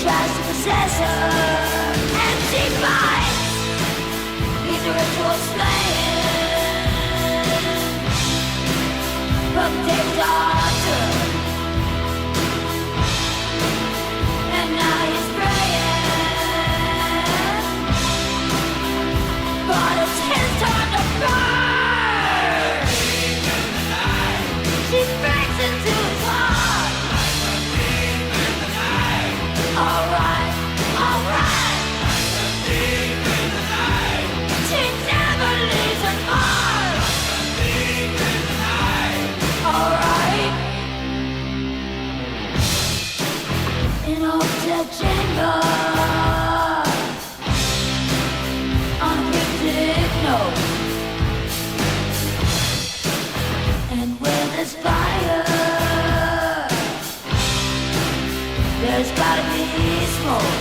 tries to possess her, and she fights. He's a ritual slaying from day to altar, and now he's praying, but it's his turn to burn. She breaks into his heart. Alright, alright. She never leaves her heart. Alright. In a hotel chamber, on a printed note, and where there's fire, there's gotta be smoke.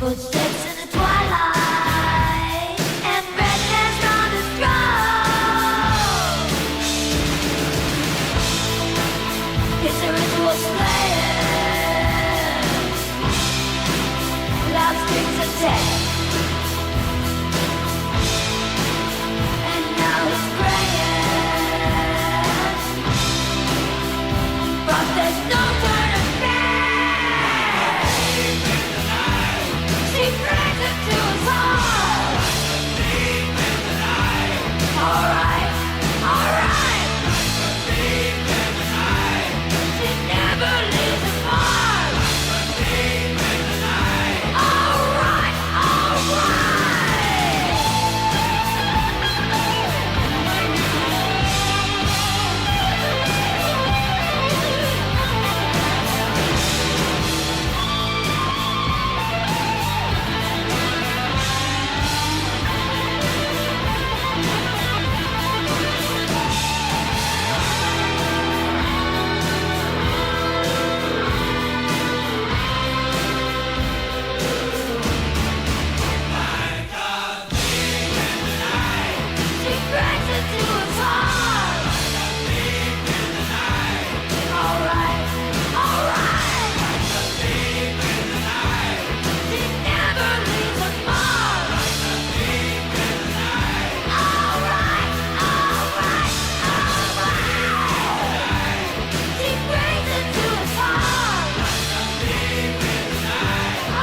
Footsteps in the twilight, and redness on his throat. It's a ritual slaying, loud strings attack, and now he's praying, but there's no turning back. She breaks into his heart. Alright, alright. She never leaves his heart. Alright, alright. She breaks into his heart. Alright, alright. She never leaves her mark. Alright, alright, alright. She breaks into his heart.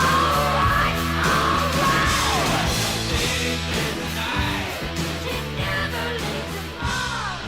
Alright, alright. She never leaves her mark.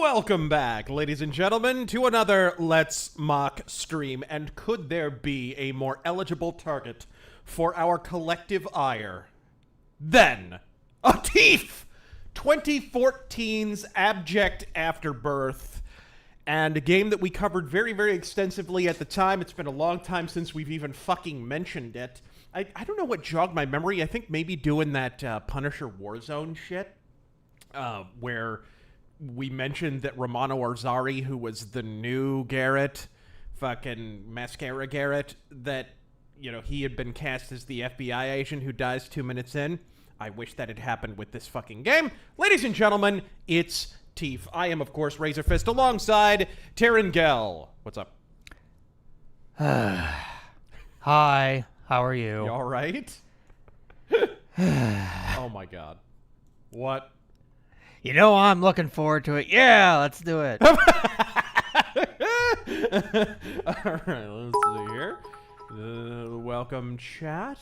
Welcome back, ladies and gentlemen, to another Let's Mock stream. And could there be a more eligible target for our collective ire than a thief? 2014's Abject Afterbirth, and a game that we covered very, very extensively at the time. It's been a long time since we've even fucking mentioned it. I don't know what jogged my memory. I think maybe doing that Punisher Warzone shit, where we mentioned that Romano Arzari, who was the new Garrett, fucking Mascara Garrett, that, you know, he had been cast as the FBI agent who dies 2 minutes in. I wish that had happened with this fucking game. Ladies and gentlemen, it's Teef. I am, of course, Razorfist, alongside Taryn Gell. What's up? Hi, how are you? You all right? Oh Oh my god. What? You know I'm looking forward to it. Yeah, let's do it. All right, let's see here. Welcome, chat.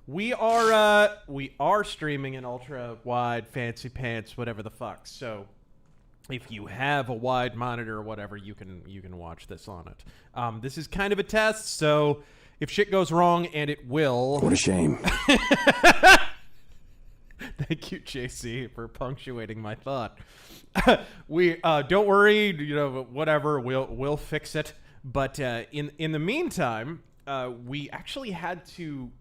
We are streaming in ultra wide, fancy pants, whatever the fuck. So, if you have a wide monitor or whatever, you can watch this on it. This is kind of a test, so if shit goes wrong, and it will. What a shame. Thank you, JC, for punctuating my thought. We don't worry, whatever, we'll fix it. But in the meantime, we actually had to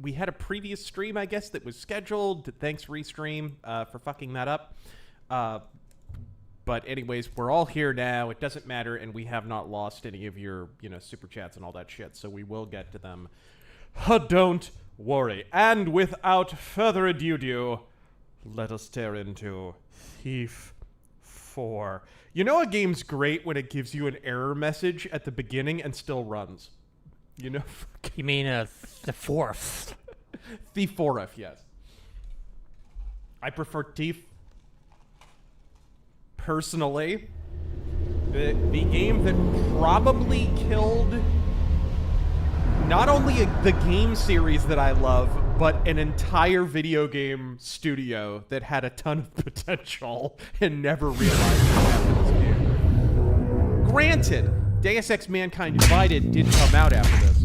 we had a previous stream, I guess, that was scheduled. Thanks, Restream, for fucking that up. But anyways, we're all here now. It doesn't matter, and we have not lost any of your, super chats and all that shit. So we will get to them. Don't worry. And without further ado, let us tear into Thief 4. You know a game's great when it gives you an error message at the beginning and still runs? You mean the fourth? Thief 4F, yes. I prefer Thief. Personally, the game that probably killed not only the game series that I love, but an entire video game studio that had a ton of potential and never realized it after this game. Granted, Deus Ex Mankind Divided did come out after this.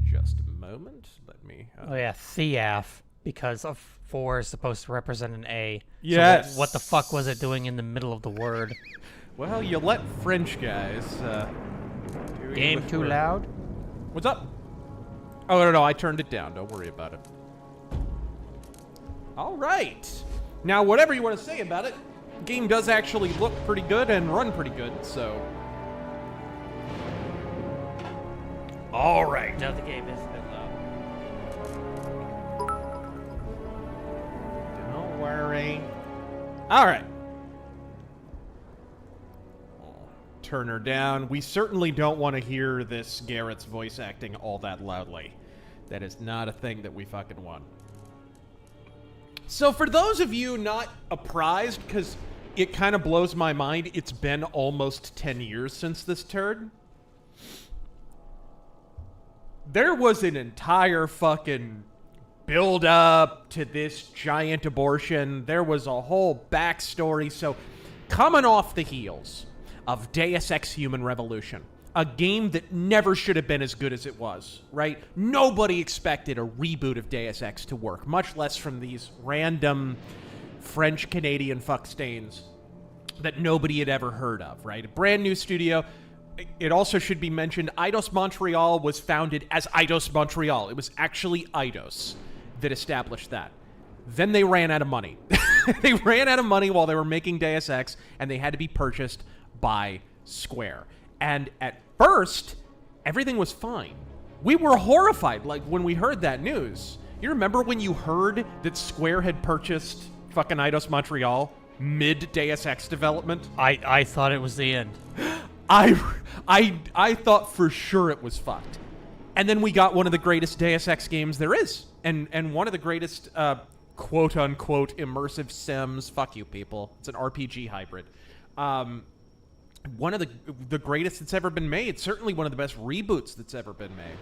Just a moment. Let me... Oh yeah, Thief, because of 4 is supposed to represent an A. Yes. So what the fuck was it doing in the middle of the word? Well, you let French guys Game too loud? What's up? Oh, no, I turned it down. Don't worry about it. All right. Now, whatever you want to say about it, the game does actually look pretty good and run pretty good, so... All right. No, the game is a bit loud. Don't worry. All right. Turn her down. We certainly don't want to hear this Garrett's voice acting all that loudly. That is not a thing that we fucking want. So for those of you not apprised, because it kind of blows my mind, it's been almost 10 years since this turd. There was an entire fucking build up to this giant abortion. There was a whole backstory. So coming off the heels of Deus Ex Human Revolution, a game that never should have been as good as it was, right? Nobody expected a reboot of Deus Ex to work, much less from these random French-Canadian fuckstains that nobody had ever heard of, right? A brand new studio. It also should be mentioned, Eidos Montreal was founded as Eidos Montreal. It was actually Eidos that established that. Then they ran out of money. They ran out of money while they were making Deus Ex, and they had to be purchased by Square. And at first, everything was fine. We were horrified, like, when we heard that news. You remember when you heard that Square had purchased fucking Eidos Montreal mid-Deus Ex development? I thought it was the end. I thought for sure it was fucked. And then we got one of the greatest Deus Ex games there is. And one of the greatest, quote-unquote, immersive sims. Fuck you, people. It's an RPG hybrid. One of the greatest that's ever been made. Certainly one of the best reboots that's ever been made.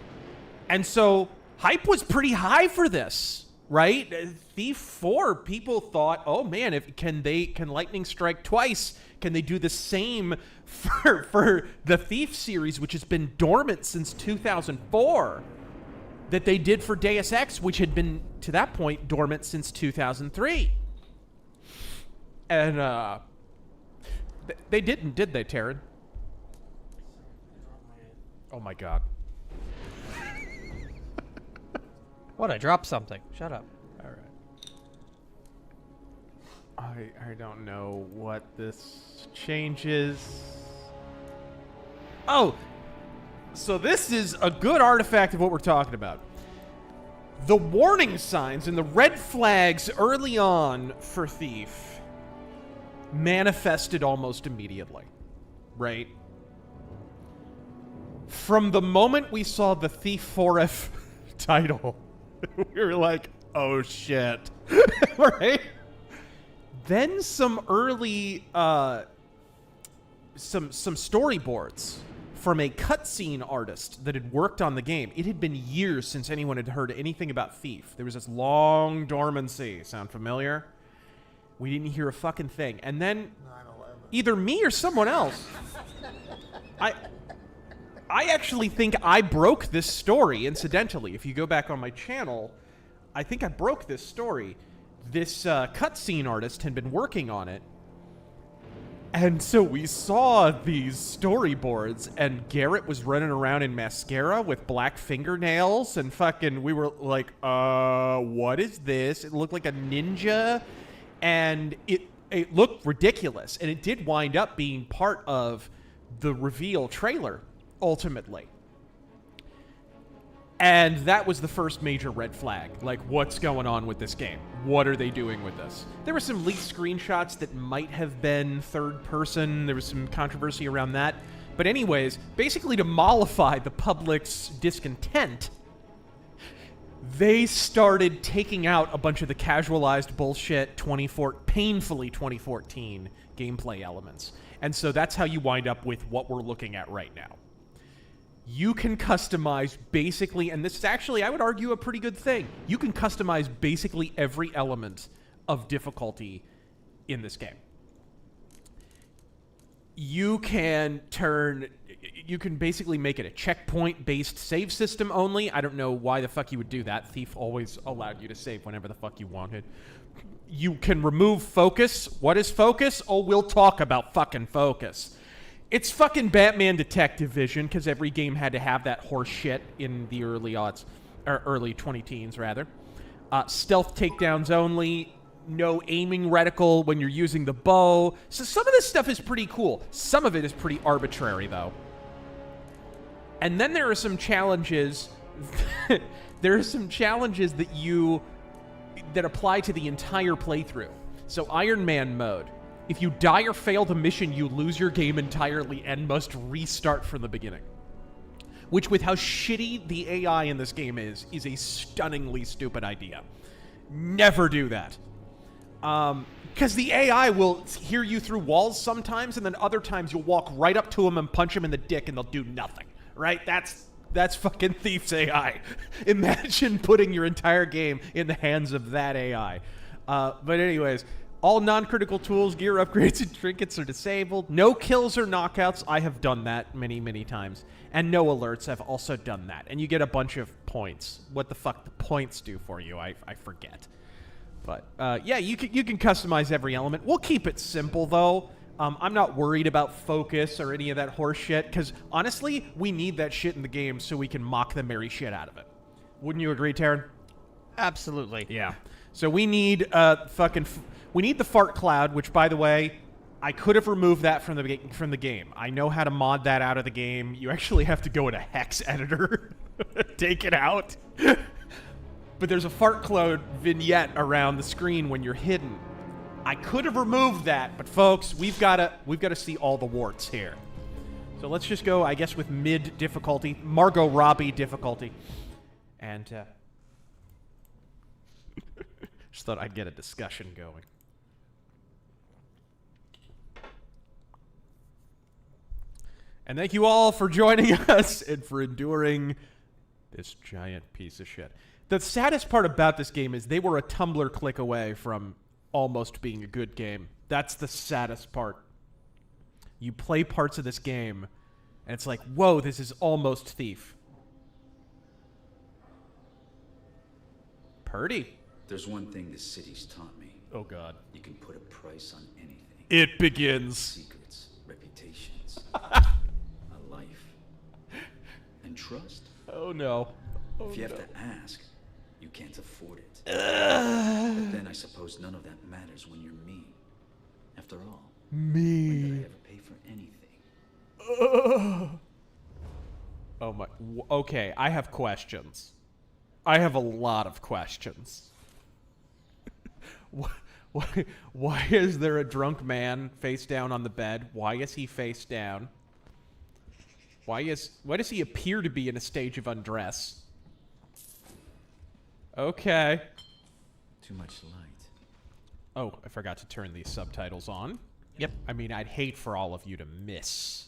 And so hype was pretty high for this, right? Thief 4, people thought, oh man, can Lightning Strike twice? Can they do the same for the Thief series, which has been dormant since 2004, that they did for Deus Ex, which had been, to that point, dormant since 2003? And, they didn't, did they, Taryn? Oh my god. What? I dropped something. Shut up. Alright. I don't know what this changes. Oh! So this is a good artifact of what we're talking about. The warning signs and the red flags early on for Thief manifested almost immediately, right? From the moment we saw the Thief 4F title, we were like, oh shit. Right? Then some early, some storyboards from a cutscene artist that had worked on the game. It had been years since anyone had heard anything about Thief. There was this long dormancy. Sound familiar? We didn't hear a fucking thing. And then 9/11. either me or someone else, I actually think I broke this story, incidentally. If you go back on my channel, I think I broke this story. This cutscene artist had been working on it. And so we saw these storyboards, and Garrett was running around in mascara with black fingernails, and fucking, we were like, what is this? It looked like a ninja, and it looked ridiculous, and it did wind up being part of the reveal trailer, ultimately. And that was the first major red flag. Like, what's going on with this game? What are they doing with this? There were some leaked screenshots that might have been third person. There was some controversy around that. But anyways, basically to mollify the public's discontent, they started taking out a bunch of the casualized bullshit painfully 2014 gameplay elements. And so that's how you wind up with what we're looking at right now. You can customize basically, and this is actually, I would argue, a pretty good thing. You can customize basically every element of difficulty in this game. You can basically make it a checkpoint-based save system only. I don't know why the fuck you would do that. Thief always allowed you to save whenever the fuck you wanted. You can remove focus. What is focus? Oh, we'll talk about fucking focus. It's fucking Batman Detective Vision, because every game had to have that horse shit in the early odds, or early 2010s, rather. Stealth takedowns only. No aiming reticle when you're using the bow. So some of this stuff is pretty cool. Some of it is pretty arbitrary, though. And then there are some challenges. There are some challenges that apply to the entire playthrough. So Iron Man mode. If you die or fail the mission, you lose your game entirely and must restart from the beginning. Which, with how shitty the AI in this game is a stunningly stupid idea. Never do that. Because the AI will hear you through walls sometimes, and then other times you'll walk right up to them and punch them in the dick and they'll do nothing. Right? That's fucking Thief's AI. Imagine putting your entire game in the hands of that AI. But anyways, all non-critical tools, gear upgrades, and trinkets are disabled. No kills or knockouts. I have done that many, many times. And no alerts. I've also done that. And you get a bunch of points. What the fuck the points do for you, I forget. But, yeah, you can customize every element. We'll keep it simple, though. I'm not worried about focus or any of that horse shit, because, honestly, we need that shit in the game so we can mock the merry shit out of it. Wouldn't you agree, Taryn? Absolutely. Yeah. So we need we need the fart cloud, which, by the way, I could have removed that from the game. I know how to mod that out of the game. You actually have to go in a hex editor, take it out. But there's a fart cloud vignette around the screen when you're hidden. I could have removed that, but folks, we've got to see all the warts here. So let's just go, I guess, with mid difficulty, Margot Robbie difficulty, and just thought I'd get a discussion going. And thank you all for joining us and for enduring this giant piece of shit. The saddest part about this game is they were a Tumblr click away from almost being a good game. That's the saddest part. You play parts of this game, and it's like, whoa, this is almost Thief. Purdy. There's one thing this city's taught me. Oh, God. You can put a price on anything. It begins. Secrets, reputations, a life, and trust. Oh, no. Oh, if you have no. to ask, you can't afford it. But then I suppose none of that matters when you're me. After all, when did I ever pay for anything? Oh, my. Okay, I have questions. I have a lot of questions. Why is there a drunk man face down on the bed? Why is he face down? Why does he appear to be in a stage of undress? Okay. Too much light. Oh, I forgot to turn these subtitles on. Yep. I mean, I'd hate for all of you to miss.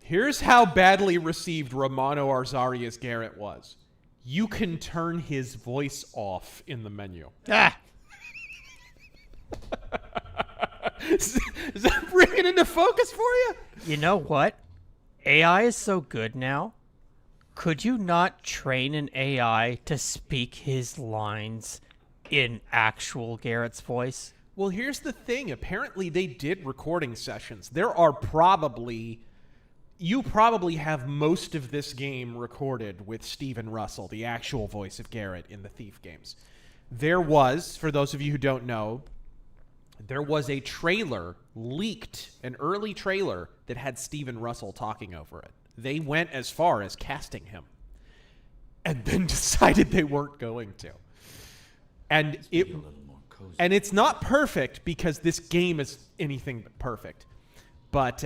Here's how badly received Romano Arzaria's Garrett was. You can turn his voice off in the menu. Ah! Is that bringing it into focus for you? You know what? AI is so good now. Could you not train an AI to speak his lines in actual Garrett's voice? Well, here's the thing. Apparently, they did recording sessions. There are probably... You probably have most of this game recorded with Steven Russell, the actual voice of Garrett in the Thief games. There was, for those of you who don't know, there was a trailer leaked, an early trailer that had Steven Russell talking over it. They went as far as casting him and then decided they weren't going to. And it's not perfect because this game is anything but perfect. But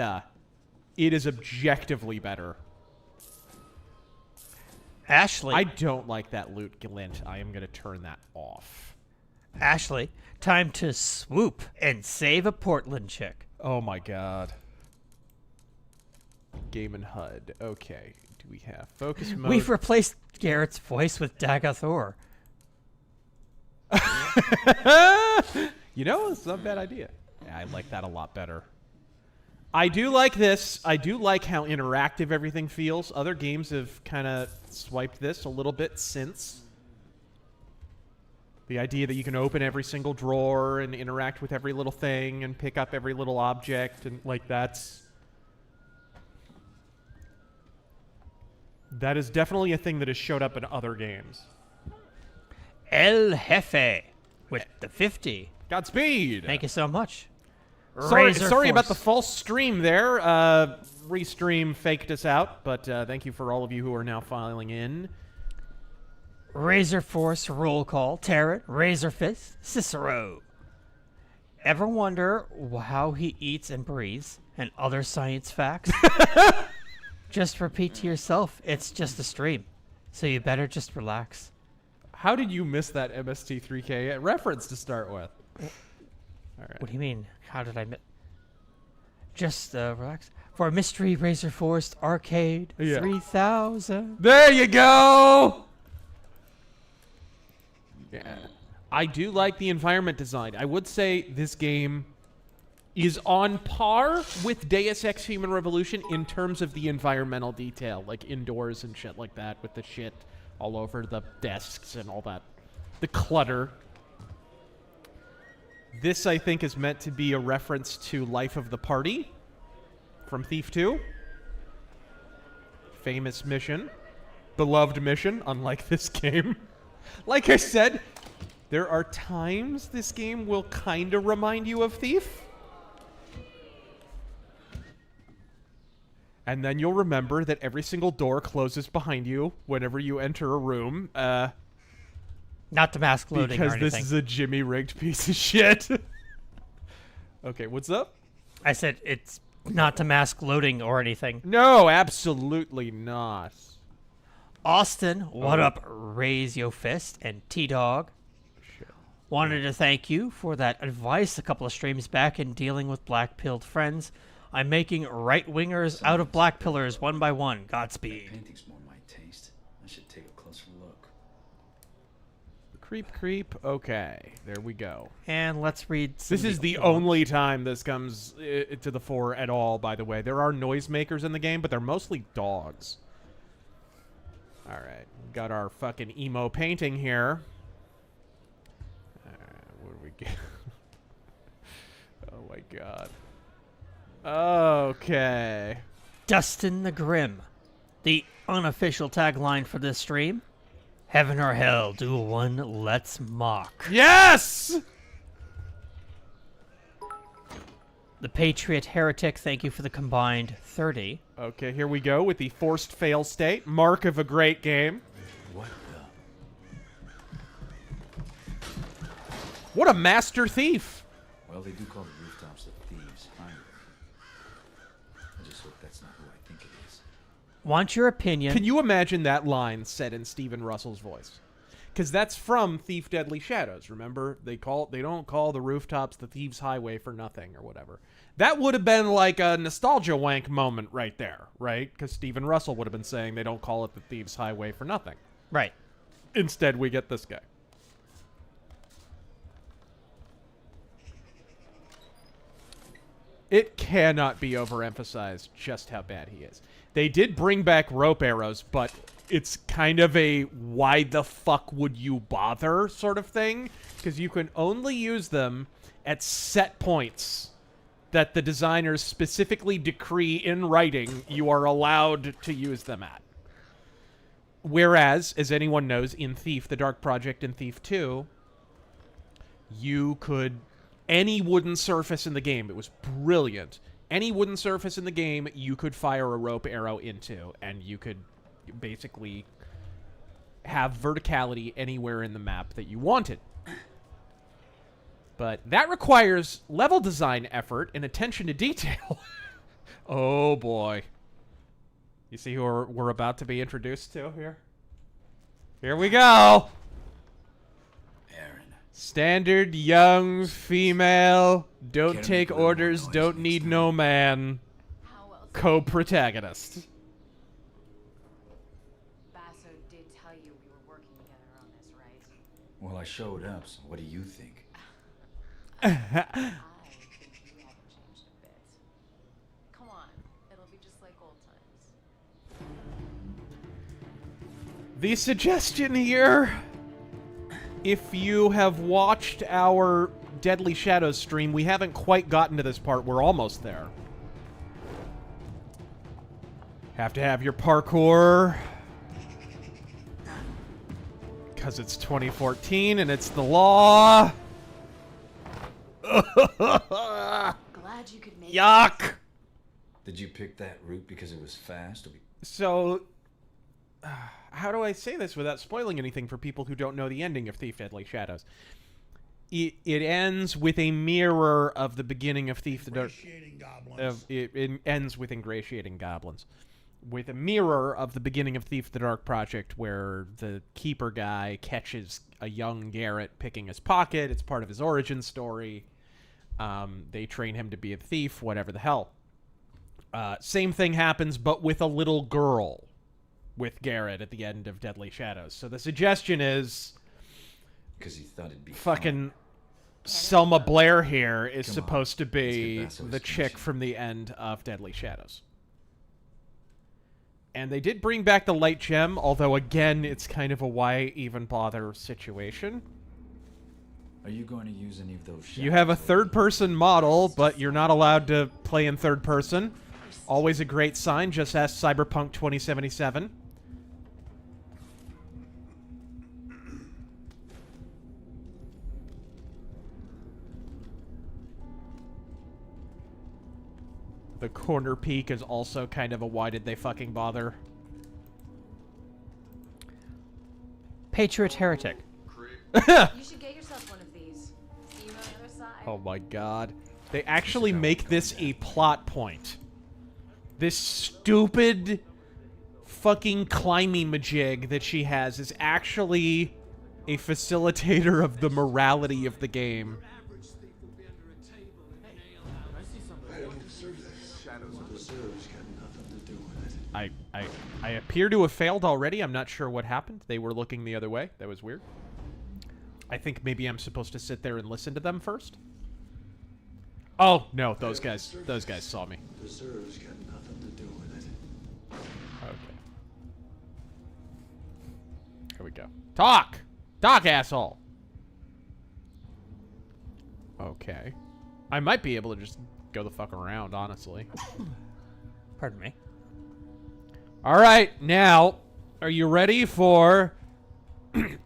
it is objectively better. Ashley. I don't like that loot glint. I am going to turn that off. Ashley, time to swoop and save a Portland chick. Oh my god. Game and HUD. Okay. Do we have focus mode? We've replaced Garrett's voice with Dagathor. You know, it's not a bad idea. Yeah, I like that a lot better. I do like this. I do like how interactive everything feels. Other games have kind of swiped this a little bit since. The idea that you can open every single drawer and interact with every little thing and pick up every little object and that is definitely a thing that has showed up in other games. El Jefe with the 50. Godspeed. Thank you so much. Sorry about the false stream there. Restream faked us out, but thank you for all of you who are now filing in. Razor Force roll call. Tarot, Razor Fist, Cicero. Ever wonder how he eats and breathes and other science facts? Just repeat to yourself, it's just a stream. So you better just relax. How did you miss that MST3K reference to start with? All right. What do you mean? How did I miss? Just relax. For Mystery Razor Force Arcade 3000. There you go! Yeah. I do like the environment design. I would say this game is on par with Deus Ex Human Revolution in terms of the environmental detail, like indoors and shit like that, with the shit all over the desks and all that. The clutter. This, I think, is meant to be a reference to Life of the Party from Thief 2. Famous mission. Beloved mission, unlike this game. Like I said, there are times this game will kind of remind you of Thief. And then you'll remember that every single door closes behind you whenever you enter a room. Not to mask loading or anything. Because this is a Jimmy rigged piece of shit. Okay, what's up? I said it's not to mask loading or anything. No, absolutely not. Austin, what up, Raise Yo Fist, and T-Dog. Wanted to thank you for that advice a couple of streams back in dealing with black-pilled friends. I'm making right-wingers out of black pillars one by one. Godspeed. Painting's more my taste. I should take a closer look. Creep, creep. Okay, there we go. And let's read some This is the only time this comes to the fore at all, by the way. There are noisemakers in the game, but they're mostly dogs. All right, got our fucking emo painting here. What do we get? Oh my god. Okay. Dustin the Grim. The unofficial tagline for this stream. Heaven or hell, duel one, let's mock. Yes! The Patriot Heretic, thank you for the combined 30. Okay, here we go with the forced fail state. Mark of a great game. What the? What a master thief! Well, they do call the rooftops the thieves' highway. I just hope that's not who I think Want your opinion? Can you imagine that line said in Steven Russell's voice? Because that's from Thief Deadly Shadows. Remember, they don't call the rooftops the Thieves' Highway for nothing or whatever. That would have been like a nostalgia wank moment right there, right? Because Steven Russell would have been saying they don't call it the Thieves' Highway for nothing. Right. Instead, we get this guy. It cannot be overemphasized just how bad he is. They did bring back rope arrows, but it's kind of a why the fuck would you bother sort of thing, because you can only use them at set points that the designers specifically decree in writing you are allowed to use them at. Whereas, as anyone knows, in Thief, the Dark Project and Thief 2, you could... Any wooden surface in the game, it was brilliant. Any wooden surface in the game, you could fire a rope arrow into, and you could basically have verticality anywhere in the map that you wanted. But that requires level design effort and attention to detail. Oh, boy. You see who we're about to be introduced to here? Here we go! Standard, young, female, don't take orders, don't need no man, co-protagonist. Basso did tell you we were working together on this, right? Well, I showed up, so what do you think? I think you haven't changed a bit. Come on, it'll be just like old times. The suggestion here, if you have watched our Deadly Shadows stream, we haven't quite gotten to this part. We're almost there. Have to have your parkour. Because it's 2014 and it's the law. Glad you could make Yuck! Did you pick that route because it was fast? Or So, how do I say this without spoiling anything for people who don't know the ending of Thief Deadly Shadows? It ends with a mirror of the beginning of Thief the Dark... It ends with ingratiating goblins. With a mirror of the beginning of Thief the Dark Project, where the Keeper guy catches a young Garrett picking his pocket. It's part of his origin story. They train him to be a thief, whatever the hell. Same thing happens, but with a little girl with Garrett at the end of Deadly Shadows. So the suggestion is... because he thought it'd be fucking Selma Blair here is Come on, supposed to let's be get Basso's the chick commission. from the end of Deadly Shadows. And they did bring back the light gem, although again, it's kind of a why even bother situation. Are you going to use any of those shots? You have a third-person model, but you're not allowed to play in third person. Always a great sign, just ask Cyberpunk 2077. The corner peak is also kind of a why did they fucking bother? Patriot Heretic. You should get yourself one of these. See you on the other side. Oh my god. They actually make this a plot point. This stupid fucking climbing majig that she has is actually a facilitator of the morality of the game. I appear to have failed already. I'm not sure what happened. They were looking the other way. That was weird. I think maybe I'm supposed to sit there and listen to them first. Oh, no, those guys saw me. Deserves got nothing to do with it. Okay. Here we go. Talk! Talk, asshole! Okay. I might be able to just go the fuck around, honestly. Pardon me. Alright, now, are you ready for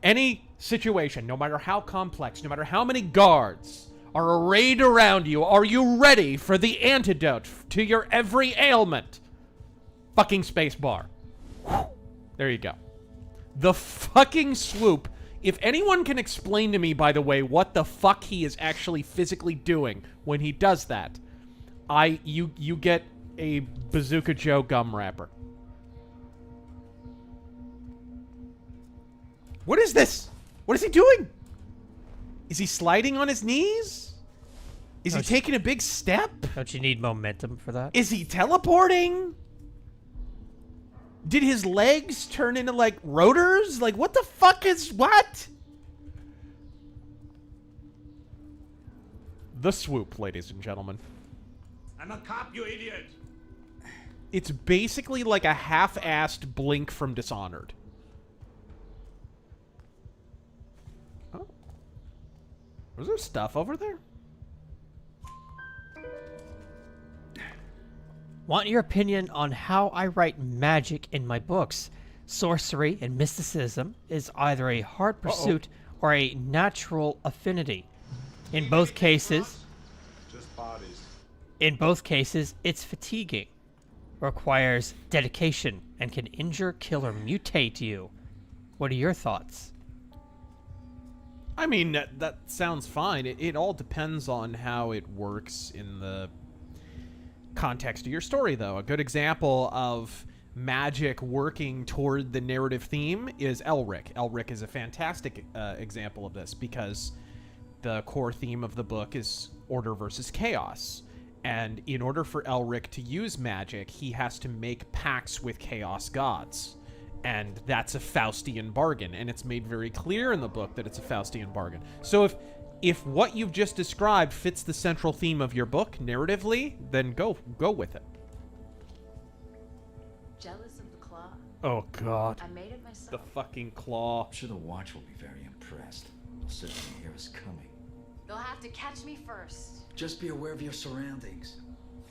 any situation, no matter how complex, no matter how many guards are arrayed around you, are you ready for the antidote to your every ailment? Fucking spacebar. There you go. The fucking swoop. If anyone can explain to me, by the way, what the fuck he is actually physically doing when he does that, you get a Bazooka Joe gum wrapper. What is this? What is he doing? Is he sliding on his knees? Is he Don't you- taking a big step? Don't you need momentum for that? Is he teleporting? Did his legs turn into, like, rotors? Like, what the fuck is... What? The swoop, ladies and gentlemen. I'm a cop, you idiot! It's basically like a half-assed Blink from Dishonored. Oh. Was there stuff over there? Want your opinion on how I write magic in my books? Sorcery and mysticism is either a hard pursuit or a natural affinity. In both cases, Just bodies. it's fatiguing, requires dedication, and can injure, kill, or mutate you. What are your thoughts? I mean, that sounds fine. It all depends on how it works in the context of your story, though. A good example of magic working toward the narrative theme is Elric. Elric is a fantastic example of this because the core theme of the book is order versus chaos. And in order for Elric to use magic, he has to make pacts with chaos gods. And that's a Faustian bargain, and it's made very clear in the book that it's a Faustian bargain. So if what you've just described fits the central theme of your book narratively, then go with it. Jealous of the claw? Oh god. I made it myself. The fucking claw. I'm sure the Watch will be very impressed. They'll certainly hear us coming. They'll have to catch me first. Just be aware of your surroundings.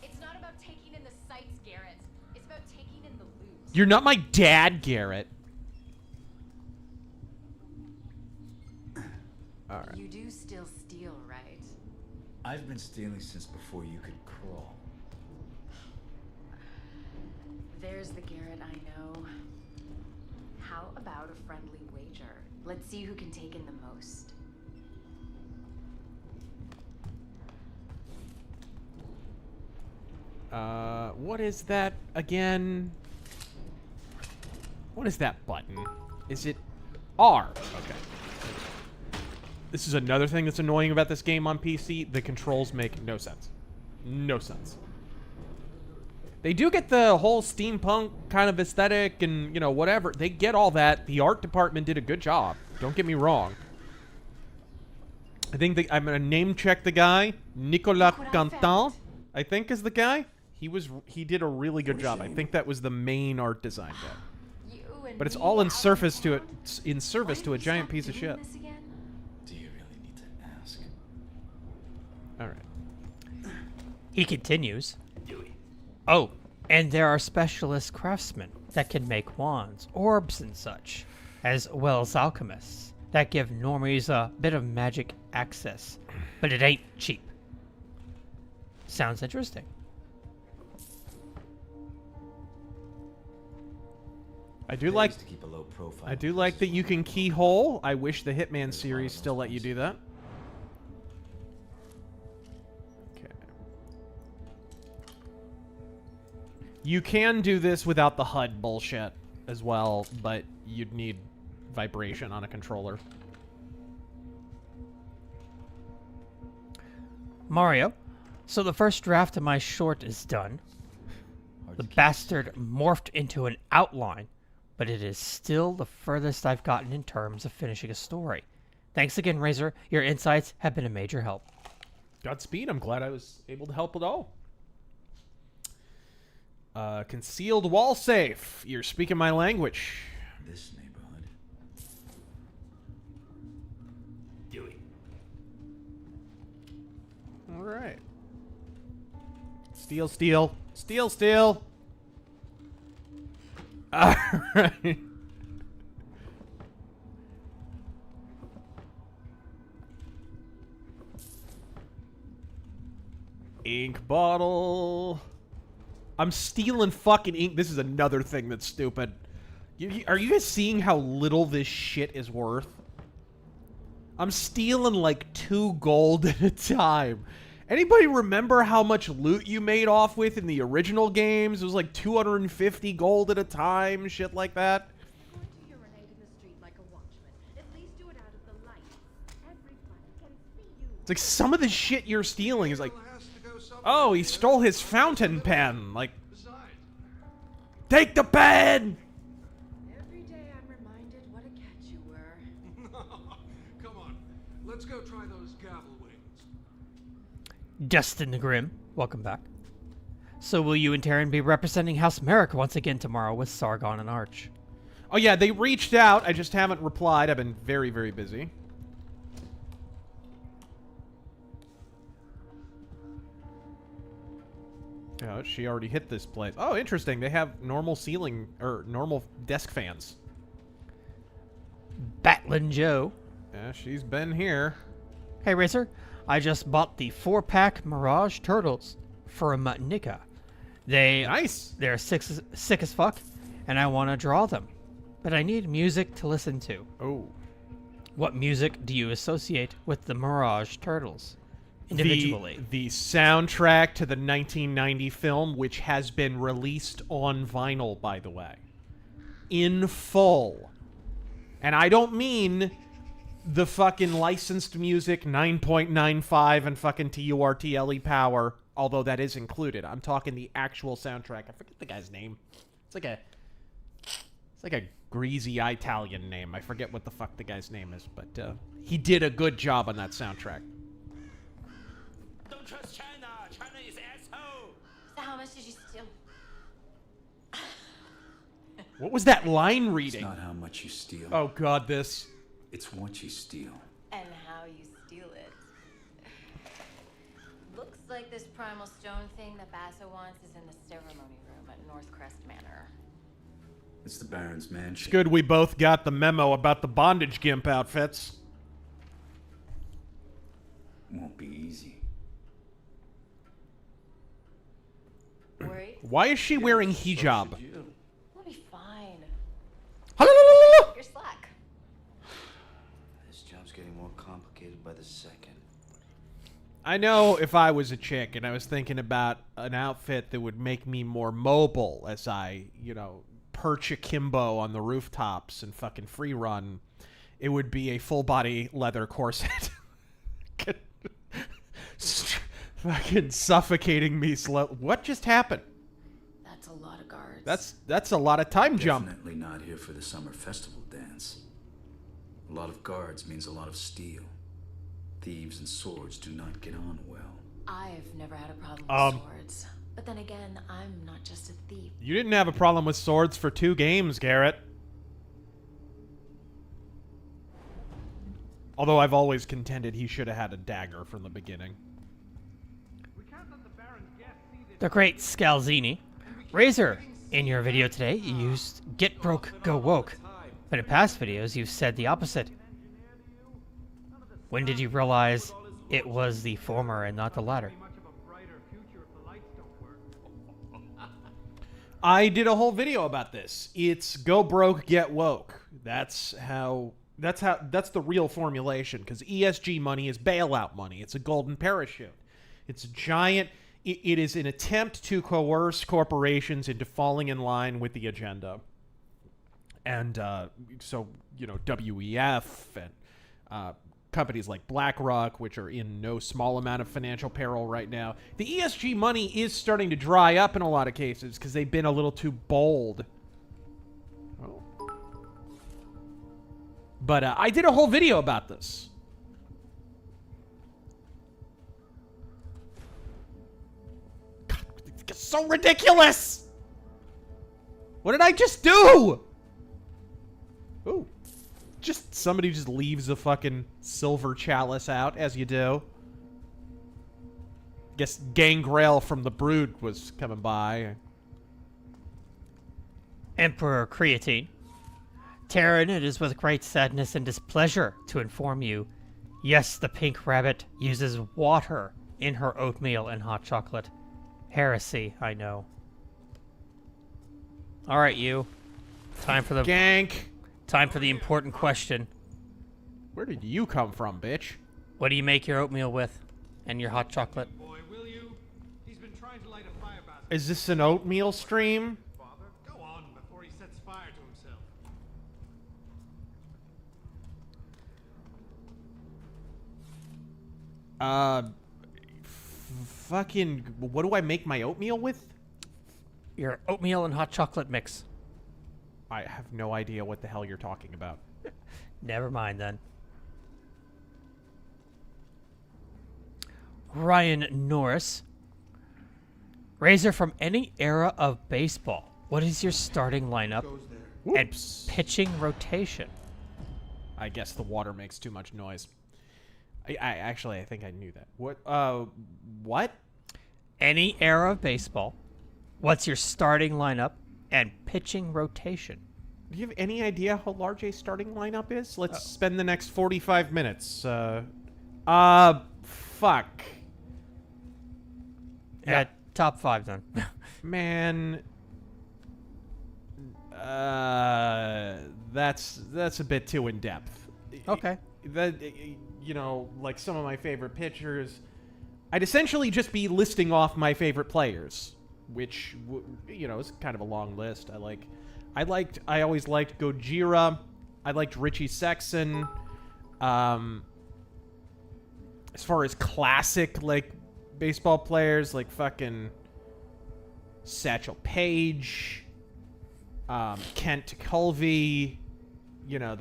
It's not about taking in the sights, Garrett. It's about taking in the loot. You're not my dad, Garrett. Alright. You do still steal, right? I've been stealing since before you could crawl. There's the Garrett I know. How about a friendly wager? Let's see who can take in the most. What is that again? What is that button? Is it R? Okay. This is another thing that's annoying about this game on PC. The controls make no sense. No sense. They do get the whole steampunk kind of aesthetic and, you know, whatever. They get all that. The art department did a good job. Don't get me wrong. I think I'm going to name check the guy. Nicolas Look what I Quentin, found. I think is the guy. He did a really good job. I think that was the main art design guy. You and But it's me all in out service in to town? service Why to a did we giant stop piece of doing shit. this again? Do you really need to ask? All right. He continues. Oh, and there are specialist craftsmen that can make wands, orbs, and such, as well as alchemists that give normies a bit of magic access, but it ain't cheap. Sounds interesting. I do like To keep a low profile. I do like that you can keyhole. I wish the Hitman series still let you do that. Okay. You can do this without the HUD bullshit as well, but you'd need vibration on a controller. Mario, so the first draft of my short is done. The bastard morphed into an outline, but it is still the furthest I've gotten in terms of finishing a story. Thanks again, Razor. Your insights have been a major help. Godspeed. I'm glad I was able to help at all. Concealed wall safe. You're speaking my language. This neighborhood. All right. Steal, steal, steal, steal. All right. Ink bottle. I'm stealing fucking ink. This is another thing that's stupid. Are you guys seeing how little this shit is worth? I'm stealing like 2 gold at a time. Anybody remember how much loot you made off with in the original games? It was like 250 gold at a time, shit like that. Going to urinate in the street like a watchman. like some of the shit you're stealing is like, Has to go somewhere. oh, he stole his fountain pen. Like, Besides, take the pen! Every day I'm reminded what a catch you were. come on. Let's go try those gavel wings. Justin the Grim, welcome back. So will you and Taryn be representing House Merrick once again tomorrow with Sargon and Arch? Oh yeah, they reached out. I just haven't replied. I've been very, very busy. Oh, she already hit this place. Oh, interesting. They have normal ceiling, or normal desk fans. Batlin Joe. Yeah, she's been here. Hey Racer, I just bought the 4-pack Mirage Turtles for Nika. Nice. They're sick as fuck, and I want to draw them. But I need music to listen to. Oh. What music do you associate with the Mirage Turtles? Individually. The soundtrack to the 1990 film, which has been released on vinyl, by the way. In full. And I don't mean the fucking licensed music 9.95 and fucking TURTLE power, although that is included. I'm talking the actual soundtrack. I forget the guy's name. It's like a greasy Italian name. I forget what the fuck the guy's name is, but he did a good job on that soundtrack. Don't trust China. China is asshole. So how much did you steal? What was that line It's reading? not how much you steal. Oh god, this. It's what you steal. And how you steal it. Looks like this primal stone thing that Basso wants is in the ceremony room at Northcrest Manor. It's the Baron's mansion. It's good we both got the memo about the bondage gimp outfits. Won't be easy. Worried? Why is she wearing hijab? Should you? We'll be fine. Halalala! You're slack. This job's getting more complicated by the second. I know if I was a chick and I was thinking about an outfit that would make me more mobile as I, perch akimbo on the rooftops and fucking free run, it would be a full body leather corset. Fucking suffocating me slow. What just happened? That's a lot of guards. That's a lot of time jump. Definitely not here for the summer festival dance. A lot of guards means a lot of steel. Thieves and swords do not get on well. I've never had a problem with swords. But then again, I'm not just a thief. You didn't have a problem with swords for 2 games, Garrett. Although I've always contended he should have had a dagger from the beginning. The great Scalzini. Razor, in your video today, you used Get Broke, Go Woke. But in past videos, you've said the opposite. When did you realize it was the former and not the latter? I did a whole video about this. It's go broke, get woke. That's the real formulation, because ESG money is bailout money. It's a golden parachute. It's a giant. It is an attempt to coerce corporations into falling in line with the agenda. And so, WEF and companies like BlackRock, which are in no small amount of financial peril right now. The ESG money is starting to dry up in a lot of cases because they've been a little too bold. Oh. But I did a whole video about this. God, it's so ridiculous! What did I just do? Ooh. Somebody just leaves a fucking silver chalice out, as you do. Guess Gangrel from the Brood was coming by. Emperor Creatine. Taryn, it is with great sadness and displeasure to inform you, yes, the pink rabbit uses water in her oatmeal and hot chocolate. Heresy, I know. Alright, you. Time for the Gank! Time for the important question. Where did you come from, bitch? What do you make your oatmeal with? And your hot chocolate? Boy, will you? He's been trying to light a fire basket. Is this an oatmeal stream? Father, go on before he sets fire to himself. Fucking, what do I make my oatmeal with? Your oatmeal and hot chocolate mix. I have no idea what the hell you're talking about. Never mind then. Ryan Norris. Razor from any era of baseball. What is your starting lineup and Whoops. pitching rotation? I guess the water makes too much noise. I think I knew that. What? Any era of baseball. What's your starting lineup and pitching rotation? Do you have any idea how large a starting lineup is? Let's spend the next 45 minutes. Fuck. Yeah. Top 5 then. Man. That's a bit too in depth. Okay. That, you know, like some of my favorite pitchers, I'd essentially just be listing off my favorite players, which you know is kind of a long list. I always liked Gojira. I liked Richie Sexson. As far as classic like baseball players, like fucking Satchel Paige, Kent Culvey, you know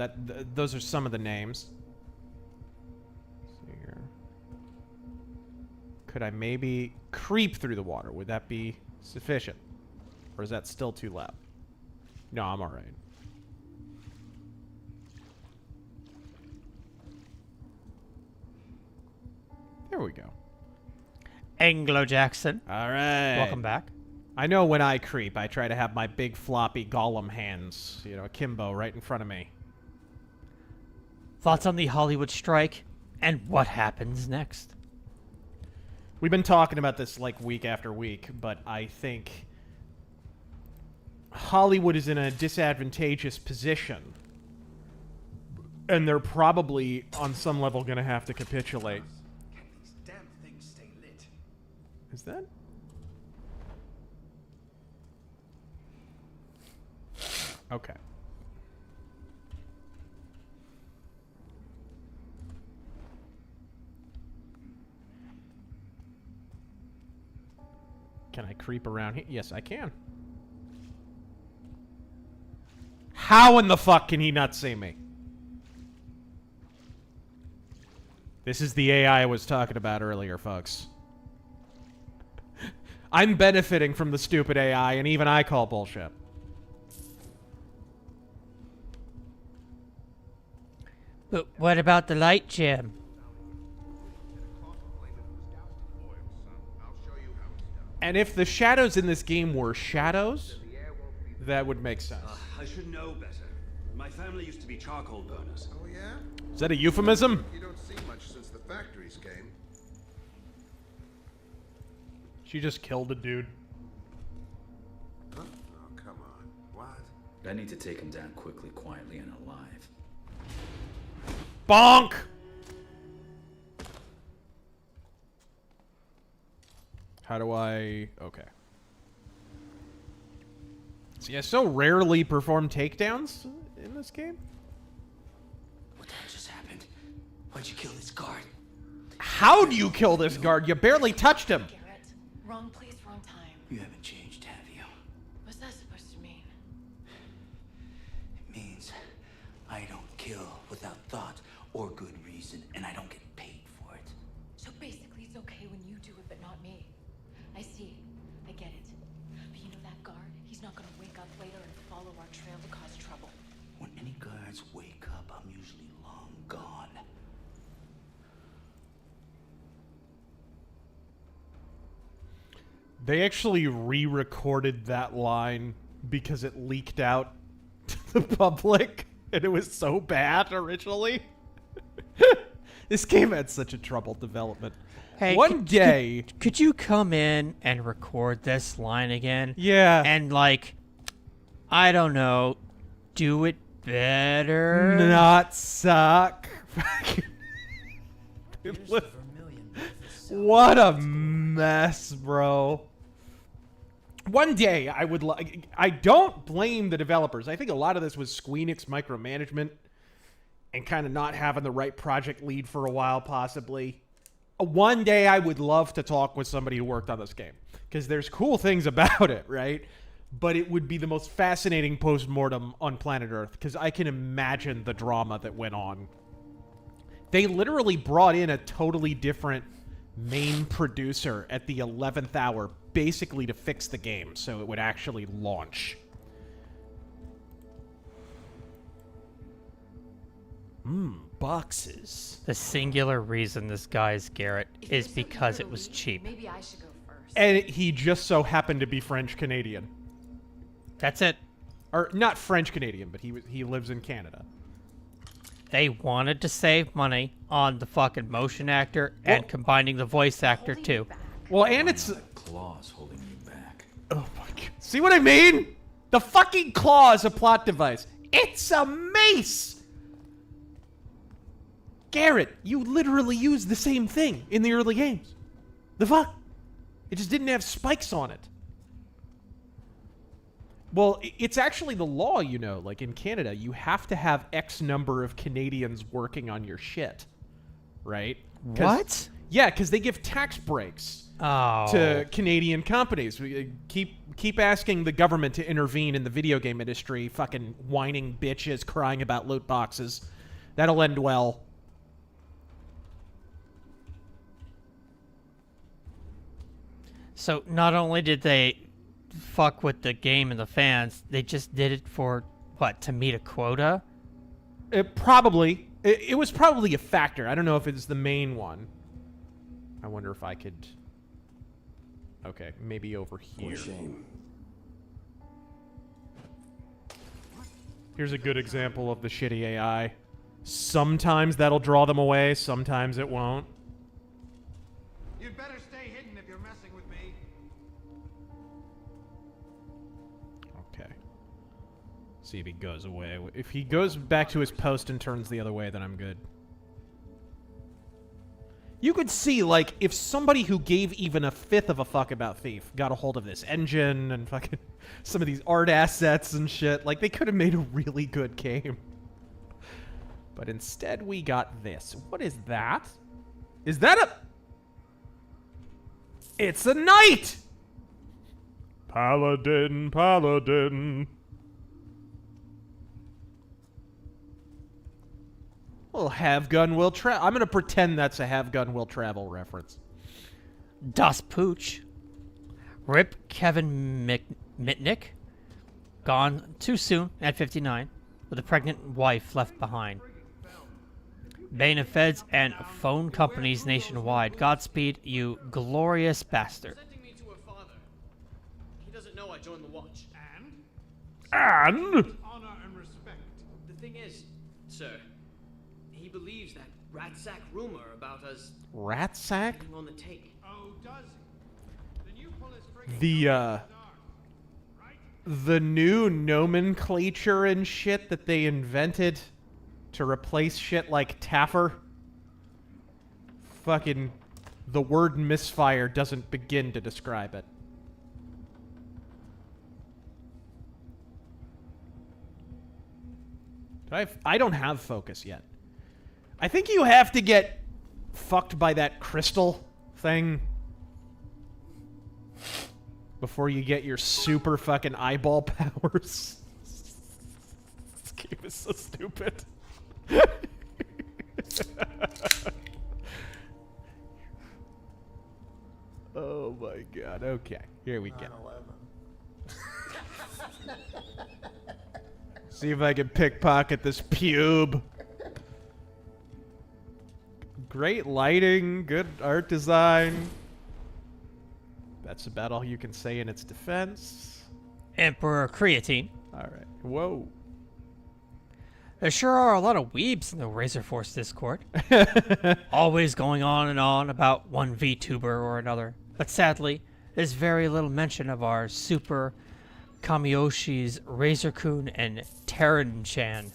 those are some of the names. Could I maybe creep through the water? Would that be sufficient? Or is that still too loud? No, I'm alright. There we go. Anglo Jackson. Alright. Welcome back. I know when I creep, I try to have my big floppy golem hands, you know, akimbo right in front of me. Thoughts on the Hollywood strike and what happens next? We've been talking about this like week after week, but I think Hollywood is in a disadvantageous position. And they're probably, on some level, going to have to capitulate. Can these damn things stay lit? Is that? Okay. Can I creep around here? Yes, I can. How in the fuck can he not see me? This is the AI I was talking about earlier, folks. I'm benefiting from the stupid AI, and even I call bullshit. But what about the light, Jim? And if the shadows in this game were shadows, that would make sense. I should know better. My family used to be charcoal burners. Oh, yeah? Is that a euphemism? You don't see much since the factories came. She just killed a dude. Huh? Oh, come on. What? I need to take him down quickly, quietly, and alive. Bonk! How do I... Okay. See, I so rarely perform takedowns in this game. What the hell just happened? Why'd you kill this guard? How do you kill this guard? You barely touched him. Garrett, wrong place, wrong time. You haven't changed, have you? What's that supposed to mean? It means I don't kill without thought or good reason, and I don't get paid for it. So basically it's okay when you do it, but not me. I see. I get it. But you know that guard? He's not gonna wake up later and follow our trail to cause trouble. When any guards wake up, I'm usually long gone. They actually re-recorded that line because it leaked out to the public, and it was so bad originally. This game had such a troubled development. Hey, One day... Could you come in and record this line again? Yeah. And, like, I don't know, do it better? Not suck. What a mess, bro. One day, I would like... I don't blame the developers. I think a lot of this was Squeenix micromanagement and kind of not having the right project lead for a while, possibly. one day I would love to talk with somebody who worked on this game, because there's cool things about it, right? But it would be the most fascinating post-mortem on planet Earth, because I can imagine the drama that went on. They literally brought in a totally different main producer at the 11th hour, basically to fix the game, so it would actually launch. Boxes. The singular reason this guy is Garrett is because it was cheap. Maybe I should go first. And he just so happened to be French-Canadian. That's it. Or, not French-Canadian, but he lives in Canada. They wanted to save money on the fucking motion actor and combining the voice actor too. Well, and it's... That claw's holding you back. Oh my god. See what I mean? The fucking claw is a plot device. It's a mace! Garrett, you literally used the same thing in the early games. The fuck? It just didn't have spikes on it. Well, it's actually the law, you know. Like, in Canada, you have to have X number of Canadians working on your shit. Right? What? Yeah, because they give tax breaks to Canadian companies. We keep asking the government to intervene in the video game industry. Fucking whining bitches crying about loot boxes. That'll end well. So not only did they fuck with the game and the fans, they just did it for, what, to meet a quota? It was probably a factor. I don't know if it's the main one. I wonder if I could... Okay, maybe over here. Shame. Here's a good example of the shitty AI. Sometimes that'll draw them away, sometimes it won't. You'd better stay hidden if you're messing with me. Okay. See if he goes away. If he goes back to his post and turns the other way, then I'm good. You could see, like, if somebody who gave even a fifth of a fuck about Thief got a hold of this engine and fucking some of these art assets and shit, like, they could have made a really good game. But instead, we got this. What is that? Is that a... It's a knight! Paladin, paladin. Well, have gun will travel. I'm going to pretend that's a have gun will travel reference. Das Pooch. Rip Kevin Mitnick. Gone too soon at 59, with a pregnant wife left behind. Bane of Feds and phone companies nationwide. Godspeed, you glorious bastard. Presenting me to her father. He doesn't know I joined the watch. And? Honor and respect. The thing is, sir, he believes that rat sack rumor about us Rat sack? being on the take. Oh, does he? Then you pull his friggin' The new nomenclature and shit that they invented to replace shit like Taffer. Fucking, the word misfire doesn't begin to describe it. I don't have focus yet. I think you have to get fucked by that crystal thing before you get your super fucking eyeball powers. This game is so stupid. Oh my god. Okay, here we go. See if I can pickpocket this pube. Great lighting, good art design. That's about all you can say in its defense. Emperor Creatine. Alright. Whoa. There sure are a lot of weebs in the Razor Force Discord. Always going on and on about one VTuber or another. But sadly, there's very little mention of our super Kamioshi's Razor-kun and Terran-chan.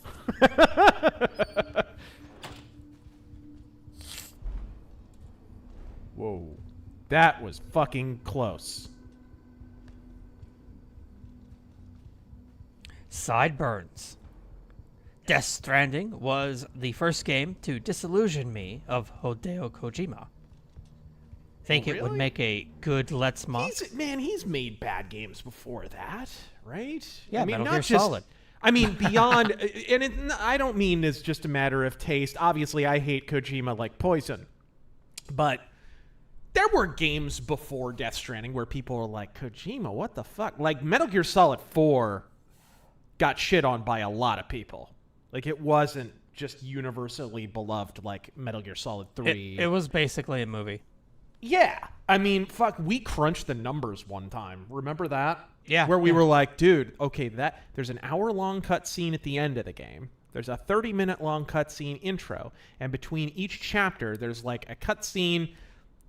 Whoa. That was fucking close. Sideburns. Death Stranding was the first game to disillusion me of Hideo Kojima. think it would Really? make a good Let's Mock. He's made bad games before that, right? Yeah, I mean, Metal not Gear just, Solid. I mean, beyond, and I don't mean it's just a matter of taste. Obviously, I hate Kojima like poison, but there were games before Death Stranding where people were like, Kojima, what the fuck? Like, Metal Gear Solid 4 got shit on by a lot of people. Like, it wasn't just universally beloved like Metal Gear Solid 3. It was basically a movie. Yeah. I mean, fuck, we crunched the numbers one time. Remember that? Yeah. Where we were like, dude, okay, there's an hour-long cutscene at the end of the game. There's a 30-minute long cutscene intro. And between each chapter, there's like a cutscene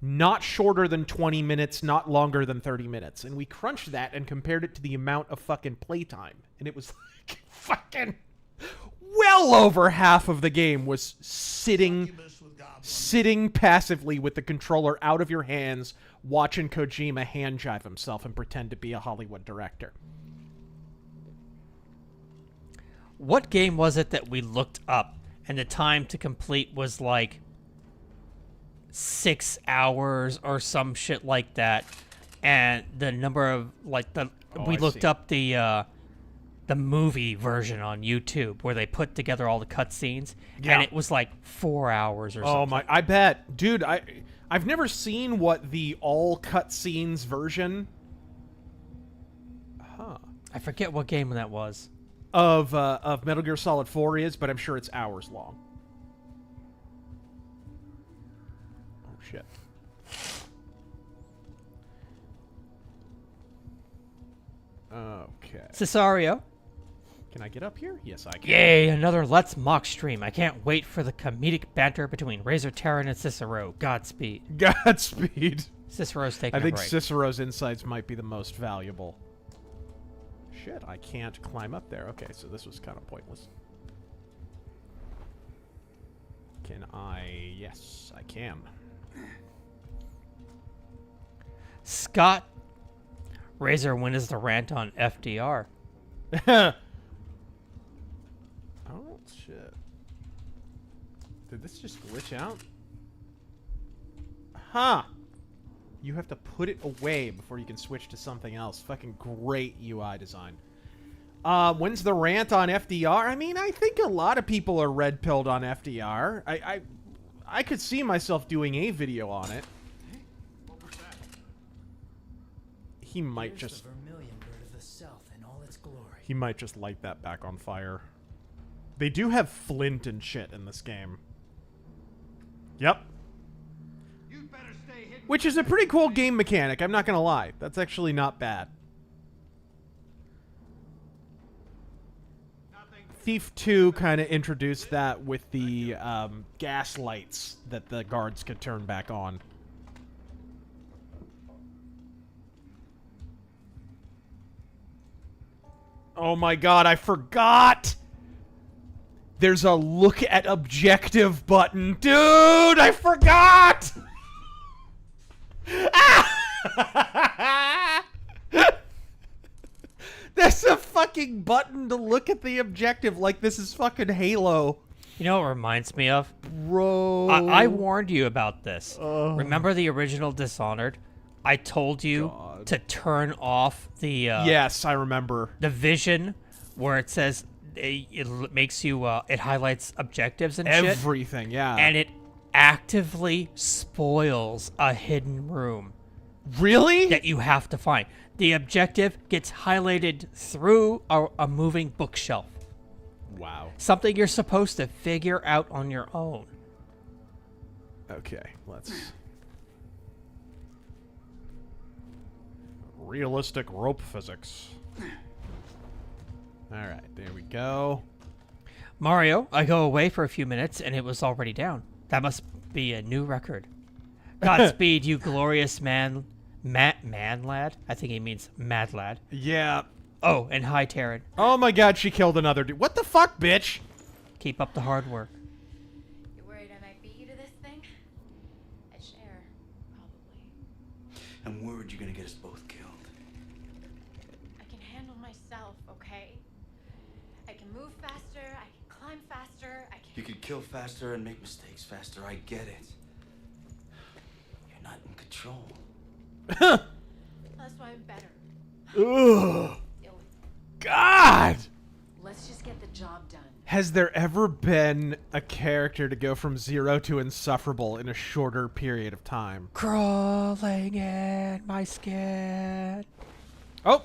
not shorter than 20 minutes, not longer than 30 minutes. And we crunched that and compared it to the amount of fucking playtime. And it was like fucking well over half of the game was sitting passively with the controller out of your hands, watching Kojima hand jive himself and pretend to be a Hollywood director. What game was it that we looked up and the time to complete was like 6 hours or some shit like that? And the number of like we looked up the movie version on YouTube where they put together all the cutscenes, and it was like 4 hours or something. Oh my! I bet, dude. I've never seen what the all cutscenes version. I forget what game that was. Of Metal Gear Solid 4 is, but I'm sure it's hours long. Oh shit. Okay. Cesario. Can I get up here? Yes, I can. Yay, another Let's Mock stream. I can't wait for the comedic banter between Razor Terran and Cicero. Godspeed. Godspeed. Cicero's taking I think a break. Cicero's insights might be the most valuable. Shit, I can't climb up there. Okay, so this was kind of pointless. Can I? Yes, I can. Scott. Razor, when is the rant on FDR? Oh, shit. Did this just glitch out? Huh. You have to put it away before you can switch to something else. Fucking great UI design. When's the rant on FDR? I mean, I think a lot of people are red-pilled on FDR. I could see myself doing a video on it. What was that? He might just... the vermilion bird of the south in all its glory. He might just light that back on fire. They do have flint and shit in this game. Yep. You better stay hidden. Which is a pretty cool game mechanic, I'm not gonna lie. That's actually not bad. Thief 2 kind of introduced that with the gas lights that the guards could turn back on. Oh my god, I forgot! There's a look at objective button. Dude, I forgot! There's a fucking button to look at the objective like this is fucking Halo. You know what it reminds me of? Bro. I warned you about this. Remember the original Dishonored? I told you to turn off the yes, I remember. the vision where it says it makes you it highlights objectives and shit, Everything, yeah. and it actively spoils a hidden room really? that you have to find. The objective gets highlighted through a moving bookshelf. Wow. Something you're supposed to figure out on your own. Okay, let's... Realistic rope physics. Alright, there we go. Mario, I go away for a few minutes and it was already down. That must be a new record. Godspeed, you glorious man lad? I think he means mad lad. Yeah. Oh, and hi, Taryn. Oh my god, she killed another dude. What the fuck, bitch? Keep up the hard work. You're worried I might beat you to this thing? I share, probably. I'm worried you're gonna get us both killed. I can handle myself, okay? I can move faster, I can climb faster, I can... You could kill faster and make mistakes faster. I get it. You're not in control. That's why I'm better. Ugh. Deal with it. God! Let's just get the job done. Has there ever been a character to go from 0 to insufferable in a shorter period of time? Crawling in my skin. Oh!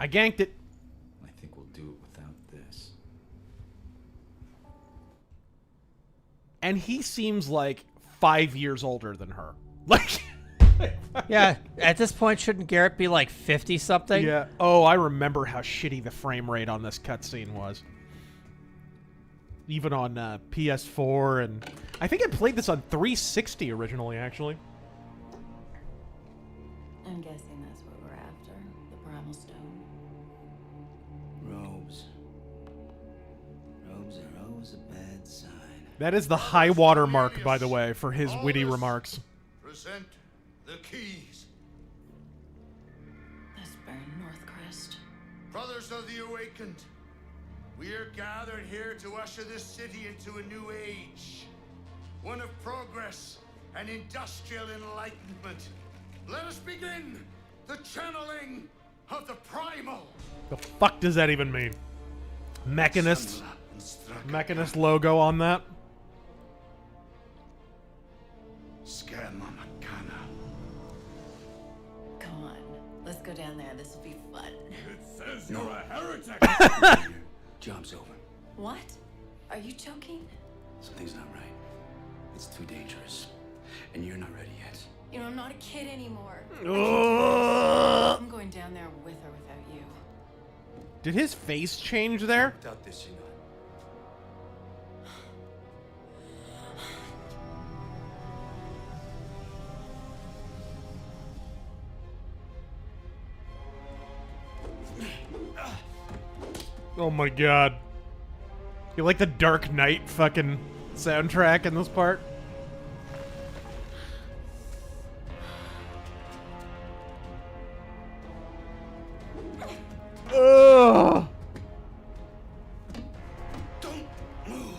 I ganked it. I think we'll do it without this. And he seems like 5 years older than her. Like... Yeah, at this point, shouldn't Garrett be like 50-something? Yeah. Oh, I remember how shitty the frame rate on this cutscene was. Even on PS4, and I think I played this on 360 originally, actually. I'm guessing that's what we're after. The primal stone. Robes. Robes are always a bad sign. That is the high water mark, by the way, for his witty remarks. Present the keys. That's Baron Northcrest. Brothers of the Awakened, we are gathered here to usher this city into a new age. One of progress and industrial enlightenment. Let us begin the channeling of the primal. The fuck does that even mean? Mechanist logo on that? Come on, let's go down there. This will be fun. It says you're a heretic. Job's over. What? Are you joking? Something's not right. It's too dangerous. And you're not ready yet. You know, I'm not a kid anymore. Ugh. I'm going down there with or without you. Did his face change there? Without this, you're not. Oh my god. You like the Dark Knight fucking soundtrack in this part? Ugh. Don't move.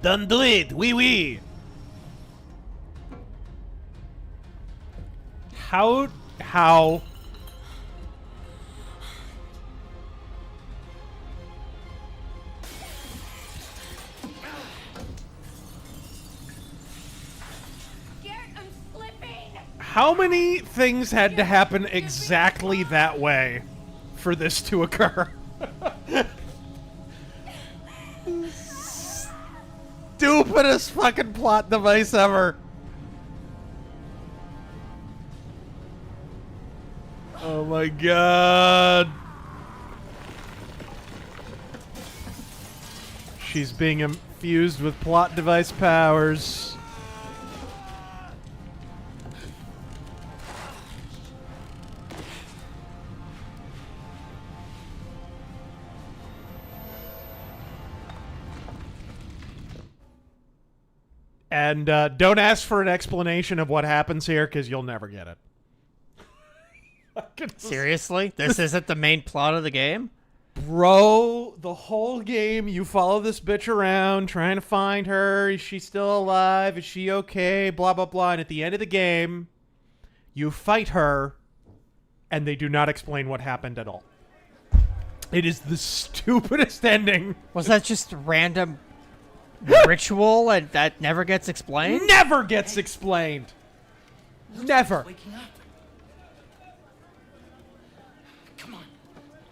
Don't do it, wee wee. How? Garrett, I'm slipping! How many things had to happen exactly that way for this to occur? Stupidest fucking plot device ever. Oh my god. She's being infused with plot device powers. And don't ask for an explanation of what happens here, because you'll never get it. Seriously? This isn't the main plot of the game? Bro, the whole game, you follow this bitch around, trying to find her. Is she still alive? Is she okay? Blah, blah, blah. And at the end of the game, you fight her, and they do not explain what happened at all. It is the stupidest ending. Was that just random ritual and that never gets explained? Never gets explained. Never. Waking up. Come on.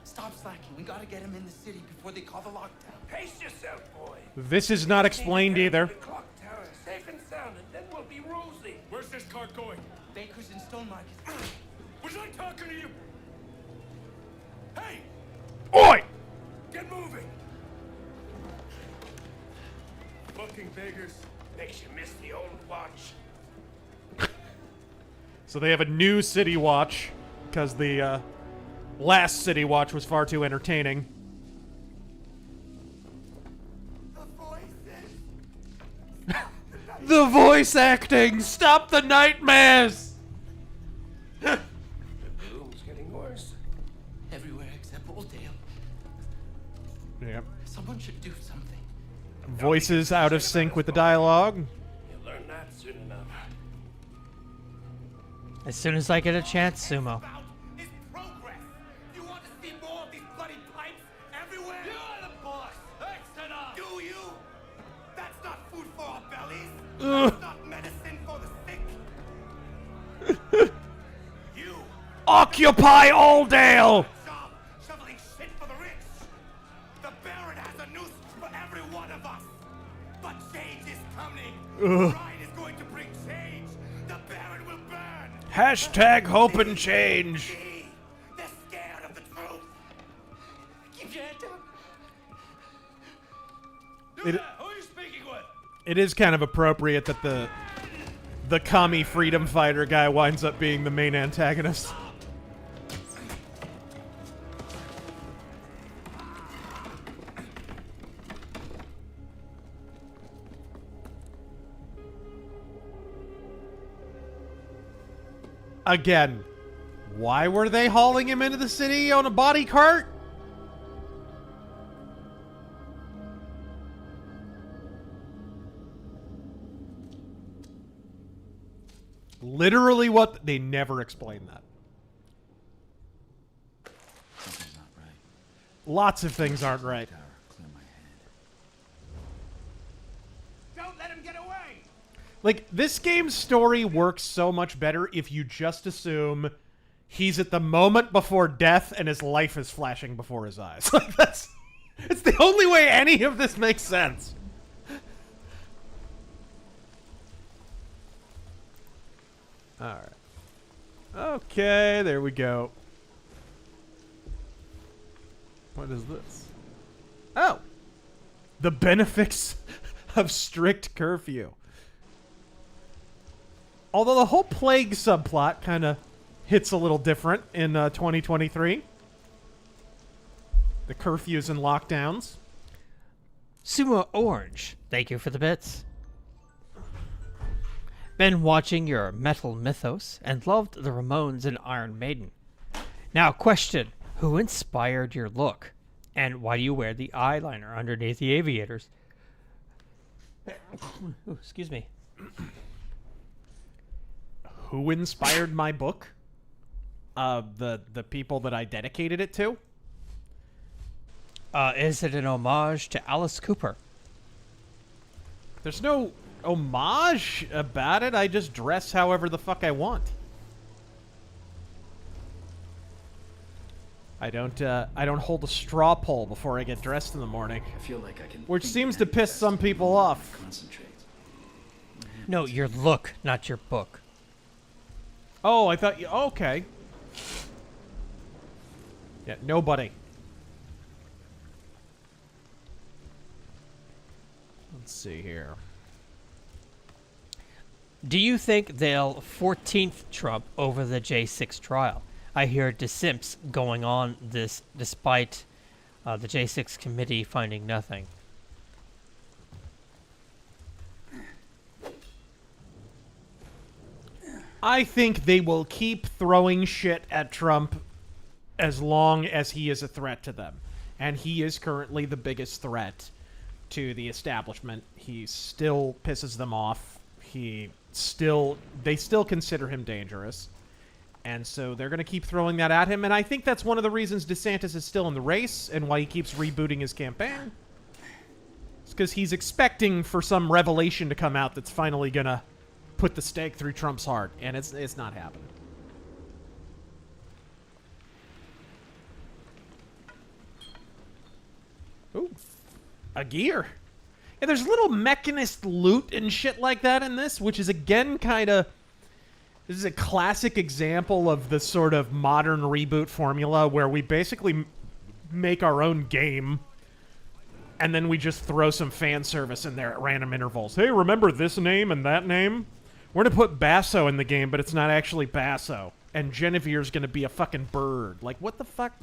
Stop slacking. We gotta get him in the city before they call the lockdown. Pace yourself, boy. This is not explained either. The clock tower, safe and sound, and then we'll be rosy. Where's this car going? Baker's in Stone Market. Was I talking to you? Hey, Oi! get moving. Fucking beggars. Makes you miss the old watch. So they have a new City Watch, because the last City Watch was far too entertaining. The voice acting! Stop the nightmares! The gloom's getting worse. Everywhere except Oldale. Yep. Someone should do something. Voices out of sync with the dialogue. You'll learn that soon. As soon as I get a chance, Sumo. About is progress. You want to see more of these bloody pipes everywhere? You're the boss. That's enough. Do you? That's not food for our bellies. That's not medicine for the sick. You. Occupy Alldale! Job shoveling shit for the rich. The Baron has a noose for every one of us. But change is coming. Pride is going to bring change. The Baron will burn. Hashtag hope and change. See? They're scared of the truth. Keep your head down. It, Who are you speaking with? it is kind of appropriate that the commie freedom fighter guy winds up being the main antagonist. Again, why were they hauling him into the city on a body cart? Literally what they never explained that. Something's not right. Lots of things aren't right. Tower, clear my head. Don't let him get away. Like, this game's story works so much better if you just assume he's at the moment before death and his life is flashing before his eyes. Like, it's the only way any of this makes sense. Alright. Okay, there we go. What is this? Oh! The benefits of strict curfew. Although the whole plague subplot kind of hits a little different in 2023. The curfews and lockdowns. Sumo Orange, thank you for the bits. Been watching your Metal Mythos and loved the Ramones and Iron Maiden. Now, question, who inspired your look? And why do you wear the eyeliner underneath the aviators? Ooh, excuse me. Who inspired my book? The people that I dedicated it to? Is it an homage to Alice Cooper? There's no homage about it. I just dress however the fuck I want. I don't hold a straw poll before I get dressed in the morning, I feel like I can. which think seems to and piss some people off. Concentrate. No, your look, not your book. Oh, I thought you... Okay. Yeah, nobody. Let's see here. Do you think they'll 14th Trump over the J6 trial? I hear dissimps going on this despite the J6 committee finding nothing. I think they will keep throwing shit at Trump as long as he is a threat to them. And he is currently the biggest threat to the establishment. He still pisses them off. They still consider him dangerous. And so they're going to keep throwing that at him. And I think that's one of the reasons DeSantis is still in the race and why he keeps rebooting his campaign. It's because he's expecting for some revelation to come out that's finally going to put the stake through Trump's heart, and it's not happening. Ooh, a gear. Yeah, there's little mechanist loot and shit like that in this, which is again kind of... This is a classic example of the sort of modern reboot formula where we basically make our own game and then we just throw some fan service in there at random intervals. Hey, remember this name and that name? We're going to put Basso in the game, but it's not actually Basso. And Genevieve's going to be a fucking bird. Like, what the fuck?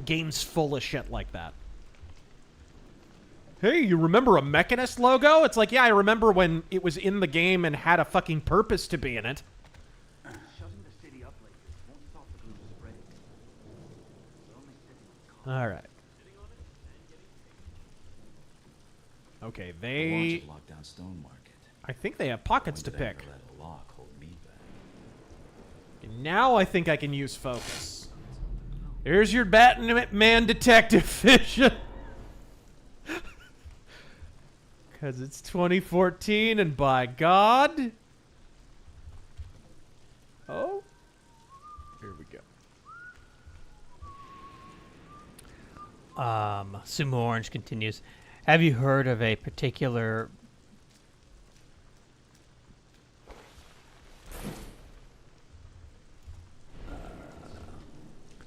Game's full of shit like that. Hey, you remember a Mechanist logo? It's like, yeah, I remember when it was in the game and had a fucking purpose to be in it. Shutting the city up like this won't stop the blue spreading. We're only sitting on Alright. Okay, The launch they... of Lockdown Stone Market. I think they have pockets to When did I pick. ever let a lock hold me back? And now I think I can use focus. Here's your Batman detective vision. Because it's 2014 and by God. Oh. Here we go. Sumo Orange continues. Have you heard of a particular...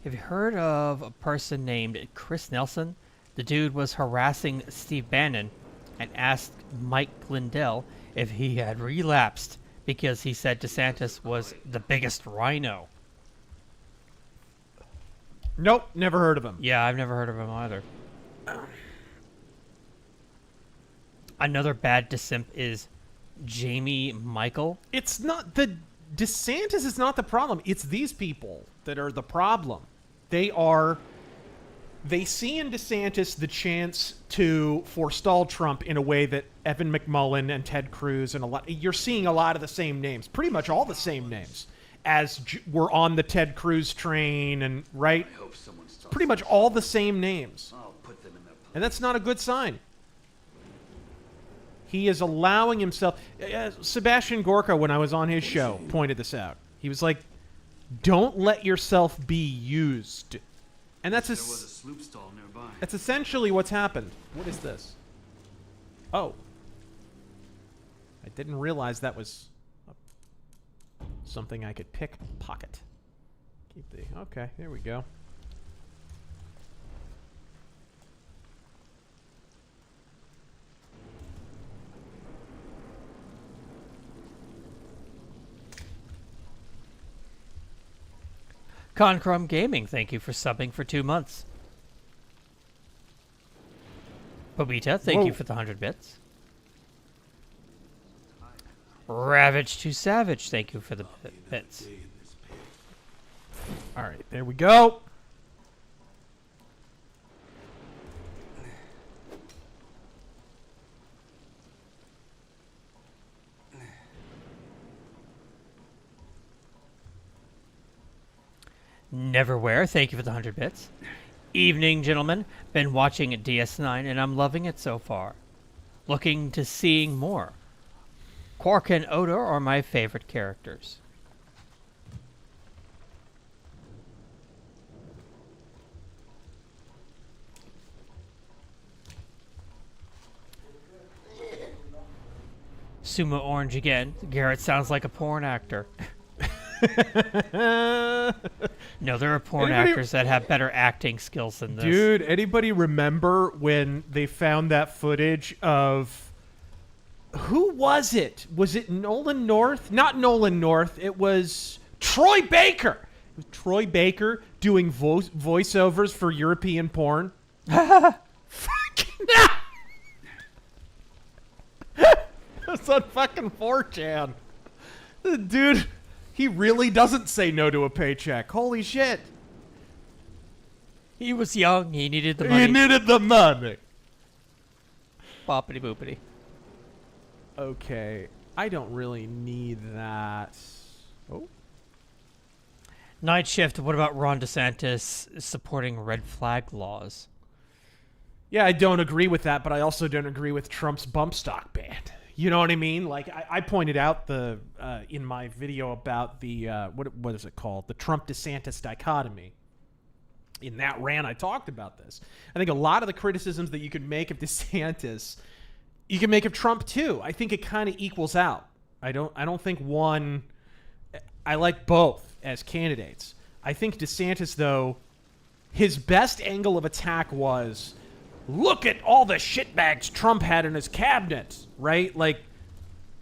Have you heard of a person named Chris Nelson? The dude was harassing Steve Bannon and asked Mike Lindell if he had relapsed because he said DeSantis was the biggest rhino. Nope, never heard of him. Yeah, I've never heard of him either. Another bad dissimp is Jamie Michael. It's not the DeSantis is not the problem. It's these people that are the problem. They see in DeSantis the chance to forestall Trump in a way that Evan McMullin and Ted Cruz and you're seeing a lot of the same names, pretty much all the same names as were on the Ted Cruz train and right. I hope someone starts Pretty much all the same names. I'll put them in their place. And that's not a good sign. He is allowing himself... Sebastian Gorka, when I was on his show, pointed this out. He was like, don't let yourself be used. And that's There was a sloop stall nearby. that's essentially what's happened. What is this? Oh. I didn't realize that was something I could pick. Pocket. Keep the... Okay, there we go. Concrum Gaming, thank you for subbing for 2 months. Bobita, thank you Whoa. for the 100 bits. Ravage to Savage, thank you for the bits. All right, there we go. Neverwhere, thank you for the 100 bits. Evening, gentlemen. Been watching DS9 and I'm loving it so far. Looking to seeing more. Quark and Odo are my favorite characters. Sumo Orange again. Garrett sounds like a porn actor. No, there are porn Anybody- actors that have better acting skills than this. Dude, anybody remember when they found that footage of... Who was it? Was it Nolan North? Not Nolan North. It was Troy Baker. It was Troy Baker doing voiceovers for European porn. Fucking It's on fucking 4chan. The dude, he really doesn't say no to a paycheck. Holy shit. He was young. He needed the money. He needed the money. Boppity boopity. Okay, I don't really need that. Oh. Night Shift, what about Ron DeSantis supporting red flag laws? Yeah, I don't agree with that, but I also don't agree with Trump's bump stock ban. You know what I mean? Like, I pointed out the in my video about the, what is it called? The Trump-DeSantis dichotomy. In that rant, I talked about this. I think a lot of the criticisms that you could make of DeSantis, you can make of Trump too. I think it kind of equals out. I don't think one... I like both as candidates. I think DeSantis, though, his best angle of attack was, look at all the shitbags Trump had in his cabinet, right? Like,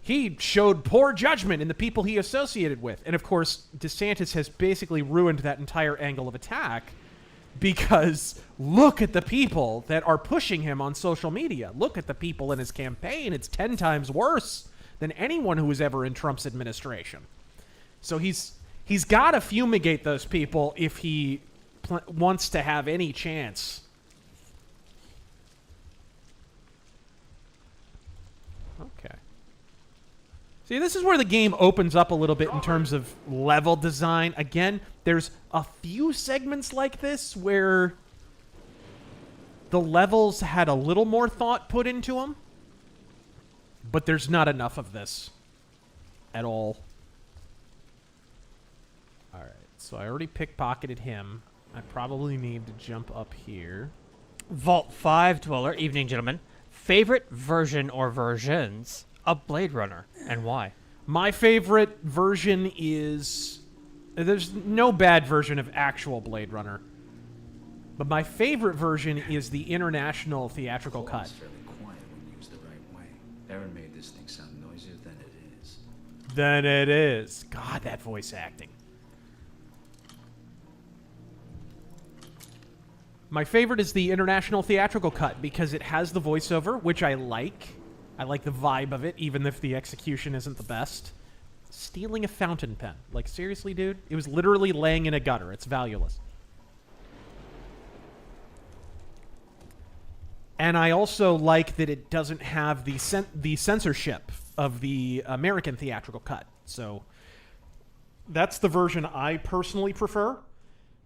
he showed poor judgment in the people he associated with. And, of course, DeSantis has basically ruined that entire angle of attack because look at the people that are pushing him on social media. Look at the people in his campaign. It's 10 times worse than anyone who was ever in Trump's administration. So he's got to fumigate those people if he wants to have any chance. Okay. See, this is where the game opens up a little bit in terms of level design. Again, there's a few segments like this where the levels had a little more thought put into them, but there's not enough of this at all. All right, so I already pickpocketed him. I probably need to jump up here. Vault 5 Dweller, evening, gentlemen. Favorite version or versions of Blade Runner, and why? My favorite version is... There's no bad version of actual Blade Runner. But my favorite version is the international theatrical cut. It's fairly quiet when used the right way. Aaron made this thing sound noisier than it is. Than it is. God, that voice acting. My favorite is the international theatrical cut because it has the voiceover, which I like. I like the vibe of it, even if the execution isn't the best. Stealing a fountain pen. Like, seriously, dude? It was literally laying in a gutter. It's valueless. And I also like that it doesn't have the censorship of the American theatrical cut. So that's the version I personally prefer.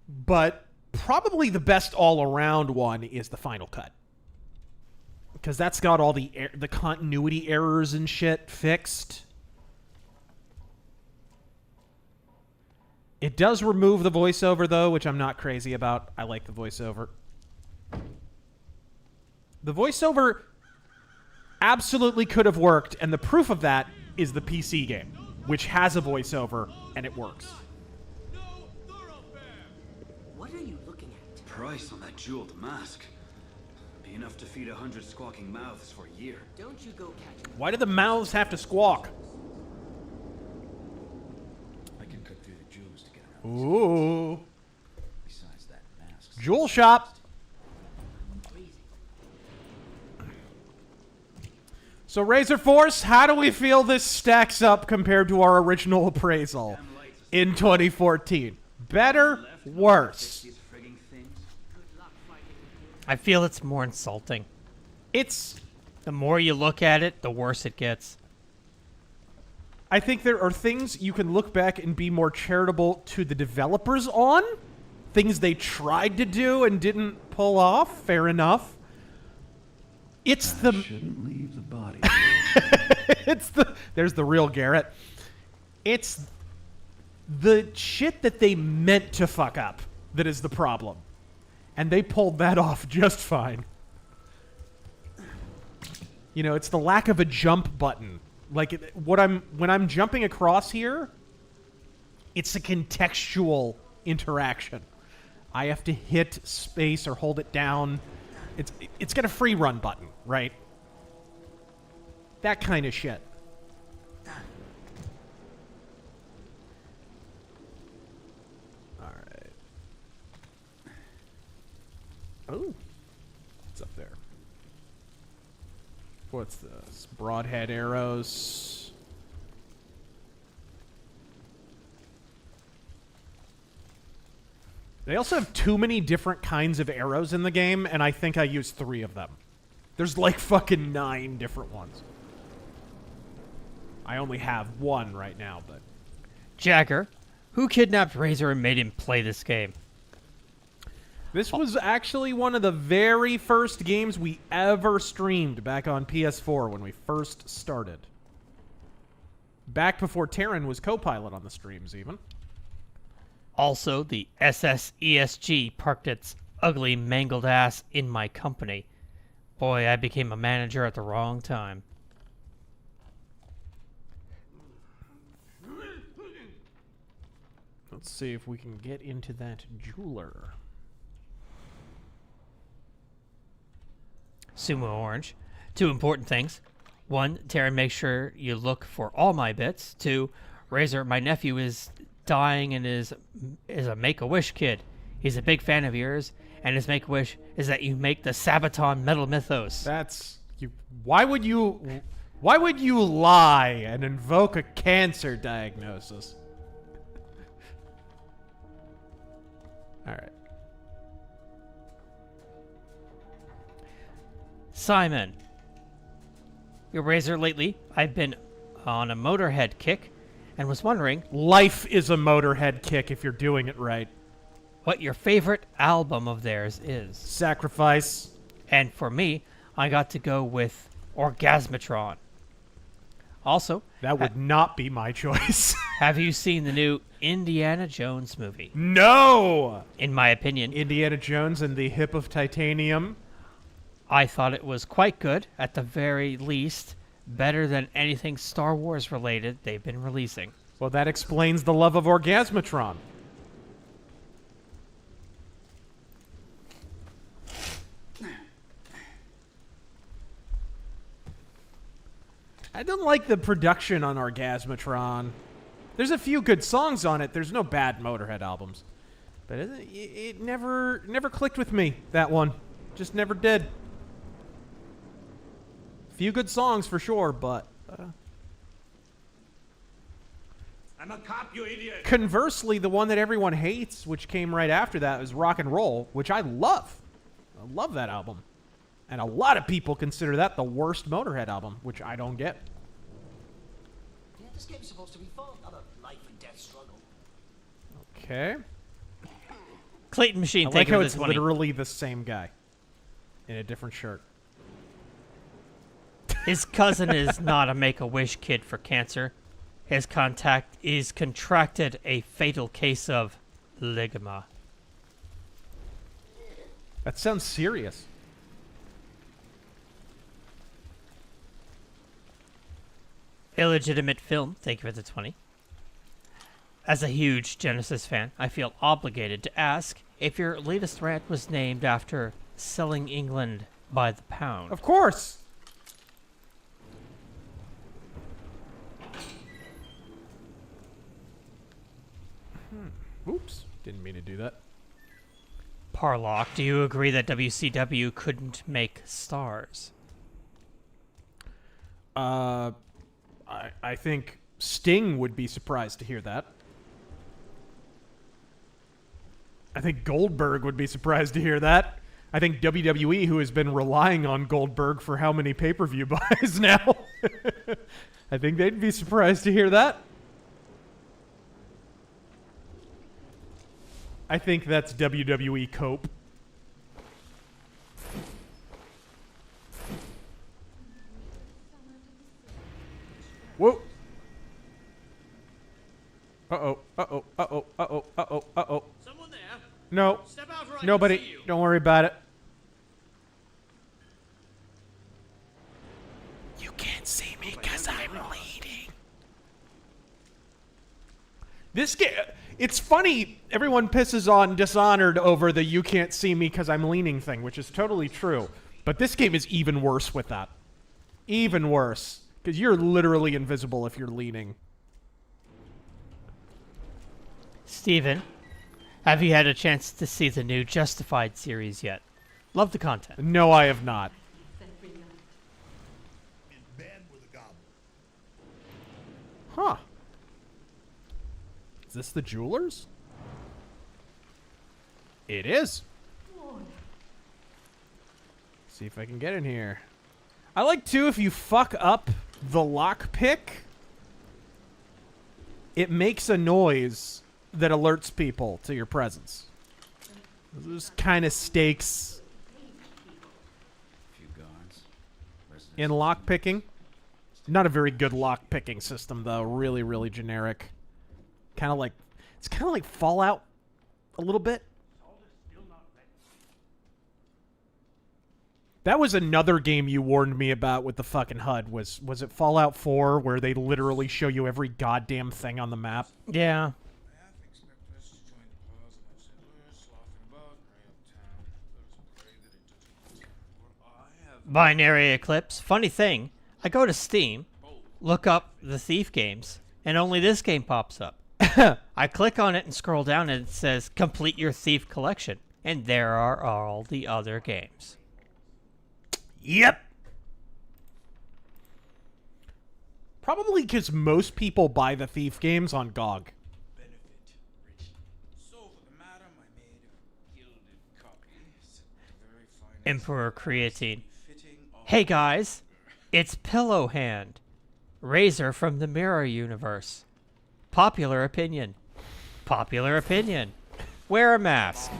But probably the best all-around one is the final cut. Because that's got all the continuity errors and shit fixed. It does remove the voiceover, though, which I'm not crazy about. I like the voiceover. The voiceover absolutely could have worked, and the proof of that is the PC game, which has a voiceover, and it works. What are you looking at? Price on that jeweled mask. Be enough to feed 100 squawking mouths for a year. Don't you go catch Why do the mouths have to squawk? I can cut through the jewels to get around. Ooh. Besides that mask. Jewel shop. So, Razor Force, how do we feel this stacks up compared to our original appraisal in 2014? Better? Worse? I feel it's more insulting. It's... The more you look at it, the worse it gets. I think there are things you can look back and be more charitable to the developers on. Things they tried to do and didn't pull off. Fair enough. It's the... Shouldn't leave the body. It's the... There's the real Garrett. It's the shit that they meant to fuck up that is the problem. And they pulled that off just fine. You know, it's the lack of a jump button. Like, when I'm jumping across here, it's a contextual interaction. I have to hit space or hold it down. It's got a free run button, right? That kind of shit. Alright. Oh. What's up there? What's this? Broadhead arrows. They also have too many different kinds of arrows in the game, and I think I used 3 of them. There's like fucking 9 different ones. I only have 1 right now, but... Jagger, who kidnapped Razor and made him play this game? This was actually one of the very first games we ever streamed back on PS4 when we first started. Back before Taryn was co-pilot on the streams, even. Also, the SSESG parked its ugly, mangled ass in my company. Boy, I became a manager at the wrong time. Let's see if we can get into that jeweler. Sumo Orange. 2 important things. 1, Taryn, make sure you look for all my bits. 2, Razor, my nephew is dying and is a Make-A-Wish kid. He's a big fan of yours, and his Make-A-Wish is that you make the Sabaton Metal Mythos. That's... Why would you lie and invoke a cancer diagnosis? Alright. Simon. Your Razor, lately, I've been on a Motorhead kick and was wondering Life is a Motorhead kick if you're doing it right. what your favorite album of theirs is. Sacrifice. And for me, I got to go with Orgasmatron. Also, That would not be my choice. have you seen the new Indiana Jones movie? No! In my opinion, Indiana Jones and the Hip of Titanium. I thought it was quite good, at the very least, better than anything Star Wars related they've been releasing. Well, that explains the love of Orgasmatron. I don't like the production on Orgasmatron. There's a few good songs on it. There's no bad Motorhead albums. But it never clicked with me, that one. Just never did. Few good songs for sure, but... I'm a cop, you idiot. Conversely, the one that everyone hates, which came right after that, is Rock and Roll, which I love. I love that album. And a lot of people consider that the worst Motorhead album, which I don't get. Yeah, this game's supposed to be fun, not a life and death struggle. Okay. Clayton Machine, I like thank you how for it's the 20. literally the same guy in a different shirt. His cousin is not a Make-A-Wish kid for cancer. His contact is contracted a fatal case of ligama. That sounds serious. Illegitimate film, thank you for the 20. As a huge Genesis fan, I feel obligated to ask if your latest rant was named after selling England by the pound. Of course! Oops. Didn't mean to do that. Parlock, do you agree that WCW couldn't make stars? I think Sting would be surprised to hear that. I think Goldberg would be surprised to hear that. I think WWE, who has been relying on Goldberg for how many pay-per-view buys now, I think they'd be surprised to hear that. I think that's WWE cope. Whoa. Uh-oh, uh-oh, uh-oh, uh-oh, uh-oh, uh-oh. Someone there. No. Step out right. Nobody. Don't worry about it. You can't see me because I'm bleeding. This game... It's funny, everyone pisses on Dishonored over the you can't see me because I'm leaning thing, which is totally true. But this game is even worse with that. Even worse. Because you're literally invisible if you're leaning. Steven, have you had a chance to see the new Justified series yet? Love the content. No, I have not. Huh. Is this the Jewelers? It is. See if I can get in here. I like, too, if you fuck up the lockpick, it makes a noise that alerts people to your presence. There's kind of stakes Few guards. in lockpicking. Not a very good lockpicking system, though. Really, really generic. Kind of like... It's kind of like Fallout a little bit. That was another game you warned me about with the fucking HUD. Was it Fallout 4, where they literally show you every goddamn thing on the map? Yeah. Binary Eclipse. Funny thing, I go to Steam, look up the Thief games, and only this game pops up. I click on it and scroll down, and it says, complete your Thief collection. And there are all the other games. Yep. Probably because most people buy the Thief games on GOG. Emperor Creatine. Hey guys, it's Pillow Hand. Razor from the Mirror Universe. Popular opinion. Popular opinion. Wear a mask.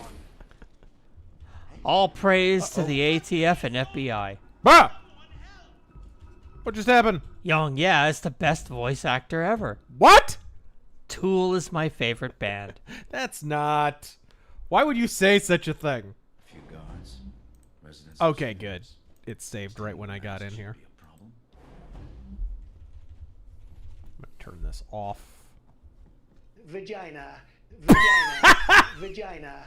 All praise to the ATF and FBI. Bruh! What just happened? Young Yeah is the best voice actor ever. What? Tool is my favorite band. That's not... Why would you say such a thing? A few guards. Residents. Okay, good. It's saved right when I got in here. I'm gonna turn this off. Vagina. Vagina. Vagina.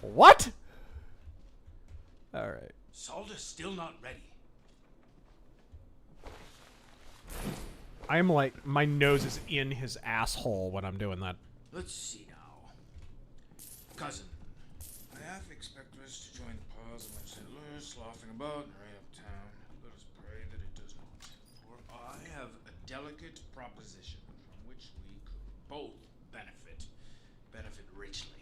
What? Alright. Salter's still not ready. I'm like, my nose is in his asshole when I'm doing that. Let's see now. Cousin, I half expect us to join the piles of settlers sloughing about and rain uptown. Let us pray that it does not. For I have a delicate proposition from which we could both benefit richly.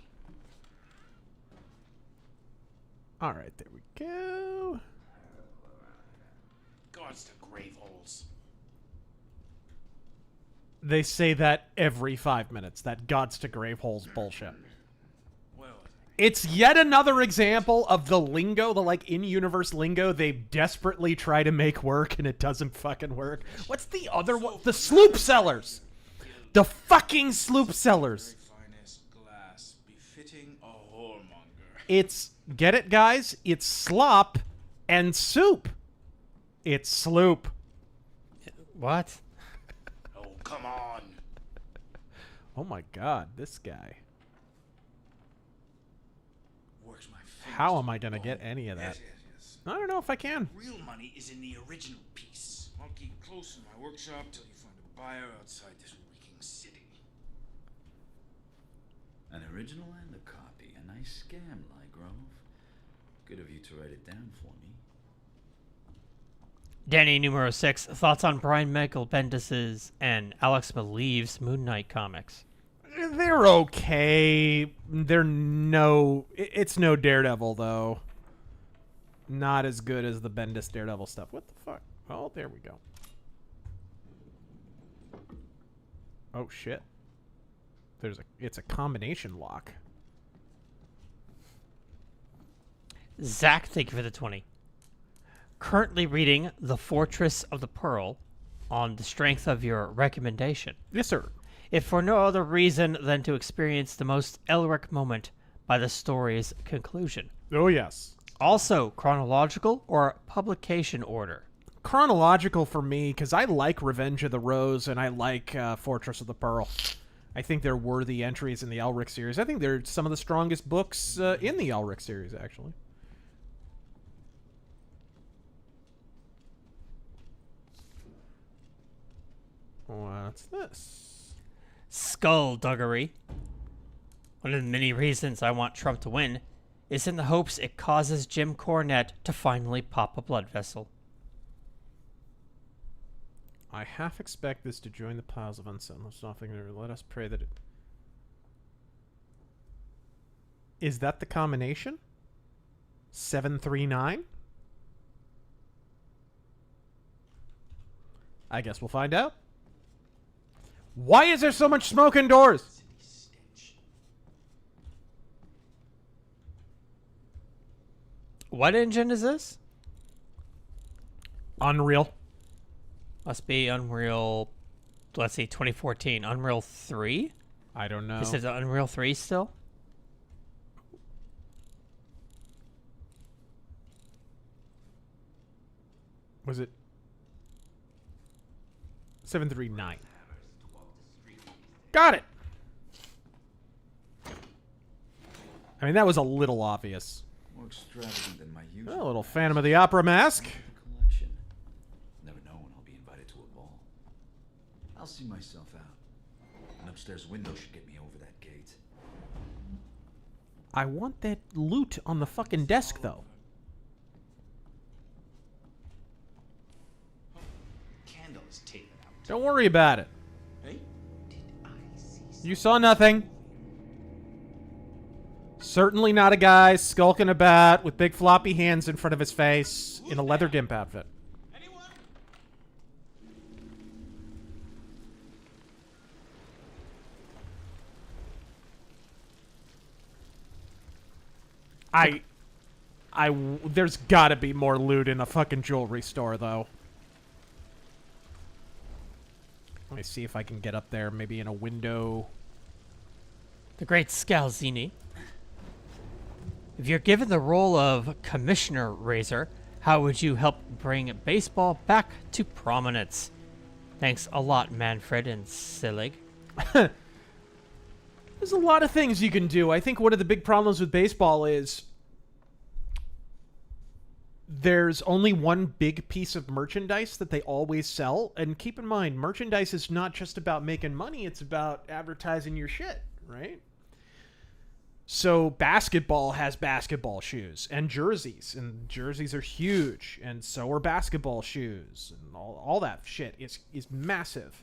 Alright, there we go. Guards to grave holes. They say that every 5 minutes. That gods to grave holes bullshit. Well, It's yet another example of the lingo, the like in-universe lingo they desperately try to make work and it doesn't fucking work. What's the other one? The sloop sellers. The fucking sloop sellers. finest glass befitting a whoremonger. It's, get it guys? It's slop and soup. It's sloop. What? Oh, come on. Oh my god, this guy. Works my fingers. How am I gonna get any of that? Yes. I don't know if I can. Real money is in the original piece. I'll keep close in my workshop till you find a buyer outside this reeking city. An original and a copy. A nice scam, Lygrove. Good of you to write it down for me. Danny numero 6, thoughts on Brian Michael Bendis's and Alex Maleev's Moon Knight comics. They're okay. They're no... It's no Daredevil, though. Not as good as the Bendis Daredevil stuff. What the fuck? Oh, there we go. Oh, shit. It's a combination lock. Zach, thank you for the 20. Currently reading The Fortress of the Pearl on the strength of your recommendation. Yes, sir. If for no other reason than to experience the most Elric moment by the story's conclusion. Oh, yes. Also, chronological or publication order? Chronological for me, because I like Revenge of the Rose and I like Fortress of the Pearl. I think they're worthy entries in the Elric series. I think they're some of the strongest books in the Elric series, actually. What's this? Skullduggery. One of the many reasons I want Trump to win is in the hopes it causes Jim Cornette to finally pop a blood vessel. I half expect this to join the piles of unsettled stuffing. Let us pray that it... Is that the combination? 739? I guess we'll find out. Why is there so much smoke indoors? What engine is this? Unreal. Must be Unreal, let's see, 2014. Unreal 3? I don't know. Is it Unreal 3 still? Was it 739? Got it. I mean, that was a little obvious. More extravagant than my usual. Oh, a little Phantom of the Opera mask. Collection. Never know when I'll be invited to a ball. I'll see myself out. An upstairs window should get me over that gate. I want that loot on the fucking desk, though. Candle is taken out. Don't worry about it. Hey? You saw nothing. Certainly not a guy skulking about with big floppy hands in front of his face in a leather gimp outfit. Anyone? There's gotta be more loot in a fucking jewelry store, though. Let me see if I can get up there, maybe in a window. The great Scalzini. If you're given the role of Commissioner Razor, how would you help bring baseball back to prominence? Thanks a lot, Manfred and Sillig. There's a lot of things you can do. I think one of the big problems with baseball is there's only one big piece of merchandise that they always sell. And keep in mind, merchandise is not just about making money. It's about advertising your shit, right? So basketball has basketball shoes and jerseys are huge, and so are basketball shoes, and all that shit is massive.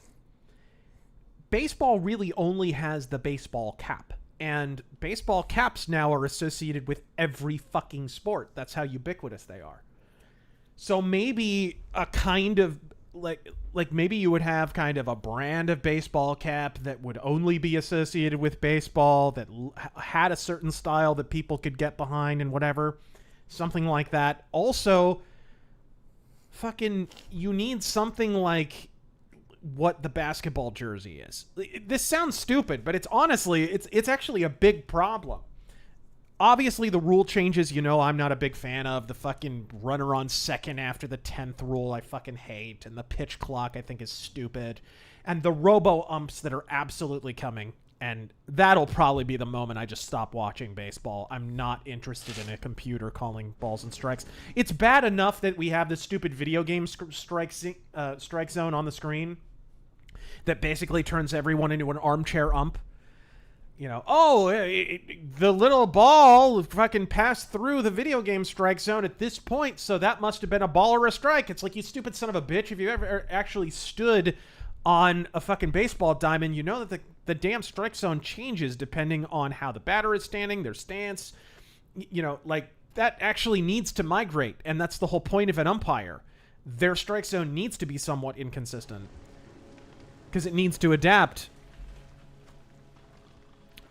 Baseball really only has the baseball cap, and baseball caps now are associated with every fucking sport. That's how ubiquitous they are. So maybe a kind of like maybe you would have kind of a brand of baseball cap that would only be associated with baseball, that had a certain style that people could get behind and whatever. Something like that. Also, fucking, you need something like what the basketball jersey is. This sounds stupid, but it's honestly, it's actually a big problem. Obviously, the rule changes, I'm not a big fan of. The fucking runner on second after the 10th rule, I fucking hate. And the pitch clock, I think, is stupid. And the robo-umps that are absolutely coming. And that'll probably be the moment I just stop watching baseball. I'm not interested in a computer calling balls and strikes. It's bad enough that we have this stupid video game strike zone on the screen that basically turns everyone into an armchair ump. The little ball fucking passed through the video game strike zone at this point, so that must have been a ball or a strike. It's like, you stupid son of a bitch. If you ever actually stood on a fucking baseball diamond, you know that the damn strike zone changes depending on how the batter is standing, their stance. That actually needs to migrate, and that's the whole point of an umpire. Their strike zone needs to be somewhat inconsistent because it needs to adapt.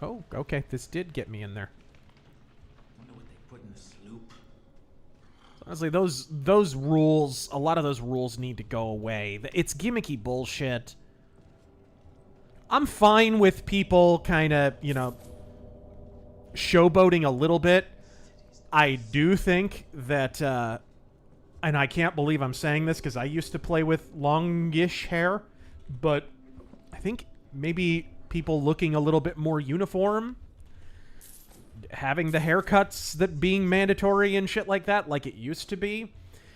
Oh, okay. This did get me in there. Wonder what they put in the sloop. Honestly, those rules, a lot of those rules need to go away. It's gimmicky bullshit. I'm fine with people kind of, showboating a little bit. I do think that, and I can't believe I'm saying this because I used to play with longish hair, but I think maybe people looking a little bit more uniform, having the haircuts that being mandatory and shit like that, like it used to be.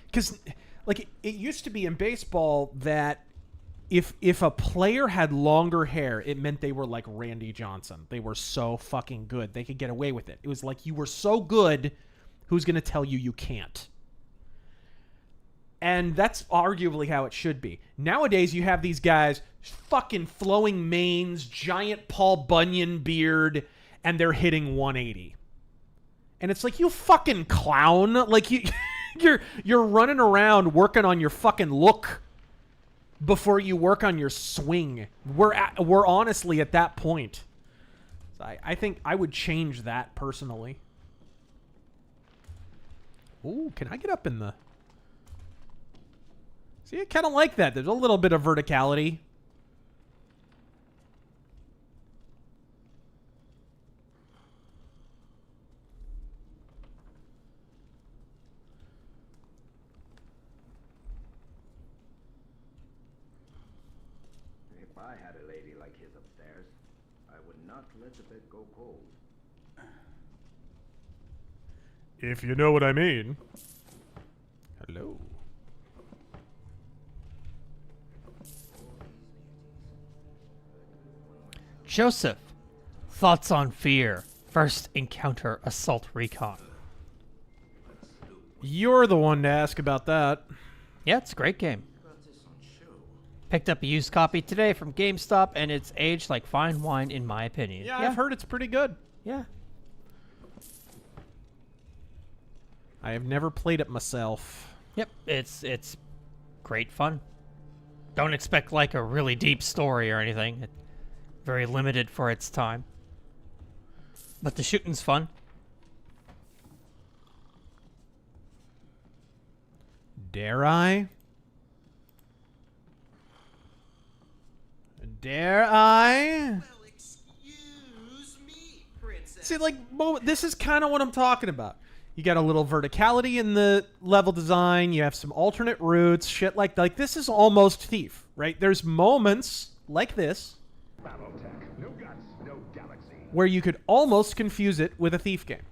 Because, it used to be in baseball that if a player had longer hair, it meant they were like Randy Johnson. They were so fucking good. They could get away with it. It was like, you were so good, who's going to tell you can't? And that's arguably how it should be. Nowadays, you have these guys, fucking flowing manes, giant Paul Bunyan beard, and they're hitting 180. And it's like, you fucking clown. Like, you're running around working on your fucking look before you work on your swing. We're honestly at that point. So I think I would change that personally. Ooh, can I get up in the... See, I kind of like that. There's a little bit of verticality. If I had a lady like his upstairs, I would not let the bed go cold. If you know what I mean. Hello. Joseph, thoughts on Fear? First encounter assault recon. You're the one to ask about that. Yeah, it's a great game. Picked up a used copy today from GameStop, and it's aged like fine wine, in my opinion. Yeah, I've heard it's pretty good. Yeah. I have never played it myself. Yep, it's great fun. Don't expect like a really deep story or anything. It's very limited for its time. But the shooting's fun. Dare I? Dare I? Well, excuse me, princess. See, like, this is kind of what I'm talking about. You got a little verticality in the level design. You have some alternate routes, shit like this is almost Thief, right? There's moments like this No guts, no galaxy. where you could almost confuse it with a Thief game.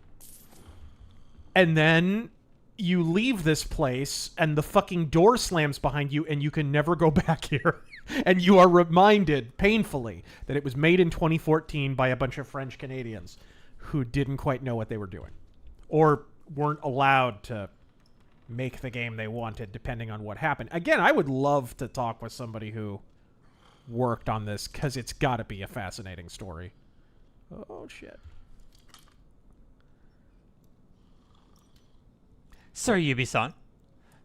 And then you leave this place and the fucking door slams behind you and you can never go back here. And you are reminded painfully that it was made in 2014 by a bunch of French Canadians who didn't quite know what they were doing or weren't allowed to make the game they wanted depending on what happened. Again, I would love to talk with somebody who worked on this because it's got to be a fascinating story. Oh, shit. Sir Ubisoft,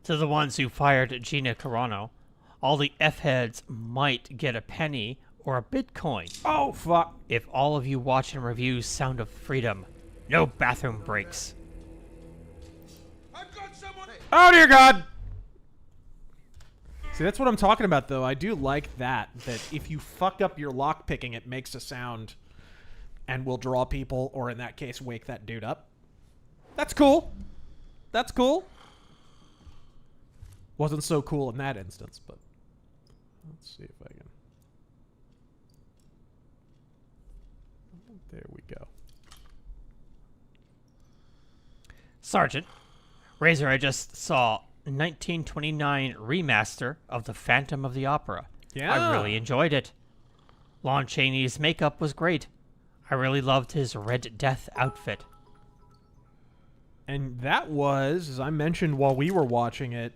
to the ones who fired Gina Carano, all the F-heads might get a penny or a Bitcoin. Oh, fuck. If all of you watch and review Sound of Freedom, no bathroom breaks. I've got someone. Oh, dear God. See, that's what I'm talking about, though. I do like that if you fuck up your lockpicking, it makes a sound and will draw people, or in that case, wake that dude up. That's cool. That's cool. Wasn't so cool in that instance, but let's see if I can. There we go. Sergeant, Razor, I just saw 1929 remaster of The Phantom of the Opera. Yeah. I really enjoyed it. Lon Chaney's makeup was great. I really loved his Red Death outfit. And that was, as I mentioned while we were watching it,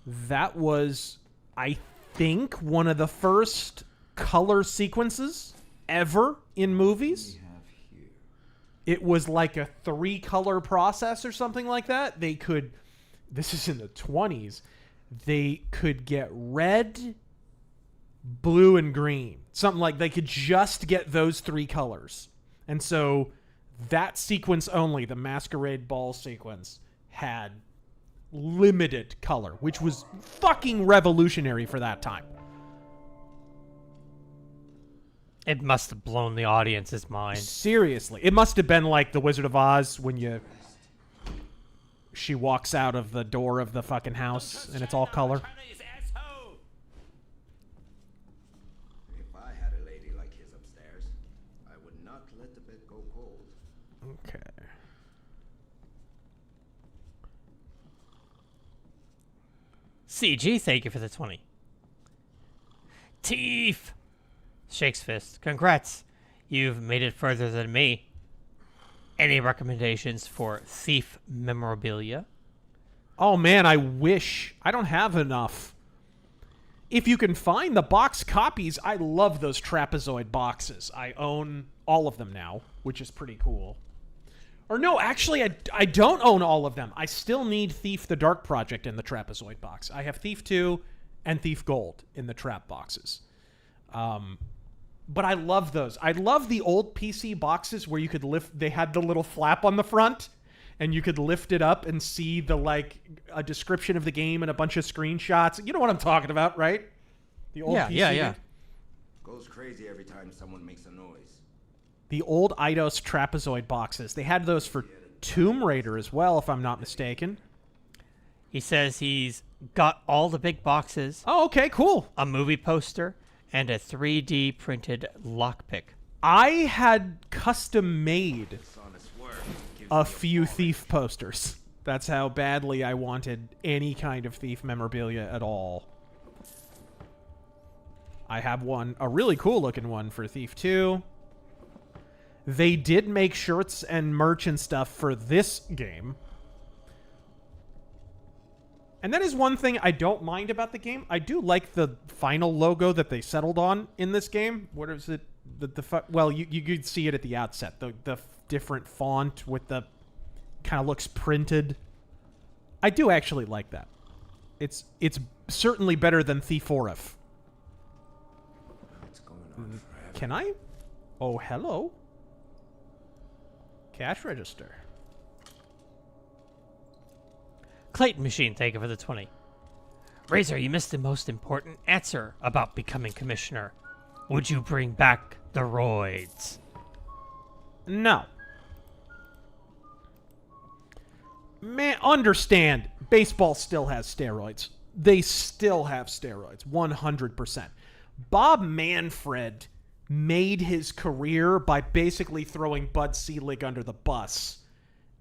that was, I think, one of the first color sequences ever in movies. It was like a 3-color process or something like that. They could, this is in the 20s, they could get red, blue, and green. Something like they could just get those 3 colors. And so that sequence only, the Masquerade Ball sequence, had limited color, which was fucking revolutionary for that time. It must have blown the audience's mind. Seriously. It must have been like The Wizard of Oz when she walks out of the door of the fucking house and it's all color. If I had a lady like his upstairs, I would not let the bed go cold. Okay. CG, thank you for the 20. Teef! Shakes fist. Congrats. You've made it further than me. Any recommendations for Thief memorabilia? Oh man, I wish. I don't have enough. If you can find the box copies, I love those trapezoid boxes. I own all of them now, which is pretty cool. Or no, actually, I don't own all of them. I still need Thief the Dark Project in the trapezoid box. I have Thief 2 and Thief Gold in the trap boxes. But I love those. I love the old PC boxes where you could lift, they had the little flap on the front and you could lift it up and see the, like, a description of the game and a bunch of screenshots. You know what I'm talking about, right? The old PC Yeah. Goes crazy every time someone makes a noise. The old Eidos trapezoid boxes. They had those for Tomb Raider as well, if I'm not mistaken. He says he's got all the big boxes. Oh, okay, cool. A movie poster and a 3D printed lockpick. I had custom made a few Thief posters. That's how badly I wanted any kind of Thief memorabilia at all. I have one, a really cool looking one for Thief 2. They did make shirts and merch and stuff for this game. And that is one thing I don't mind about the game. I do like the final logo that they settled on in this game. What is it? Well, you could see it at the outset. The different font with the kind of looks printed. I do actually like that. It's certainly better than Thief-orif. It's going on forever. Can I? Oh, hello. Cash register. Clayton Machine, thank you for the 20. Razor, you missed the most important answer about becoming commissioner. Would you bring back the roids? No. Man, understand, baseball still has steroids. They still have steroids, 100%. Bob Manfred made his career by basically throwing Bud Selig under the bus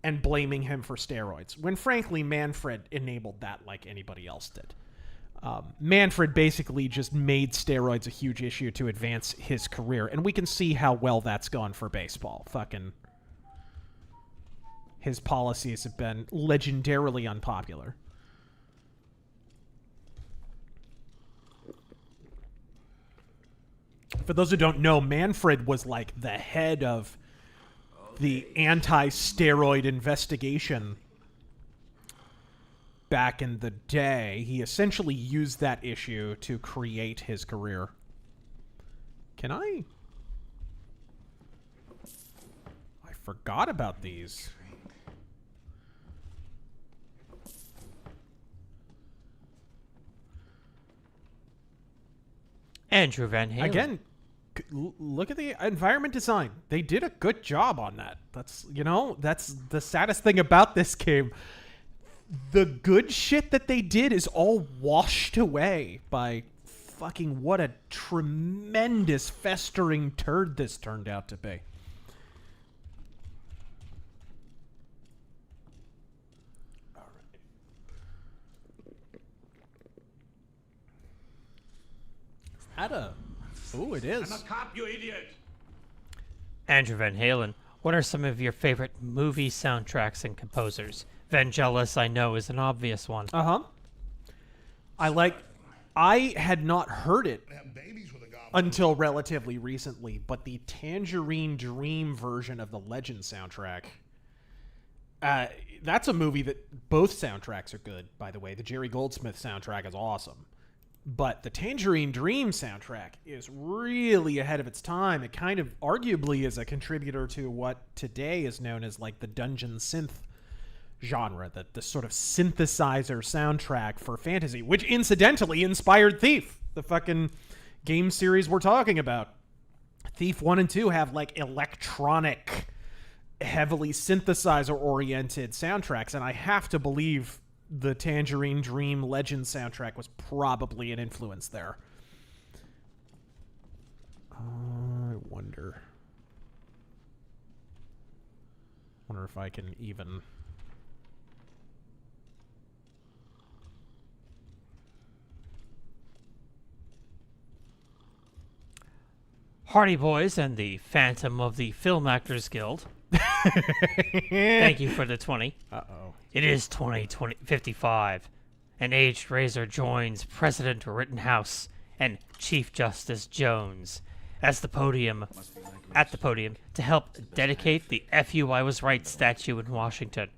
and blaming him for steroids, when frankly Manfred enabled that like anybody else did. Manfred basically just made steroids a huge issue to advance his career, and we can see how well that's gone for baseball. Fucking his policies have been legendarily unpopular. For those who don't know, Manfred was like the head of the anti-steroid investigation back in the day. He essentially used that issue to create his career. Can I forgot about these. Andrew Van Halen. Again, look at the environment design. They did a good job on that. That's, you know, that's the saddest thing about this game. The good shit that they did is all washed away by fucking what a tremendous festering turd this turned out to be. Oh, it is. I'm a cop, you idiot. Andrew Van Halen. What are some of your favorite movie soundtracks and composers? Vangelis, I know, is an obvious one. Uh-huh. I had not heard it until relatively recently, but the Tangerine Dream version of the Legend soundtrack, that's a movie that both soundtracks are good, by the way. The Jerry Goldsmith soundtrack is awesome. But the Tangerine Dream soundtrack is really ahead of its time. It kind of arguably is a contributor to what today is known as like the dungeon synth genre, the sort of synthesizer soundtrack for fantasy, which incidentally inspired Thief, the fucking game series we're talking about. Thief 1 and 2 have like electronic, heavily synthesizer-oriented soundtracks, and I have to believe the Tangerine Dream Legend soundtrack was probably an influence there. I wonder if I can even... Hardy Boys and the Phantom of the Film Actors Guild. Thank you for the 20. Uh-oh. It is 2055. An aged Razor joins President Rittenhouse and Chief Justice Jones at the podium to help dedicate the "F You I Was Right" statue in Washington,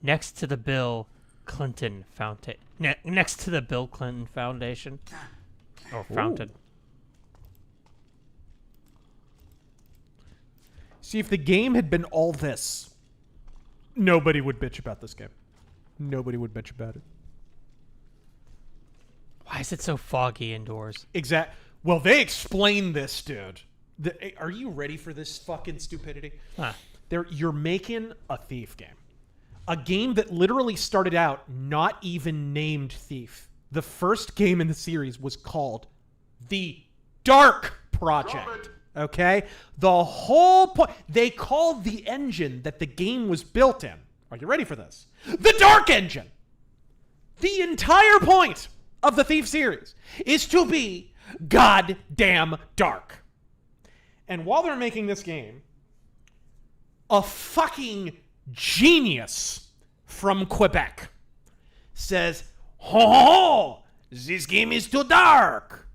next to the Bill Clinton Fountain. Next to the Bill Clinton Foundation or fountain. Ooh. See, if the game had been all this, nobody would bitch about this game. Nobody would bitch about it. Why is it so foggy indoors? Well, they explain this, dude. Are you ready for this fucking stupidity? Huh. You're making a Thief game. A game that literally started out not even named Thief. The first game in the series was called The Dark Project. Okay? The whole point... They called the engine that the game was built in. Are you ready for this? The Dark Engine! The entire point of the Thief series is to be goddamn dark. And while they're making this game, a fucking genius from Quebec says, "Oh, this game is too dark."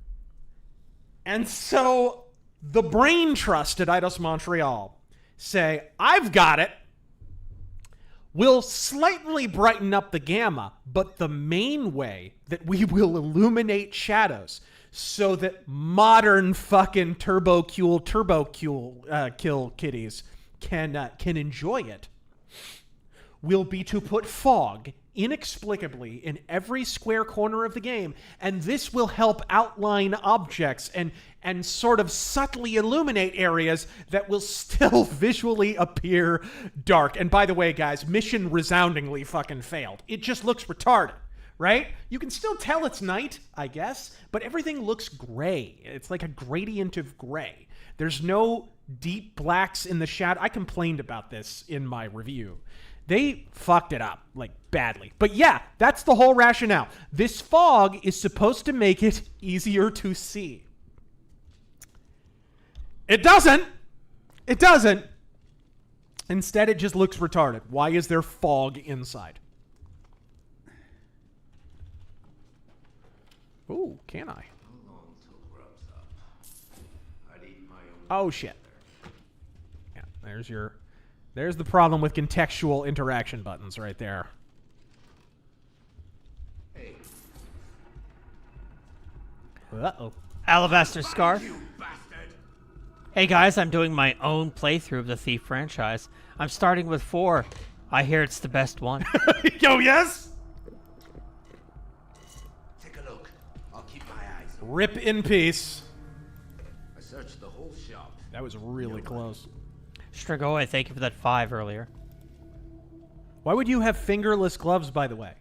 And so the brain trust at Eidos Montreal say, "I've got it. We'll slightly brighten up the gamma, but the main way that we will illuminate shadows so that modern fucking turbo kill kiddies can enjoy it will be to put fog inexplicably in every square corner of the game, and this will help outline objects and sort of subtly illuminate areas that will still visually appear dark. And by the way, guys, mission resoundingly fucking failed. It just looks retarded, right? You can still tell it's night, I guess, but everything looks gray. It's like a gradient of gray. There's no deep blacks in the shadow. I complained about this in my review. They fucked it up, like, badly. But yeah, that's the whole rationale. This fog is supposed to make it easier to see. It doesn't. It doesn't. Instead, it just looks retarded. Why is there fog inside? Ooh, can I? Oh, shit. Yeah, there's the problem with contextual interaction buttons right there. Hey. Uh-oh. Alabaster Scarf. Hey guys, I'm doing my own playthrough of the Thief franchise. I'm starting with 4. I hear it's the best one. Yo, yes? Take a look. I'll keep my eyes open. Rip in peace. I searched the whole shop. That was really close. Strigoi, thank you for that 5 earlier. Why would you have fingerless gloves, by the way?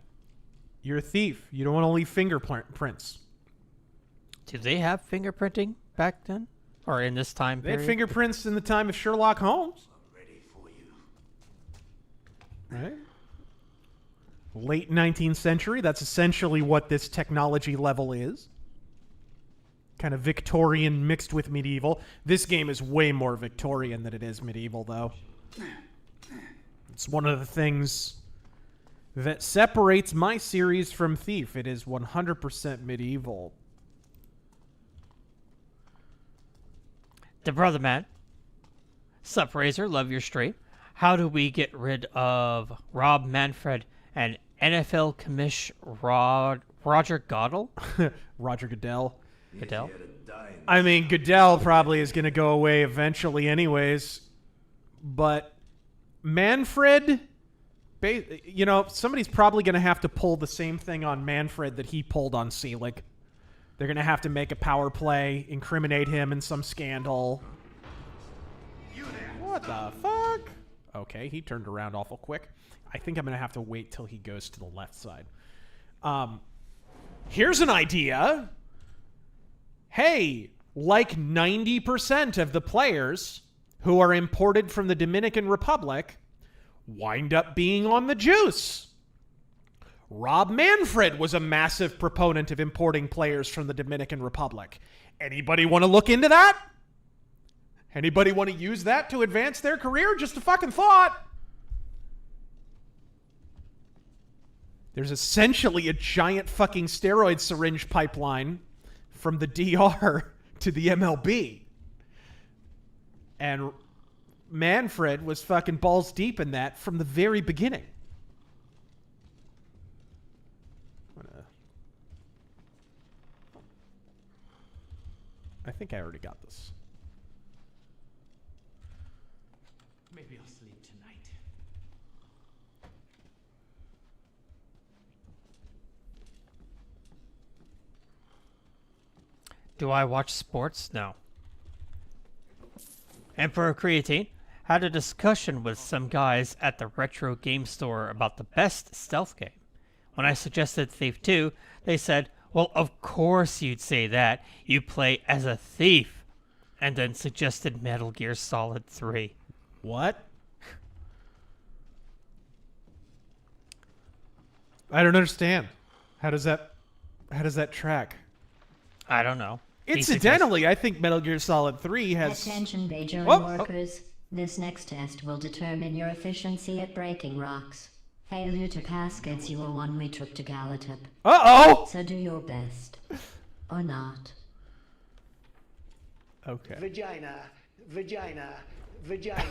You're a thief. You don't want to leave fingerprints. Did they have fingerprinting back then? Or in this time period? They had fingerprints in the time of Sherlock Holmes. I'm ready for you. Right? Late 19th century. That's essentially what this technology level is. Kind of Victorian mixed with medieval. This game is way more Victorian than it is medieval, though. It's one of the things that separates my series from Thief. It is 100% medieval. The Brother Man. Sup, Razor? Love your stream. How do we get rid of Rob Manfred and NFL commish Roger Goodell? Roger Goodell. Goodell? I mean, Goodell probably is going to go away eventually anyways. But Manfred, you know, somebody's probably going to have to pull the same thing on Manfred that he pulled on Selig. They're going to have to make a power play, incriminate him in some scandal. What the fuck? Okay, he turned around awful quick. I think I'm going to have to wait till he goes to the left side. Here's an idea. Hey, like 90% of the players who are imported from the Dominican Republic wind up being on the juice. Rob Manfred was a massive proponent of importing players from the Dominican Republic. Anybody want to look into that? Anybody want to use that to advance their career? Just a fucking thought. There's essentially a giant fucking steroid syringe pipeline from the DR to the MLB. And Manfred was fucking balls deep in that from the very beginning. I think I already got this. Maybe I'll sleep tonight. Do I watch sports? No. Emperor Creatine had a discussion with some guys at the retro game store about the best stealth game. When I suggested Thief 2, they said, well, of course you'd say that. You play as a thief. And then suggested Metal Gear Solid 3. What? I don't understand. How does that track? I don't know. Incidentally, I think Metal Gear Solid 3 has... Attention, Bajor workers. This next test will determine your efficiency at breaking rocks. Hail to Caskets, you were one we took to Galatip. Uh-oh! So do your best. Or not. Okay. Vagina, vagina, vagina,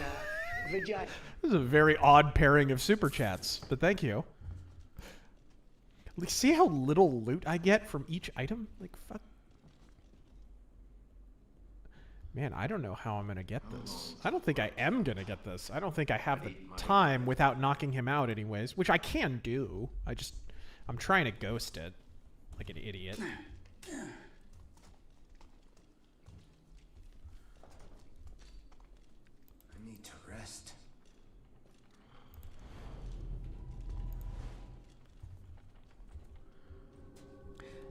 vagina. This is a very odd pairing of super chats, but thank you. See how little loot I get from each item? Like, fuck. Man, I don't know how I'm gonna get this. I don't think I am gonna get this. I don't think I have the time without knocking him out anyways, which I can do. I'm trying to ghost it like an idiot. I need to rest.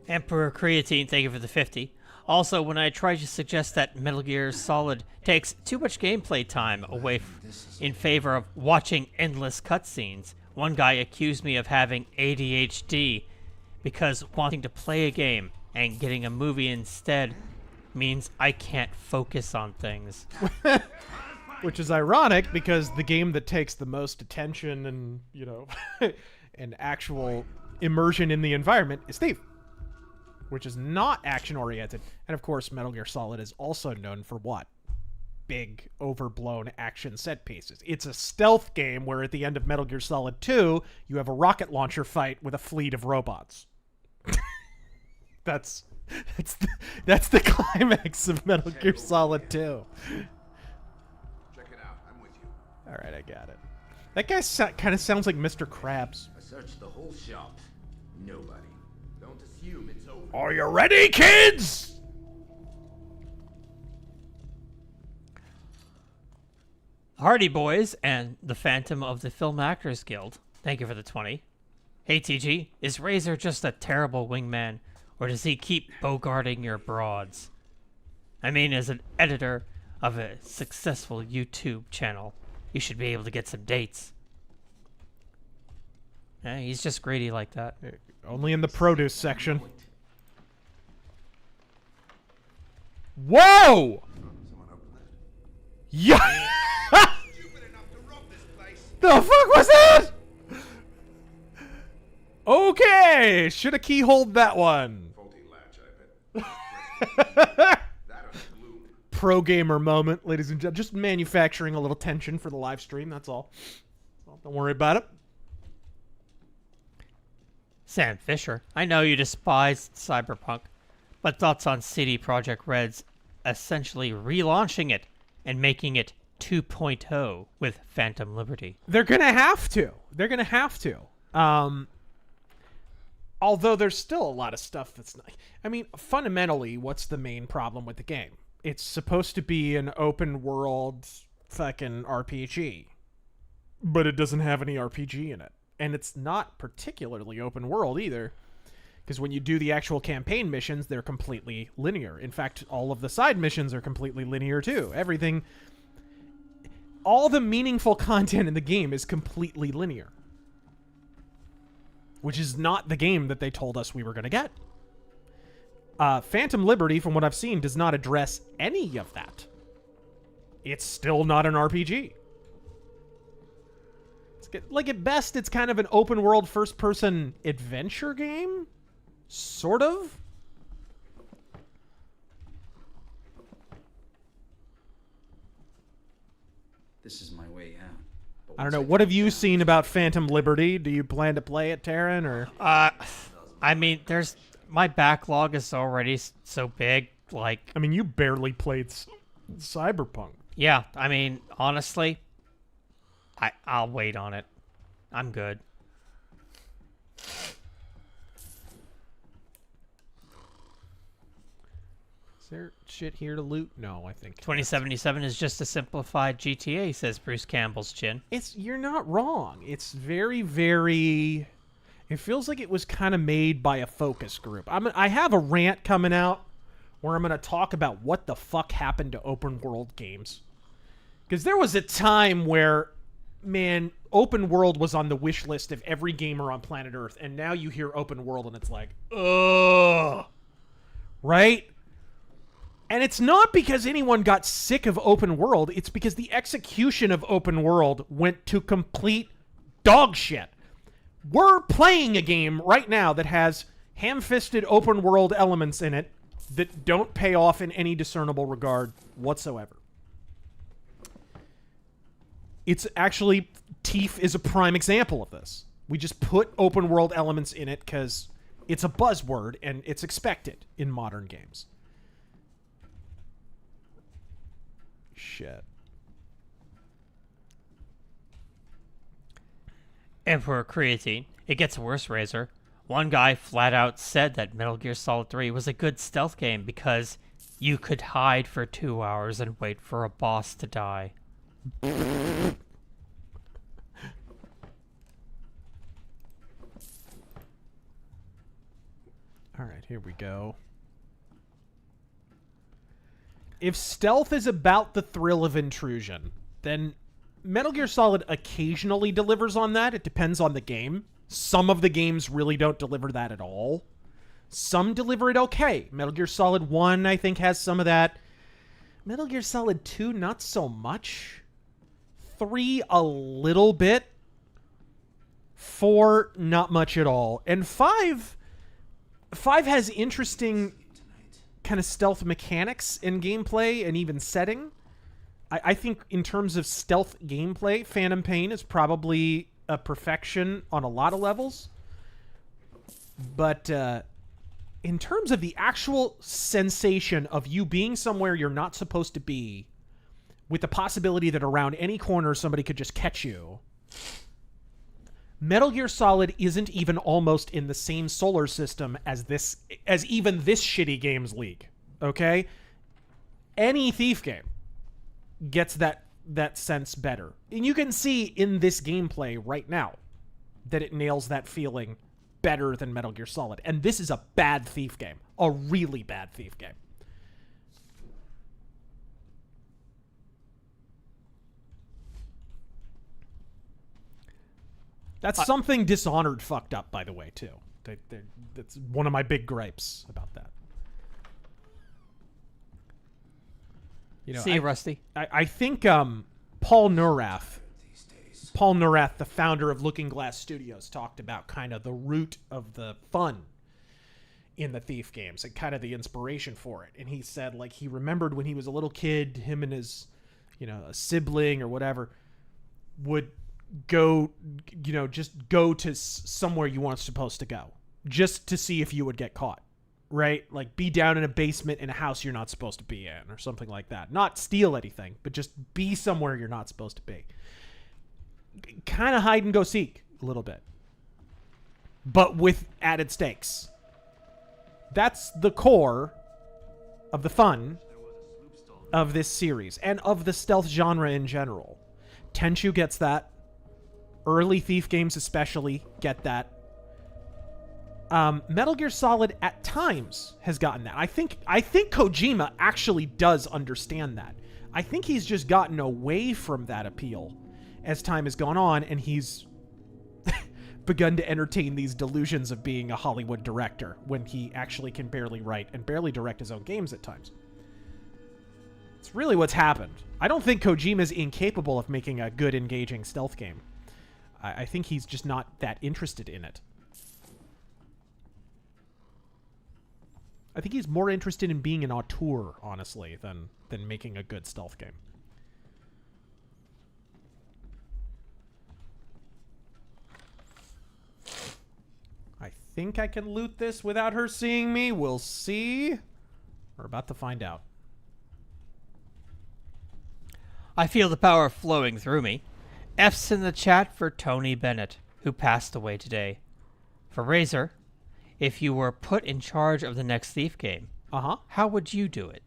Emperor Creatine, thank you for the 50. Also, when I tried to suggest that Metal Gear Solid takes too much gameplay time away in favor of watching endless cutscenes, one guy accused me of having ADHD because wanting to play a game and getting a movie instead means I can't focus on things. Which is ironic because the game that takes the most attention and, you know, and actual immersion in the environment is Thief, which is not action-oriented. And of course, Metal Gear Solid is also known for what? Big, overblown action set pieces. It's a stealth game where at the end of Metal Gear Solid 2, you have a rocket launcher fight with a fleet of robots. That's the climax of Metal Gear Solid 2. Check it out. I'm with you. All right, I got it. That guy kind of sounds like Mr. Krabs. I searched the whole shop. Nobody. Don't assume it's over. Are you ready, kids? Hardy Boys and the Phantom of the Film Actors Guild, thank you for the 20. Hey TG, is Razor just a terrible wingman, or does he keep bogarting your broads? I mean, as an editor of a successful YouTube channel, you should be able to get some dates. He's just greedy like that. Only in the produce section. Whoa! Yeah! The fuck was that? Okay, should have keyholed that one. Pro gamer moment, ladies and gentlemen. Just manufacturing a little tension for the live stream, that's all. Don't worry about it. Sam Fisher, I know you despise Cyberpunk, but thoughts on CD Projekt Red's essentially relaunching it and making it 2.0 with Phantom Liberty? They're gonna have to. They're gonna have to. Although there's still a lot of stuff that's not... I mean, fundamentally, what's the main problem with the game? It's supposed to be an open world fucking RPG. But it doesn't have any RPG in it. And it's not particularly open world either. Because when you do the actual campaign missions, they're completely linear. In fact, all of the side missions are completely linear too. Everything... all the meaningful content in the game is completely linear. Which is not the game that they told us we were going to get. Phantom Liberty, from what I've seen, does not address any of that. It's still not an RPG. Like, at best, it's kind of an open-world first-person adventure game? Sort of? This is my way out. I don't know. What have you seen about Phantom Liberty? Do you plan to play it, Taryn, or? I mean, my backlog is already so big, like... I mean, you barely played Cyberpunk. Yeah, I mean, honestly, I'll wait on it. I'm good. Is there shit here to loot? No, I think 2077 is just a simplified GTA, says Bruce Campbell's chin. You're not wrong. It's very, very... It feels like it was kind of made by a focus group. I have a rant coming out where I'm going to talk about what the fuck happened to open world games. Because there was a time where, man, open world was on the wish list of every gamer on planet Earth, and now you hear open world and it's like, ugh. Right? And it's not because anyone got sick of open world. It's because the execution of open world went to complete dog shit. We're playing a game right now that has ham-fisted open world elements in it that don't pay off in any discernible regard whatsoever. It's actually... Thief is a prime example of this. We just put open world elements in it because it's a buzzword and it's expected in modern games. shit. Emperor Creatine. It gets worse, Razor. One guy flat out said that Metal Gear Solid 3 was a good stealth game because you could hide for 2 hours and wait for a boss to die. Alright, here we go. If stealth is about the thrill of intrusion, then Metal Gear Solid occasionally delivers on that. It depends on the game. Some of the games really don't deliver that at all. Some deliver it okay. Metal Gear Solid 1, I think, has some of that. Metal Gear Solid 2, not so much. 3, a little bit. 4, not much at all. And 5 has interesting kind of stealth mechanics in gameplay and even setting. I think in terms of stealth gameplay, Phantom Pain is probably a perfection on a lot of levels. But in terms of the actual sensation of you being somewhere you're not supposed to be, with the possibility that around any corner somebody could just catch you, Metal Gear Solid isn't even almost in the same solar system as even this shitty games league. Okay? Any Thief game gets that sense better. And you can see in this gameplay right now that it nails that feeling better than Metal Gear Solid. And this is a bad Thief game. A really bad Thief game. That's something Dishonored fucked up, by the way, too. That's one of my big gripes about that. You know, See you, Rusty. I think Paul Neurath, the founder of Looking Glass Studios, talked about kind of the root of the fun in the Thief games and kind of the inspiration for it. And he said, like, he remembered when he was a little kid, him and his, a sibling or whatever would go, just go to somewhere you weren't supposed to go just to see if you would get caught, right? Like be down in a basement in a house you're not supposed to be in or something like that. Not steal anything, but just be somewhere you're not supposed to be. Kind of hide and go seek a little bit, but with added stakes. That's the core of the fun of this series and of the stealth genre in general. Tenchu gets that. Early Thief games especially get that. Metal Gear Solid at times has gotten that. I think Kojima actually does understand that. I think he's just gotten away from that appeal as time has gone on, and he's begun to entertain these delusions of being a Hollywood director when he actually can barely write and barely direct his own games at times. It's really what's happened. I don't think Kojima's incapable of making a good, engaging stealth game. I think he's just not that interested in it. I think he's more interested in being an auteur, honestly, than making a good stealth game. I think I can loot this without her seeing me. We'll see. We're about to find out. I feel the power flowing through me. F's in the chat for Tony Bennett, who passed away today. For Razor, if you were put in charge of the next Thief game, how would you do it?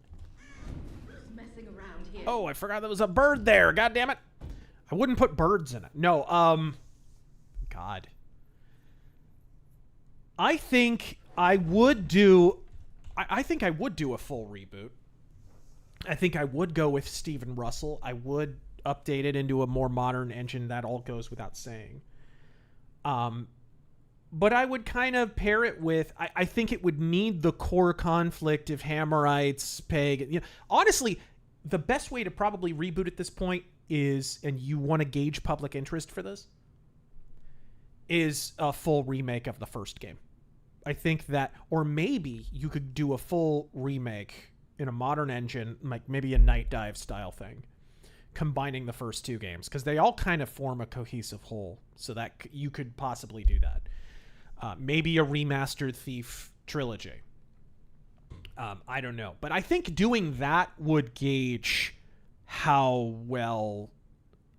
Messing around here. Oh, I forgot there was a bird there. God damn it. I wouldn't put birds in it. No, God. I think I would do... I think I would do a full reboot. I think I would go with Steven Russell. I would update it into a more modern engine. That all goes without saying. But I would kind of pair it with... I think it would need the core conflict of Hammerites, Peg... honestly, the best way to probably reboot at this point is, and you want to gauge public interest for this, is a full remake of the first game. I think that... Or maybe you could do a full remake in a modern engine, like maybe a Night Dive style thing, combining the first two games, because they all kind of form a cohesive whole, so that you could possibly do that. Maybe a remastered Thief trilogy. I don't know. But I think doing that would gauge how well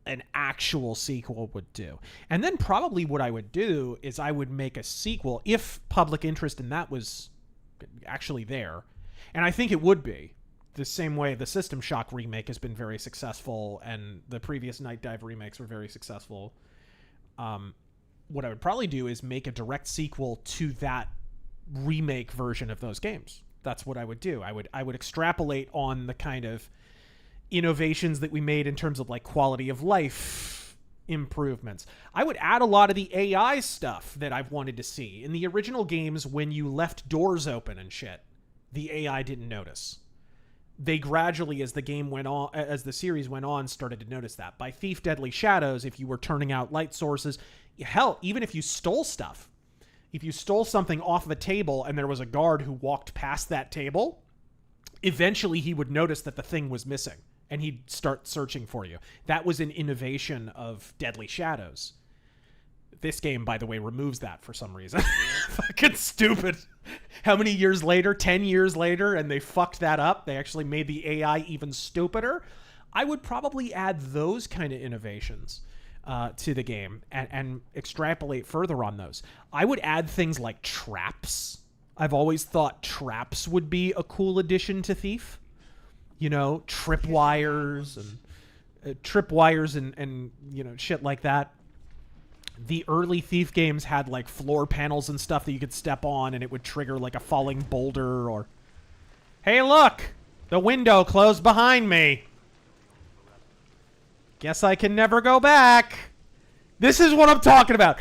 an actual sequel would do. And then probably what I would do is I would make a sequel if public interest in that was actually there. And I think it would be. The same way the System Shock remake has been very successful and the previous Night Dive remakes were very successful. What I would probably do is make a direct sequel to that remake version of those games. That's what I would do. I would extrapolate on the kind of innovations that we made in terms of like quality of life improvements. I would add a lot of the AI stuff that I've wanted to see. In the original games, when you left doors open and shit, the AI didn't notice. They gradually, as the game went on, as the series went on, started to notice that. By Thief Deadly Shadows, if you were turning out light sources, hell, even if you stole stuff, if you stole something off of a table and there was a guard who walked past that table, eventually he would notice that the thing was missing and he'd start searching for you. That was an innovation of Deadly Shadows. This game, by the way, removes that for some reason. Fucking stupid. How many years later? 10 years later, and they fucked that up. They actually made the AI even stupider. I would probably add those kind of innovations to the game and extrapolate further on those. I would add things like traps. I've always thought traps would be a cool addition to Thief. You know, tripwires and you know, shit like that. The early Thief games had like floor panels and stuff that you could step on and it would trigger like a falling boulder or... Hey, look! The window closed behind me. Guess I can never go back. This is what I'm talking about.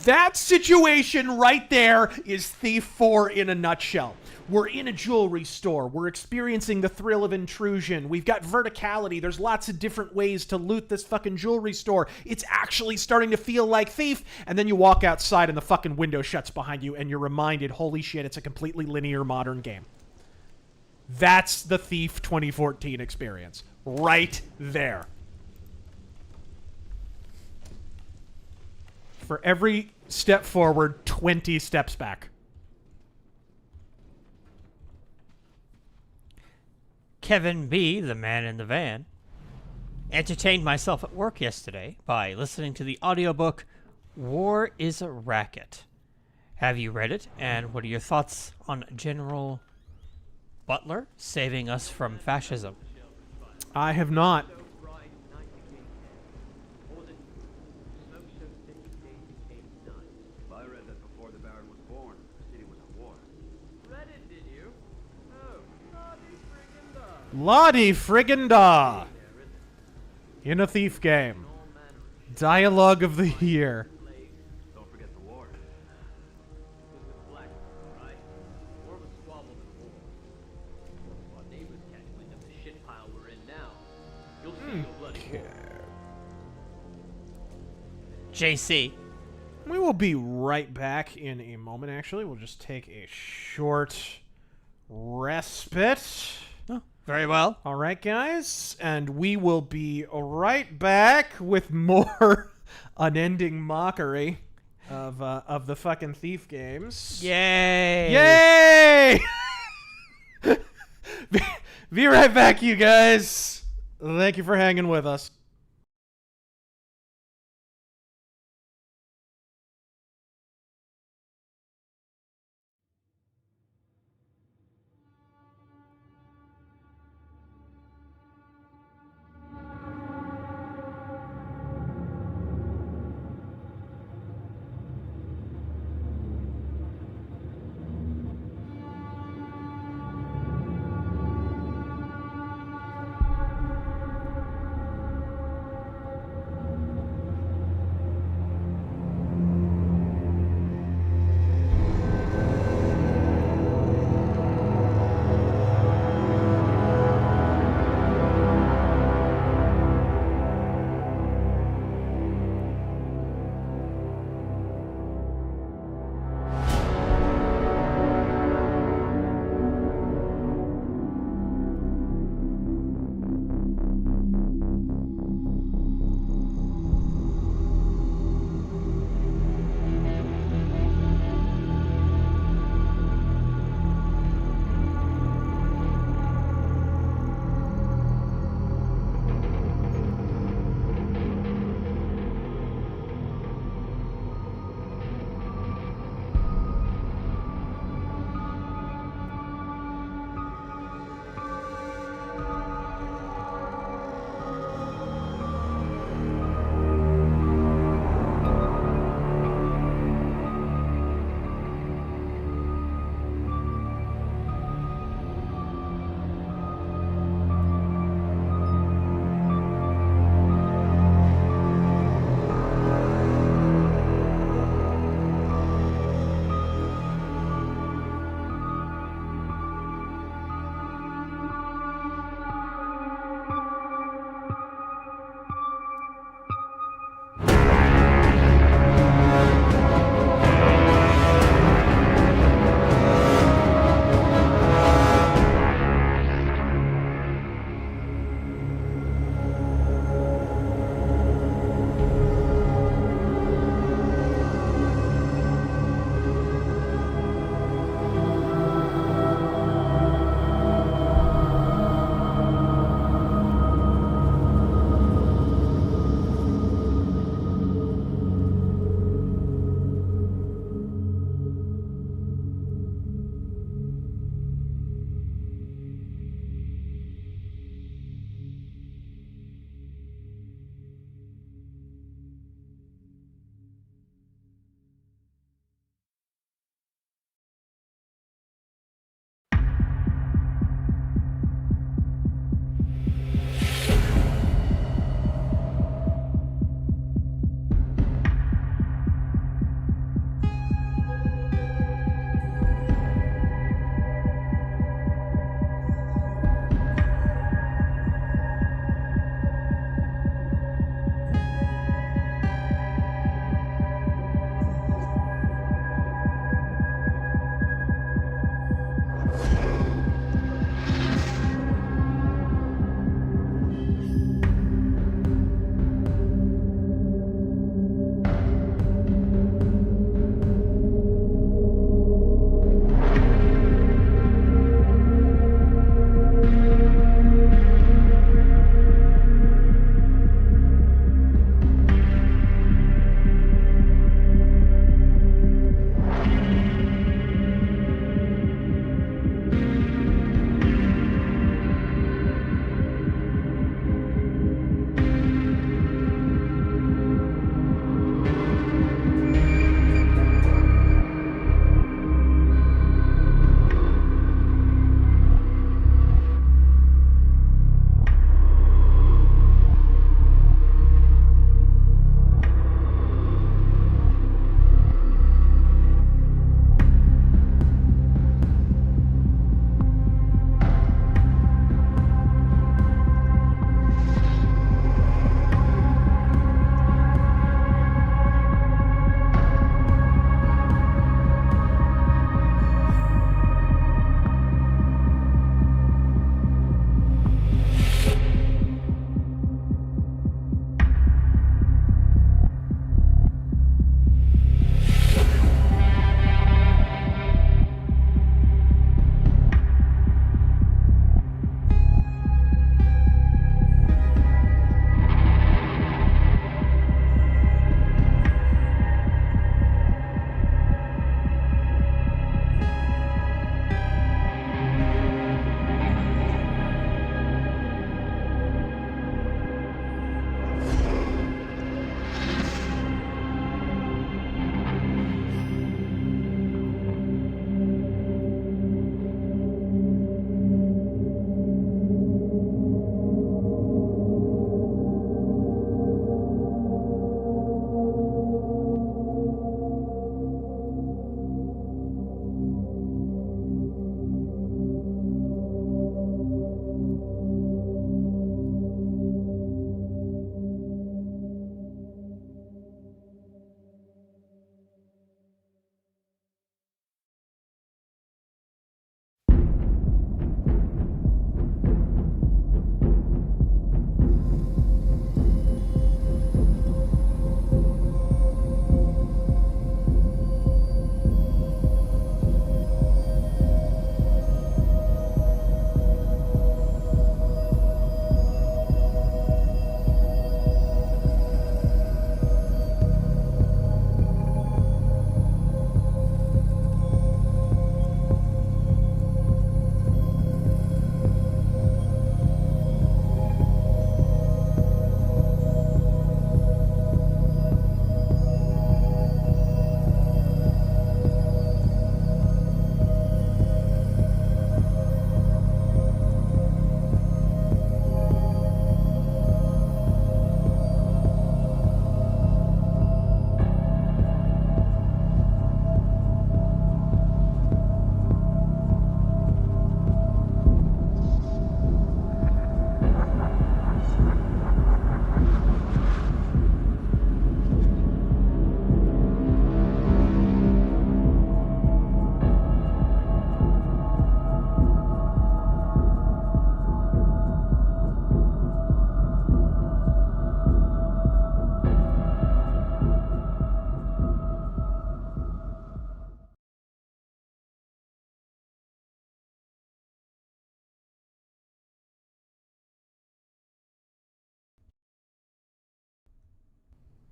That situation right there is Thief 4 in a nutshell. We're in a jewelry store. We're experiencing the thrill of intrusion. We've got verticality. There's lots of different ways to loot this fucking jewelry store. It's actually starting to feel like Thief. And then you walk outside and the fucking window shuts behind you and you're reminded, holy shit, it's a completely linear modern game. That's the Thief 2014 experience. Right there. For every step forward, 20 steps back. Kevin B., the man in the van, entertained myself at work yesterday by listening to the audiobook War is a Racket. Have you read it? And what are your thoughts on General Butler saving us from fascism? I have not. I read that before the Baron was born, the city was at war. Read it, did you? Oh, Lottie friggin' da! In a Thief game. Dialogue of the year. Don't forget the war. War was squabbled in war. Our neighbors catch wind of the shit pile we're in now. You'll see no bloody war. JC. We will be right back in a moment, actually. We'll just take a short respite. Oh, very well. All right, guys. And we will be right back with more unending mockery of the fucking Thief games. Yay! Yay! Be right back, you guys. Thank you for hanging with us.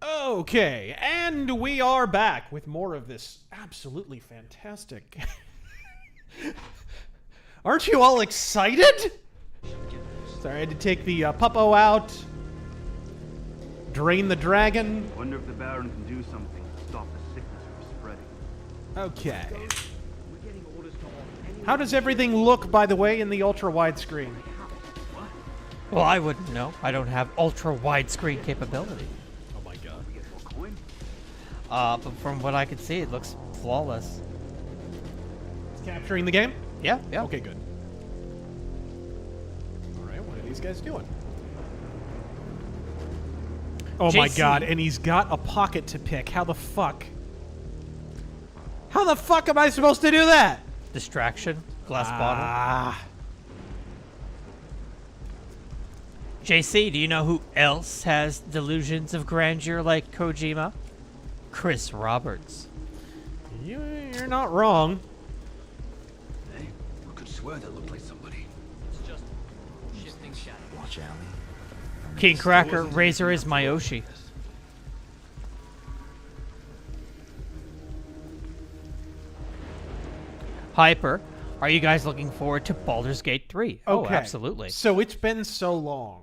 Okay, and we are back with more of this absolutely fantastic. Aren't you all excited? Sorry, I had to take the puppo out. Drain the dragon. Wonder if the Baron can do something to stop the sickness from spreading. Okay. We're getting orders to halt How does everything look, by the way, in the ultra widescreen? Well, I wouldn't know. I don't have ultra widescreen capability. Oh my god. We get more coin. But from what I can see, it looks flawless. It's capturing the game? Yeah, yeah. Okay, good. Alright, what are these guys doing? Oh my JC. god, and he's got a pocket to pick. How the fuck? How the fuck am I supposed to do that? Distraction. Glass bottle. Ah. JC, do you know who else has delusions of grandeur like Kojima? Chris Roberts. You're not wrong. Hey, I could swear that looked like somebody. It's just shifting shadows. Watch out. King Cracker, Razor is Mayoshi. Hyper, are you guys looking forward to Baldur's Gate 3? Oh, Okay. absolutely. So it's been so long.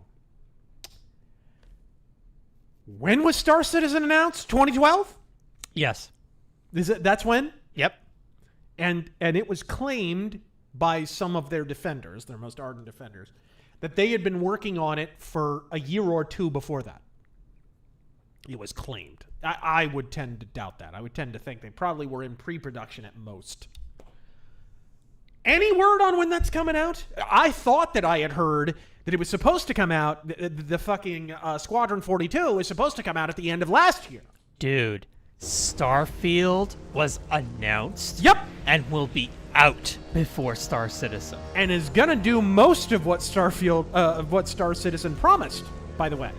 When was Star Citizen announced? 2012? Yes. That's when? Yep. And it was claimed by some of their defenders, their most ardent defenders, that they had been working on it for a year or two before that. It was claimed. I would tend to doubt that. I would tend to think they probably were in pre-production at most. Any word on when that's coming out? I thought that I had heard that it was supposed to come out, the fucking Squadron 42 was supposed to come out at the end of last year. Dude, Starfield was announced. Yep. And will be out before Star Citizen. And is gonna do most of what what Star Citizen promised, by the way.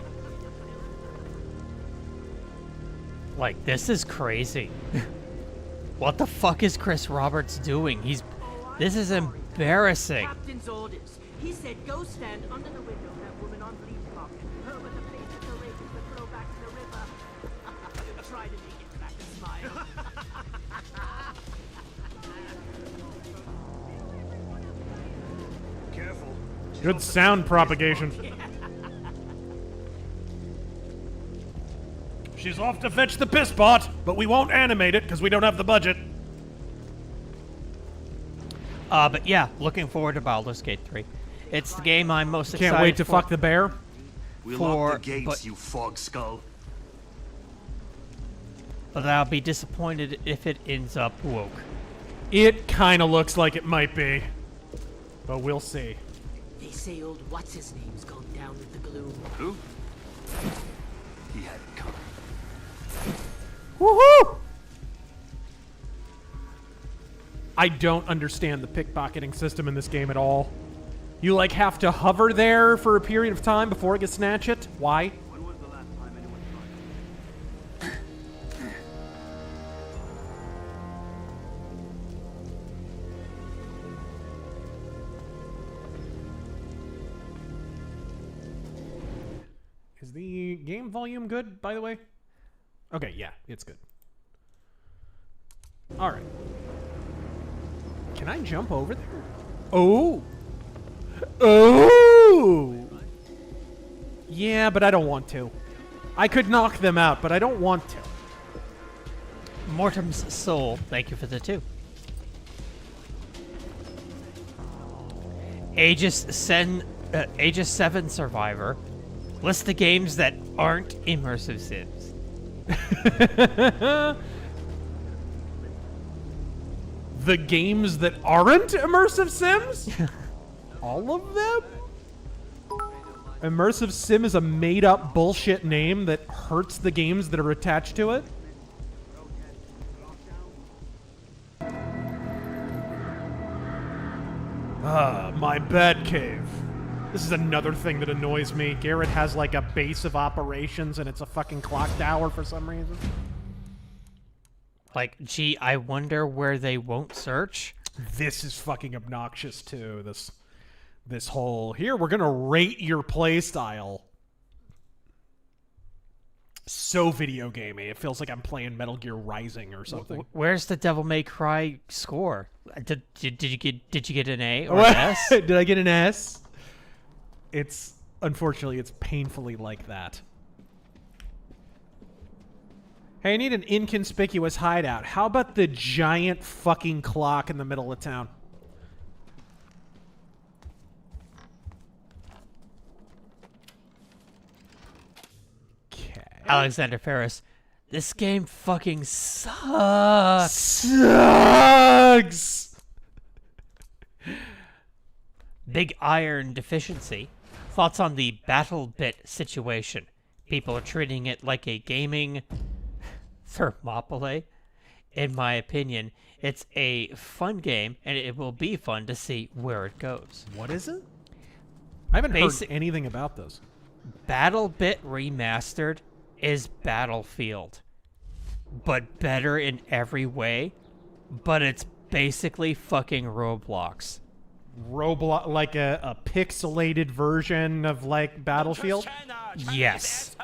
Like, this is crazy. What the fuck is Chris Roberts doing? This is embarrassing. Captain's orders. He said go stand under the window of that woman on Bleach Rock. Her with the face of the races to throw back to the river. Try to make it back and smile. Careful. Good sound propagation. She's off to fetch the piss pot, but we won't animate it because we don't have the budget. But yeah, looking forward to Baldur's Gate 3. It's the game I'm most excited for. Can't wait to fuck the bear. We'll lock the gates, you fog skull. But I'll be disappointed if it ends up woke. It kind of looks like it might be, but we'll see. They say old what's-his-name's gone down with the gloom. Who? He had it coming. Woohoo! I don't understand the pickpocketing system in this game at all. You, like, have to hover there for a period of time before it can snatch it? Why? When was the last time anyone tried it? Is the game volume good, by the way? Okay, yeah, it's good. Alright. Can I jump over there? Oh! Oh! Yeah, but I don't want to. I could knock them out, but I don't want to. Mortem's Soul, thank you for the 2. Aegis 7 Survivor. List the games that aren't immersive sims. The games that aren't immersive sims? All of them? Immersive sim is a made-up bullshit name that hurts the games that are attached to it? Ah, my bat cave. This is another thing that annoys me. Garrett has like a base of operations and it's a fucking clock tower for some reason. Like, gee, I wonder where they won't search. This is fucking obnoxious too. This whole, here, we're gonna rate your playstyle. so video gamey. It feels like I'm playing Metal Gear Rising or something. Where's the Devil May Cry score? Did you get an A or an S? Did I get an S? It's unfortunately it's painfully like that. Hey, I need an inconspicuous hideout. How about the giant fucking clock in the middle of town? Alexander Ferris, this game fucking sucks. Sucks. Big iron deficiency. Thoughts on the battle bit situation? People are treating it like a gaming Thermopylae. In my opinion, it's a fun game, and it will be fun to see where it goes. What is it? I haven't heard anything about this. BattleBit Remastered is Battlefield, but better in every way. But it's basically fucking Roblox. Roblox, like a pixelated version of like Battlefield? Yes.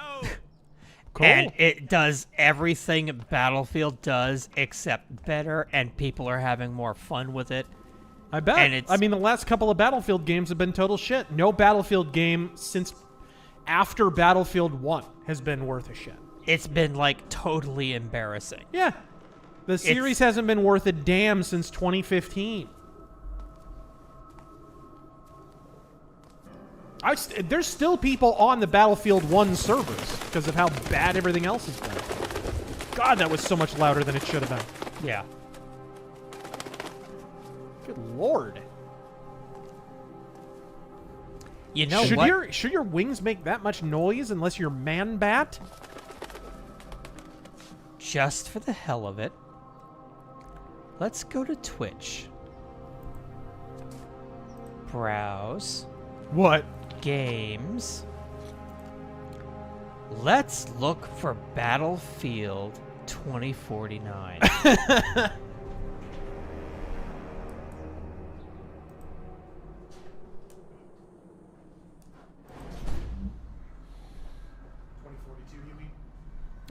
Cool. And it does everything Battlefield does except better, and people are having more fun with it. I bet. And I mean, the last couple of Battlefield games have been total shit. No Battlefield game since after Battlefield 1 has been worth a shit. It's been, like, totally embarrassing. Yeah. The series hasn't been worth a damn since 2015. There's still people on the Battlefield 1 servers because of how bad everything else has been. God, that was so much louder than it should have been. Yeah. Good lord. You know what? Should your wings make that much noise unless you're Man-Bat? Just for the hell of it, let's go to Twitch. Browse. What? Games. Let's look for Battlefield 2049.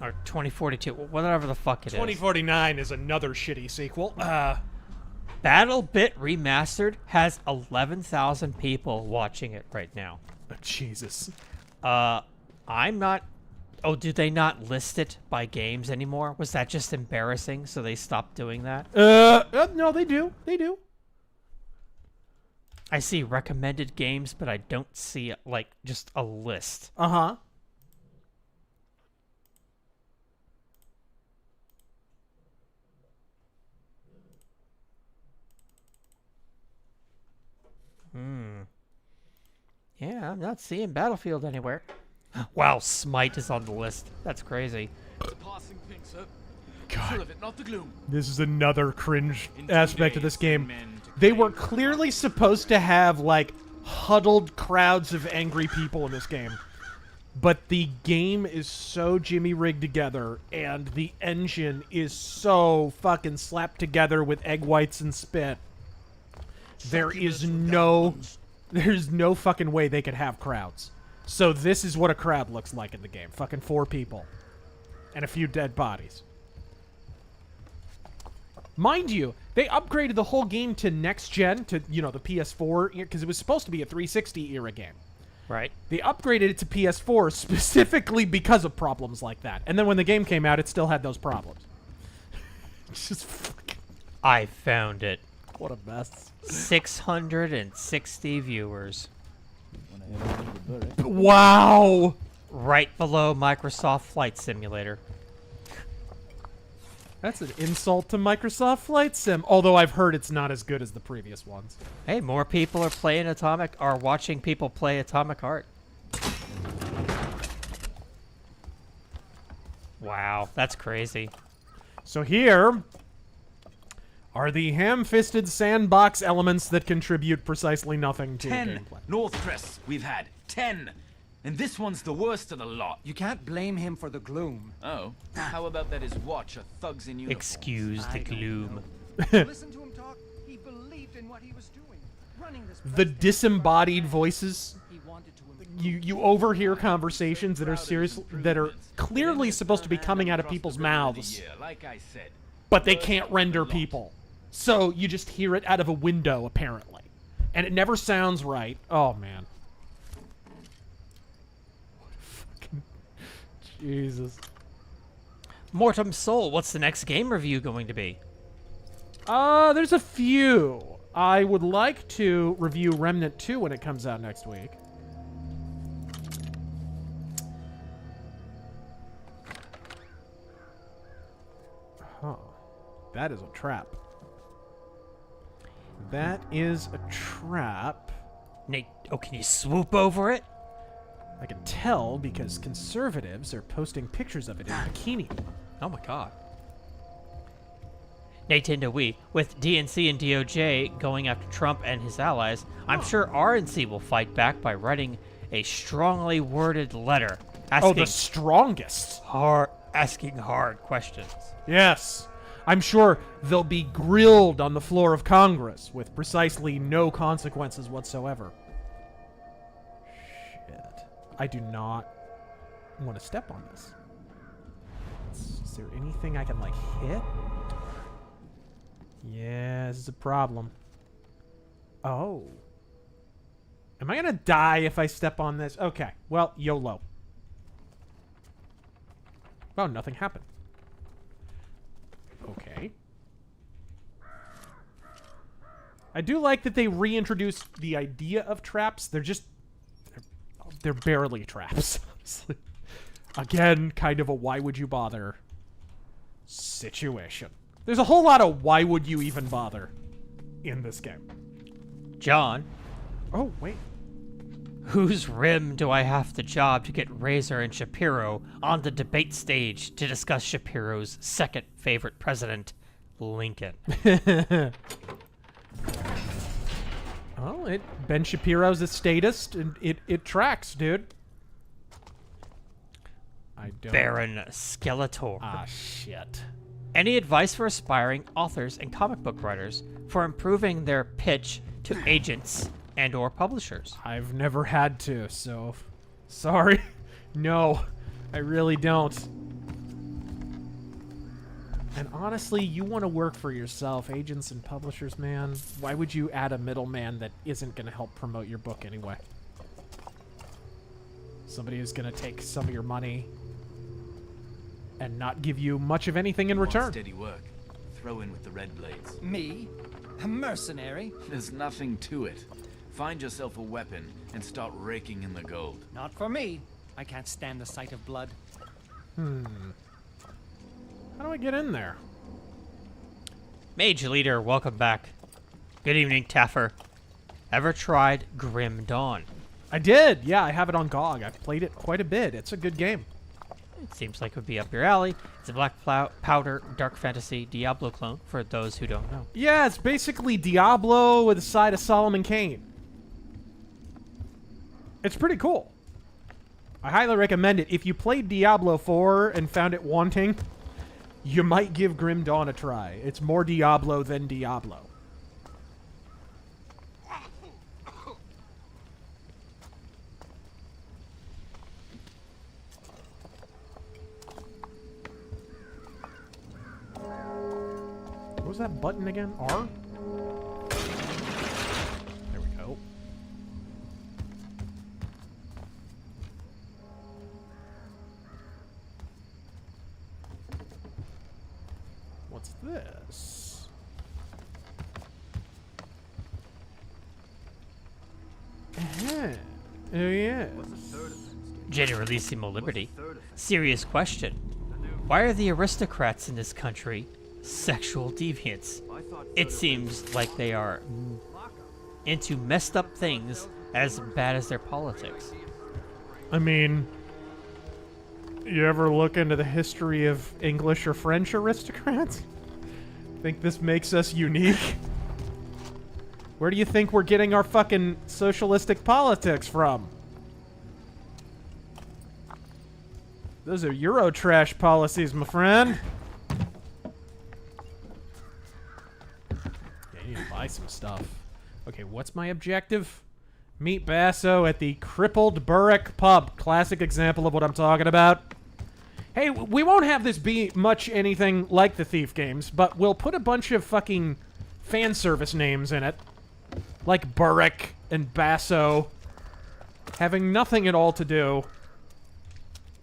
Or 2042, whatever the fuck it is. 2049 is another shitty sequel. BattleBit Remastered has 11,000 people watching it right now. Oh, Jesus. I'm not... Oh, do they not list it by games anymore? Was that just embarrassing, so they stopped doing that? No, they do. They do. I see recommended games, but I don't see, like, just a list. Uh-huh. Yeah, I'm not seeing Battlefield anywhere. Wow, Smite is on the list. That's crazy. God. This is another cringe aspect of this game. They were clearly supposed to have, like, huddled crowds of angry people in this game. But the game is so jimmy-rigged together, and the engine is so fucking slapped together with egg whites and spit. There's no fucking way they could have crowds. So this is what a crowd looks like in the game. Fucking 4 people. And a few dead bodies. Mind you, they upgraded the whole game to next gen, to, you know, the PS4, because it was supposed to be a 360 era game. Right. They upgraded it to PS4 specifically because of problems like that. And then when the game came out, it still had those problems. It's just fucking... I found it. What a mess. 660 viewers. Wow! Right below Microsoft Flight Simulator. That's an insult to Microsoft Flight Sim, although I've heard it's not as good as the previous ones. Hey, more people are watching people play Atomic Heart. Wow, that's crazy. So here are the ham-fisted sandbox elements that contribute precisely nothing to 10 gameplay. North Crests we've had. 10. And this one's the worst of the lot. You can't blame him for the gloom. Oh. How about that his watch are thugs in uniform? Excuse the gloom. Listen to him talk. He believed in what he was doing. Running this The disembodied voices. He wanted to you overhear conversations that are clearly supposed to be coming out of people's mouths, Like I said, but they can't render people. So you just hear it out of a window, apparently. And it never sounds right. Oh, man. Fucking Jesus. Mortem Soul, what's the next game review going to be? There's a few. I would like to review Remnant 2 when it comes out next week. Huh. That is a trap. That is a trap. Nate, oh, can you swoop over it? I can tell because conservatives are posting pictures of it in bikini. Oh my god. Nintendo Wii, with DNC and DOJ going after Trump and his allies, I'm sure RNC will fight back by writing a strongly worded letter asking the strongest. Asking hard questions. Yes. I'm sure they'll be grilled on the floor of Congress with precisely no consequences whatsoever. Shit. I do not want to step on this. Is there anything I can, like, hit? Yeah, this is a problem. Oh. Am I gonna die if I step on this? Okay. Well, YOLO. Oh, nothing happened. Okay. I do like that they reintroduced the idea of traps. They're barely traps. Again, kind of a why would you bother situation. There's a whole lot of why would you even bother in this game. John. Oh, wait. Whose rim do I have to job to get Razor and Shapiro on the debate stage to discuss Shapiro's second favorite president, Lincoln? Well, Ben Shapiro's a statist, and it tracks, dude. I don't... Baron Skeletor. Ah, shit. Any advice for aspiring authors and comic book writers for improving their pitch to agents and or publishers? I've never had to, so sorry. No, I really don't. And honestly, you want to work for yourself, agents and publishers, man. Why would you add a middleman that isn't going to help promote your book anyway? Somebody who's going to take some of your money and not give you much of anything in return. Steady work. Throw in with the red blades. Me? A mercenary? There's nothing to it. Find yourself a weapon and start raking in the gold. Not for me. I can't stand the sight of blood. How do I get in there? Mage Leader, welcome back. Good evening, Taffer. Ever tried Grim Dawn? I did. Yeah, I have it on GOG. I've played it quite a bit. It's a good game. It seems like it would be up your alley. It's a black powder dark fantasy Diablo clone, for those who don't know. Yeah, it's basically Diablo with a side of Solomon Kane. It's pretty cool. I highly recommend it. If you played Diablo 4 and found it wanting, you might give Grim Dawn a try. It's more Diablo than Diablo. What was that button again? R? There we go. What's this? Oh, yeah. Generalissimo Liberty. Serious question. Why are the aristocrats in this country sexual deviants? It seems like they are into messed up things as bad as their politics. I mean, you ever look into the history of English or French aristocrats? Think this makes us unique? Where do you think we're getting our fucking socialistic politics from? Those are Eurotrash policies, my friend. Yeah, I need to buy some stuff. Okay, what's my objective? Meet Basso at the Crippled Burrick Pub. Classic example of what I'm talking about. Hey, we won't have this be much anything like the Thief games, but we'll put a bunch of fucking fan service names in it. Like Burrick and Basso. Having nothing at all to do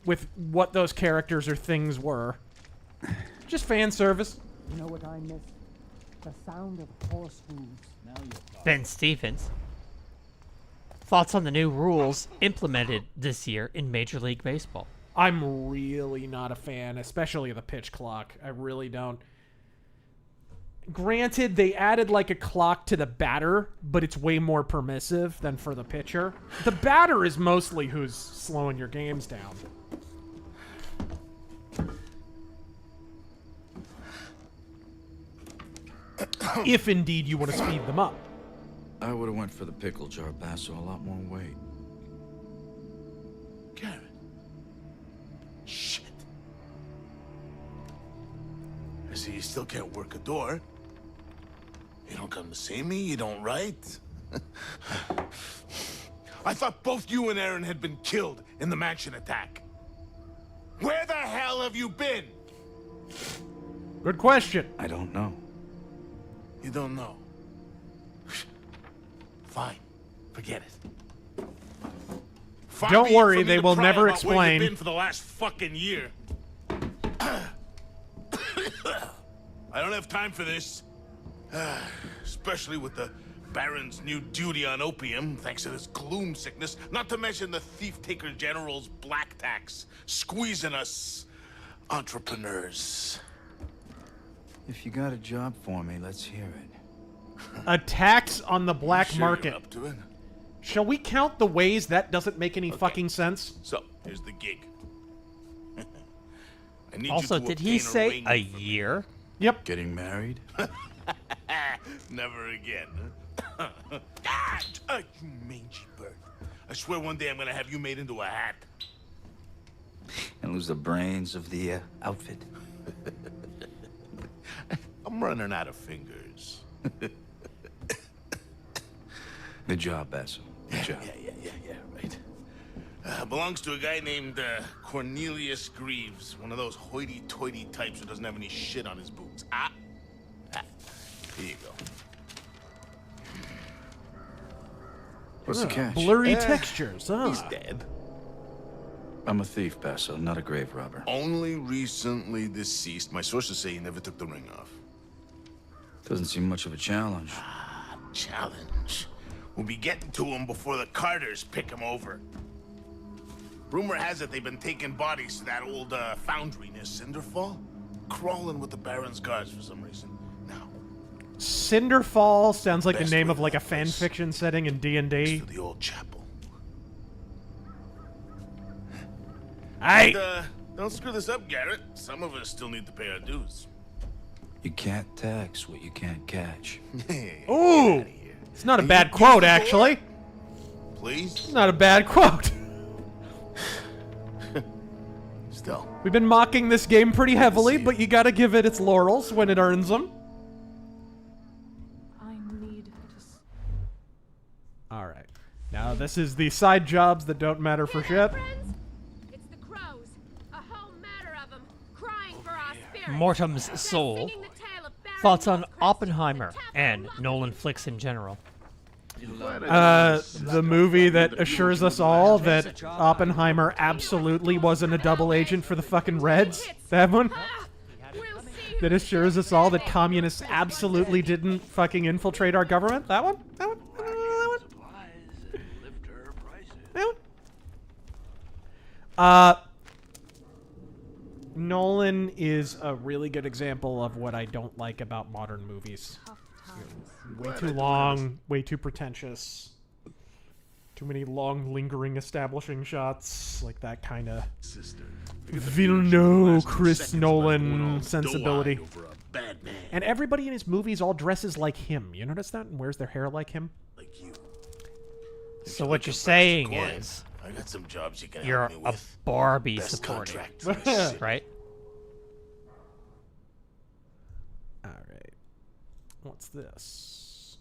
with what those characters or things were. Just fan service. You know what I miss? The sound of horse hooves. Now you're Ben Stevens. Thoughts on the new rules implemented this year in Major League Baseball? I'm really not a fan, especially of the pitch clock. I really don't. Granted, they added like a clock to the batter, but it's way more permissive than for the pitcher. The batter is mostly who's slowing your games down. If indeed you want to speed them up. I would have went for the pickle jar, Basso. A lot more weight. Garrett. Shit. I see you still can't work a door. You don't come to see me, you don't write. I thought both you and Aaron had been killed in the mansion attack. Where the hell have you been? Good question. I don't know. You don't know. Fine. Forget it. Far Don't be it worry, from me they to will pry never about where you've explain. been for the last fucking year. I don't have time for this. Especially with the Baron's new duty on opium, thanks to this gloom sickness, not to mention the thief-taker general's black tax, squeezing us entrepreneurs. If you got a job for me, let's hear it. A tax on the black Sure market. you're up to it? Shall we count the ways that doesn't make any fucking sense? So, here's the gig. I need Also, you to did he obtain say ring a from me. year? Yep. Getting married? Never again. Ah, you mangy bird. I swear one day I'm gonna have you made into a hat. And lose the brains of the outfit. I'm running out of fingers. Good job, Basso. Good job. Yeah, right. Belongs to a guy named Cornelius Greaves, one of those hoity-toity types who doesn't have any shit on his boots. Here you go. What's the catch? Blurry textures, He's dead. I'm a thief, Basso, not a grave robber. Only recently deceased. My sources say he never took the ring off. Doesn't seem much of a challenge. Challenge. We'll be getting to him before the Carters pick him over. Rumor has it they've been taking bodies to that old foundry near Cinderfall. Crawling with the Baron's guards for some reason. Now, Cinderfall sounds like the Best name way of like a to fan place. fiction setting in D&D. to the old chapel. Hey! And, don't screw this up, Garrett. Some of us still need to pay our dues. You can't tax what you can't catch. Ooh! It's not a bad quote, actually. Please? It's not a bad quote. Still. We've been mocking this game pretty heavily, but you gotta give it its laurels when it earns them. I need to. Alright. Now, this is the side jobs that don't matter for shit. It's the crows. A whole matter of them, crying for our spirits. Mortem's Soul. Thoughts on Oppenheimer and Nolan flicks in general? The movie that assures us all that Oppenheimer absolutely wasn't a double agent for the fucking Reds. That one? That assures us all that communists absolutely didn't fucking infiltrate our government? That one? That one? That one? That one? Nolan is a really good example of what I don't like about modern movies. Way too long, way too pretentious. Too many long, lingering, establishing shots. Like that kind of Villeneuve, Chris Nolan sensibility. And everybody in his movies all dresses like him. You notice that? And wears their hair like him? Like you. So what you're saying is I got some jobs you can you're help me a with. Barbie Best supporter, contract for this city. right? Alright. What's this?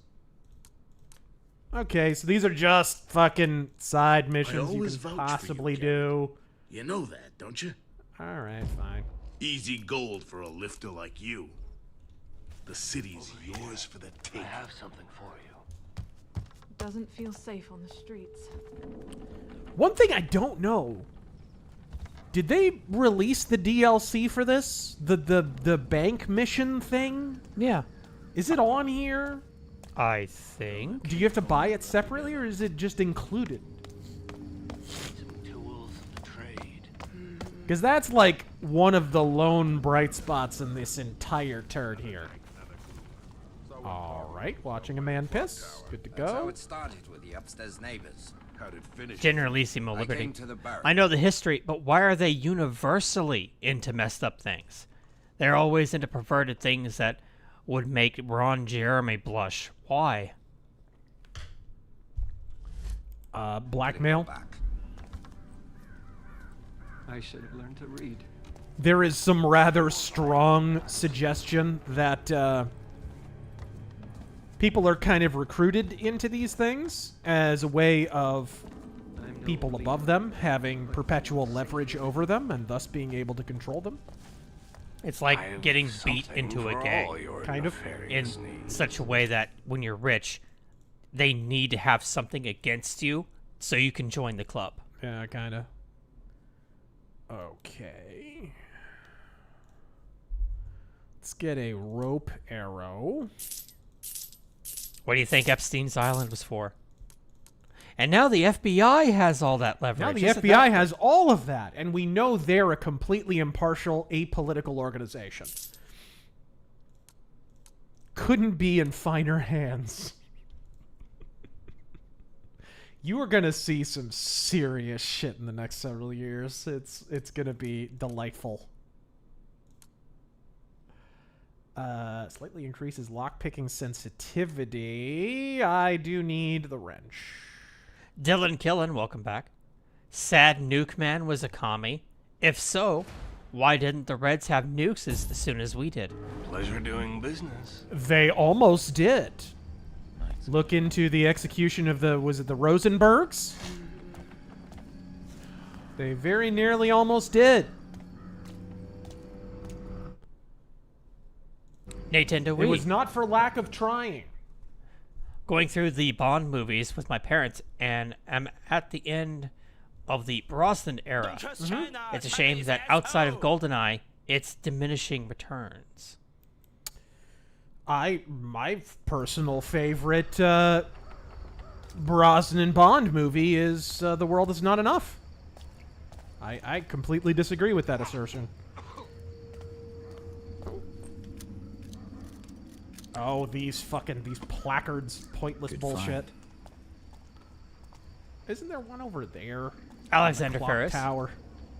Okay, so these are just fucking side missions you always can vouch for you, possibly Captain. do. You know that, don't you? Alright, fine. Easy gold for a lifter like you. The city's yours for the taking. I have something for you. Doesn't feel safe on the streets. One thing I don't know. Did they release the DLC for this? The bank mission thing? Yeah. Is it on here? I think. Do you have to buy it separately, or is it just included? Tools of the trade. Because that's like one of the lone bright spots in this entire turd here. Alright, watching a man piss. Good to That's how go. it started with the upstairs neighbors. How'd it finish? Generalissimo I Liberty. came to the barracks. I know the history, but why are they universally into messed up things? They're always into perverted things that would make Ron Jeremy blush. Why? Blackmail. I should have learned to read. There is some rather strong suggestion that people are kind of recruited into these things as a way of people above them having perpetual leverage over them and thus being able to control them. It's like getting beat into a gang. Kind of. In such a way that when you're rich, they need to have something against you so you can join the club. Yeah, kind of. Okay. Let's get a rope arrow. What do you think Epstein's Island was for? And now the FBI has all that leverage. Now the Isn't FBI that- has all of that, and we know they're a completely impartial, apolitical organization. Couldn't be in finer hands. You are gonna see some serious shit in the next several years. It's gonna be delightful. Slightly increases lockpicking sensitivity. I do need the wrench. Dylan Killen, welcome back. Sad Nuke Man was a commie. If so, why didn't the Reds have nukes as soon as we did? Pleasure doing business. They almost did. Look into the execution of the, was it the Rosenbergs? They very nearly almost did. Nintendo Wii. It was not for lack of trying. Going through the Bond movies with my parents, and I'm at the end of the Brosnan era. It's a shame that outside of GoldenEye, it's diminishing returns. My personal favorite Brosnan Bond movie is The World Is Not Enough. I completely disagree with that assertion. Oh, these placards, pointless bullshit. Isn't there one over there? Alexander The clock Ferris. Tower.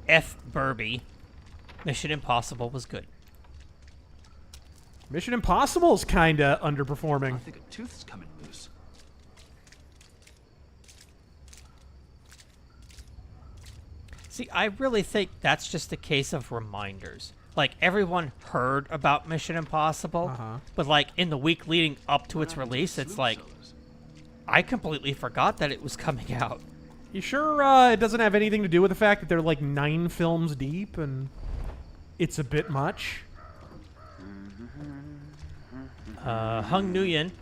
F. Burby. Mission Impossible was good. Mission Impossible's kinda underperforming. I think a tooth's coming loose. See, I really think that's just a case of reminders. Like, everyone heard about Mission Impossible, but, like, in the week leading up to its release, it's like, I completely forgot that it was coming out. You sure it doesn't have anything to do with the fact that they're like 9 films deep and it's a bit much? Hung Nguyen,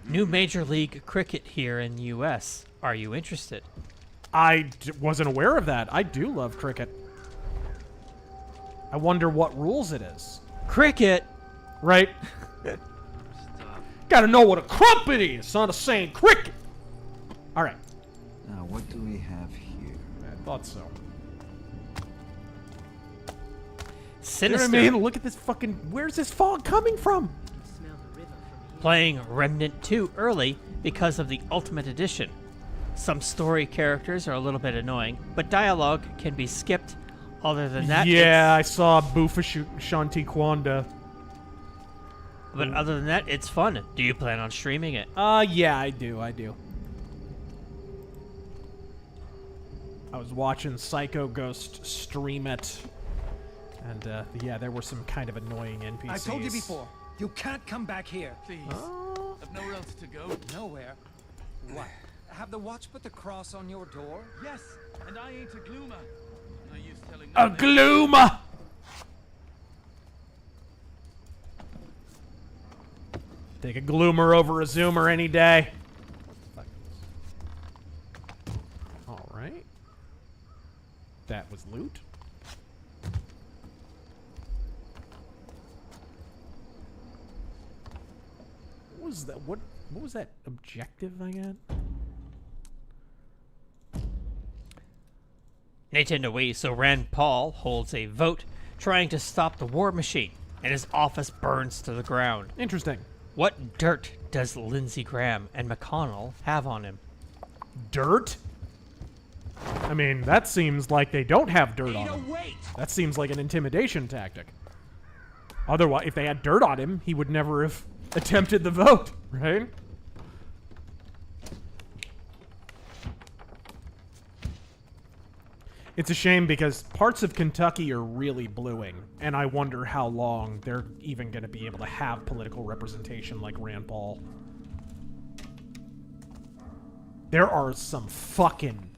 new Major League Cricket here in the U.S. Are you interested? I wasn't aware of that. I do love cricket. I wonder what rules it is. Cricket! Right? Gotta know what a crumpet is, son of saying cricket! Alright. Now, what do we have here? I thought so. Sinister. You know what I mean? Look at this fucking... Where's this fog coming from? Playing Remnant 2 early because of the Ultimate Edition. Some story characters are a little bit annoying, but dialogue can be skipped. Other than that, yeah, I saw Boofa Shanti Kwanda. But other than that, it's fun. Do you plan on streaming it? Yeah, I do. I was watching Psycho Ghost stream it, and yeah, there were some kind of annoying NPCs. I told you before, you can't come back here. Please. Oh. I've nowhere else to go. Nowhere. What? Have the watch put the cross on your door? Yes, and I ain't a gloomer. No use telling A gloomer! Take a gloomer over a zoomer any day. Alright. That was loot. What was that? What was that objective I got? Nathan away, so Rand Paul holds a vote trying to stop the war machine, and his office burns to the ground. Interesting. What dirt does Lindsey Graham and McConnell have on him? Dirt? I mean, that seems like they don't have dirt on him. That seems like an intimidation tactic. Otherwise, if they had dirt on him, he would never have attempted the vote, right? It's a shame because parts of Kentucky are really bluing, and I wonder how long they're even going to be able to have political representation like Rand Paul. There are some fucking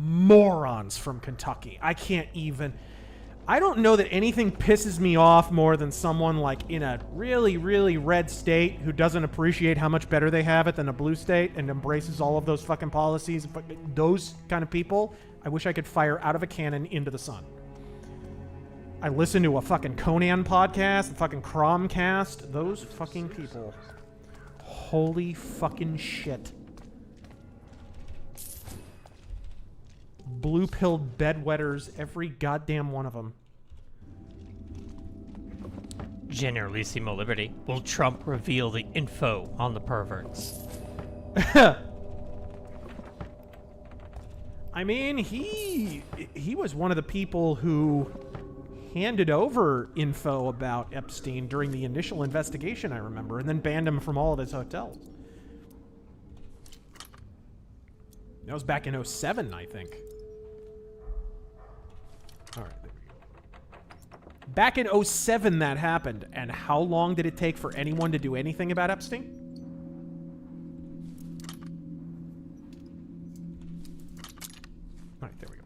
morons from Kentucky. I don't know that anything pisses me off more than someone like in a really, really red state who doesn't appreciate how much better they have it than a blue state and embraces all of those fucking policies. Those kind of people, I wish I could fire out of a cannon into the sun. I listen to a fucking Conan podcast, a fucking Cromcast. Those fucking people. Holy fucking shit. Blue-pilled bedwetters, every goddamn one of them. Generalissimo Liberty. Will Trump reveal the info on the perverts? I mean, he was one of the people who handed over info about Epstein during the initial investigation, I remember, and then banned him from all of his hotels. That was back in 2007, I think. All right, there we go. Back in 2007 that happened, and how long did it take for anyone to do anything about Epstein? All right, there we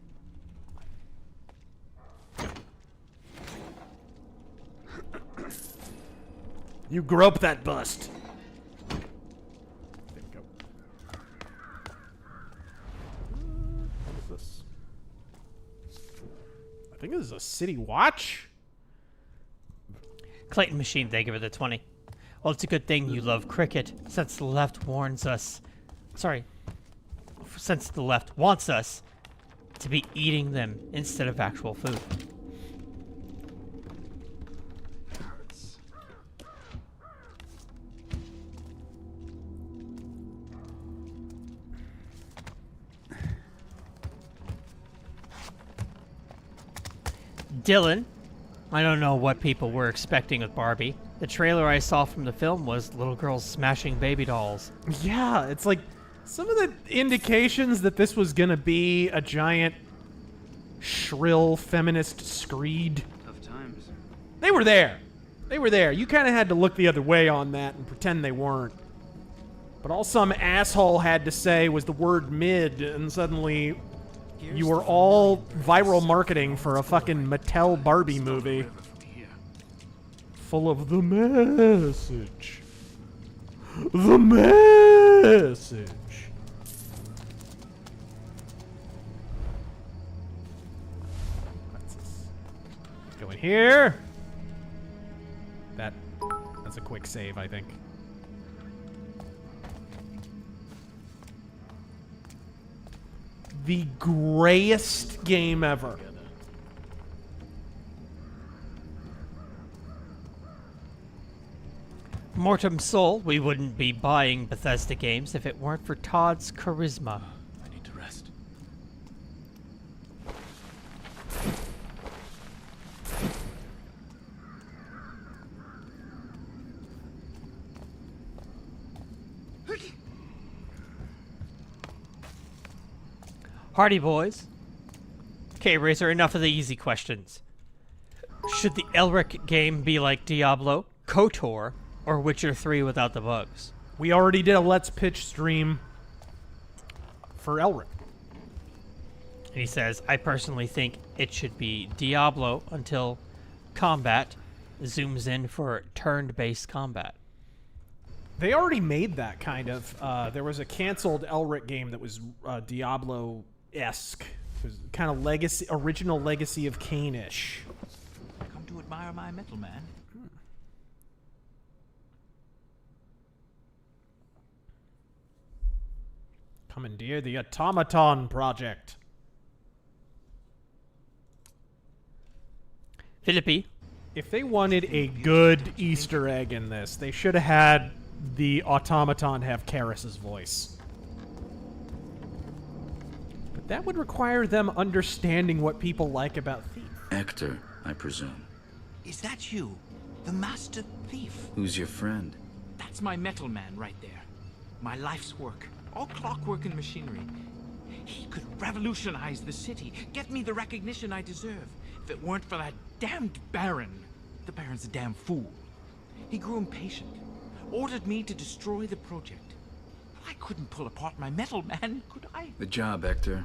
go. You grope that bust. There we go. What is this? I think this is a city watch. Clayton Machine, thank you for the 20. Well, it's a good thing you love cricket, since the left warns us... Sorry. Since the left wants us to be eating them instead of actual food. Dylan, I don't know what people were expecting with Barbie. The trailer I saw from the film was little girls smashing baby dolls. Yeah, it's like some of the indications that this was gonna be a giant, shrill feminist screed. Tough times. They were there. They were there. You kind of had to look the other way on that and pretend they weren't. But all some asshole had to say was the word mid, and suddenly you were all viral marketing for a fucking Mattel Barbie movie. Full of the message. The message. Let's go in here. That's a quick save, I think. The grayest game ever. Mortem Soul, we wouldn't be buying Bethesda games if it weren't for Todd's charisma. I need to rest. Hardy boys. Okay, Razor, enough of the easy questions. Should the Elric game be like Diablo, KOTOR, or Witcher 3 without the bugs? We already did a Let's Pitch stream for Elric. And he says, I personally think it should be Diablo until combat zooms in for turn-based combat. They already made that kind of. There was a canceled Elric game that was Diablo-esque. It was kind of legacy, original Legacy of Kain-ish. Come to admire my metal, man. Commandeer the Automaton Project. Philippi. If they wanted a good Easter egg in this, they should have had the automaton have Karis's voice. But that would require them understanding what people like about Thief. Hector, I presume. Is that you? The master thief? Who's your friend? That's my metal man right there. My life's work. All clockwork and machinery. He could revolutionize the city. Get me the recognition I deserve. If it weren't for that damned Baron. The Baron's a damn fool. He grew impatient. Ordered me to destroy the project. I couldn't pull apart my metal man, could I? The job, Hector.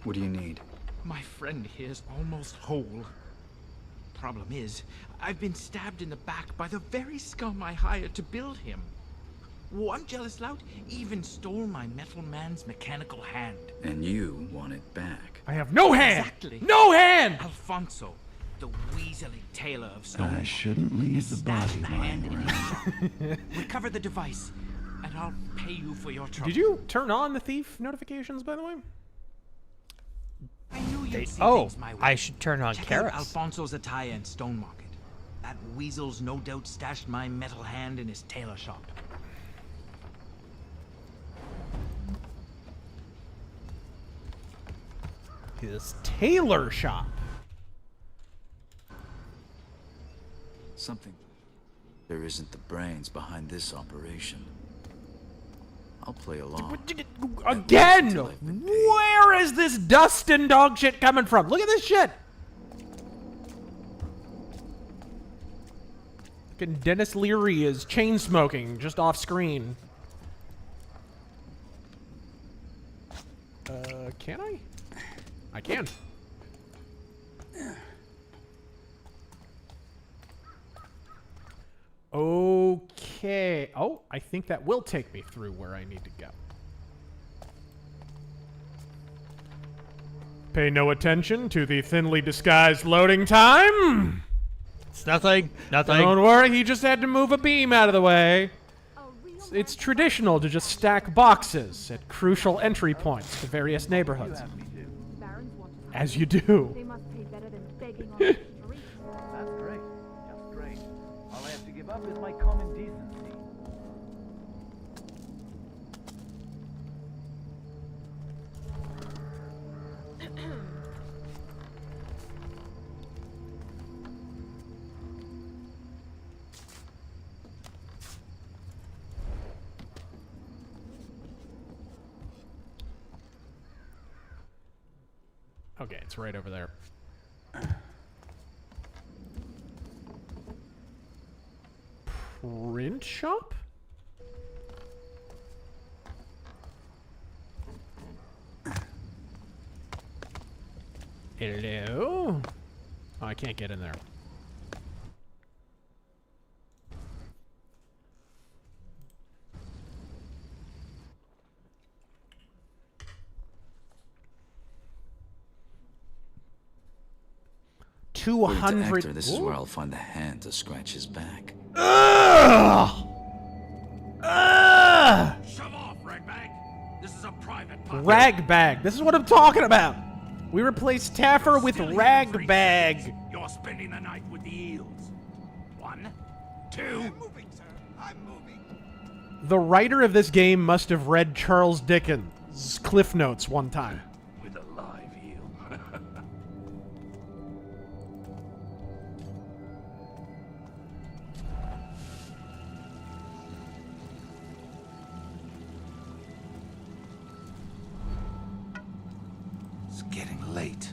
What do you need? My friend here's almost whole. Problem is, I've been stabbed in the back by the very scum I hired to build him. One jealous lout even stole my metal man's mechanical hand. And you want it back. I have no hand! Exactly. No hand! Alfonso, the weaselly tailor of stone. I shouldn't leave the body lying around. Recover the device, and I'll pay you for your trouble. Did you turn on the Thief notifications, by the way? I knew you'd see Oh, things my way. I should turn on Check out Karis. Alfonso's attire and stone market. That weasel's no doubt stashed my metal hand in his tailor shop. His tailor shop. Something. There isn't the brains behind this operation. I'll play along. Again! Where is this dust and dog shit coming from? Look at this shit! Fucking Dennis Leary is chain smoking just off screen. Can I? I can. Okay. Oh, I think that will take me through where I need to go. Pay no attention to the thinly disguised loading time. It's nothing. Nothing. Don't worry, he just had to move a beam out of the way. It's traditional to just stack boxes at crucial entry points to various neighborhoods. As you do. They must pay better than begging on the street. That's great. Just great. All I have to give up is my common decency. Okay, it's right over there. Print shop? Hello? Oh, I can't get in there. According to Hector, this is where I'll find the hand to scratch his back. Ugh! Ugh! Shove off, ragbag. This is a private party. Ragbag. This is what I'm talking about. We replaced Taffer with Ragbag. You're spending the night with the eels. 1, 2. I'm moving, sir. I'm moving. The writer of this game must have read Charles Dickens' Cliff Notes one time. With a live eel. It's getting late.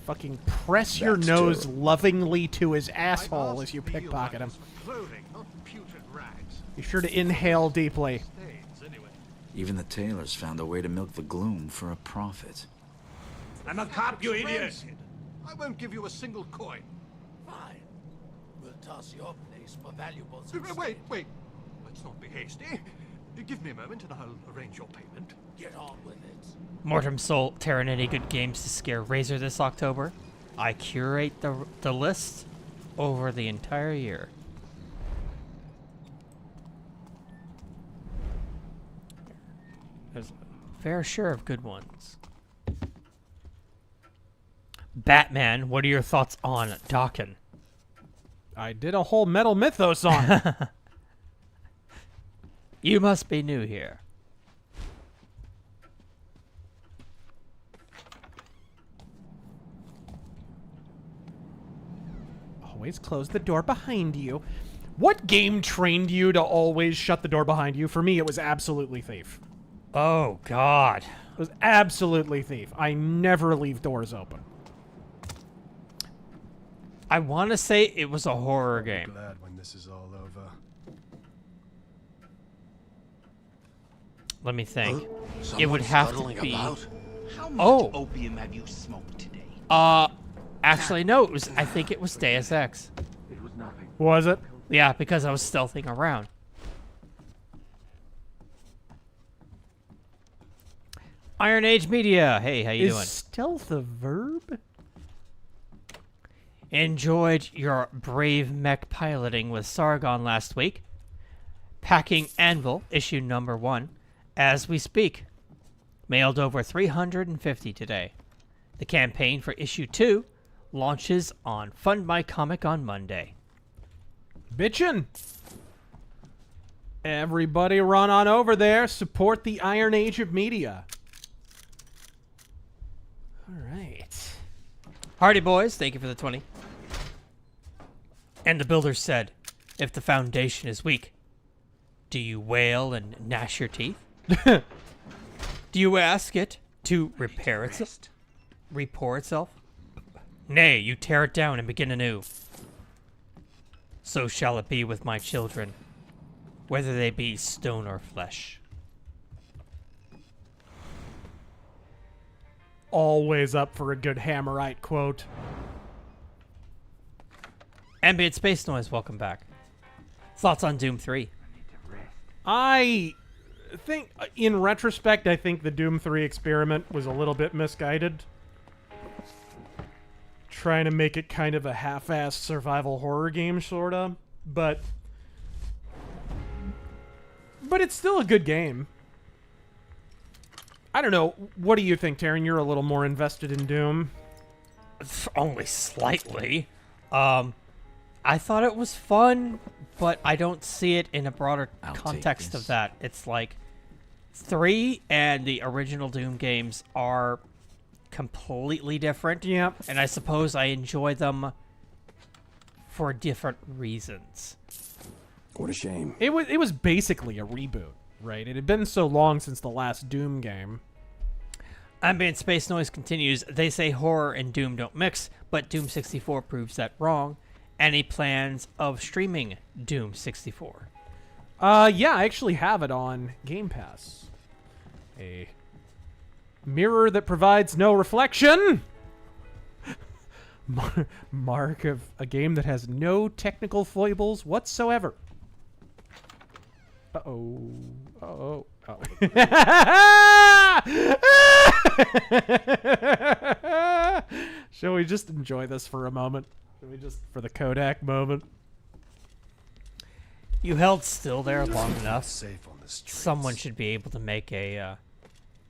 Fucking press your That's nose terrible. lovingly to his asshole as you pickpocket him. Clothing, not putrid rags. Be sure to inhale deeply. Even the tailors found a way to milk the gloom for a profit. I'm a cop, you idiot! I won't give you a single coin. Fine. We'll toss your place for valuables. Wait. Let's not be hasty. Give me a moment and I'll arrange your payment. Get on with it. Mortem Soul tearing any good games to scare Razor this October. I curate the list over the entire year. There's a fair share of good ones. Batman, what are your thoughts on Dakin? I did a whole Metal Mythos on it. You must be new here. Always close the door behind you. What game trained you to always shut the door behind you? For me, it was absolutely Thief. Oh, God. It was absolutely Thief. I never leave doors open. I want to say it was a horror game. Glad when this is all over. Let me think. It Someone would have to scuttling be. about? How much opium have you smoked today? Actually, no. It was. I think it was Deus Ex. It was nothing. Was it? Yeah, because I was stealthing around. Iron Age Media. Hey, how you Is doing? stealth a verb? Enjoyed your brave mech piloting with Sargon last week. Packing Anvil, issue number 1, as we speak. Mailed over 350 today. The campaign for issue 2 launches on Fund My Comic on Monday. Bitchin'. Everybody run on over there. Support the Iron Age of Media. All right. Hardy Boys, thank you for the 20. And the builder said, if the foundation is weak, do you wail and gnash your teeth? Do you ask it to repair itself? Report itself? Nay, you tear it down and begin anew. So shall it be with my children, whether they be stone or flesh. Always up for a good Hammerite quote. Ambient Space Noise, welcome back. Thoughts on Doom 3? I think, in retrospect, I think the Doom 3 experiment was a little bit misguided. Trying to make it kind of a half-assed survival horror game, sorta. But it's still a good game. I don't know. What do you think, Taryn? You're a little more invested in Doom. Only slightly. I thought it was fun, but I don't see it in a broader context of that. It's like 3 and the original Doom games are completely different. Yeah. And I suppose I enjoy them for different reasons. What a shame. It was basically a reboot, right? It had been so long since the last Doom game. Ambient Space Noise continues. They say horror and Doom don't mix, but Doom 64 proves that wrong. Any plans of streaming Doom 64? Yeah, I actually have it on Game Pass. A mirror that provides no reflection. Mark of a game that has no technical foibles whatsoever. Uh-oh. Uh-oh. Oh. Shall we just enjoy this for a moment? Shall we just, for the Kodak moment? You held still there long enough. Safe on the streets. Someone should be able to make a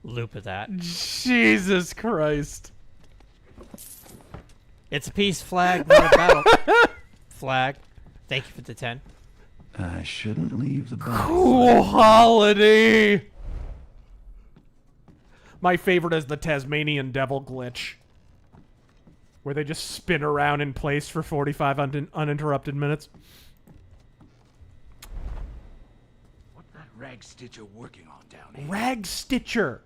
loop of that. Jesus Christ. It's a peace flag, not a battle flag. Thank you for the 10. I shouldn't leave the box. Cool holiday. My favorite is the Tasmanian Devil glitch, where they just spin around in place for 45 uninterrupted minutes. What's that rag stitcher working on down here? Rag Stitcher.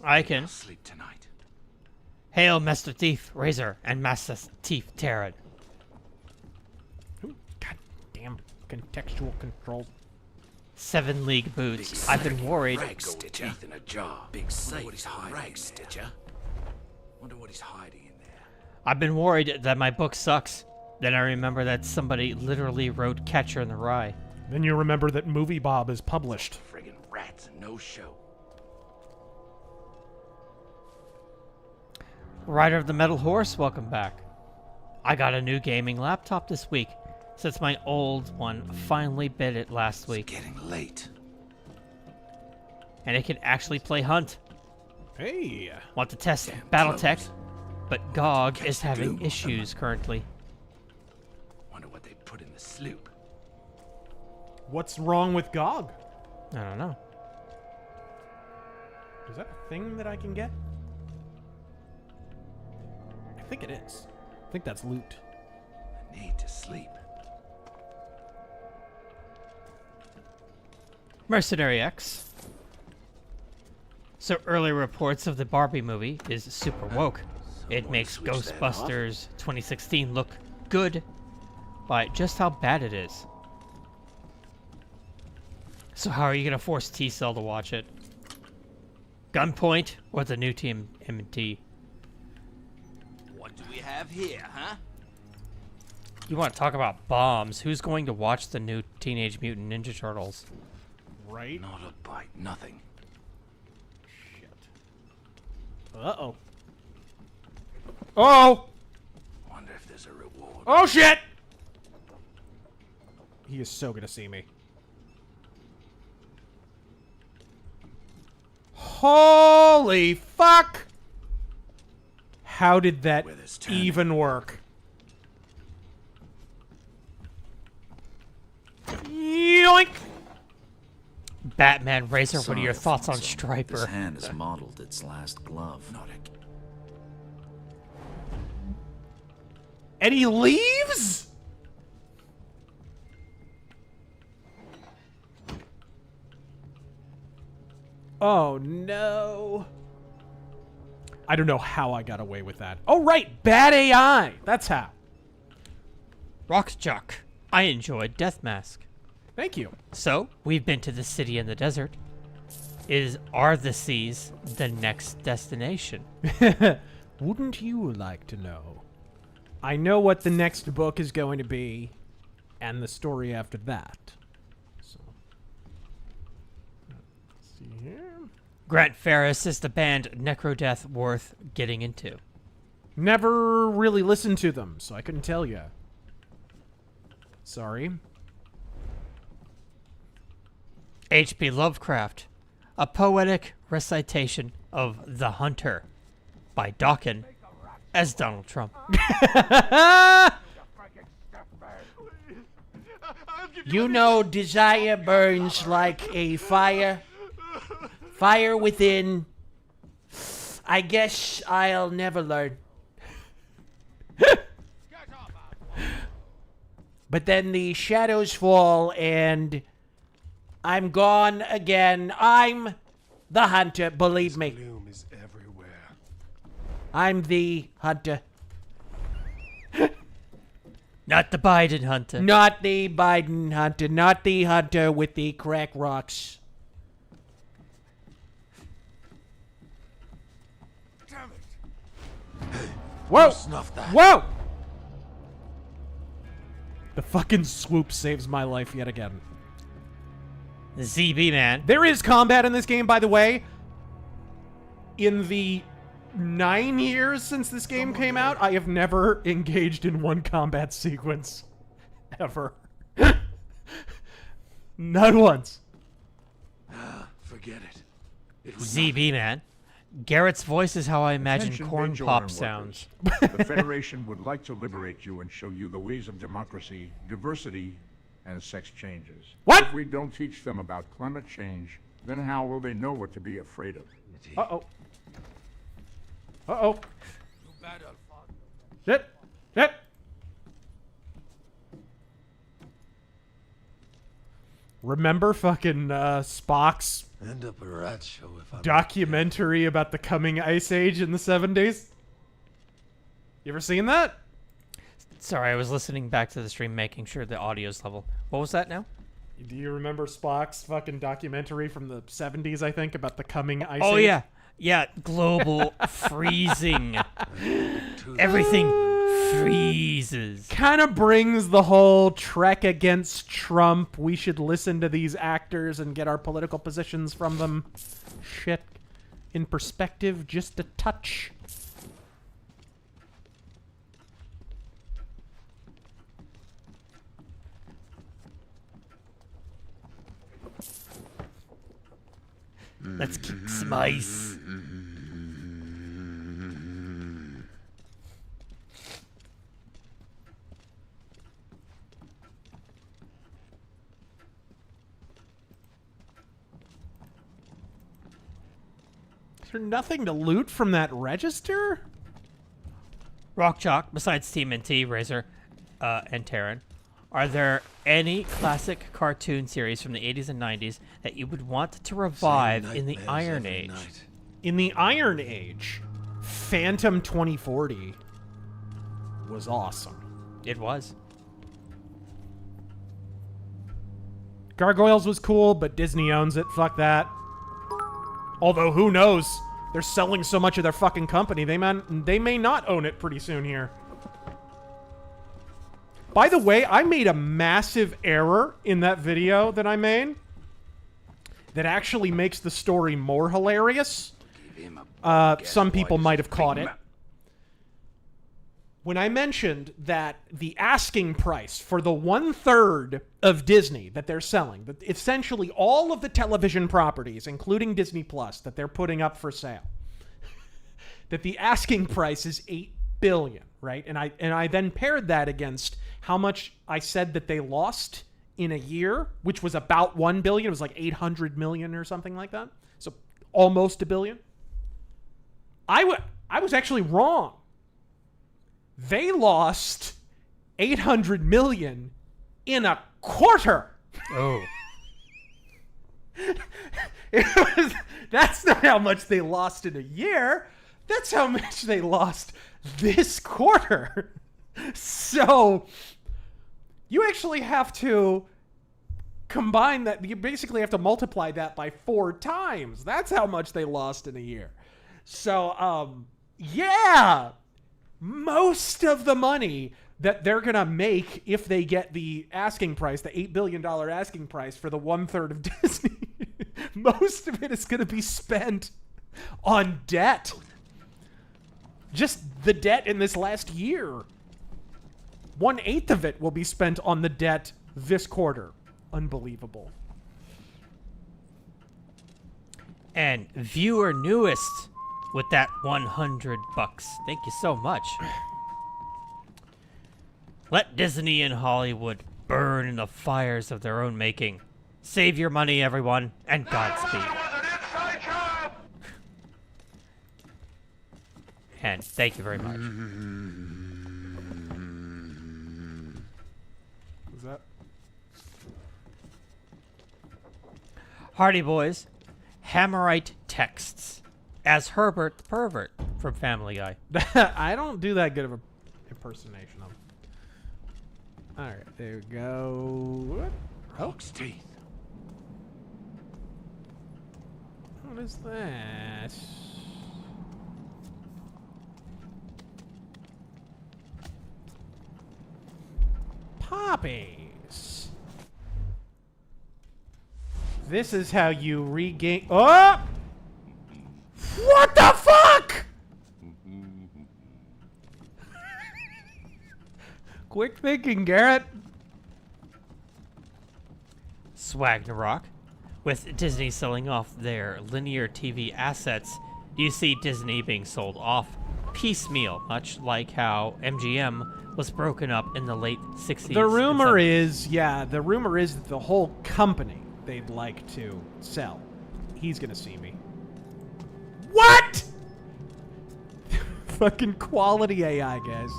I can. Sleep tonight. Hail, Master Thief Razor and Master Thief Tarot. God damn contextual control. 7 League boots. I've been worried. Rag Stitcher. In a jar. Big safe. What he's hiding. Rag Stitcher. Wonder what he's hiding in there. I've been worried that my book sucks. Then I remember that somebody literally wrote Catcher in the Rye. Then you remember that Movie Bob is published. Friggin' rats and no show. Rider of the Metal Horse, welcome back. I got a new gaming laptop this week, since my old one finally bit it last week. It's getting late. And it can actually play Hunt. Hey! Want to test Battletech, but GOG is having issues currently. Wonder what they put in the sloop. What's wrong with GOG? I don't know. Is that a thing that I can get? I think it is. I think that's loot. I need to sleep. Mercenary X. So early reports of the Barbie movie is super woke. It makes Ghostbusters 2016 look good by just how bad it is. So how are you gonna force T-Cell to watch it? Gunpoint or the new Team MT? What do we have here, huh? You want to talk about bombs? Who's going to watch the new Teenage Mutant Ninja Turtles? Right? Not a bite, nothing. Shit. Uh-oh. Oh! Wonder if there's a reward. Oh, shit! He is so gonna see me. Holy fuck! How did that even work? Yoink! Batman Razor, what are Sorry, your thoughts on Alfonso. Striper? This hand has modeled its last glove. And he leaves? Oh no. I don't know how I got away with that. Oh right, bad AI. That's how. Rockjock. I enjoyed Death Mask. Thank you. So, we've been to the city in the desert. Are the seas the next destination? Wouldn't you like to know? I know what the next book is going to be, and the story after that. So, let's see here. Grant Ferris is the band Necrodeath worth getting into? Never really listened to them, so I couldn't tell you. Sorry. H.P. Lovecraft. A poetic recitation of The Hunter by Dawkins as Donald Trump. You know, desire burns like a fire. Fire within. I guess I'll never learn. But then the shadows fall and I'm gone again. I'm the hunter, believe me. Gloom is everywhere. I'm the hunter. Not the Biden hunter. Not the Biden hunter. Not the hunter with the crack rocks. Damn it. Whoa! Snuff that. Whoa! The fucking swoop saves my life yet again. ZB man. There is combat in this game, by the way. In the 9 years since this game came out, I have never engaged in one combat sequence. Ever. Not once. Forget it. It was ZB man. Garrett's voice is how I imagine Attention, corn Major pop and sounds. workers. The Federation would like to liberate you and show you the ways of democracy, diversity, and sex changes. What? If we don't teach them about climate change, then how will they know what to be afraid of? Uh-oh. Uh-oh. Shit. Shit. Remember fucking Spock's End up a rat show if I documentary about the coming ice age in the 70s? You ever seen that? Sorry, I was listening back to the stream, making sure the audio's level. What was that now? Do you remember Spock's fucking documentary from the 70s, I think, about the coming ice age? Oh, yeah. Yeah, global freezing. Everything freezes. Kind of brings the whole trek against Trump, we should listen to these actors and get our political positions from them shit in perspective just a touch. Let's kick some ice. Is there nothing to loot from that register? Rock Chalk, besides TMNT, Razor, and Terran, are there any classic cartoon series from the 80s and 90s that you would want to revive in the Iron Age? In the Iron Age, Phantom 2040 was awesome. It was. Gargoyles was cool, but Disney owns it. Fuck that. Although, who knows? They're selling so much of their fucking company, they may not own it pretty soon here. By the way, I made a massive error in that video that I made that actually makes the story more hilarious. Some people might have caught it. When I mentioned that the asking price for the 1/3 of Disney that they're selling, that essentially all of the television properties, including Disney Plus, that they're putting up for sale, that the asking price is $8 billion, right? And I then paired that against how much I said that they lost in a year, which was about $1 billion. It was like 800 million or something like that. So almost $1 billion. I was actually wrong. They lost 800 million in a quarter. Oh. That's not how much they lost in a year. That's how much they lost this quarter. So you actually have to combine that. You basically have to multiply that by 4 times. That's how much they lost in a year. So, yeah. Most of the money that they're going to make if they get the asking price, the $8 billion asking price for the 1/3 of Disney, most of it is going to be spent on debt. Just the debt in this last year. 1/8 of it will be spent on the debt this quarter. Unbelievable. And viewer newest with that $100. Thank you so much. Let Disney and Hollywood burn in the fires of their own making. Save your money, everyone, and Godspeed. And thank you very much. Was that? Hardy Boys, Hammerite texts. As Herbert the Pervert from Family Guy. I don't do that good of an impersonation of him. Alright, there we go. Rock's teeth. What is that? Poppies. This is how you regain. Oh! What the fuck? Quick thinking, Garrett. Swagnarok. With Disney selling off their linear TV assets, do you see Disney being sold off piecemeal, much like how MGM was broken up in the late 60s? The rumor is, the rumor is that the whole company they'd like to sell. He's gonna see me. What? Fucking quality AI, guys.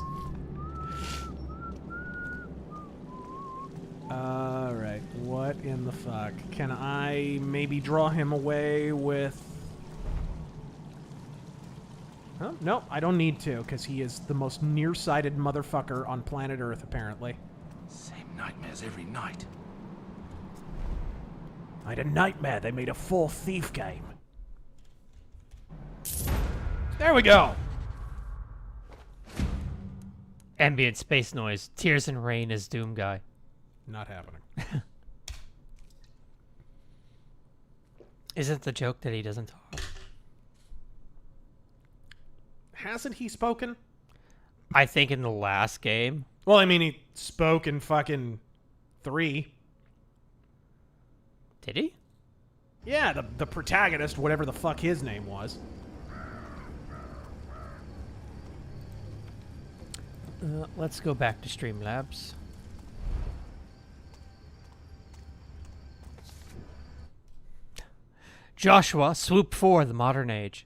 Alright, what in the fuck? Can I maybe draw him away with... Huh? No, I don't need to, because he is the most nearsighted motherfucker on planet Earth, apparently. Same nightmares every night. I had a nightmare they made a full thief game. There we go! Ambient space noise. Tears and rain as Doom guy. Not happening. Isn't the joke that he doesn't talk? Hasn't he spoken? I think in the last game. Well, I mean, he spoke in fucking 3. Did he? Yeah, the protagonist, whatever the fuck his name was. Let's go back to Streamlabs. Joshua, swoop for the modern age.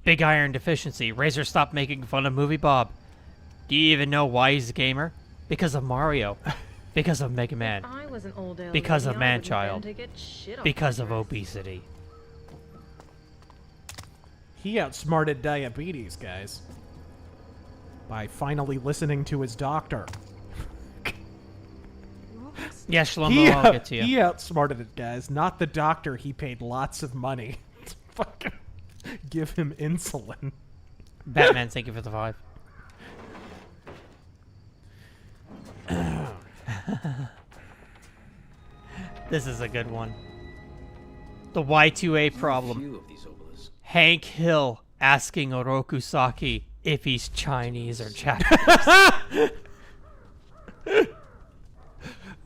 Big iron deficiency. Razor stopped making fun of Movie Bob. Do you even know why he's a gamer? Because of Mario. Because of Mega Man. I was an old Because of lady, I wouldn't Man-Child. bend to get shit on Because of fingers. obesity. He outsmarted diabetes, guys. By finally listening to his doctor. Yeah, Shlomo, I'll get to you. He outsmarted it, guys. Not the doctor. He paid lots of money to fucking give him insulin. Batman, thank you for the 5. This is a good one. The Y2A problem. Few of these obelisks. Hank Hill asking Oroku Saki if he's Chinese or Japanese.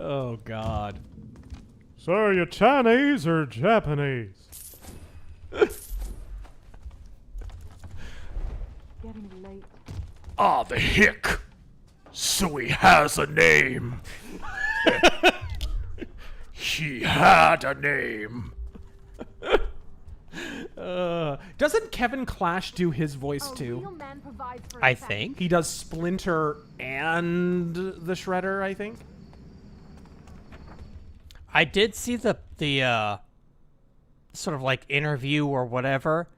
Oh, God. So are you Chinese or Japanese? Getting late. Ah, the hick. So he has a name. He had a name. Doesn't Kevin Clash do his voice A too? real man provides for I his family. think. He does Splinter and the Shredder, I think. I did see the sort of like interview or whatever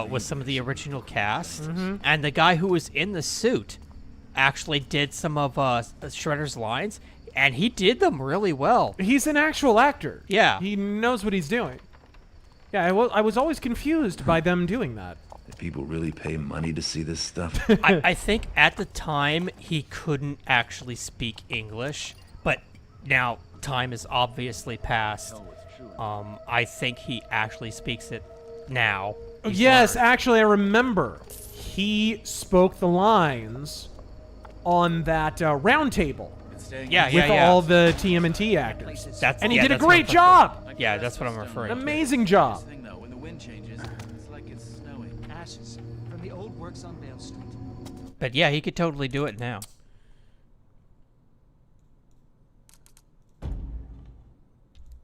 with some of the original cast, and the guy who was in the suit actually did some of Shredder's lines, and he did them really well. He's an actual actor. Yeah. He knows what he's doing. Yeah, I was always confused by them doing that. Do people really pay money to see this stuff? I think at the time he couldn't actually speak English, but now time has obviously passed. I think he actually speaks it now. He's Yes, learned. actually, I remember. He spoke the lines on that round table. Yeah, with all the TMNT actors. And he did a that's great what- job! Yeah, that's what I'm referring An to. amazing job. Thing though, when the wind changes, it's like it's snowing. Ashes from the old works on Vale Street. But yeah, he could totally do it now.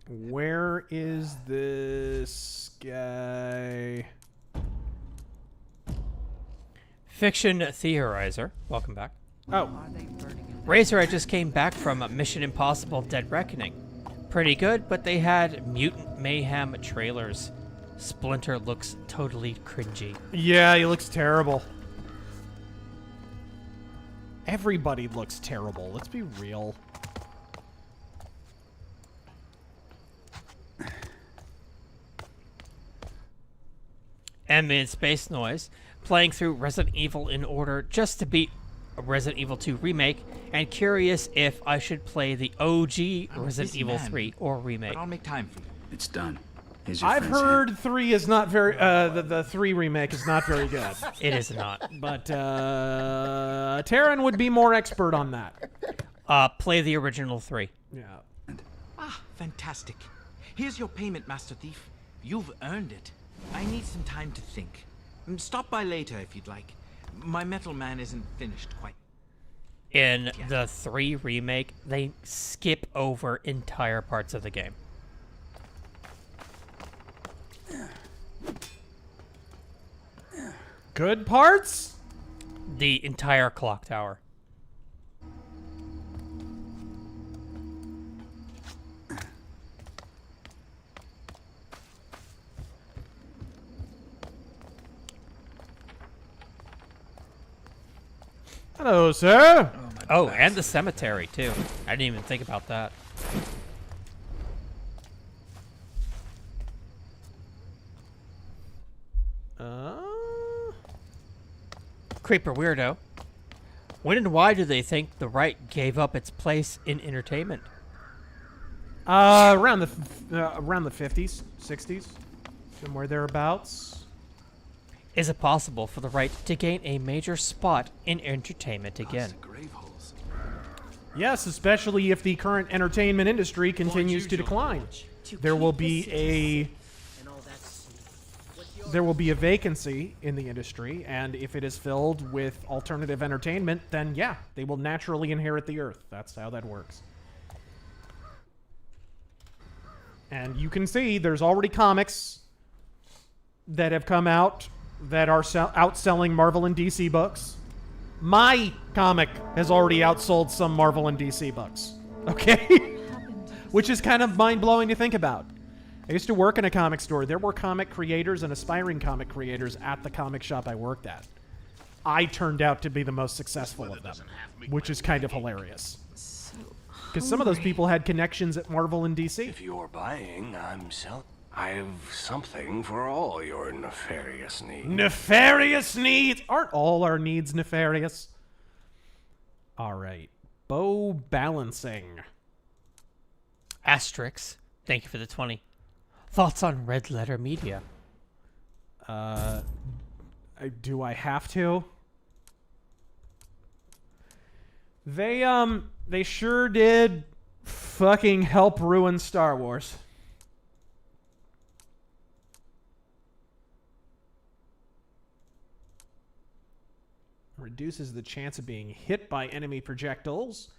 Where is this guy? Fiction Theorizer, welcome back. Oh. Razor, I just came back from Mission Impossible Dead Reckoning. Pretty good, but they had Mutant Mayhem trailers. Splinter looks totally cringy. Yeah, he looks terrible. Everybody looks terrible. Let's be real. Ambient Space Noise, playing through Resident Evil in order just to beat a Resident Evil 2 remake, and curious if I should play the OG I'm a Resident busy Evil man, 3 or remake. But I'll make time for you. It's done. Here's your I've friend's heard 3 is not very, the 3 remake is not very good. It is not. But, Taryn would be more expert on that. Play the original 3. Yeah. Ah, fantastic. Here's your payment, Master Thief. You've earned it. I need some time to think. Stop by later if you'd like. My Metal Man isn't finished quite. In the 3 remake, they skip over entire parts of the game. Good parts? The entire clock tower. Hello, sir. Oh, and the cemetery, too. I didn't even think about that. Creeper weirdo. When and why do they think the right gave up its place in entertainment? Around the 50s, 60s, somewhere thereabouts. Is it possible for the right to gain a major spot in entertainment again? Yes, especially if the current entertainment industry continues to decline. There will be a vacancy in the industry, and if it is filled with alternative entertainment, then yeah, they will naturally inherit the earth. That's how that works. And you can see there's already comics that have come out that are outselling Marvel and DC books. My comic has already outsold some Marvel and DC books. Okay? Which is kind of mind-blowing to think about. I used to work in a comic store. There were comic creators and aspiring comic creators at the comic shop I worked at. I turned out to be the most successful of them, which is kind of hilarious. Because some of those people had connections at Marvel and DC. If you're buying, I'm selling. I've something for all your nefarious needs. Nefarious needs? Aren't all our needs nefarious? All right. Bow balancing. Asterix. Thank you for the 20. Thoughts on Red Letter Media? Do I have to? They sure did fucking help ruin Star Wars. Reduces the chance of being hit by enemy projectiles.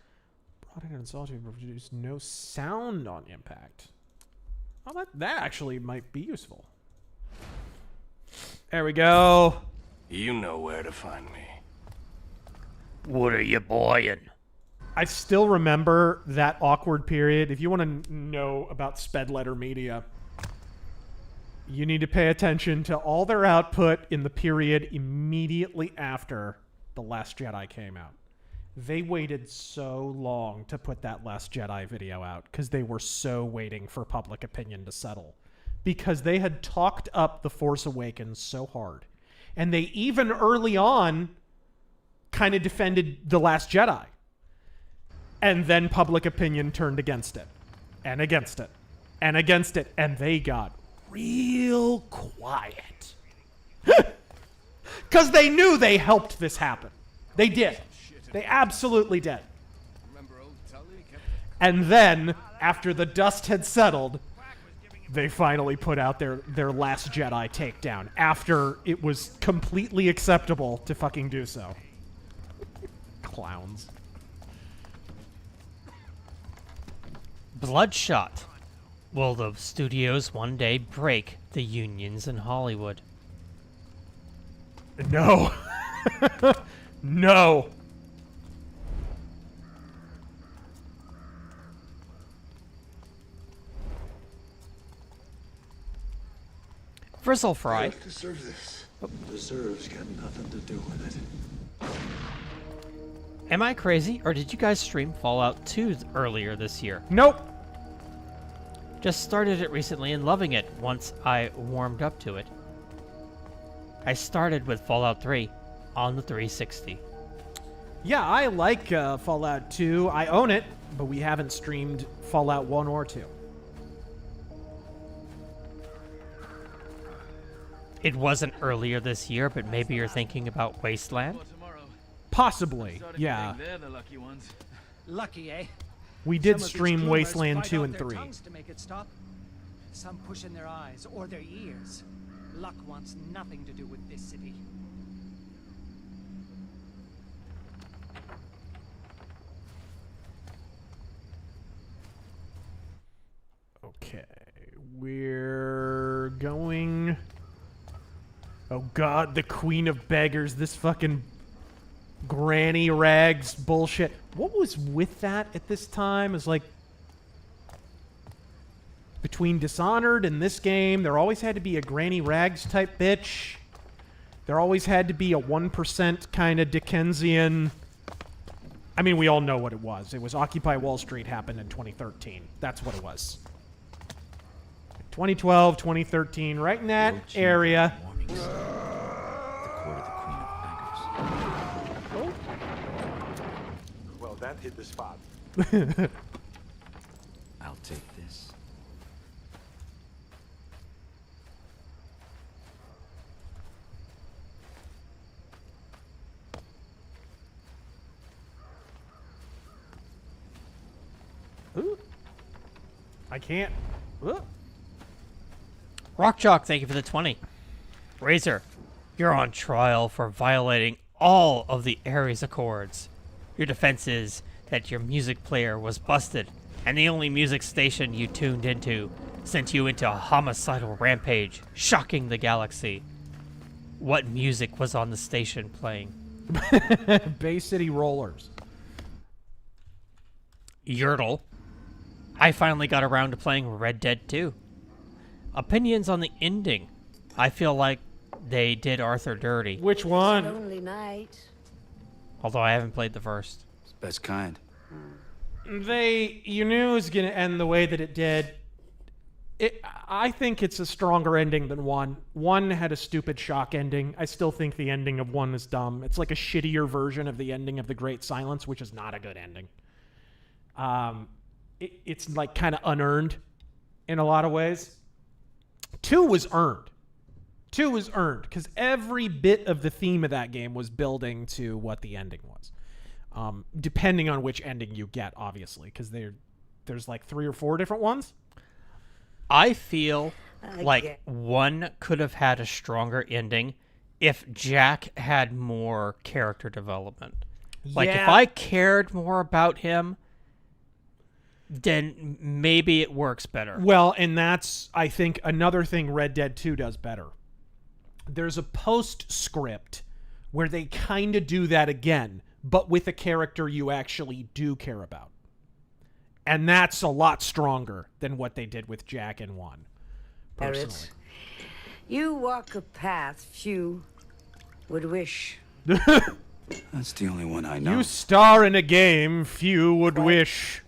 Product and salt to produce no sound on impact. Oh, that actually might be useful. There we go. You know where to find me. What are you buying? I still remember that awkward period. If you want to know about Sped Letter Media, you need to pay attention to all their output in the period immediately after The Last Jedi came out. They waited so long to put that Last Jedi video out because they were so waiting for public opinion to settle. Because they had talked up The Force Awakens so hard. And they even early on kind of defended The Last Jedi. And then public opinion turned against it. And against it. And against it. And they got real quiet. Because they knew they helped this happen. They did. They absolutely did. And then, after the dust had settled, they finally put out their Last Jedi takedown. After it was completely acceptable to fucking do so. Clowns. Bloodshot. Will the studios one day break the unions in Hollywood? No. No. Frizzle Fry. Deserve this. Deserves got nothing to do with it. Am I crazy, or did you guys stream Fallout 2 earlier this year? Nope. Just started it recently and loving it once I warmed up to it. I started with Fallout 3 on the 360. Yeah, I like Fallout 2. I own it, but we haven't streamed Fallout 1 or 2. It wasn't earlier this year, but maybe you're thinking about Wasteland? Possibly, yeah. They're the lucky ones. Lucky, eh? We did Some of these stream clubbers Wasteland bite 2 off and their 3. tongues to make it stop. Some push in their eyes or their ears. Luck wants nothing to do with this city. Okay, we're going... Oh god, the Queen of Beggars, this fucking granny rags bullshit. What was with that at this time? It's like... Between Dishonored and this game, there always had to be a granny rags type bitch. There always had to be a 1% kind of Dickensian I mean, we all know what it was. It was Occupy Wall Street happened in 2013. That's what it was. 2012, 2013, right in that area. The court of the Queen of Beggars. Well, that hit the spot. I'll take this. Ooh. I can't. Ooh. Rockjock, thank you for the 20. Razor, you're on trial for violating all of the Ares Accords. Your defense is that your music player was busted, and the only music station you tuned into sent you into a homicidal rampage, shocking the galaxy. What music was on the station playing? Bay City Rollers. Yertle, I finally got around to playing Red Dead 2. Opinions on the ending. I feel like they did Arthur dirty. Which one? Lonely night. Although I haven't played the first. It's best kind. You knew it was going to end the way that it did. I think it's a stronger ending than 1. 1 had a stupid shock ending. I still think the ending of 1 is dumb. It's like a shittier version of the ending of The Great Silence, which is not a good ending. It's like kind of unearned in a lot of ways. 2 was earned. 2 was earned because every bit of the theme of that game was building to what the ending was. Depending on which ending you get, obviously, because there's like 3 or 4 different ones. I feel like 1 could have had a stronger ending if Jack had more character development. Like, if I cared more about him, then maybe it works better. Well, and that's, I think, another thing Red Dead 2 does better. There's a postscript where they kind of do that again, but with a character you actually do care about. And that's a lot stronger than what they did with Jack in 1, personally. Barrett, you walk a path few would wish. That's the only one I know. You star in a game few would wish.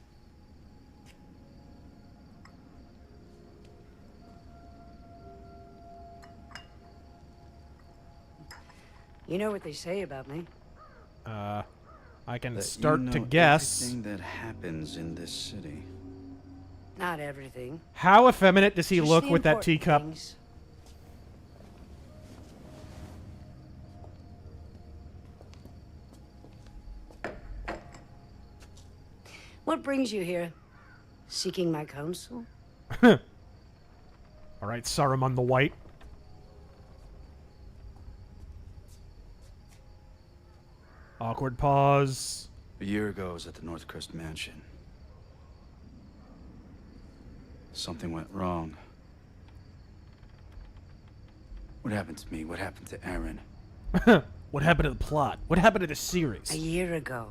You know what they say about me? I can That start you to know guess. everything that happens in this city. Not everything. How effeminate does he Just look the with that important teacup? things. What brings you here? Seeking my counsel? All right, Saruman the White. Awkward pause. A year ago, I was at the Northcrest Mansion. Something went wrong. What happened to me? What happened to Aaron? What happened to the plot? What happened to the series? A year ago.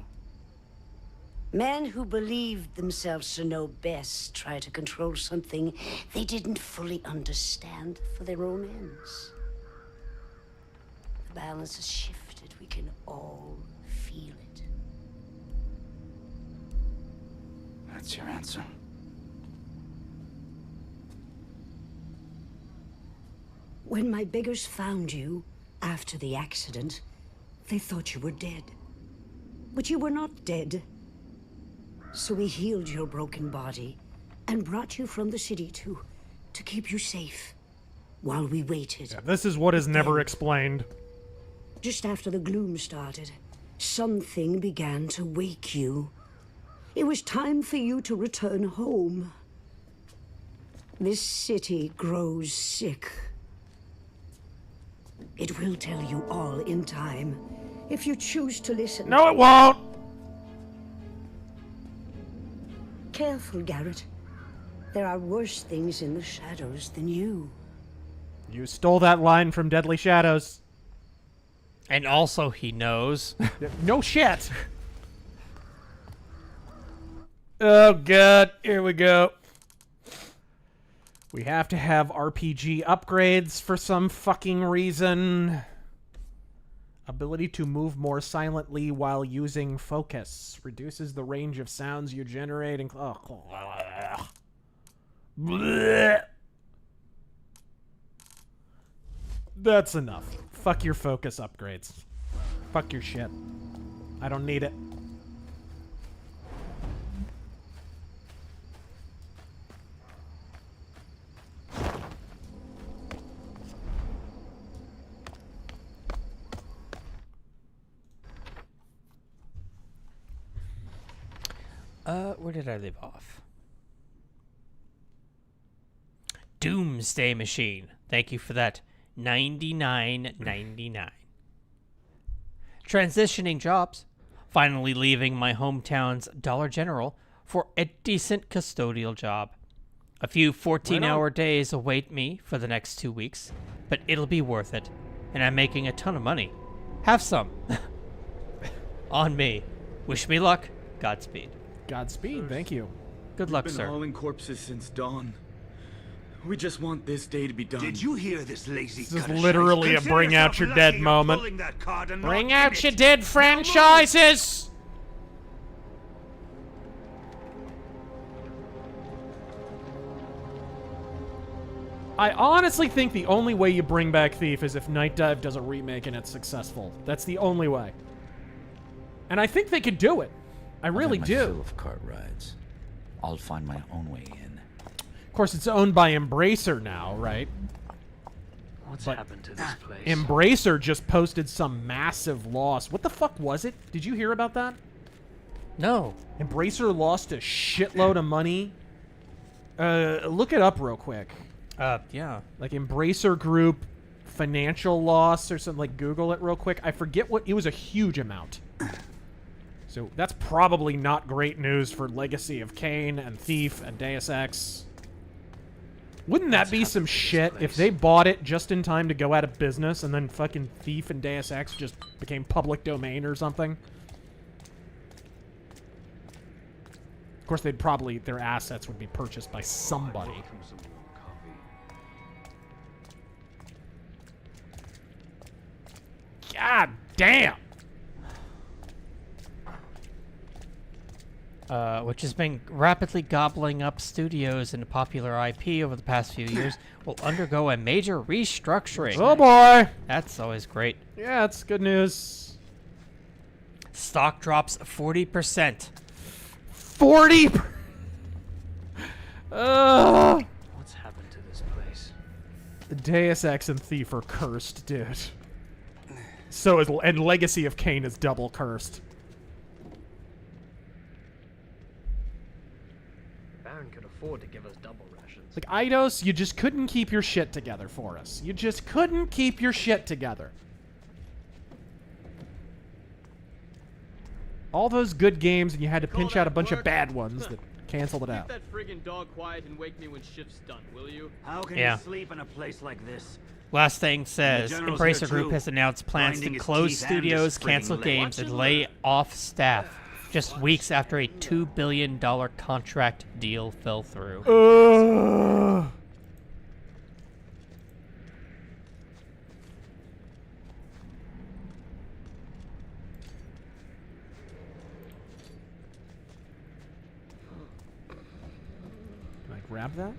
Men who believed themselves to know best tried to control something they didn't fully understand for their own ends. The balance has shifted. We can all feel it. That's your answer. When my beggars found you after the accident, they thought you were dead. But you were not dead. So we healed your broken body and brought you from the city to keep you safe while we waited. Yeah, this is what is never explained. Just after the gloom started, something began to wake you. It was time for you to return home. This city grows sick. It will tell you all in time, if you choose to listen. No, it won't! Careful, Garrett. There are worse things in the shadows than you. You stole that line from Deadly Shadows. And also he knows. No shit! Oh god, here we go. We have to have RPG upgrades for some fucking reason. Ability to move more silently while using focus. Reduces the range of sounds you generate. That's enough. Fuck your focus upgrades. Fuck your shit. I don't need it. Where did I leave off? Doomsday Machine. Thank you for that. $99.99. Transitioning jobs. Finally leaving my hometown's Dollar General for a decent custodial job. A few 14-hour days await me for the next 2 weeks, but it'll be worth it. And I'm making a ton of money. Have some. On me. Wish me luck. Godspeed. Godspeed, thank you. Good luck, We've been sir. hauling corpses since dawn. We just want this day to be done. Did you hear this lazy This is cut of literally a Consider bring out yourself your lucky dead you're moment. pulling that card and Bring not out in your it. dead franchises! I honestly think the only way you bring back Thief is if Night Dive does a remake and it's successful. That's the only way. And I think they could do it. I really I've had my do. fill of cart rides. I'll find my own way in. Of course, it's owned by Embracer now, right? What's But happened to this place? Embracer just posted some massive loss. What the fuck was it? Did you hear about that? No. Embracer lost a shitload of money. Look it up real quick. Yeah. Like Embracer Group financial loss or something. Like Google it real quick. I forget what it was. A huge amount. So that's probably not great news for Legacy of Kain and Thief and Deus Ex. Wouldn't that be some shit if they bought it just in time to go out of business and then fucking Thief and Deus Ex just became public domain or something? Of course, they'd probably, their assets would be purchased by somebody. God damn! Which has been rapidly gobbling up studios and popular IP over the past few years, will undergo a major restructuring. Oh boy! That's always great. Yeah, it's good news. Stock drops 40%. 40? What's happened to this place? Deus Ex and Thief are cursed, dude. So is, and Legacy of Kain is double cursed. Baron could afford to give us double rations. Like, Eidos, you just couldn't keep your shit together for us. You just couldn't keep your shit together. All those good games, and you had to pinch out a bunch of bad ones that canceled it out. Keep that friggin' dog quiet and wake me when shift's done, will you? How can Yeah. you sleep in a place like this? Last thing says, General's Embracer here, Group too. has announced plans Grinding to his close teeth and studios, just spring cancel leg. games, and lay off staff just weeks after a $2 billion contract deal fell through. Can I grab that?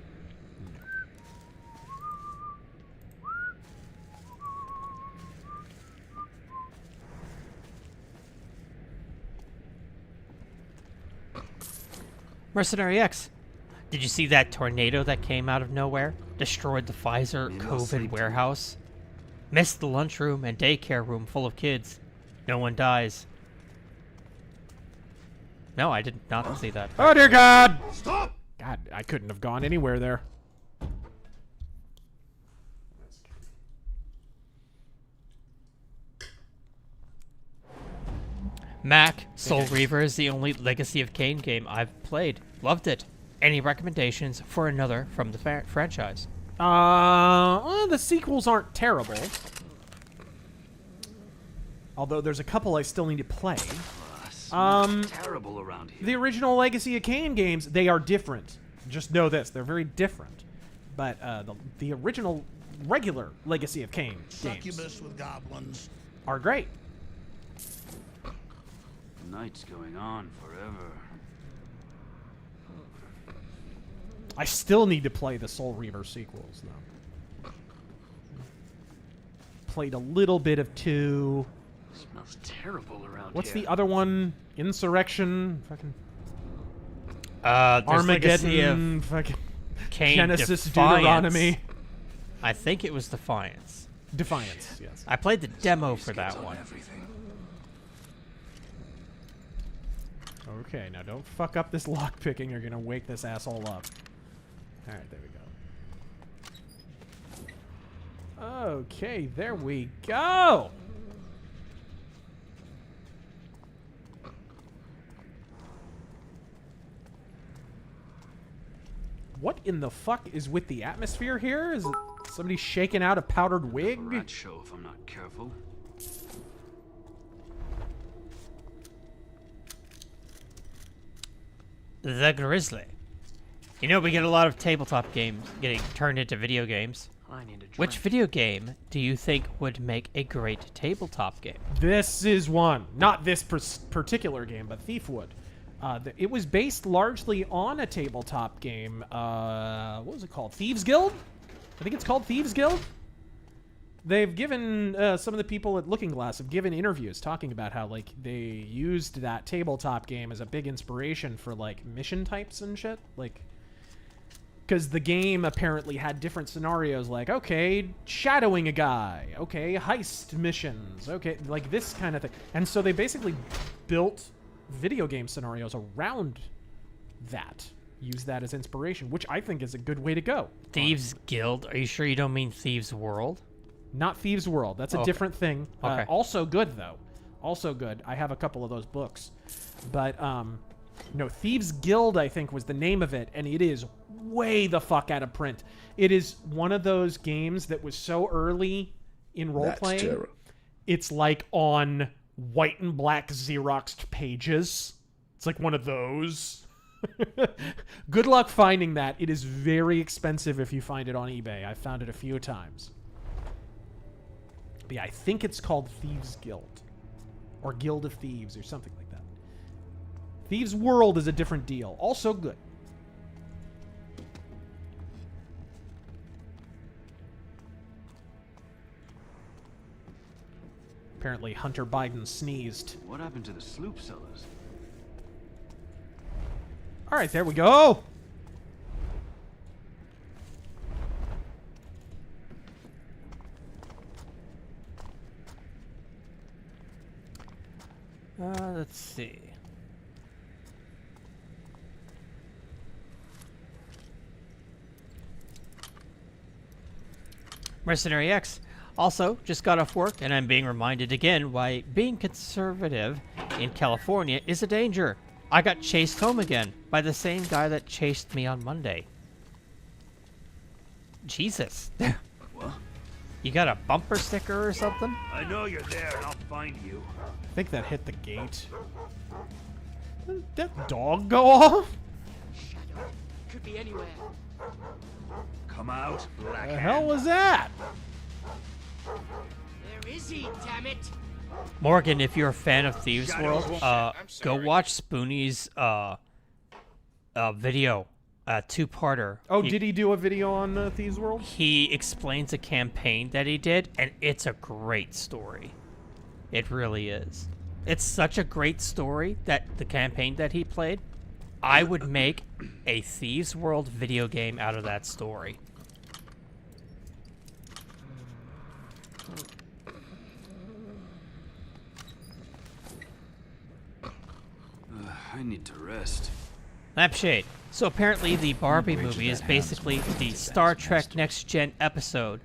Mercenary X, did you see that tornado that came out of nowhere? Destroyed the Pfizer Maybe I'll COVID sleep warehouse? Missed the lunchroom and daycare room full of kids. No one dies. No, I did not see that. Oh dear God! Stop! God, I couldn't have gone anywhere there. Mac, Soul Reaver is the only Legacy of Kain game I've played. Loved it. Any recommendations for another from the franchise? Well, the sequels aren't terrible. Although there's a couple I still need to play. Terrible around here. The original Legacy of Kain games, they are different. Just know this, they're very different. But the original regular Legacy of Kain games Succubus with goblins. are great. night's going on forever. I still need to play the Soul Reaver sequels, though. Played a little bit of 2. Smells terrible around What's here. the other one? Insurrection? Fucking... There's Armageddon? Fucking... Genesis, Defiance. Deuteronomy. I think it was Defiance. Defiance, yes. I played the demo for that one. Okay, now don't fuck up this lockpicking. You're gonna wake this asshole up. Alright, there we go. Okay, there we go! What in the fuck is with the atmosphere here? Is it somebody shaking out a powdered wig? Rat show if I'm not careful. The Grizzly. You know, we get a lot of tabletop games getting turned into video games. I need a drink. Which video game do you think would make a great tabletop game? This is one. Not this particular game, but Thiefwood. It was based largely on a tabletop game. What was it called? Thieves Guild? I think it's called Thieves Guild. They've given, some of the people at Looking Glass have given interviews talking about how, like, they used that tabletop game as a big inspiration for, like, mission types and shit. Like, because the game apparently had different scenarios, like, okay, shadowing a guy, okay, heist missions, okay, like this kind of thing. And so they basically built video game scenarios around that. Use that as inspiration, which I think is a good way to go. Thieves Guild? Are you sure you don't mean Thieves World? Not Thieves World. That's a different thing. Okay. Also good, though. Also good. I have a couple of those books. But, no, Thieves Guild, I think, was the name of it, and it is way the fuck out of print. It is one of those games that was so early in role-playing. terror. It's like on white and black Xeroxed pages. It's like one of those. Good luck finding that. It is very expensive if you find it on eBay. I've found it a few times. But yeah, I think it's called Thieves Guild. Or Guild of Thieves or something like that. Thieves World is a different deal. Also good. Apparently Hunter Biden sneezed. What happened to the sloop sellers? All right, there we go. Let's see. Mercenary X. Also, just got off work, and I'm being reminded again why being conservative in California is a danger. I got chased home again by the same guy that chased me on Monday. Jesus. What? You got a bumper sticker or something? I know you're there, and I'll find you. I think that hit the gate. Did that dog go off? Could be anywhere. Come out, black. The hell was that? Where is he, damn it? Morgan, if you're a fan of Thieves Shadows World, will- go watch Spoonie's video, two-parter. Oh, did he do a video on Thieves World? He explains a campaign that he did, and it's a great story. It really is. It's such a great story, that the campaign that he played, I would make a Thieves World video game out of that story. I need to rest. Lampshade. So apparently the Barbie movie is basically the Star Trek Next Gen episode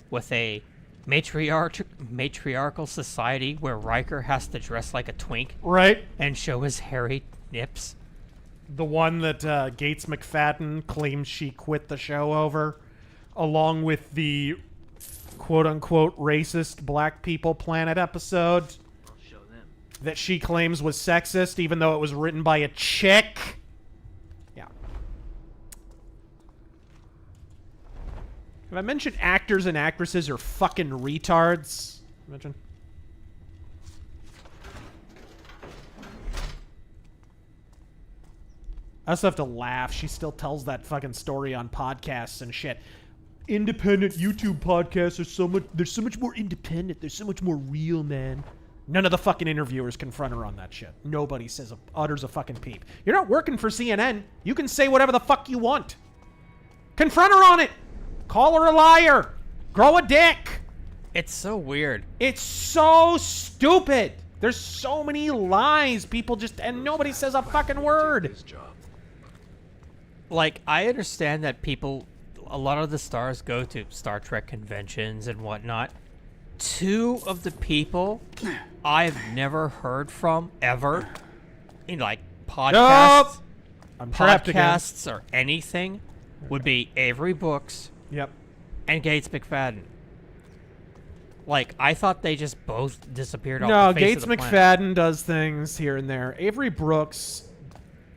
with a matriarchal society where Riker has to dress like a twink. Right. And show his hairy nips. The one that Gates McFadden claims she quit the show over, along with the quote-unquote racist Black People Planet episode that she claims was sexist, even though it was written by a chick. Yeah. Have I mentioned actors and actresses are fucking retards? Mention. I also have to laugh. She still tells that fucking story on podcasts and shit. Independent YouTube podcasts are they're so much more independent. They're so much more real, man. None of the fucking interviewers confront her on that shit. Nobody utters a fucking peep. You're not working for CNN. You can say whatever the fuck you want. Confront her on it. Call her a liar. Grow a dick. It's so weird. It's so stupid. There's so many lies. People and nobody says a fucking word. Like, I understand that a lot of the stars go to Star Trek conventions and whatnot. Two of the people I've never heard from ever in like podcasts, I'm trapped again. or anything would be Avery Brooks, and Gates McFadden. Like, I thought they just both disappeared off the face Gates of the planet. McFadden does things here and there. Avery Brooks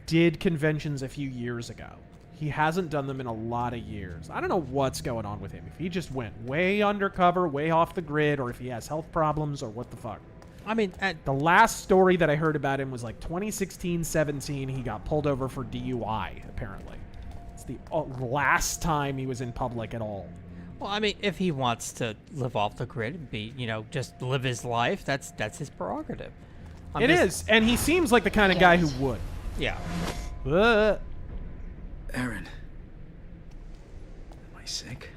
did conventions a few years ago. He hasn't done them in a lot of years. I don't know what's going on with him. If he just went way undercover, way off the grid, or if he has health problems, or what the fuck. I mean, the last story that I heard about him was like 2016-17. He got pulled over for DUI, apparently. It's the last time he was in public at all. Well, I mean, if he wants to live off the grid and be, just live his life, that's his prerogative. It is, and he seems like the kind of guy who would. Yeah. Aaron. Am I sick?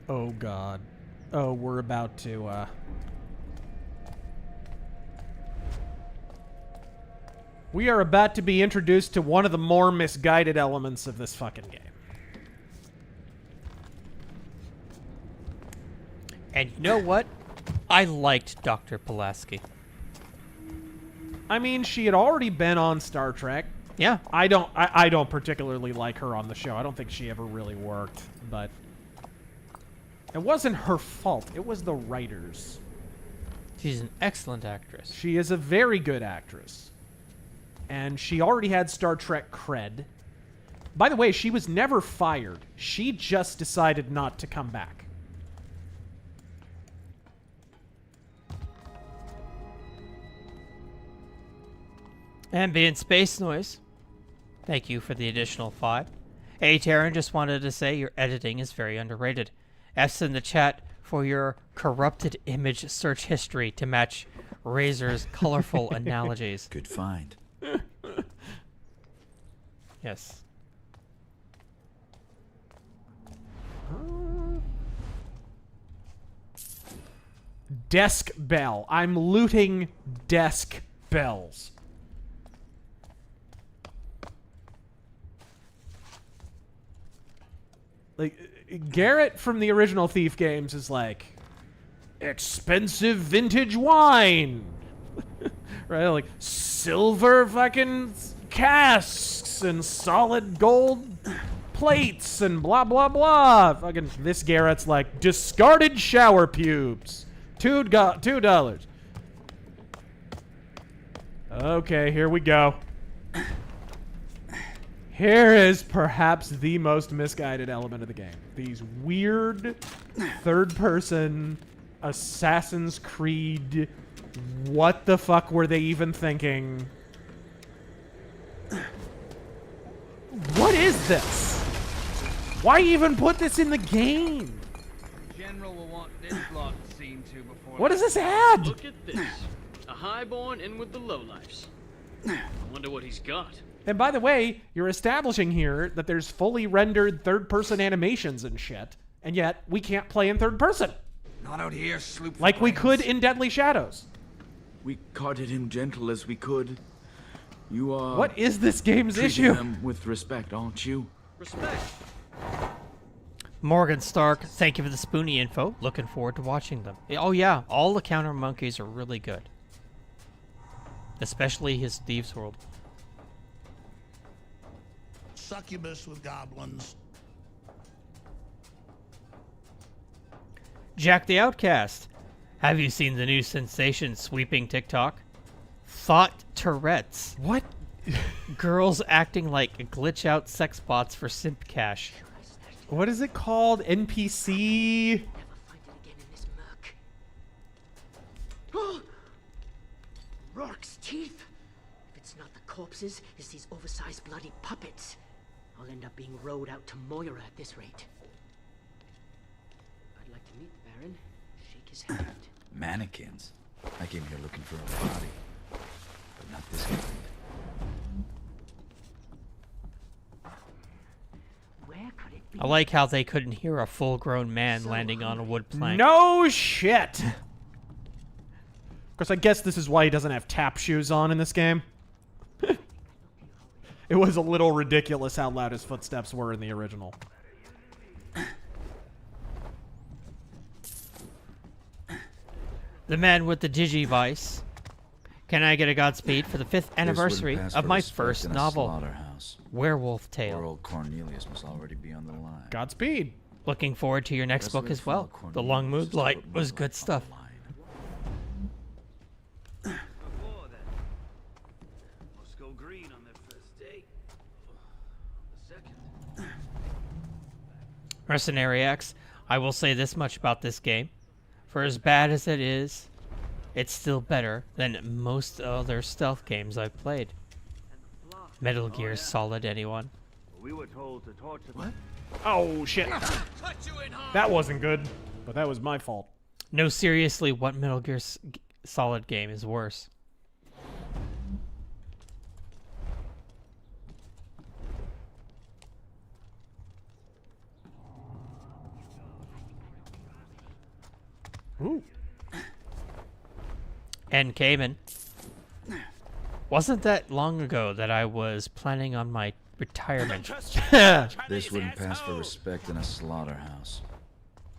Oh, God. Oh, we're about to, We are about to be introduced to one of the more misguided elements of this fucking game. And you know what? I liked Dr. Pulaski. I mean, she had already been on Star Trek. Yeah. I don't particularly like her on the show. I don't think she ever really worked, but it wasn't her fault. It was the writers. She's an excellent actress. She is a very good actress. And she already had Star Trek cred. By the way, she was never fired. She just decided not to come back. Ambient Space Noise, thank you for the additional 5. Hey, Taryn, just wanted to say your editing is very underrated. F's in the chat for your corrupted image search history to match Razor's colorful analogies. Good find. Yes. Desk bell. I'm looting desk bells. Like, Garrett from the original Thief games is like, expensive vintage wine. Right? Like, silver fucking casks and solid gold plates and blah, blah, blah. Fucking, this Garrett's like, discarded shower pubes. $2. Okay, here we go. Here is perhaps the most misguided element of the game. These weird third-person Assassin's Creed. What the fuck were they even thinking? What is this? Why even put this in the game? General will want this block seen to before. What is this ad? Look at this. A highborn in with the lowlifes. I wonder what he's got. And by the way, you're establishing here that there's fully rendered third-person animations and shit, and yet we can't play in third person. Not out here, sloop. Like we could in Deadly Shadows. We carted him gentle as we could. You are. What is this game's treating issue? them with respect, aren't you? Respect. Morgan Stark, thank you for the Spoonie info. Looking forward to watching them. Oh yeah, all the counter monkeys are really good. Especially his Thieves World. Succubus with goblins. Jack the Outcast, have you seen the new sensation sweeping TikTok? Thought Tourette's. What? Girls acting like glitch out sex bots for simp cash. What is it called? NPC? shark's teeth. If it's not the corpses, it's these oversized bloody puppets. I'll end up being rowed out to Moira at this rate. I'd like to meet the Baron, shake his hand. Mannequins? I came here looking for a body, but not this kind. Where could it be? I like how they couldn't hear a full-grown man landing on a wood plank. No shit! Of course, I guess this is why he doesn't have tap shoes on in this game. It was a little ridiculous how loud his footsteps were in the original. The man with the digivice. Can I get a Godspeed for the 5th anniversary of my first novel, Werewolf Tale? Poor old Cornelius must already be on the line. Godspeed. Looking forward to your next book as well. The Long Moonlight was good stuff. Must go green on their first date. The second. Mercenary X, I will say this much about this game. For as bad as it is, it's still better than most other stealth games I've played. Metal Gear Solid, anyone? We were told to torture them. Oh, shit. That wasn't good, but that was my fault. No, seriously, what Metal Gear Solid game is worse? Ooh. And Cayman. Wasn't that long ago that I was planning on my retirement? This wouldn't pass for respect in a slaughterhouse.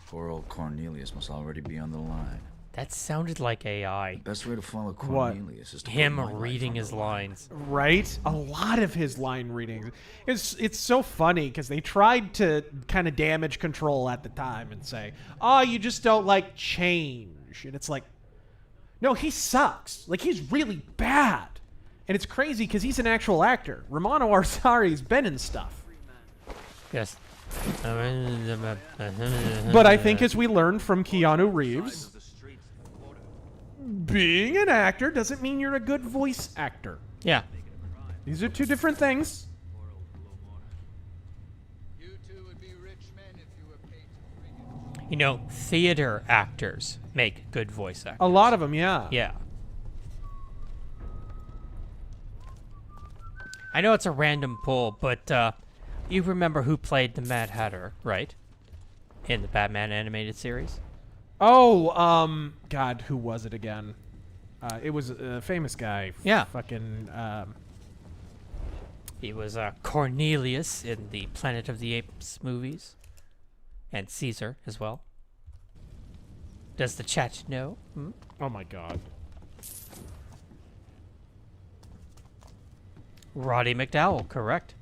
Poor old Cornelius must already be on the line. That sounded like AI. The best way to follow Cornelius is to him put my life reading on his the line. lines. Right? A lot of his line reading. It's so funny because they tried to kind of damage Control at the time and say, oh, you just don't like change. And it's like, no, he sucks. Like, he's really bad. And it's crazy because he's an actual actor. Romano Arsari's been in stuff. Yes. But I think as we learned from Keanu Reeves, being an actor doesn't mean you're a good voice actor. Yeah. These are two different things. You know, theater actors make good voice actors. A lot of them, yeah. Yeah. I know it's a random pull, but you remember who played the Mad Hatter, right? In the Batman animated series? Oh, God, who was it again? It was a famous guy. Yeah. Fucking, He was Cornelius in the Planet of the Apes movies. And Caesar as well. Does the chat know? Hmm? Oh my God. Roddy McDowell, correct.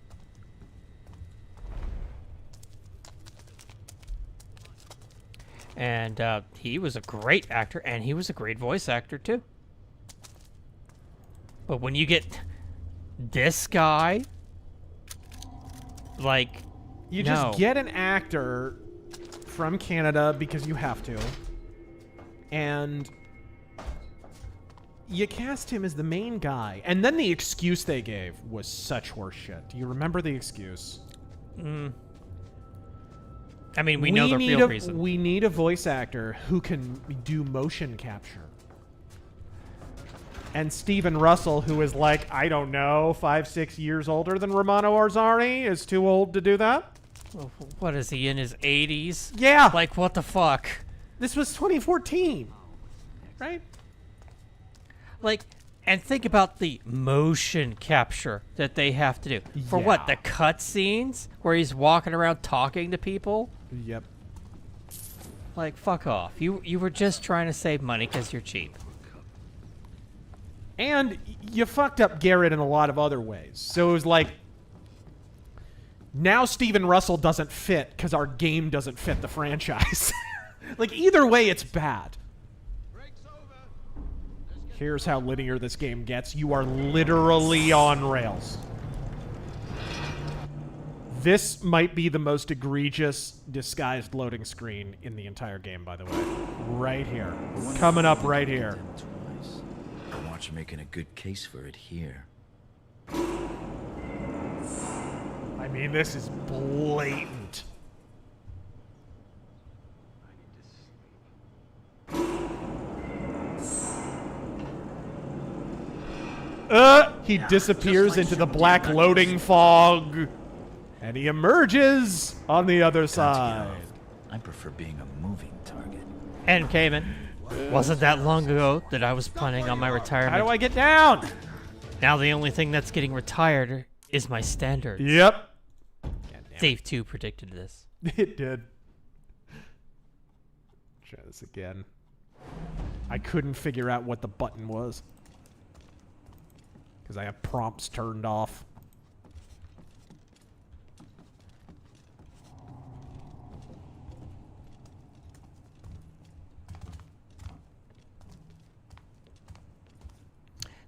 And he was a great actor, and he was a great voice actor too. But when you get this guy, like, you just get an actor from Canada because you have to, and you cast him as the main guy. And then the excuse they gave was such horse shit. Do you remember the excuse? I mean, we know the real reason. We need a voice actor who can do motion capture. And Steven Russell, who is like, I don't know, 5-6 years older than Romano Arzari, is too old to do that? What is he, in his 80s? Yeah. Like, what the fuck? This was 2014, right? Like, and think about the motion capture that they have to do. For what, the cutscenes where he's walking around talking to people? Yep. Like, fuck off. You were just trying to save money because you're cheap. And you fucked up Garrett in a lot of other ways. So it was like, now Steven Russell doesn't fit because our game doesn't fit the franchise. Like, either way, it's bad. Here's how linear this game gets. You are literally on rails. This might be the most egregious disguised loading screen in the entire game, by the way. Right here. Coming up right here. I watched But you're making a good case for it here. I mean, this is blatant. He disappears into the black loading fog, and he emerges on the other side. I prefer being a moving target. And Cayman, wasn't that long ago that I was planning on my retirement. How do I get down? Now the only thing that's getting retired is my standards. Yep. Dave 2 predicted this. It did. Try this again. I couldn't figure out what the button was. Because I have prompts turned off.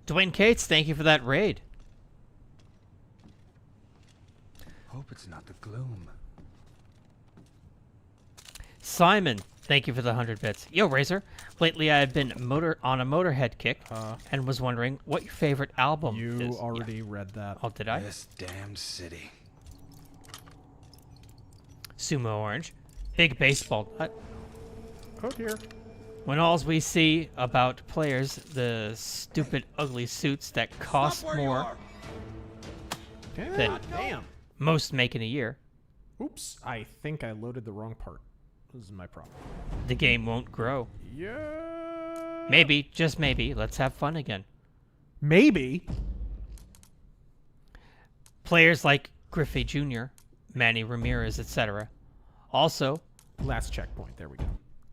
Dwayne Cates, thank you for that raid. Hope it's not the gloom. Simon, thank you for the 100 bits. Yo, Razor. Lately, I've been on a Motorhead kick and was wondering what your favorite album is. You already read that. Oh, did I? This damned city. Sumo Orange. Big baseball nut. Code here. When alls we see about players, the stupid, ugly suits that cost more than most make in a year. Oops, I think I loaded the wrong part. This is my problem. The game won't grow. Yeah. Maybe, just maybe, let's have fun again. Maybe. Players like Griffey Jr., Manny Ramirez, etc. Also, last checkpoint, there we go.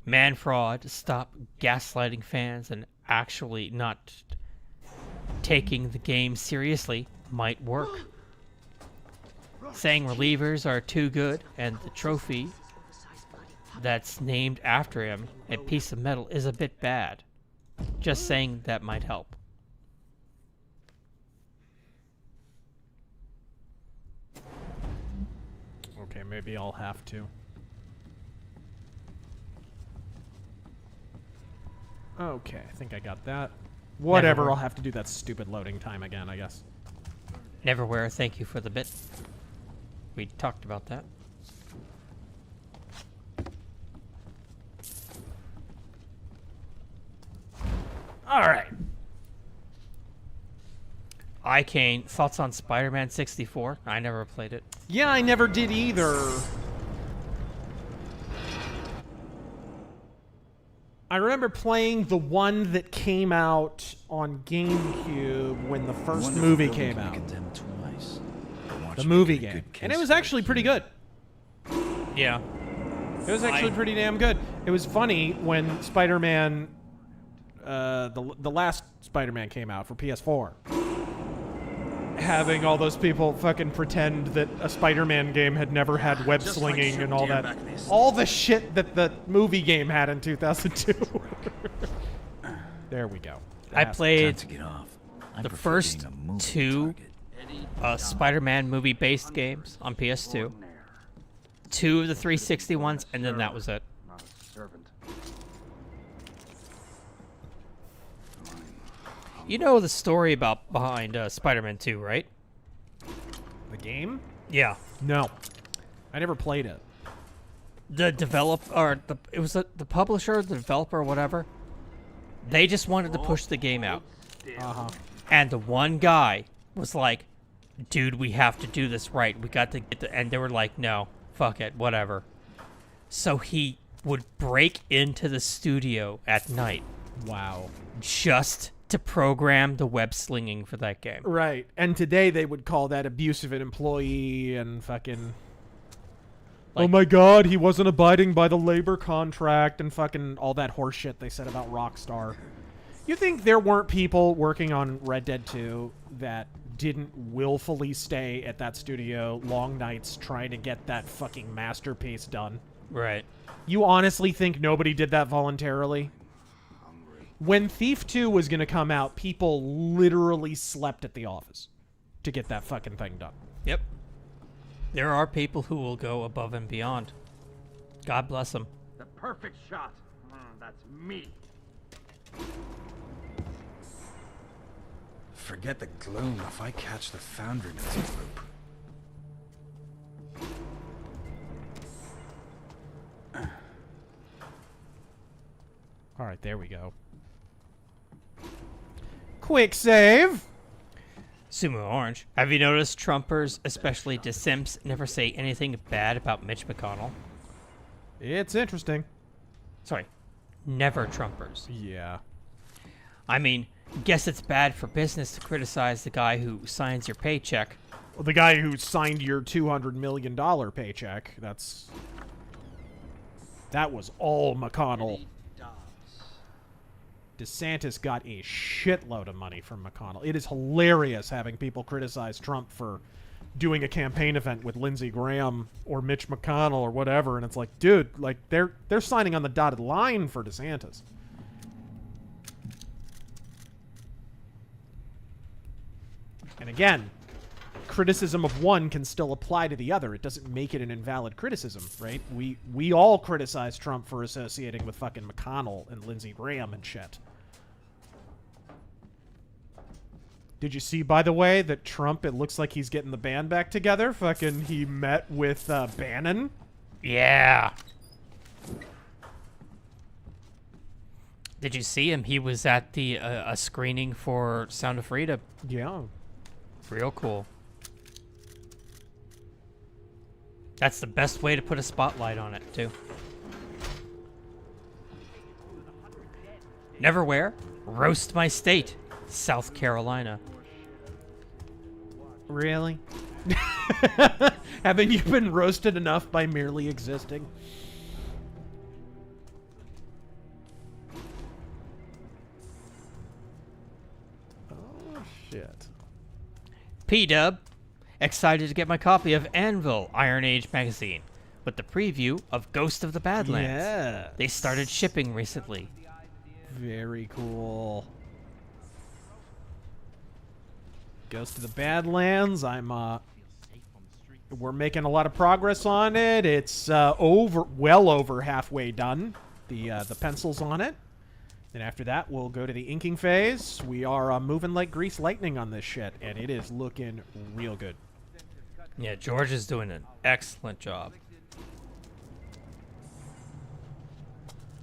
Man Fraud, stop gaslighting fans and actually not taking the game seriously might work. Saying relievers are too good and the trophy that's named after him, a piece of metal, is a bit bad. Just saying that might help. Okay, maybe I'll have to. Okay, I think I got that. Whatever, Neverwhere. I'll have to do that stupid loading time again, I guess. Neverwhere, thank you for the bit. We talked about that. Alright. Icane, thoughts on Spider-Man 64? I never played it. Yeah, I never did either. I remember playing the one that came out on GameCube when the first movie came out. The movie game. And it was actually pretty good. Yeah. It was actually pretty damn good. It was funny when Spider-Man, the last Spider-Man came out for PS4. Having all those people fucking pretend that a Spider-Man game had never had web slinging and all that. All the shit that the movie game had in 2002. There we go. I played I the prefer first being a moving two Spider-Man movie-based games on PS2. Two of the 360 ones, and then that was it. Not a servant. You know the story behind Spider-Man 2, right? The game? Yeah. No. I never played it. The the publisher, the developer, whatever. They just wanted to push the game out. And the one guy was like, dude, we have to do this right. We got to get the... And they were like, no, fuck it, whatever. So he would break into the studio at night. Wow. Just to program the web slinging for that game. Right. And today they would call that abuse of an employee and fucking... oh my god, he wasn't abiding by the labor contract and fucking all that horse shit they said about Rockstar. You think there weren't people working on Red Dead 2 that didn't willfully stay at that studio long nights trying to get that fucking masterpiece done? Right. You honestly think nobody did that voluntarily? When Thief 2 was going to come out, people literally slept at the office to get that fucking thing done. Yep. There are people who will go above and beyond. God bless them. The perfect shot. That's me. forget the gloom if I catch the Foundryman group. All right, there we go. Quick save. Sumo Orange. Have you noticed Trumpers, especially DeSimps, never say anything bad about Mitch McConnell? It's interesting. Sorry, never Trumpers. Yeah. I mean, guess it's bad for business to criticize the guy who signs your paycheck. Well, the guy who signed your $200 million paycheck. That was all McConnell. DeSantis got a shitload of money from McConnell. It is hilarious having people criticize Trump for doing a campaign event with Lindsey Graham or Mitch McConnell or whatever, and it's like, dude, like they're signing on the dotted line for DeSantis. And again, criticism of one can still apply to the other. It doesn't make it an invalid criticism, right? We all criticize Trump for associating with fucking McConnell and Lindsey Graham and shit. Did you see, by the way, that Trump, it looks like he's getting the band back together? Fucking, he met with Bannon. Yeah. Did you see him? He was at the a screening for Sound of Freedom. Yeah. Real cool. That's the best way to put a spotlight on it, too. Neverwhere. Roast my state. South Carolina. Really? Haven't you been roasted enough by merely existing? Oh, shit. P-Dub. Excited to get my copy of Anvil, Iron Age magazine, with the preview of Ghost of the Badlands. Yeah. They started shipping recently. Very cool. Ghost of the Badlands. We're making a lot of progress on it. It's well over halfway done. The pencils on it. Then after that, we'll go to the inking phase. We are moving like grease lightning on this shit, and it is looking real good. Yeah, George is doing an excellent job.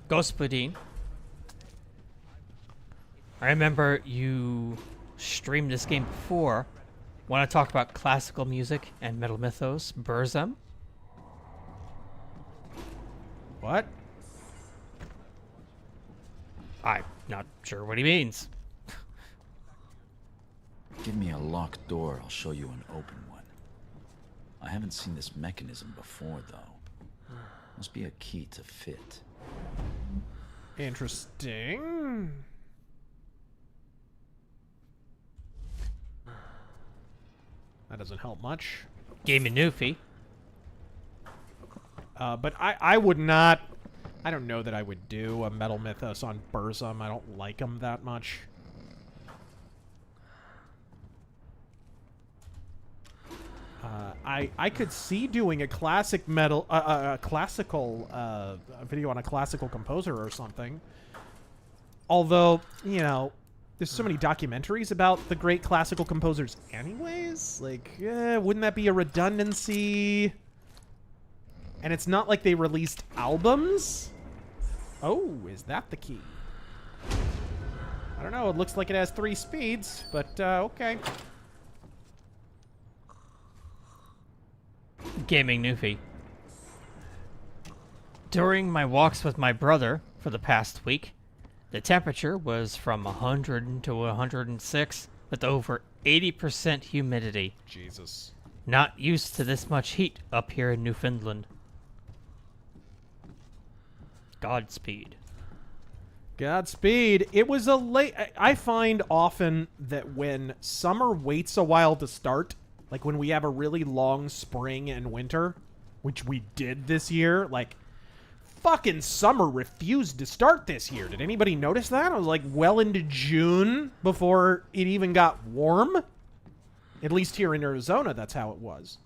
Ghost Pudding. I remember you streamed this game before. Want to talk about classical music and metal mythos? Burzum? What? I'm not sure what he means. Give me a locked door, I'll show you an open one. I haven't seen this mechanism before, though. Must be a key to fit. Interesting. That doesn't help much. Game of Newfie. But I would not... I don't know that I would do a Metal Mythos on Burzum. I don't like him that much. I could see doing a classic metal... a classical... a video on a classical composer or something. Although, you know... There's so many documentaries about the great classical composers anyways. Like, wouldn't that be a redundancy? And it's not like they released albums? Oh, is that the key? I don't know. It looks like it has 3 speeds, but okay. Gaming Newfie. During my walks with my brother for the past week, the temperature was from 100 to 106 with over 80% humidity. Jesus. Not used to this much heat up here in Newfoundland. Godspeed. Godspeed. It was a late... I find often that when summer waits a while to start, like when we have a really long spring and winter, which we did this year, like... Fucking summer refused to start this year. Did anybody notice that? I was like well into June before it even got warm. At least here in Arizona, that's how it was.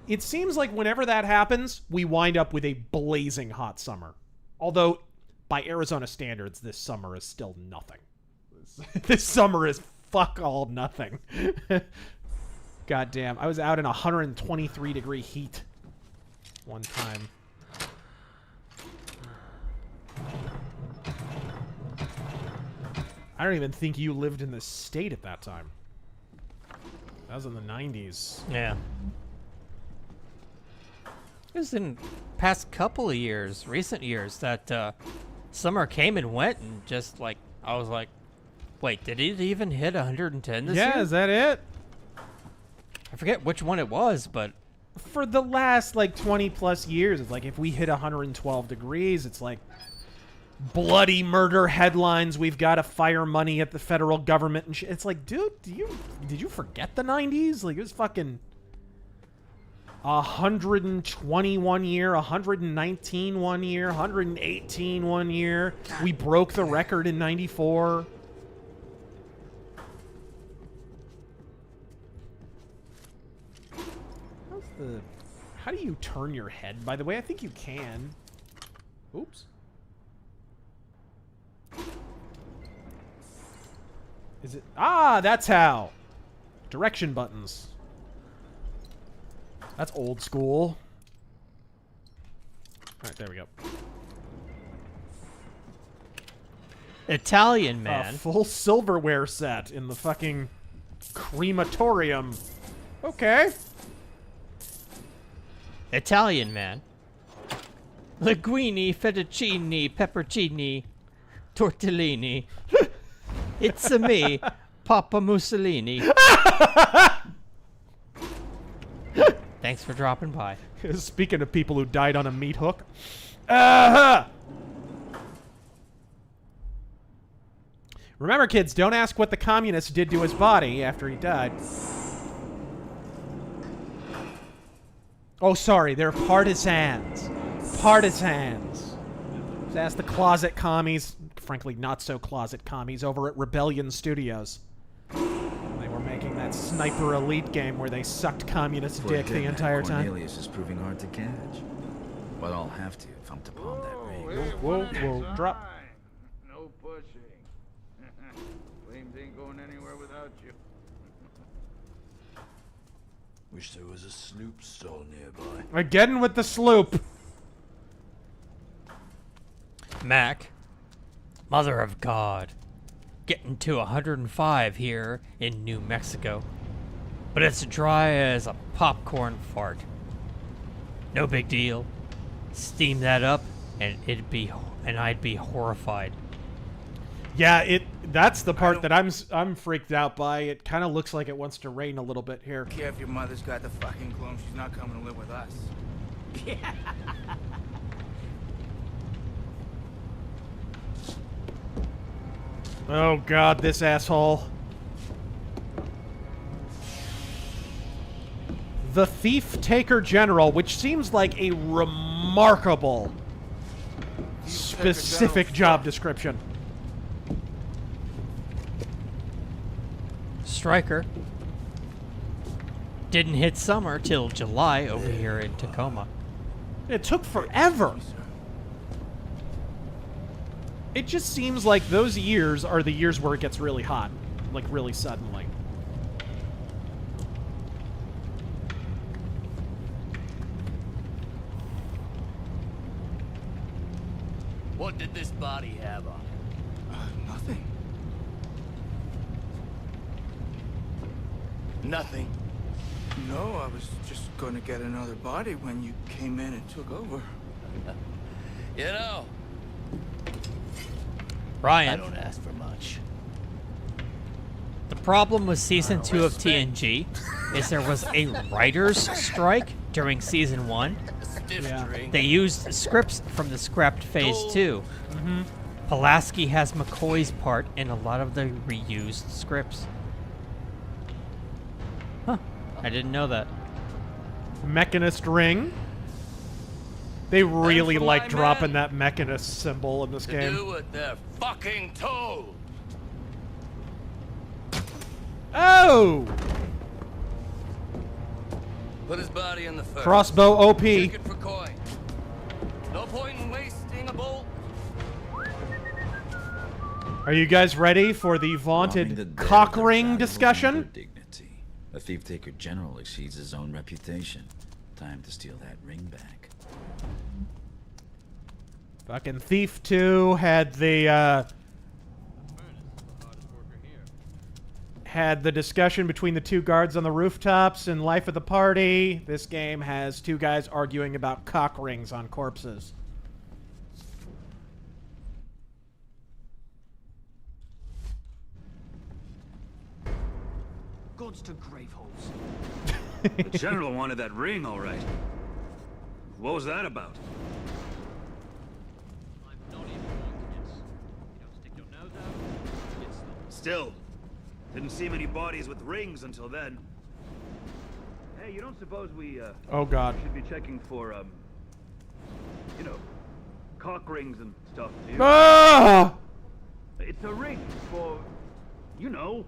It seems like whenever that happens, we wind up with a blazing hot summer. Although, by Arizona standards, this summer is still nothing. This summer is fuck all nothing. God damn. I was out in 123 degree heat one time. I don't even think you lived in the state at that time. That was in the 90s. Yeah. It was in past couple of years, recent years, that summer came and went, and just like, I was like, wait, did it even hit 110 this year? Yeah, is that it? I forget which one it was, but for the last like 20 plus years, it's like if we hit 112 degrees, it's like bloody murder headlines. We've got to fire money at the federal government and shit. It's like, dude, did you forget the 90s? Like, it was fucking 121 year, 119 one year, 118 one year. We broke the record in 94. How do you turn your head, by the way? I think you can. Oops. Is it? Ah, that's how. Direction buttons. That's old school. Alright, there we go. Italian man. A full silverware set in the fucking crematorium. Okay. Italian man. Linguine, fettuccine, peppercini, tortellini. It's a me, Papa Mussolini. Thanks for dropping by. Speaking of people who died on a meat hook. Remember, kids, don't ask what the communists did to his body after he died. Oh, sorry, they're partisans. Partisans. Just ask the closet commies, frankly, not so closet commies, over at Rebellion Studios. They were making that Sniper Elite game where they sucked communist dick the entire time. Cornelius is proving hard to catch. But I'll have to if I'm to palm that ring. Whoa, drop. No pushing. Flames ain't going anywhere without you. Wish there was a sloop stall nearby. Again with the sloop. Mac, Mother of God, getting to 105 here in New Mexico, but it's dry as a popcorn fart. No big deal. Steam that up, and I'd be horrified. Yeah, that's the part that I'm freaked out by. It kind of looks like it wants to rain a little bit here. Care if your mother's got the fucking clone, she's not coming to live with us. Oh god, this asshole. The Thief Taker General, which seems like a remarkable specific job description. Striker didn't hit summer till July over here in Tacoma. It took forever. It just seems like those years are the years where it gets really hot, like really suddenly. What did this body have on it? Nothing. Nothing. No, I was just gonna get another body when you came in and took over. You know, Ryan. I don't ask for much. The problem with season 2 of TNG is there was a writer's strike during season 1. Yeah. They used scripts from the scrapped phase 2. Pulaski has McCoy's part in a lot of the reused scripts. Huh. I didn't know that. Mechanist ring. They really like dropping that Mechanist symbol in this game. Do what they're fucking told. Oh! Put his body in the furnace. Crossbow OP. Check it for coin. No point in wasting a bolt. Are you guys ready for the vaunted cock ring discussion? Dignity. A thief-taker general exceeds his own reputation. Time to steal that ring back. Fucking Thief 2 had the discussion between the two guards on the rooftops in Life of the Party. This game has two guys arguing about cock rings on corpses. Gods to grave holes. The general wanted that ring, all right. What was that about? I'm not even going to guess. You don't stick your nose out, it's Still, didn't see many bodies with rings until then. Hey, you don't suppose we, oh God. should be checking for, you know, cock rings and stuff, do you? Ah! It's a ring for, you know,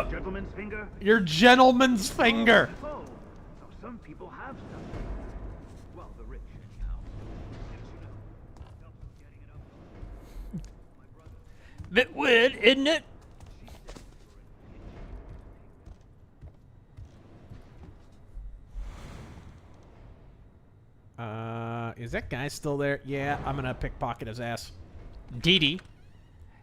gentleman's finger. Your gentleman's finger. Oh, so some people have stuff. Well, the rich, anyhow. Bit weird, isn't it? Is that guy still there? Yeah, I'm gonna pickpocket his ass. Dee Dee.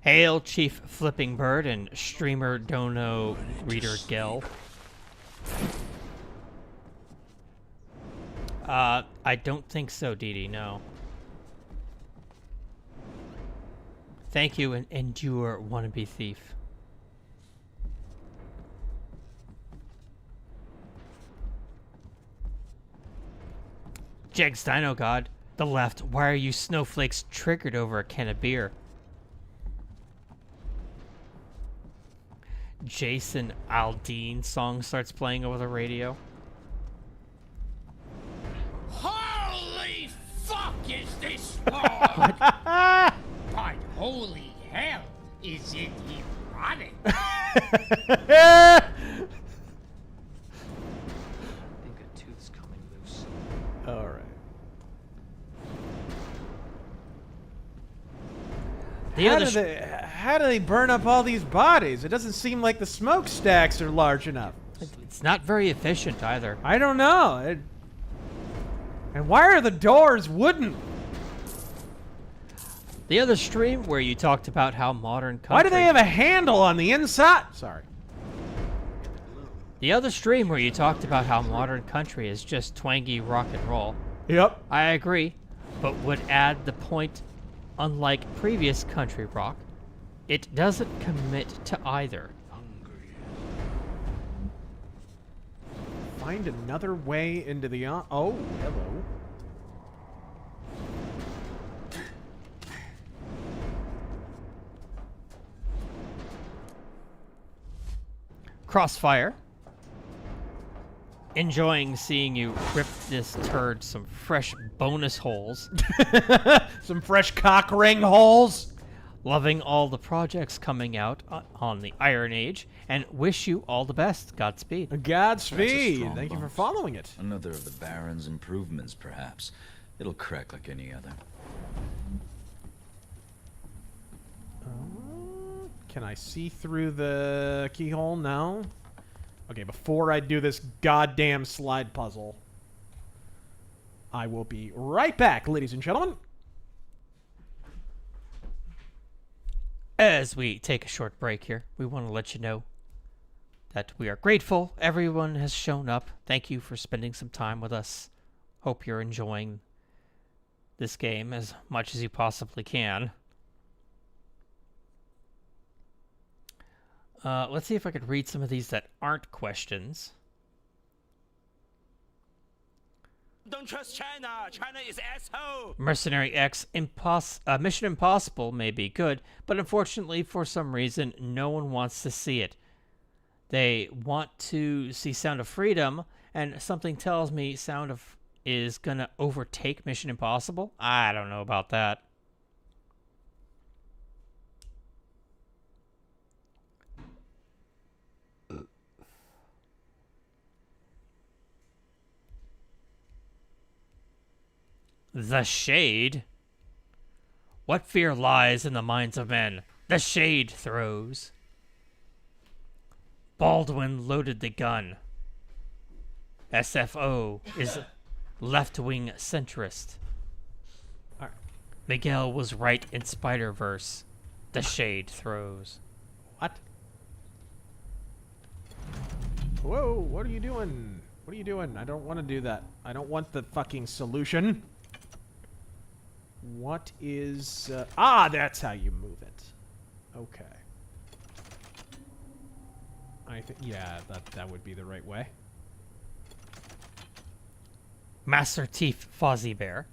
Hail, Chief Flipping Bird and Streamer Dono Reader Gel. I don't think so, Dee Dee, no. Thank you, and endure, wannabe thief. Jegs Dino God. The left. Why are you snowflakes triggered over a can of beer? Jason Aldean song starts playing over the radio. Holy fuck is this for? But holy hell, is it erotic? I think a tooth's coming loose. All right. How do they burn up all these bodies? It doesn't seem like the smokestacks are large enough. It's not very efficient either. I don't know. And why are the doors wooden? The other stream where you talked about how modern country... Why do they have a handle on the inside? Sorry. The other stream where you talked about how modern country is just twangy rock and roll. Yep. I agree, but would add the point, unlike previous country rock, it doesn't commit to either. Find another way into the... oh, hello. Crossfire. Enjoying seeing you rip this turd some fresh bonus holes. Some fresh cock ring holes. Loving all the projects coming out on the Iron Age, and wish you all the best. Godspeed. Godspeed. Thank you for following it. Another of the Baron's improvements, perhaps. It'll crack like any other. Can I see through the keyhole? No. Okay, before I do this goddamn slide puzzle, I will be right back, ladies and gentlemen. As we take a short break here, we want to let you know that we are grateful everyone has shown up. Thank you for spending some time with us. Hope you're enjoying this game as much as you possibly can. Let's see if I could read some of these that aren't questions. Don't trust China. China is asshole. Mercenary X, Mission Impossible may be good, but unfortunately, for some reason, no one wants to see it. They want to see Sound of Freedom, and something tells me Sound of is gonna overtake Mission Impossible. I don't know about that. The Shade? What fear lies in the minds of men? The shade throws. Baldwin loaded the gun. SFO is left-wing centrist. Miguel was right in Spider-Verse. The shade throws. What? Whoa, what are you doing? What are you doing? I don't want to do that. I don't want the fucking solution. What is... that's how you move it. Okay. I think... Yeah, that would be the right way. Master Chief Fozzie Bear.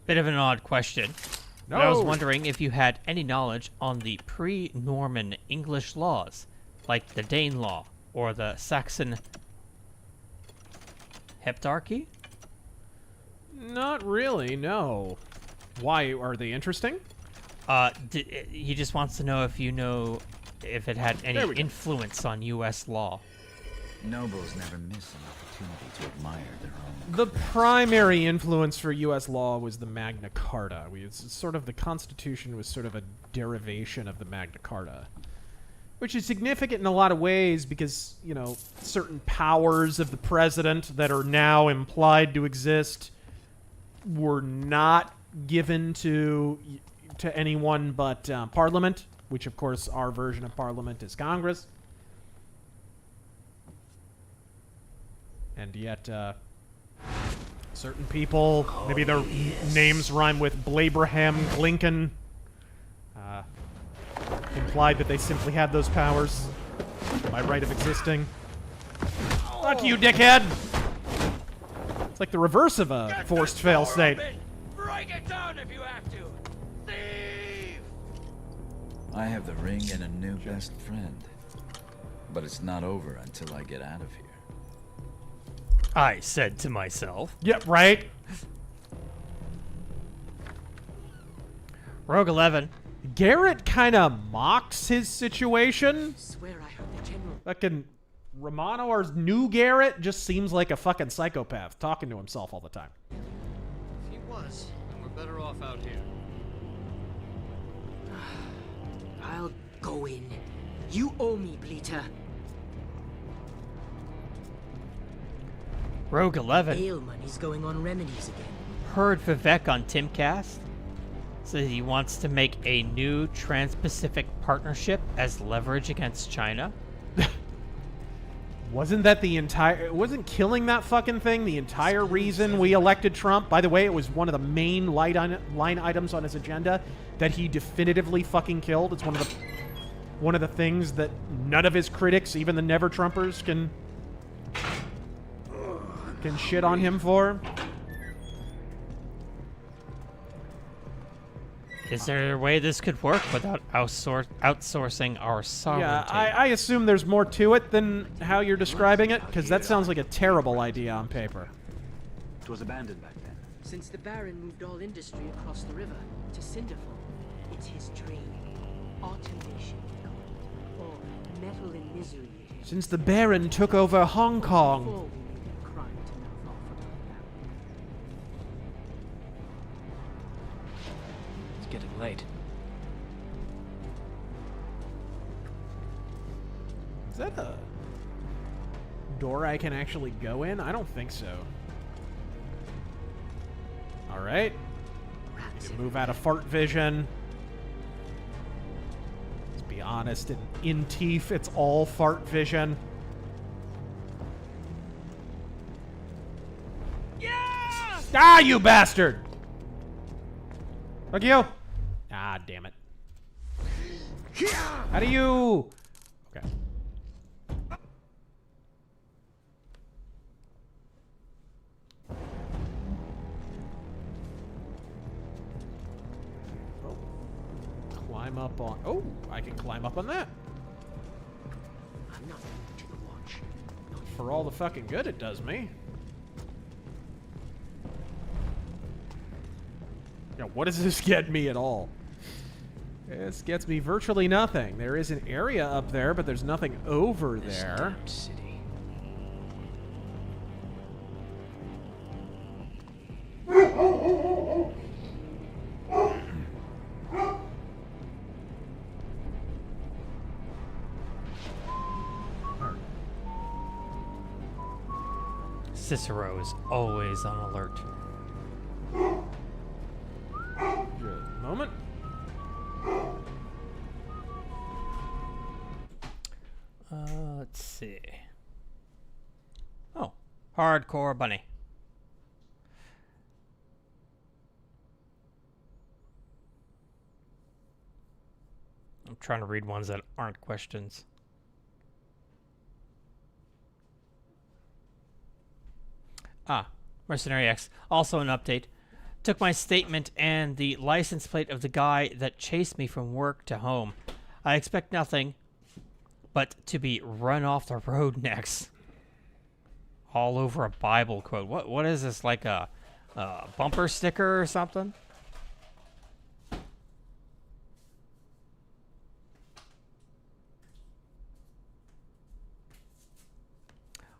Bit of an odd question. No. But I was wondering if you had any knowledge on the pre-Norman English laws, like the Dane Law or the Saxon Heptarchy? Not really, no. Why? Are they interesting? He just wants to know if you know if it had any influence on U.S. law. Nobles never miss an opportunity to admire their own. The primary influence for U.S. law was the Magna Carta. It's sort of the Constitution was sort of a derivation of the Magna Carta, which is significant in a lot of ways because, you know, certain powers of the president that are now implied to exist were not given to anyone but Parliament, which, of course, our version of Parliament is Congress. And yet, certain people, maybe their names rhyme with Blabraham Lincoln, implied that they simply had those powers by right of existing. Fuck you, dickhead! It's like the reverse of a forced fail state. Break it down if you have to. Thief! I have the ring and a new best friend. But it's not over until I get out of here. I said to myself. Yep, right? Rogue 11. Garrett kind of mocks his situation. Swear I heard the general. Fucking Romano, our new Garrett, just seems like a fucking psychopath talking to himself all the time. If he was, then we're better off out here. I'll go in. You owe me, Bleeter. Rogue 11. Ale money's going on remedies again. Heard Vivek on Timcast. Says he wants to make a new Trans-Pacific partnership as leverage against China. Wasn't that the entire... Wasn't killing that fucking thing the entire reason we elected Trump? By the way, it was one of the main line items on his agenda that he definitively fucking killed. It's one of the things that none of his critics, even the never-Trumpers, can shit on him for. Is there a way this could work without outsourcing our sovereignty? Yeah, I assume there's more to it than how you're describing it, because that sounds like a terrible idea on paper. It was abandoned back then. Since the Baron moved all industry across the river to Cinderfall, it's his trade. Automation, or metal in misery. Since the Baron took over Hong Kong. Before we made it a crime to mouth off about that. It's getting late. Is that a door I can actually go in? I don't think so. Alright. Need to move out of fart vision. Let's be honest, in Teeth, it's all fart vision. Yeah! Ah, you bastard! Fuck you! Ah, damn it. How do you... Okay. Climb up on... Oh, I can climb up on that. I'm not to the watch. For all the fucking good it does me. Yeah, what does this get me at all? This gets me virtually nothing. There is an area up there, but there's nothing over there. City. Cicero is always on alert. Good moment. Let's see. Oh, Hardcore Bunny. I'm trying to read ones that aren't questions. Mercenary X. Also an update. Took my statement and the license plate of the guy that chased me from work to home. I expect nothing but to be run off the road next. All over a Bible quote. What is this, like a bumper sticker or something?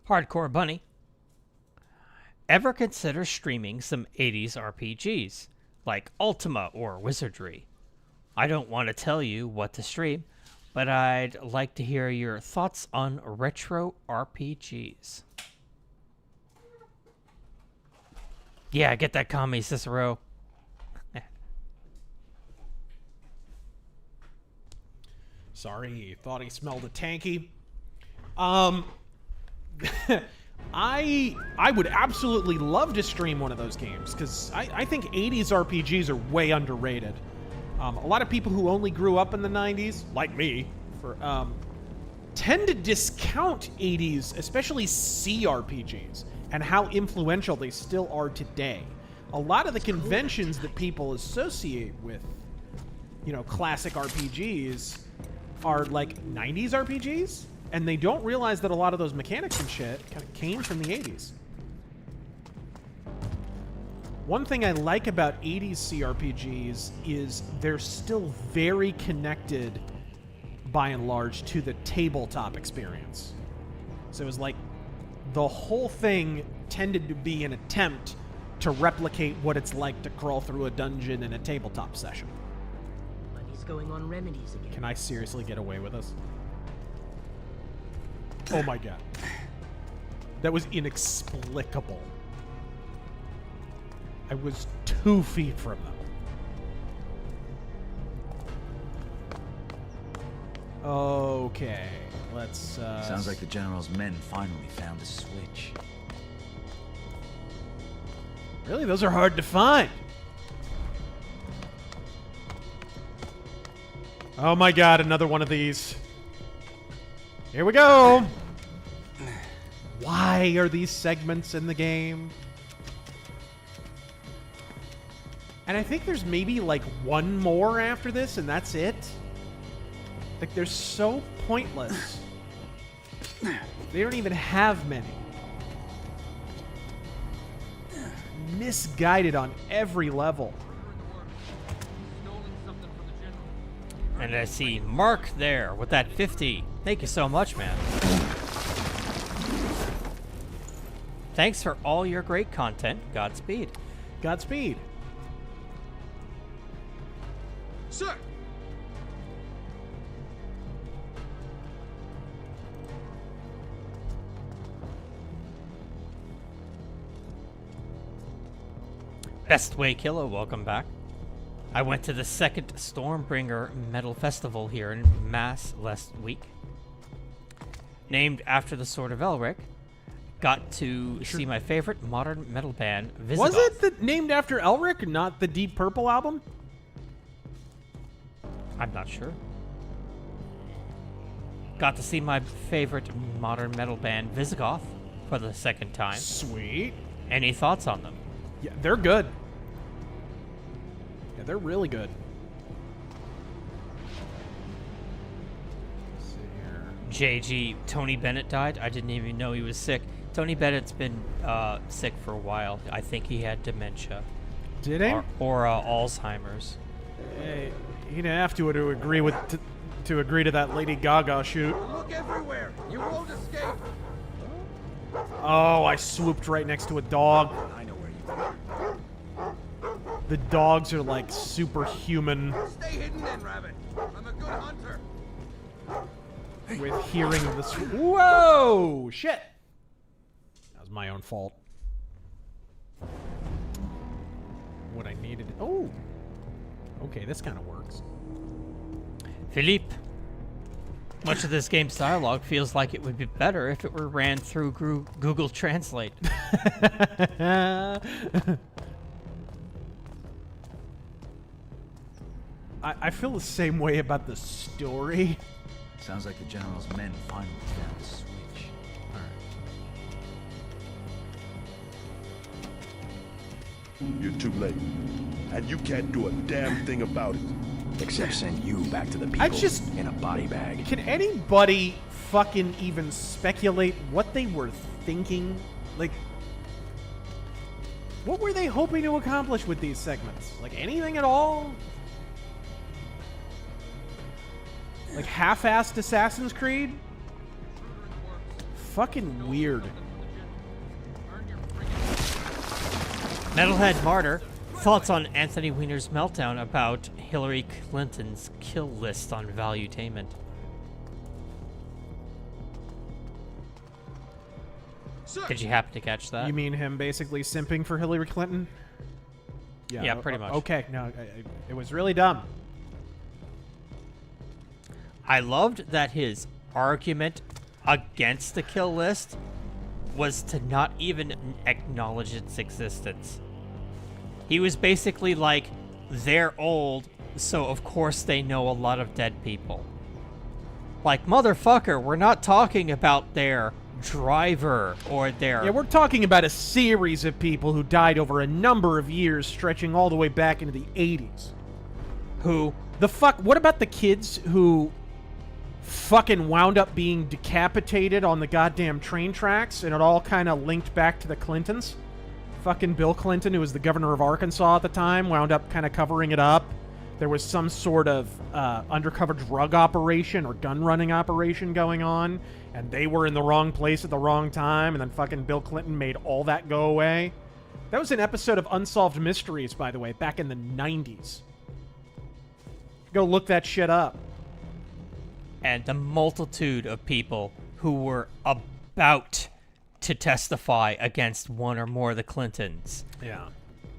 Hardcore Bunny. Ever consider streaming some 80s RPGs, like Ultima or Wizardry? I don't want to tell you what to stream, but I'd like to hear your thoughts on retro RPGs. Yeah, get that commie, Cicero. Sorry, he thought he smelled a tanky. I would absolutely love to stream one of those games, because I think 80s RPGs are way underrated. A lot of people who only grew up in the 90s, like me, tend to discount 80s, especially CRPGs, and how influential they still are today. A lot of the conventions that people associate with, you know, classic RPGs are like 90s RPGs, and they don't realize that a lot of those mechanics and shit kind of came from the 80s. One thing I like about 80s CRPGs is they're still very connected, by and large, to the tabletop experience. So it was like the whole thing tended to be an attempt to replicate what it's like to crawl through a dungeon in a tabletop session. But he's going on remedies again. Can I seriously get away with this? Oh my god. That was inexplicable. I was 2 feet from them. Okay, let's Sounds like the General's men finally found the switch. Really? Those are hard to find. Oh my god, another one of these. Here we go. Why are these segments in the game? And I think there's maybe like one more after this, and that's it. Like, they're so pointless. They don't even have many. Misguided on every level. And I see Mark there with that 50. Thank you so much, man. Thanks for all your great content. Godspeed. Godspeed. Sir! Best Way Killer, welcome back. I went to the second Stormbringer Metal Festival here in Mass last week. Named after the Sword of Elric. Got to see my favorite modern metal band, Visigoth. Was it named after Elric, not the Deep Purple album? I'm not sure. Got to see my favorite modern metal band, Visigoth, for the second time. Sweet. Any thoughts on them? Yeah, they're good. Yeah, they're really good. Let's see here. JG, Tony Bennett died. I didn't even know he was sick. Tony Bennett's been sick for a while. I think he had dementia. Did he? Or Alzheimer's. Hey, he didn't have to agree with to agree to that Lady Gaga shoot. Look everywhere. You won't escape. Oh, I swooped right next to a dog. I know where you are. The dogs are like superhuman. Stay hidden then, Rabbit. I'm a good hunter. With hearing this. Whoa! Shit! That was was my own fault. What I needed... Oh! Okay, this kind of works. Philippe. Much of this game's dialogue feels like it would be better if it were ran through Google Translate. I feel the same way about the story. Sounds like the General's men finally found the switch. You're too late. And you can't do a damn thing about it. Except send you back to the people in a body bag. Can anybody fucking even speculate what they were thinking? Like, what were they hoping to accomplish with these segments? Like, anything at all? Like, half-assed Assassin's Creed? Fucking weird. Metalhead Martyr. Thoughts on Anthony Weiner's meltdown about Hillary Clinton's kill list on Valuetainment. Did you happen to catch that? You mean him basically simping for Hillary Clinton? Yeah, pretty much. Okay, no, it was really dumb. I loved that his argument against the kill list was to not even acknowledge its existence. He was basically like, they're old, so of course they know a lot of dead people. Like, motherfucker, we're not talking about their driver or their... Yeah, we're talking about a series of people who died over a number of years, stretching all the way back into the 80s. Who? The fuck? What about the kids who fucking wound up being decapitated on the goddamn train tracks, and it all kind of linked back to the Clintons? Fucking Bill Clinton, who was the governor of Arkansas at the time, wound up kind of covering it up. There was some sort of undercover drug operation or gun running operation going on, and they were in the wrong place at the wrong time, and then fucking Bill Clinton made all that go away. That was an episode of Unsolved Mysteries, by the way, back in the 90s. Go look that shit up. And the multitude of people who were about to testify against one or more of the Clintons. Yeah.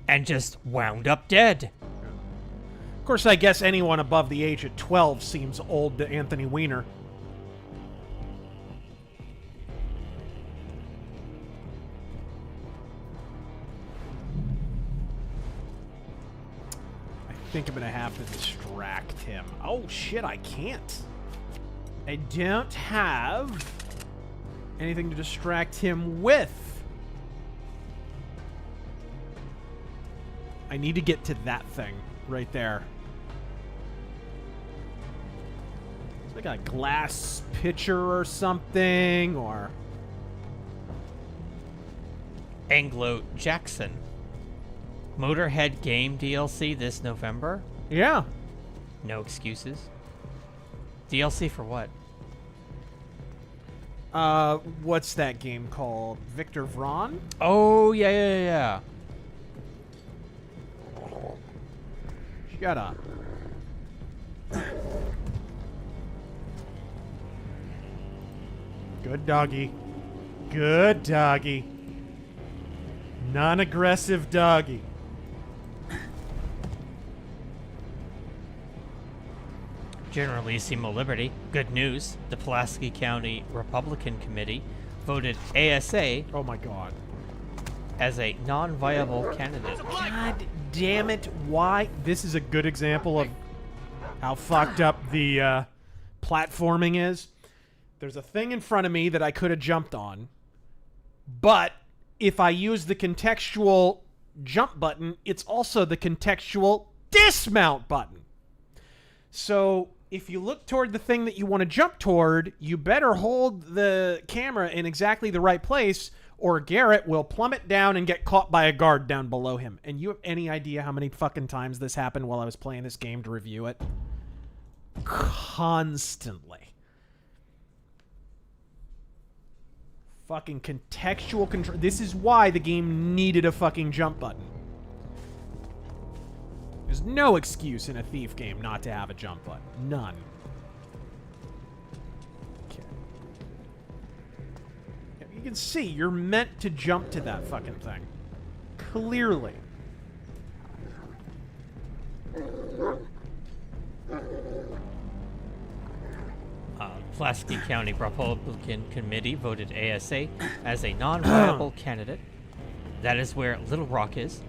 And just wound up dead. Of course, I guess anyone above the age of 12 seems old to Anthony Weiner. I think I'm going to have to distract him. Oh, shit, I can't. I don't have anything to distract him with. I need to get to that thing right there. It's like a glass pitcher or something, or... Anglo-Jackson. Motorhead game DLC this November? Yeah. No excuses. DLC for what? What's that game called? Victor Vron? Oh, yeah. Shut up. Good doggy. Good doggy. Non-aggressive doggy. Generalissimo Liberty. Good news. The Pulaski County Republican Committee voted ASA. Oh my god. As a non-viable candidate. God damn it. Why? This is a good example of how fucked up the platforming is. There's a thing in front of me that I could have jumped on, but if I use the contextual jump button, it's also the contextual dismount button. So if you look toward the thing that you want to jump toward, you better hold the camera in exactly the right place, or Garrett will plummet down and get caught by a guard down below him. And you have any idea how many fucking times this happened while I was playing this game to review it? Constantly. Fucking contextual control. This is why the game needed a fucking jump button. There's no excuse in a Thief game not to have a jump button. None. Okay. You can see you're meant to jump to that fucking thing. Clearly. Pulaski County Republican Committee voted ASA as a non-viable candidate. That is where Little Rock is.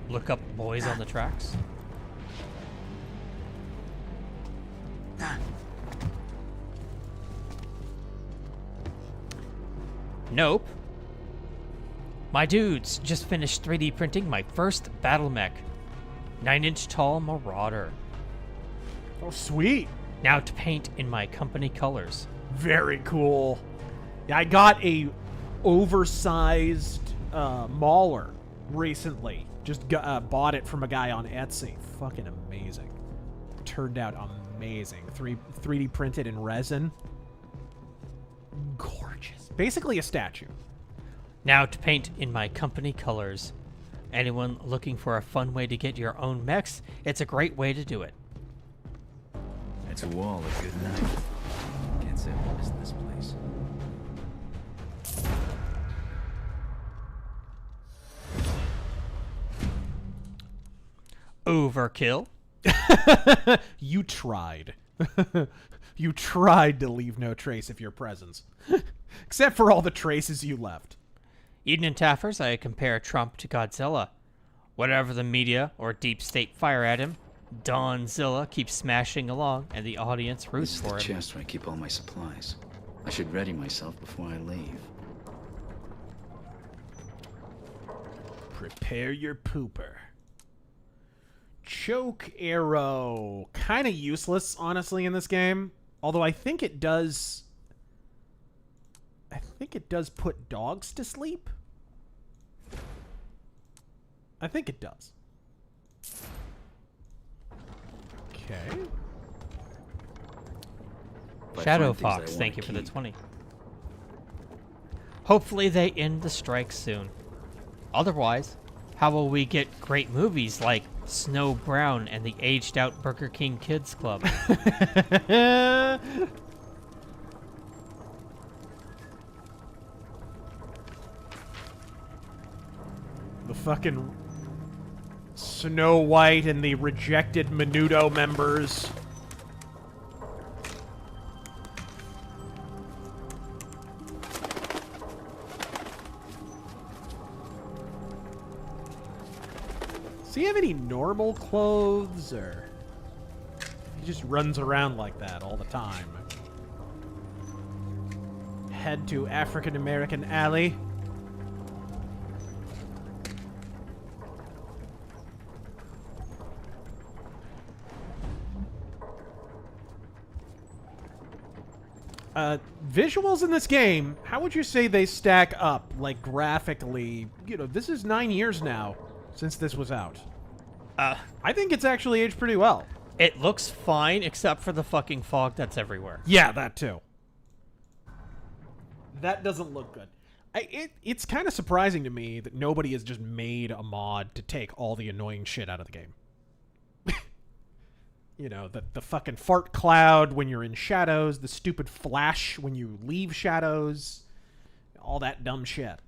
Look up Boys on the Tracks. Nope. My dudes just finished 3D printing my first battle mech. 9-inch tall Marauder. Oh, sweet. Now to paint in my company colors. Very cool. Yeah, I got a oversized Mauler recently. Just bought it from a guy on Etsy. Fucking amazing. Turned out amazing. 3D printed in resin. Gorgeous. Basically a statue. Now to paint in my company colors. Anyone looking for a fun way to get your own mechs, it's a great way to do it. To all a good night. Can't say I missed this place. Overkill. You tried. You tried to leave no trace of your presence. Except for all the traces you left. Eden and Taffers, I compare Trump to Godzilla. Whatever the media or deep state fire at him, Donzilla keeps smashing along, and the audience roots for him. This is the chest where I keep all my supplies. I should ready myself before I leave. Prepare your pooper. Choke arrow. Kind of useless, honestly, in this game. Although I think it does... put dogs to sleep. I think it does. Okay. Shadow Fox, thank you for the 20. Hopefully they end the strike soon. Otherwise, how will we get great movies like Snow Brown and the Aged Out Burger King Kids Club? The fucking Snow White and the rejected Menudo members. Does he have any normal clothes, or he just runs around like that all the time? Head to African American Alley. Visuals in this game, how would you say they stack up, like, graphically? You know, this is 9 years now since this was out. I think it's actually aged pretty well. It looks fine, except for the fucking fog that's everywhere. Yeah, that too. That doesn't look good. It's kind of surprising to me that nobody has just made a mod to take all the annoying shit out of the game. You know, the fucking fart cloud when you're in shadows, the stupid flash when you leave shadows, all that dumb shit.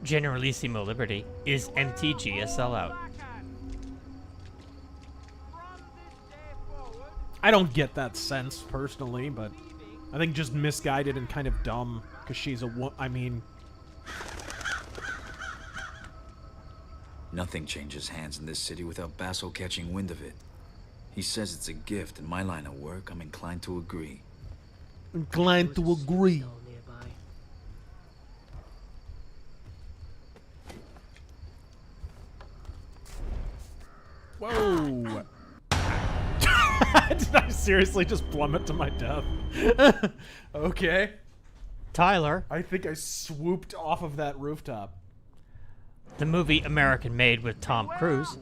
Generalissimo Liberty, is MTG a sellout? I don't get that sense, personally, but I think just misguided and kind of dumb, because she's I mean... Nothing changes hands in this city without Basso catching wind of it. He says it's a gift. In my line of work, I'm inclined to agree. Inclined to agree. Whoa! Did I seriously just plummet to my death? Okay. Tyler. I think I swooped off of that rooftop. The movie American Made with Tom Cruise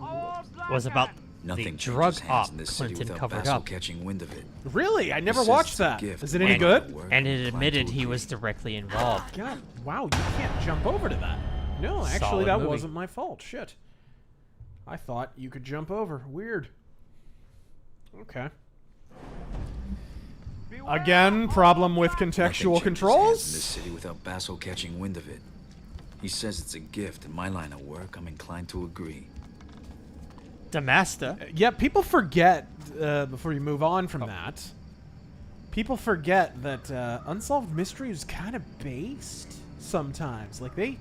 was about the drug op Clinton covered up. Catching wind of it. Really? I never watched that. Is it any good? And it admitted he was directly involved. God, wow, you can't jump over to that. No, actually, Solid that movie. wasn't my fault. Shit. I thought you could jump over. Weird. Okay. Again, problem with Nothing contextual changes hands controls. in this city without Basso catching wind of it. He says it's a gift. In my line of work, I'm inclined to agree. Damasta? Yeah, people forget, before you move on from that, people forget that Unsolved Mystery is kind of based sometimes. Like, they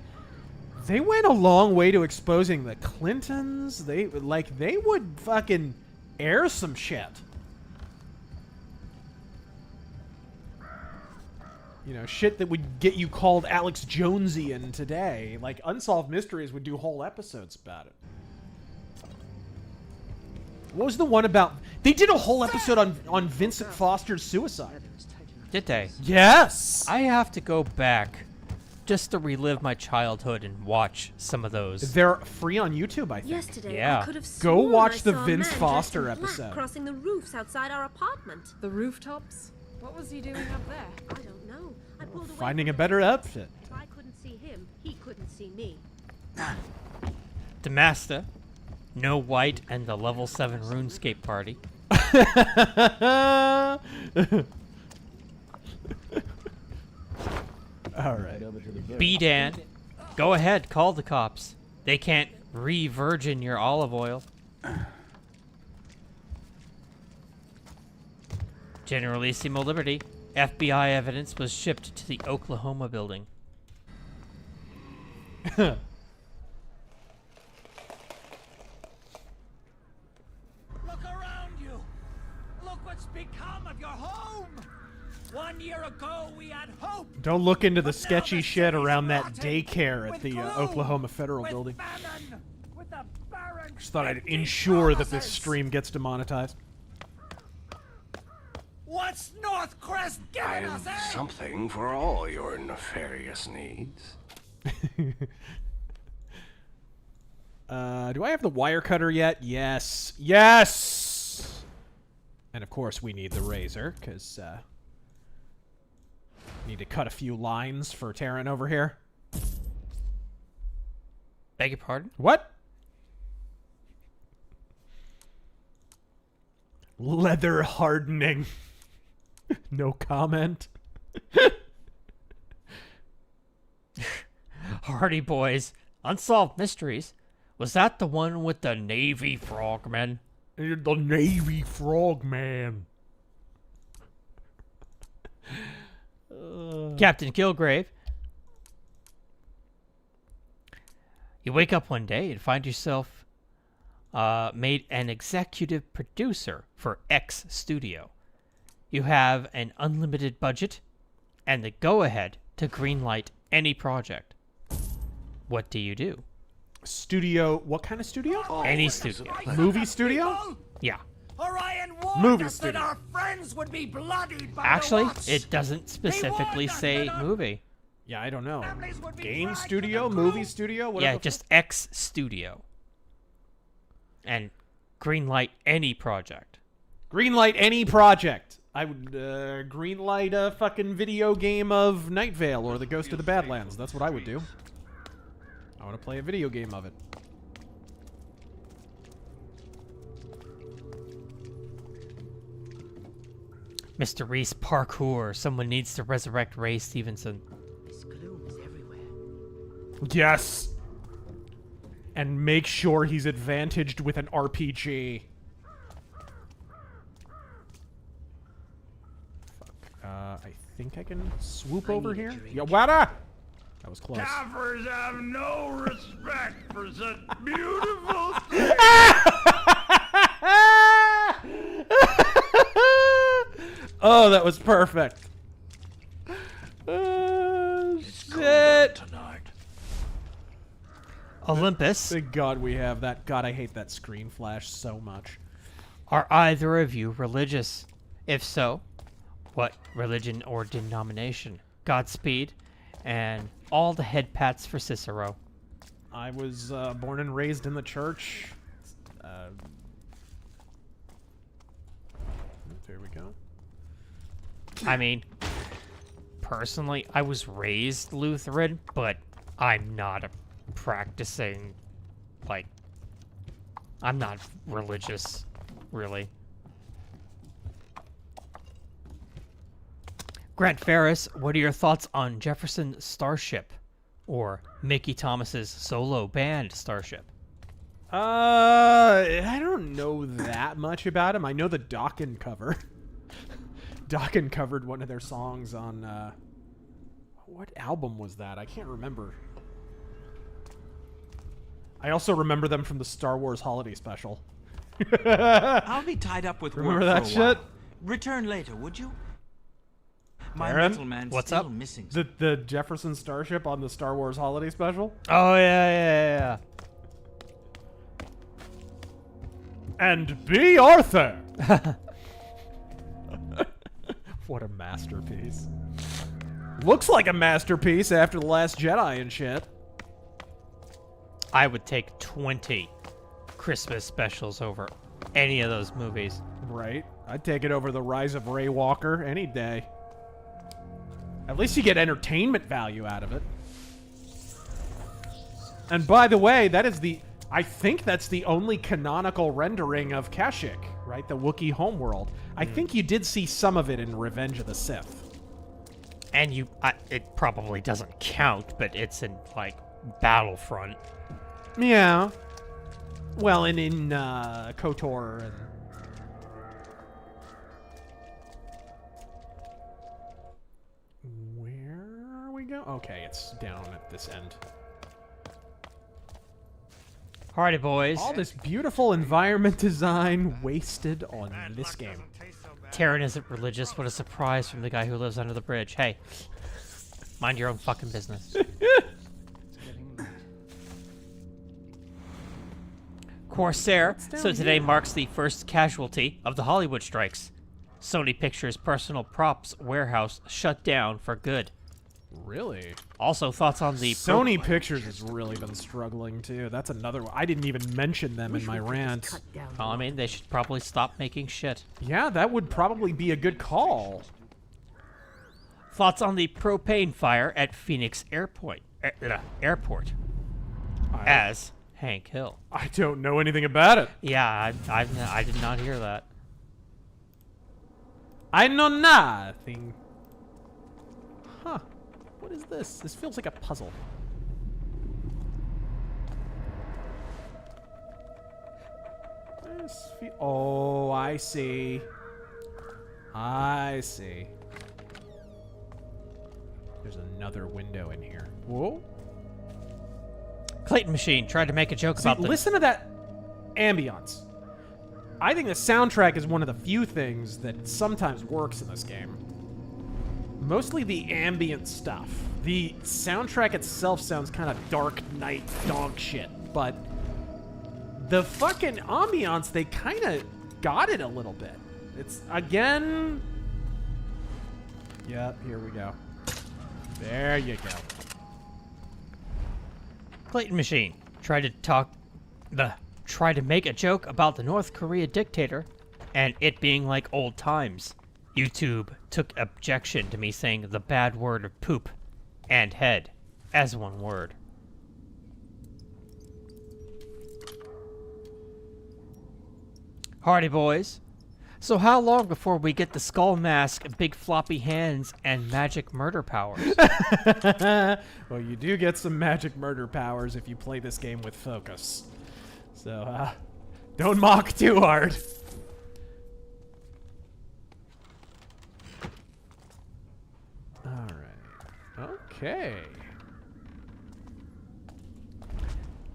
went a long way to exposing the Clintons. They would fucking air some shit. You know, shit that would get you called Alex Jonesian today. Like, Unsolved Mysteries would do whole episodes about it. What was the one about... They did a whole episode on Vincent Foster's suicide. Did they? Yes! I have to go back just to relive my childhood and watch some of those. They're free on YouTube, I think. Yesterday, Yeah. I could have Go sworn watch I the saw a Vince man Foster dressed in black episode. crossing the roofs outside our apartment. The rooftops? What was he doing up there? I don't know. I pulled away Finding a from better him. outfit. If I couldn't see him, he couldn't see me. Damasta, No White, and the Level 7 RuneScape party. Alright. B-Dan, go ahead, call the cops. They can't re-virgin your olive oil. Generalissimo Liberty, FBI evidence was shipped to the Oklahoma building. Look around you. Look what's become of your home. 1 year ago, we had hope. Don't look into the sketchy shit around that daycare at the Oklahoma Federal building. Just thought I'd ensure that this stream gets demonetized. What's Northcrest I giving us, have eh? something for all your nefarious needs. Do I have the wire cutter yet? Yes. Yes! And of course we need the razor, because, need to cut a few lines for Taryn over here. Beg your pardon? What? Leather hardening. No comment. Hardy Boys, Unsolved Mysteries. Was that the one with the Navy frogmen? The Navy frogman. Captain Kilgrave. You wake up one day and find yourself made an executive producer for X Studio. You have an unlimited budget and the go-ahead to greenlight any project. What do you do? Studio, what kind of studio? Any studio. Movie studio? Yeah. Orion warned Movie us studio. that our friends would be bloodied by Actually, the Watts. it doesn't specifically say movie. Yeah, I don't know. Game studio? Movie studio? Whatever. Yeah, just X Studio. And greenlight any project. Greenlight any project. I would greenlight a fucking video game of Night Vale or The Ghost of the Badlands. That's what I would do. I want to play a video game of it. Mr. Reese parkour. Someone needs to resurrect Ray Stevenson. This gloom is everywhere. Yes! And make sure he's advantaged with an RPG. Fuck. I think I can swoop over here. Yeah, wada! That was close. Gaffers have no respect for such beautiful things. Oh, that was perfect. Shit. Tonight. Olympus. Thank God we have that. God, I hate that screen flash so much. Are either of you religious? If so, what religion or denomination? Godspeed, and all the head pats for Cicero. I was born and raised in the church. There we go. I mean, personally, I was raised Lutheran, but I'm not a practicing, like, I'm not religious, really. Grant Ferris, what are your thoughts on Jefferson Starship? Or Mickey Thomas's solo band Starship? I don't know that much about him. I know the Dokken cover. Dokken covered one of their songs on, what album was that? I can't remember. I also remember them from the Star Wars Holiday Special. I'll be tied up with Remember work that for a while. shit? Return later, would you? My Aaron? metal man's What's still up? missing. The Jefferson Starship on the Star Wars Holiday Special? Oh, yeah. And B. Arthur! What a masterpiece. Looks like a masterpiece after The Last Jedi and shit. I would take 20 Christmas specials over any of those movies. Right. I'd take it over The Rise of Ray Walker any day. At least you get entertainment value out of it. And by the way, that is I think that's the only canonical rendering of Kashyyyk, right? The Wookiee homeworld. I think you did see some of it in Revenge of the Sith. And it probably doesn't count, but it's in, like, Battlefront. Yeah. Well, and in KOTOR and... Where are we going? Okay, it's down at this end. Alrighty, boys. All this beautiful environment design wasted on this game. Terran isn't religious. What a surprise from the guy who lives under the bridge. Hey, mind your own fucking business. Corsair, so today marks the first casualty of the Hollywood strikes. Sony Pictures' personal props warehouse shut down for good. Really? Also, thoughts on the... Sony Pictures has really been struggling, too. That's another one. I didn't even mention them in my rant. Well, I mean, they should probably stop making shit. Yeah, that would probably be a good call. Thoughts on the propane fire at Phoenix Airport. As Hank Hill. I don't know anything about it. Yeah, I did not hear that. I know nothing. Huh. What is this? This feels like a puzzle. Oh, I see. I see. There's another window in here. Whoa. Clayton Machine tried to make a joke about the... Listen to that ambiance. I think the soundtrack is one of the few things that sometimes works in this game. Mostly the ambient stuff. The soundtrack itself sounds kind of Dark Knight dog shit, but the fucking ambiance, they kind of got it a little bit. It's, again... Yep, here we go. There you go. Clayton Machine tried to make a joke about the North Korea dictator and it being like old times. YouTube took objection to me saying the bad word of poop and head as one word. Hardy boys. So how long before we get the skull mask, big floppy hands, and magic murder powers? Well, you do get some magic murder powers if you play this game with focus. So, don't mock too hard. Alright. Okay.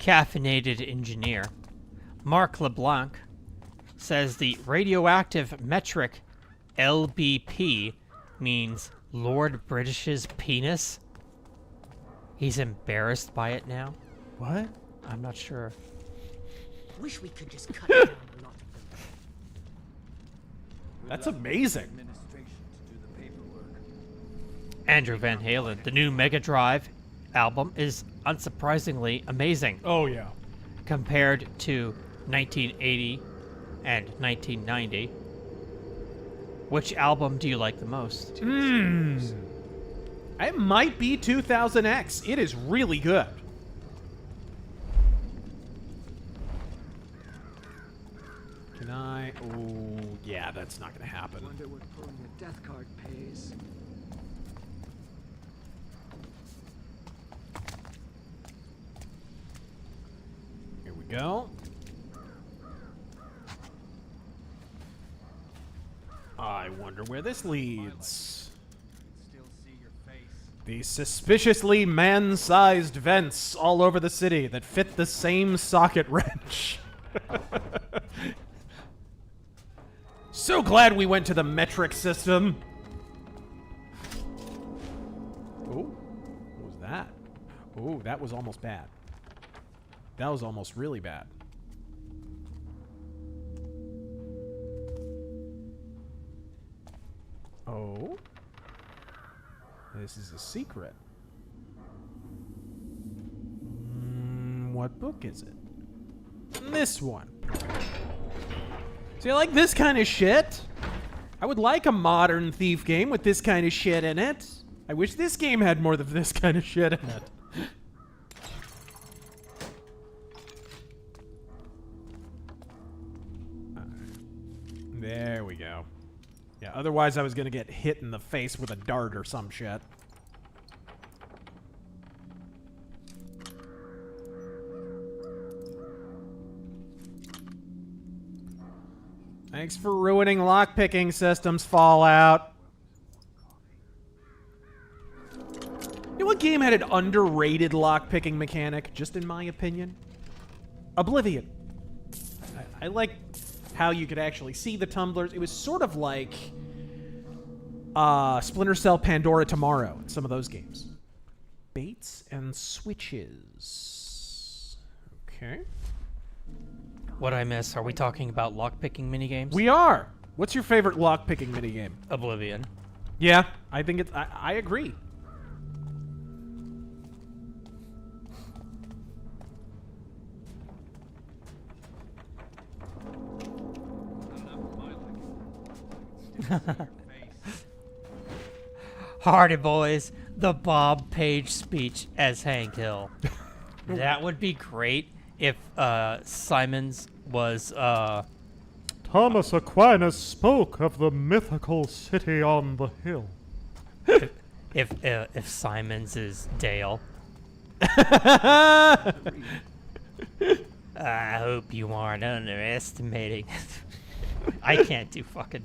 Caffeinated engineer Mark LeBlanc says the radioactive metric LBP means Lord British's penis. He's embarrassed by it now. What? I'm not sure. Wish we could just cut down a lot of them. That's amazing. Andrew Van Halen, the new Mega Drive album is unsurprisingly amazing. Oh, yeah. Compared to 1980 and 1990. Which album do you like the most? It might be 2000X. It is really good. Can I? Oh, yeah, that's not going to happen. Wonder what pulling a death card pays. we go. I wonder where this leads. These suspiciously man-sized vents all over the city that fit the same socket wrench. So glad we went to the metric system. Oh, what was that? Oh, that was almost bad. That was almost really bad. Oh. This is a secret. What book is it? This one. See, I like this kind of shit. I would like a modern Thief game with this kind of shit in it. I wish this game had more of this kind of shit in it. There we go. Yeah, otherwise I was gonna get hit in the face with a dart or some shit. Thanks for ruining lockpicking systems, Fallout. You know what game had an underrated lockpicking mechanic, just in my opinion? Oblivion. I like how you could actually see the tumblers. It was sort of like Splinter Cell, Pandora Tomorrow, and some of those games. Baits and switches. Okay. What I miss? Are we talking about lockpicking minigames? We are. What's your favorite lockpicking minigame? Oblivion. Yeah, I think it's. I agree. Hardy Boys, the Bob Page speech as Hank Hill. That would be great if Simons was Thomas Aquinas spoke of the mythical city on the hill. if Simons is Dale. I hope you aren't underestimating. I can't do fucking.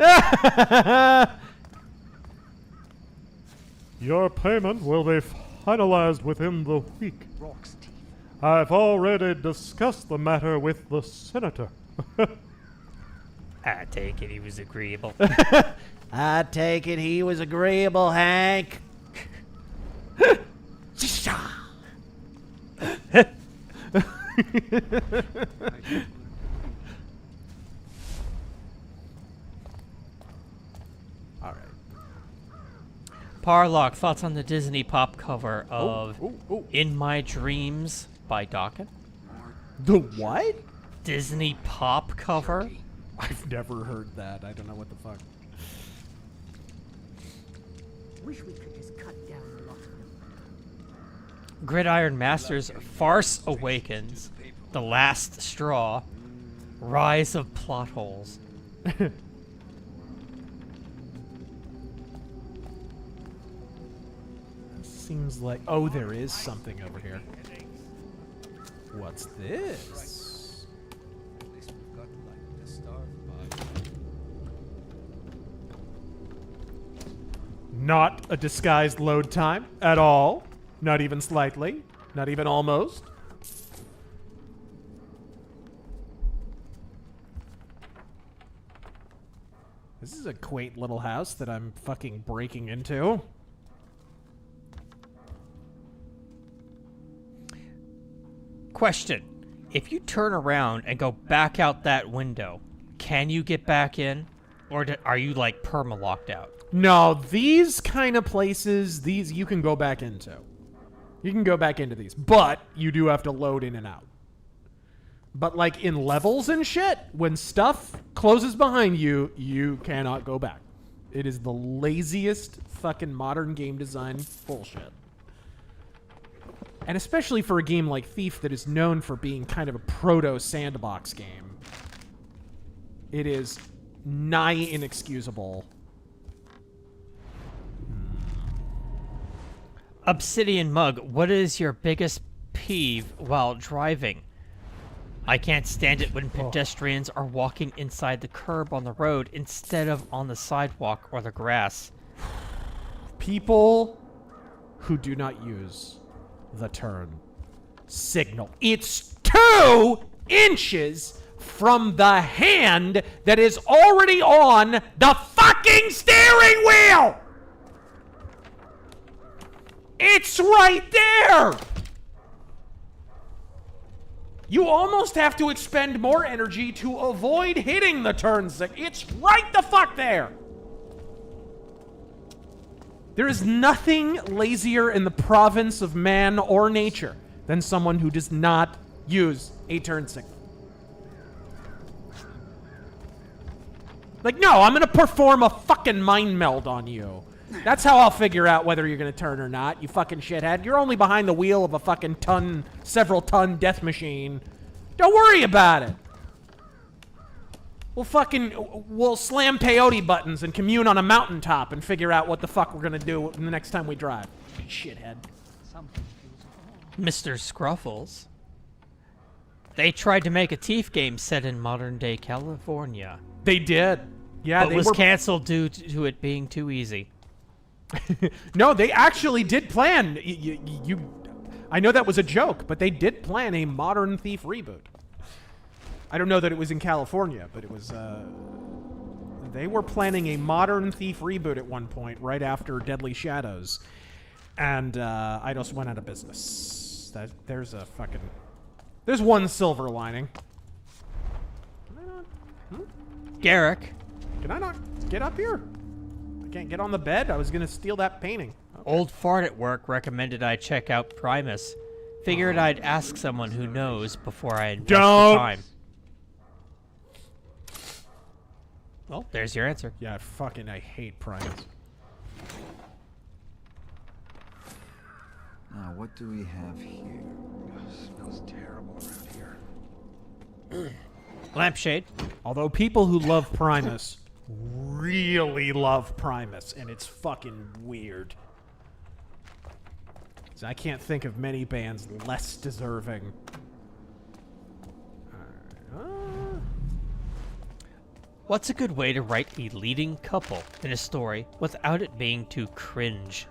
Your payment will be finalized within the week. I've already discussed the matter with the senator. I take it he was agreeable. I take it he was agreeable, Hank. All right. Parlock, thoughts on the Disney pop cover of In My Dreams by Dokken? The what? Disney pop cover? I've never heard that. I don't know what the fuck. Wish we could just cut down a lot of them. Gridiron Masters Farce Awakens, The Last Straw, Rise of Plot Holes. Seems like... Oh, there is something over here. What's this? Not a disguised load time at all. Not even slightly. Not even almost. This is a quaint little house that I'm fucking breaking into. Question. If you turn around and go back out that window, can you get back in? Or are you, like, perma-locked out? No, these kind of places, these you can go back into. You can go back into these. But you do have to load in and out. But, like, in levels and shit, when stuff closes behind you, you cannot go back. It is the laziest fucking modern game design bullshit. And especially for a game like Thief that is known for being kind of a proto-sandbox game. It is nigh inexcusable. Obsidian Mug, what is your biggest peeve while driving? I can't stand it when pedestrians are walking inside the curb on the road instead of on the sidewalk or the grass. People who do not use the turn signal. It's 2 inches from the hand that is already on the fucking steering wheel! It's right there! You almost have to expend more energy to avoid hitting the turn signal. It's right the fuck there! There is nothing lazier in the province of man or nature than someone who does not use a turn signal. Like, no, I'm gonna perform a fucking mind meld on you. That's how I'll figure out whether you're gonna turn or not, you fucking shithead. You're only behind the wheel of a fucking several ton death machine. Don't worry about it. We'll slam peyote buttons and commune on a mountaintop and figure out what the fuck we're gonna do the next time we drive. Shithead. Mr. Scruffles. They tried to make a Thief game set in modern-day California. They did. Yeah, but was canceled due to it being too easy. No, they actually did plan. I know that was a joke, but they did plan a modern Thief reboot. I don't know that it was in California, but it was, they were planning a modern Thief reboot at one point, right after Deadly Shadows. And, I just went out of business. There's one silver lining. Can I not? Garrick. Can I not get up here? I can't get on the bed? I was gonna steal that painting. Okay. Old Fart at work recommended I check out Primus. Figured I'd ask someone who knows before I invest the time. Well, there's your answer. Yeah, I hate Primus. Now, what do we have here? It smells terrible around here. Lampshade. Although people who love Primus really love Primus, and it's fucking weird. So I can't think of many bands less deserving. What's a good way to write a leading couple in a story without it being too cringe?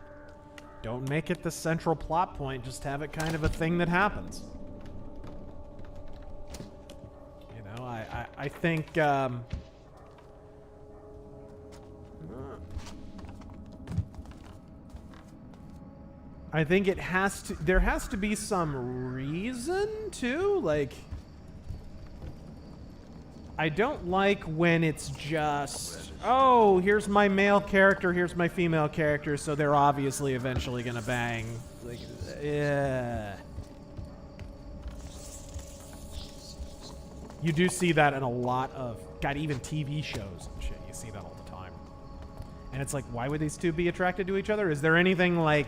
Don't make it the central plot point, just have it kind of a thing that happens. You know, I think, I think there has to be some reason too, like, I don't like when it's just, oh, here's my male character, here's my female character, so they're obviously eventually gonna bang. Like, yeah. You do see that in a lot of, God, even TV shows and shit. You see that all the time. And it's like, why would these two be attracted to each other? Is there anything that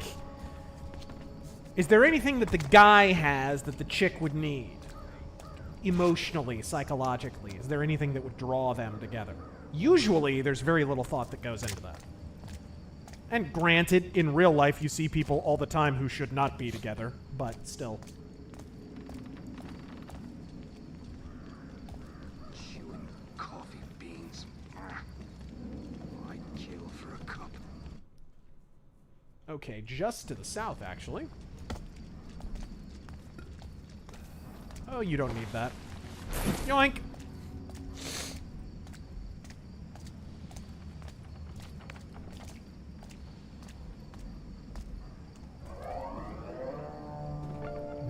the guy has that the chick would need? Emotionally, psychologically, is there anything that would draw them together? Usually, there's very little thought that goes into that. And granted, in real life, you see people all the time who should not be together, but still. Chewing coffee beans. I'd kill for a cup. Okay, just to the south, actually. Oh, you don't need that. Yoink!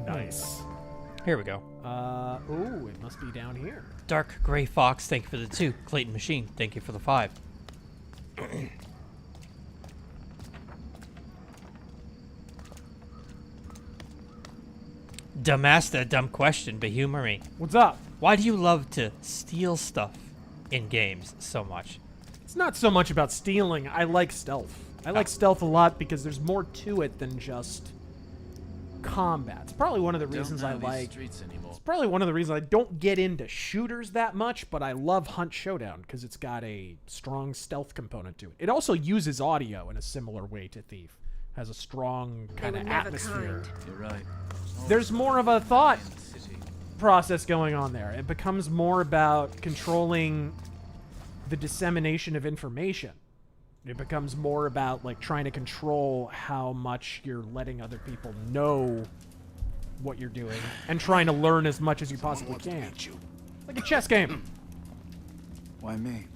Nice. Here we go. Ooh, it must be down here. Dark Gray Fox, thank you for the 2. Clayton Machine, thank you for the 5. Dumasta, dumb question, but humor me. What's up? Why do you love to steal stuff in games so much? It's not so much about stealing. I like stealth. I like stealth a lot because there's more to it than just combat. It's probably one of the reasons I like. It's probably one of the reasons I don't get into shooters that much, but I love Hunt Showdown because it's got a strong stealth component to it. It also uses audio in a similar way to Thief. Has a strong kind of atmosphere. You're right. There's more of a thought process going on there. It becomes more about controlling the dissemination of information. It becomes more about like trying to control how much you're letting other people know what you're doing and trying to learn as much as you possibly can. Like a chess game. Why me?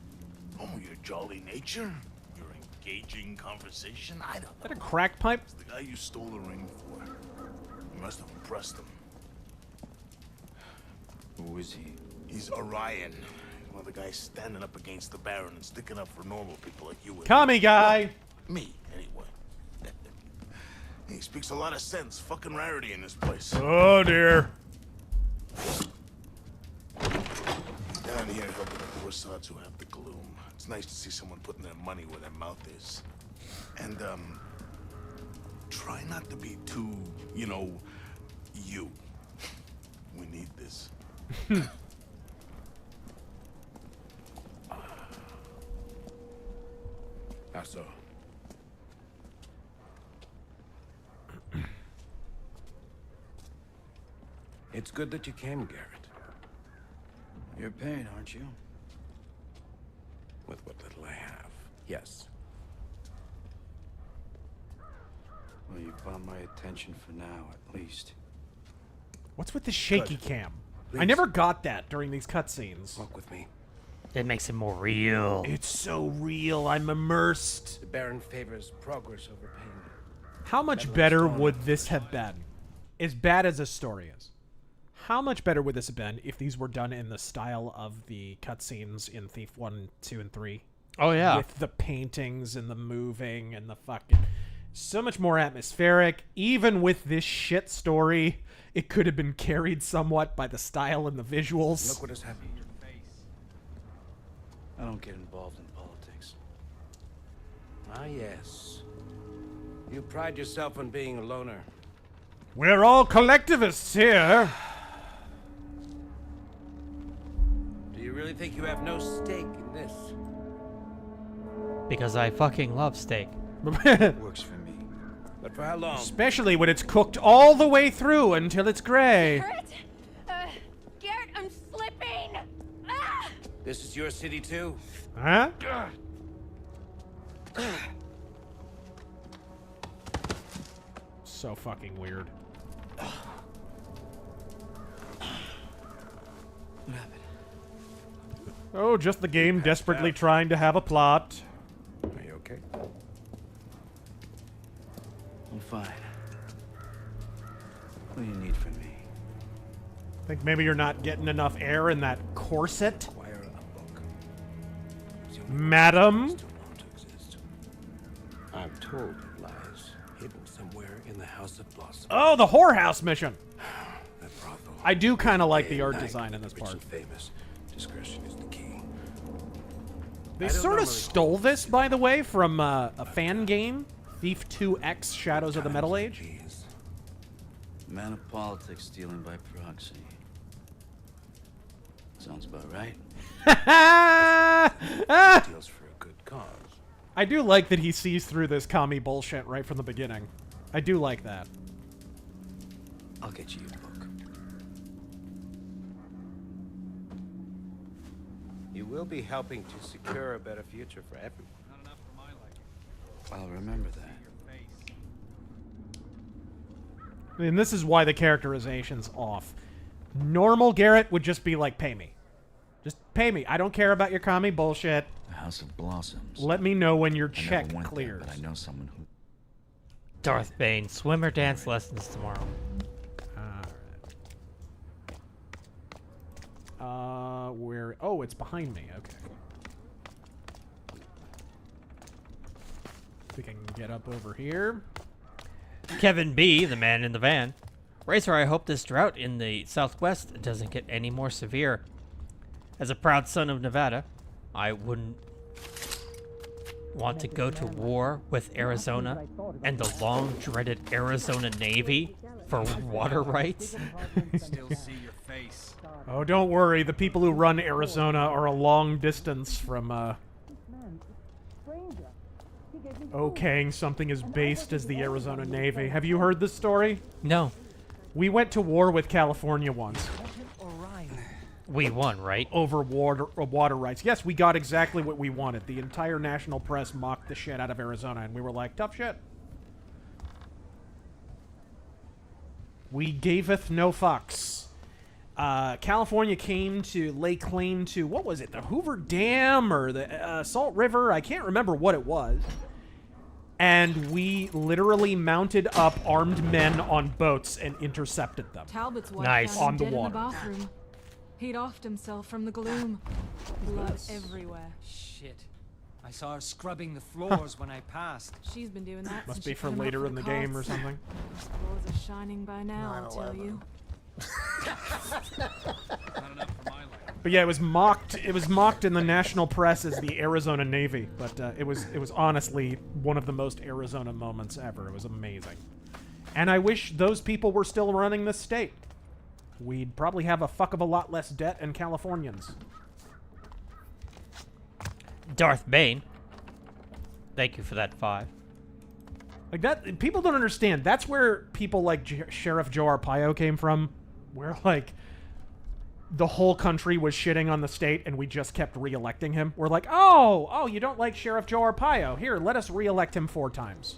Oh, your jolly nature? Your engaging conversation? I don't know. Is that a crack pipe? It's the guy you stole the ring for. You must have impressed him. Who is he? He's Orion. One of the guys standing up against the Baron and sticking up for normal people like you and Commie guy! me, anyway. He speaks a lot of sense. Fucking rarity in this place. Oh dear. Down here helping the asshats who have the gloom. It's nice to see someone putting their money where their mouth is. And, try not to be too, you know, you. We need this. How so? It's good that you came, Garrett. You're paying, aren't you? With what little I have, yes. Well, you've caught my attention for now, at least. What's with the shaky cam? I Please. never got that during these cutscenes. Walk with me. It makes it more real. It's so real. I'm immersed. The Baron favors progress over pain. How much better would this have been? As bad as this story is. How much better would this have been if these were done in the style of the cutscenes in Thief 1, 2, and 3? Oh, yeah. With the paintings and the moving and the fucking... So much more atmospheric. Even with this shit story, it could have been carried somewhat by the style and the visuals. Look what has happened. I don't get involved in politics. Ah, yes. You pride yourself on being a loner. We're all collectivists here. Do you really think you have no stake in this? Because I fucking love steak. Works for me. But for how long? Especially when it's cooked all the way through until it's gray. Garrett, I'm slipping! Ah! This is your city too? Huh? So fucking weird. What happened? Oh, just the game desperately trying to have a plot. Are you okay? I'm fine. What do you need from me? Think maybe you're not getting enough air in that corset? Acquire a book. Madam? I'm told it lies hidden somewhere in the House of Blossom. Oh, the whorehouse mission. That brothel. I do kind of like the art Night, design in this rich part. and famous. Discretion is the key. They I don't sort of normally stole this, by the way, from a fan game, Thief 2X Shadows of the Metal Age. Man of politics stealing by proxy. Sounds about right. Deals for a good cause. I do like that he sees through this commie bullshit right from the beginning. I do like that. I'll get you a book. You will be helping to secure a better future for everyone. I'll remember that. I mean, this is why the characterization's off. Normal Garrett would just be like, pay me. Just pay me. I don't care about your commie bullshit. The House of Blossoms. Let me know when your I never check went clears. there, but I know someone who... Darth Bane, swim or dance lessons tomorrow. Where... Oh, it's behind me. Okay. We can get up over here. Kevin B., the man in the van. Racer, I hope this drought in the southwest doesn't get any more severe. As a proud son of Nevada, I wouldn't want to go to war with Arizona and the long-dreaded Arizona Navy for water rights. Still see your face. Oh, don't worry. The people who run Arizona are a long distance from, okaying something as based as the Arizona Navy. Have you heard this story? No. We went to war with California once. We won, right? Over water rights. Yes, we got exactly what we wanted. The entire national press mocked the shit out of Arizona, and we were like, tough shit. We gaveth no fucks. California came to lay claim to, what was it, the Hoover Dam or the Salt River? I can't remember what it was. And we literally mounted up armed men on boats and intercepted them. Talbot's wife Nice. found On him the dead water. in the bathroom. He'd offed himself from the gloom. Blood everywhere. Shit. I saw her scrubbing the floors when I passed. She's been doing that Must since be she for put him up later for in the the game or cops. something. Those floors are shining by now, I'll tell you. But yeah, it was mocked. It was mocked in the national press as the Arizona Navy. But it was honestly one of the most Arizona moments ever. It was amazing. And I wish those people were still running this state. We'd probably have a fuck of a lot less debt and Californians. Darth Bane. Thank you for that 5. Like that, people don't understand. That's where people like Sheriff Joe Arpaio came from, where like the whole country was shitting on the state, and we just kept re-electing him. We're like, oh, you don't like Sheriff Joe Arpaio? Here, let us re-elect him 4 times.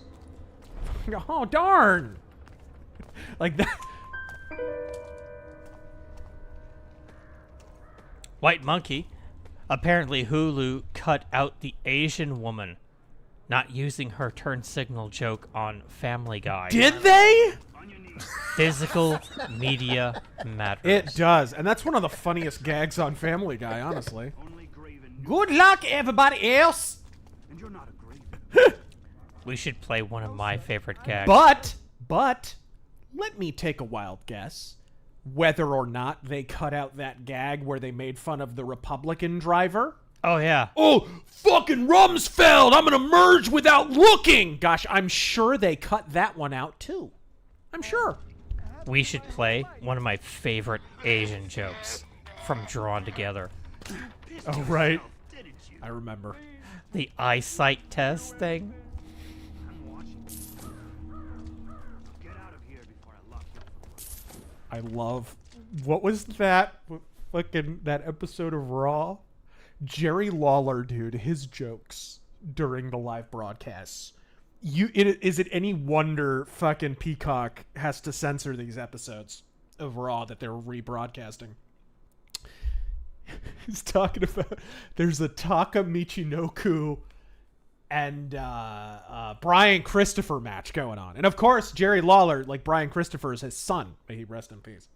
Oh darn! Like that. White Monkey. Apparently Hulu cut out the Asian woman not using her turn signal joke on Family Guy. Did they? Physical media matters. It does, and that's one of the funniest gags on Family Guy, honestly. Good luck, everybody else. And you're not a Graven. We should play one of my favorite gags. But, let me take a wild guess whether or not they cut out that gag where they made fun of the Republican driver. Oh, yeah. Oh, fucking Rumsfeld! I'm gonna merge without looking! Gosh, I'm sure they cut that one out, too. I'm sure. We should play one of my favorite Asian jokes from Drawn Together. Oh, right. I remember. The eyesight test thing. I love... What was that? Fucking that episode of Raw? Jerry Lawler, dude, his jokes during the live broadcasts. Is it any wonder fucking Peacock has to censor these episodes of Raw that they're rebroadcasting? He's talking about there's a Taka Michinoku and Brian Christopher match going on. And of course, Jerry Lawler, like Brian Christopher, is his son. May he rest in peace.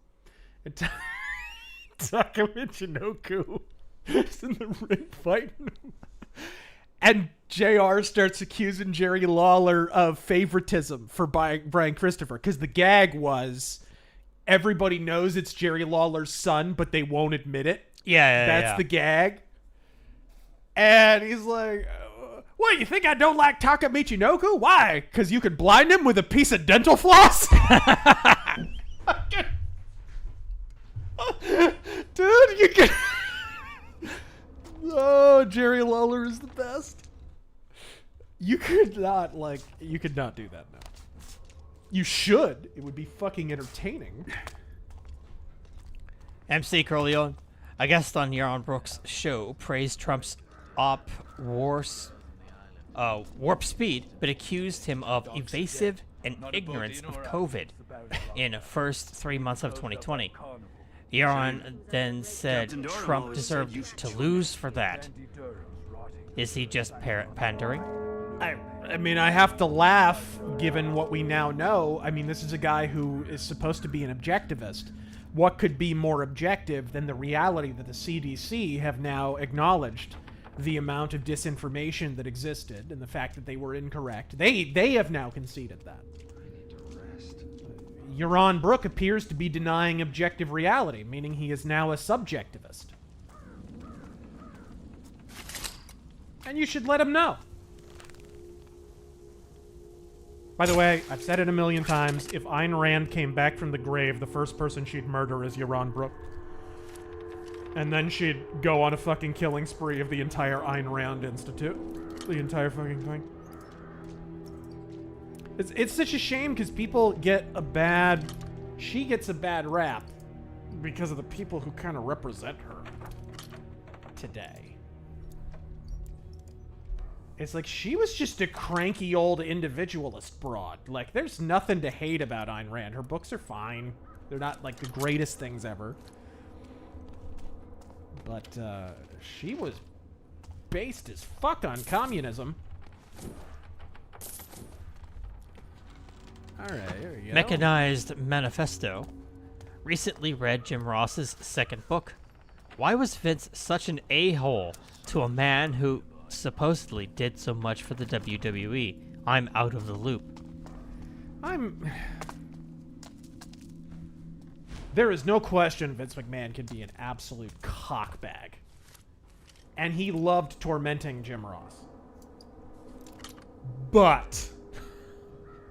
And Taka Michinoku is in the ring fighting him. And JR starts accusing Jerry Lawler of favoritism for Brian Christopher, because the gag was everybody knows it's Jerry Lawler's son, but they won't admit it. Yeah, That's the gag. And he's like, what, you think I don't like Taka Michinoku? Why? Because you could blind him with a piece of dental floss? Dude, you can... Oh, Jerry Lawler is the best. You could not do that now. You should. It would be fucking entertaining. MC Corleone, a guest on Yaron Brooks' show, praised Trump's warp speed, but accused him of evasive and ignorance of COVID in the first 3 months of 2020. Yaron then said Trump deserved to lose for that. Is he just pandering? I mean, I have to laugh given what we now know. I mean, this is a guy who is supposed to be an objectivist. What could be more objective than the reality that the CDC have now acknowledged the amount of disinformation that existed and the fact that they were incorrect? They have now conceded that. Yaron Brook appears to be denying objective reality, meaning he is now a subjectivist. And you should let him know. By the way, I've said it a million times, if Ayn Rand came back from the grave, the first person she'd murder is Yaron Brook. And then she'd go on a fucking killing spree of the entire Ayn Rand Institute. The entire fucking thing. It's such a shame because people get she gets a bad rap because of the people who kind of represent her today. It's like she was just a cranky old individualist broad. Like, there's nothing to hate about Ayn Rand. Her books are fine. They're not, like, the greatest things ever. But, she was based as fuck on communism. Alright, here we go. Mechanized Manifesto. Recently read Jim Ross's second book. Why was Vince such an a-hole to a man who supposedly did so much for the WWE? I'm out of the loop. There is no question Vince McMahon can be an absolute cockbag. And he loved tormenting Jim Ross. But,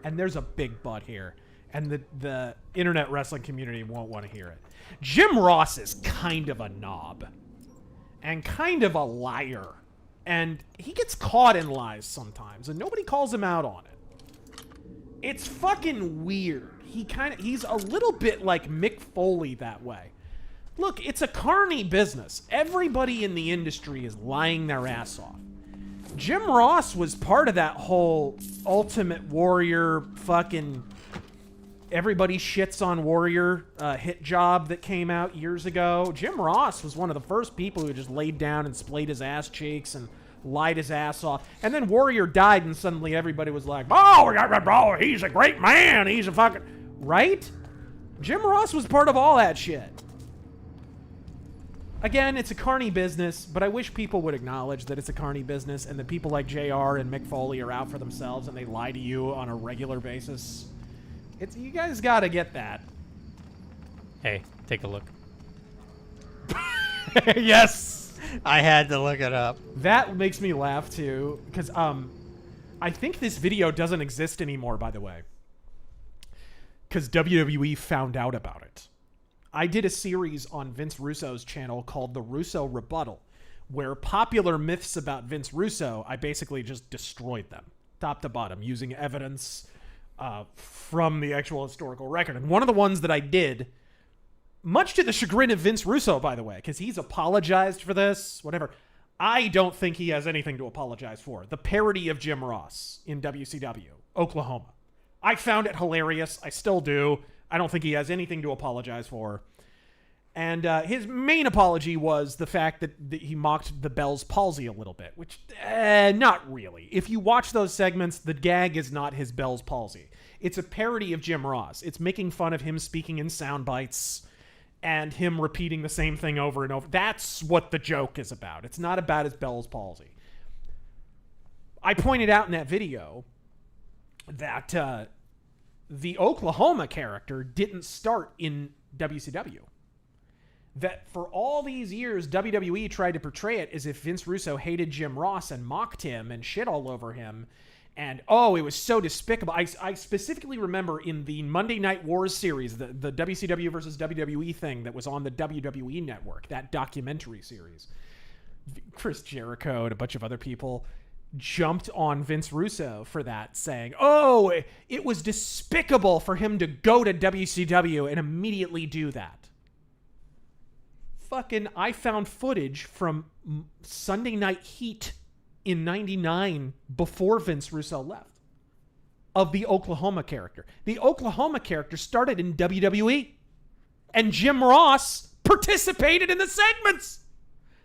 and there's a big but here, and the internet wrestling community won't want to hear it. Jim Ross is kind of a knob. And kind of a liar. And he gets caught in lies sometimes, and nobody calls him out on it. It's fucking weird. He's a little bit like Mick Foley that way. Look, it's a carny business. Everybody in the industry is lying their ass off. Jim Ross was part of that whole Ultimate Warrior fucking everybody shits on Warrior hit job that came out years ago. Jim Ross was one of the first people who just laid down and splayed his ass cheeks and lied his ass off. And then Warrior died and suddenly everybody was like, oh, he's a great man. He's a fucking... Right? Jim Ross was part of all that shit. Again, it's a carny business, but I wish people would acknowledge that it's a carny business and that people like JR and Mick Foley are out for themselves and they lie to you on a regular basis. You guys gotta get that. Hey, take a look. Yes! I had to look it up. That makes me laugh too, because I think this video doesn't exist anymore, by the way. Because WWE found out about it. I did a series on Vince Russo's channel called The Russo Rebuttal, where popular myths about Vince Russo, I basically just destroyed them, top to bottom, using evidence from the actual historical record. And one of the ones that I did, much to the chagrin of Vince Russo, by the way, because he's apologized for this, whatever, I don't think he has anything to apologize for. The parody of Jim Ross in WCW, Oklahoma. I found it hilarious. I still do. I don't think he has anything to apologize for. And his main apology was the fact that he mocked the Bell's palsy a little bit, which, not really. If you watch those segments, the gag is not his Bell's palsy. It's a parody of Jim Ross. It's making fun of him speaking in sound bites and him repeating the same thing over and over. That's what the joke is about. It's not about his Bell's palsy. I pointed out in that video that the Oklahoma character didn't start in WCW. That for all these years, WWE tried to portray it as if Vince Russo hated Jim Ross and mocked him and shit all over him. And, oh, it was so despicable. I specifically remember in the Monday Night Wars series, the WCW versus WWE thing that was on the WWE network, that documentary series, Chris Jericho and a bunch of other people jumped on Vince Russo for that, saying, oh, it was despicable for him to go to WCW and immediately do that. Fucking, I found footage from Sunday Night Heat in 99 before Vince Russo left of the Oklahoma character. The Oklahoma character started in WWE and Jim Ross participated in the segments.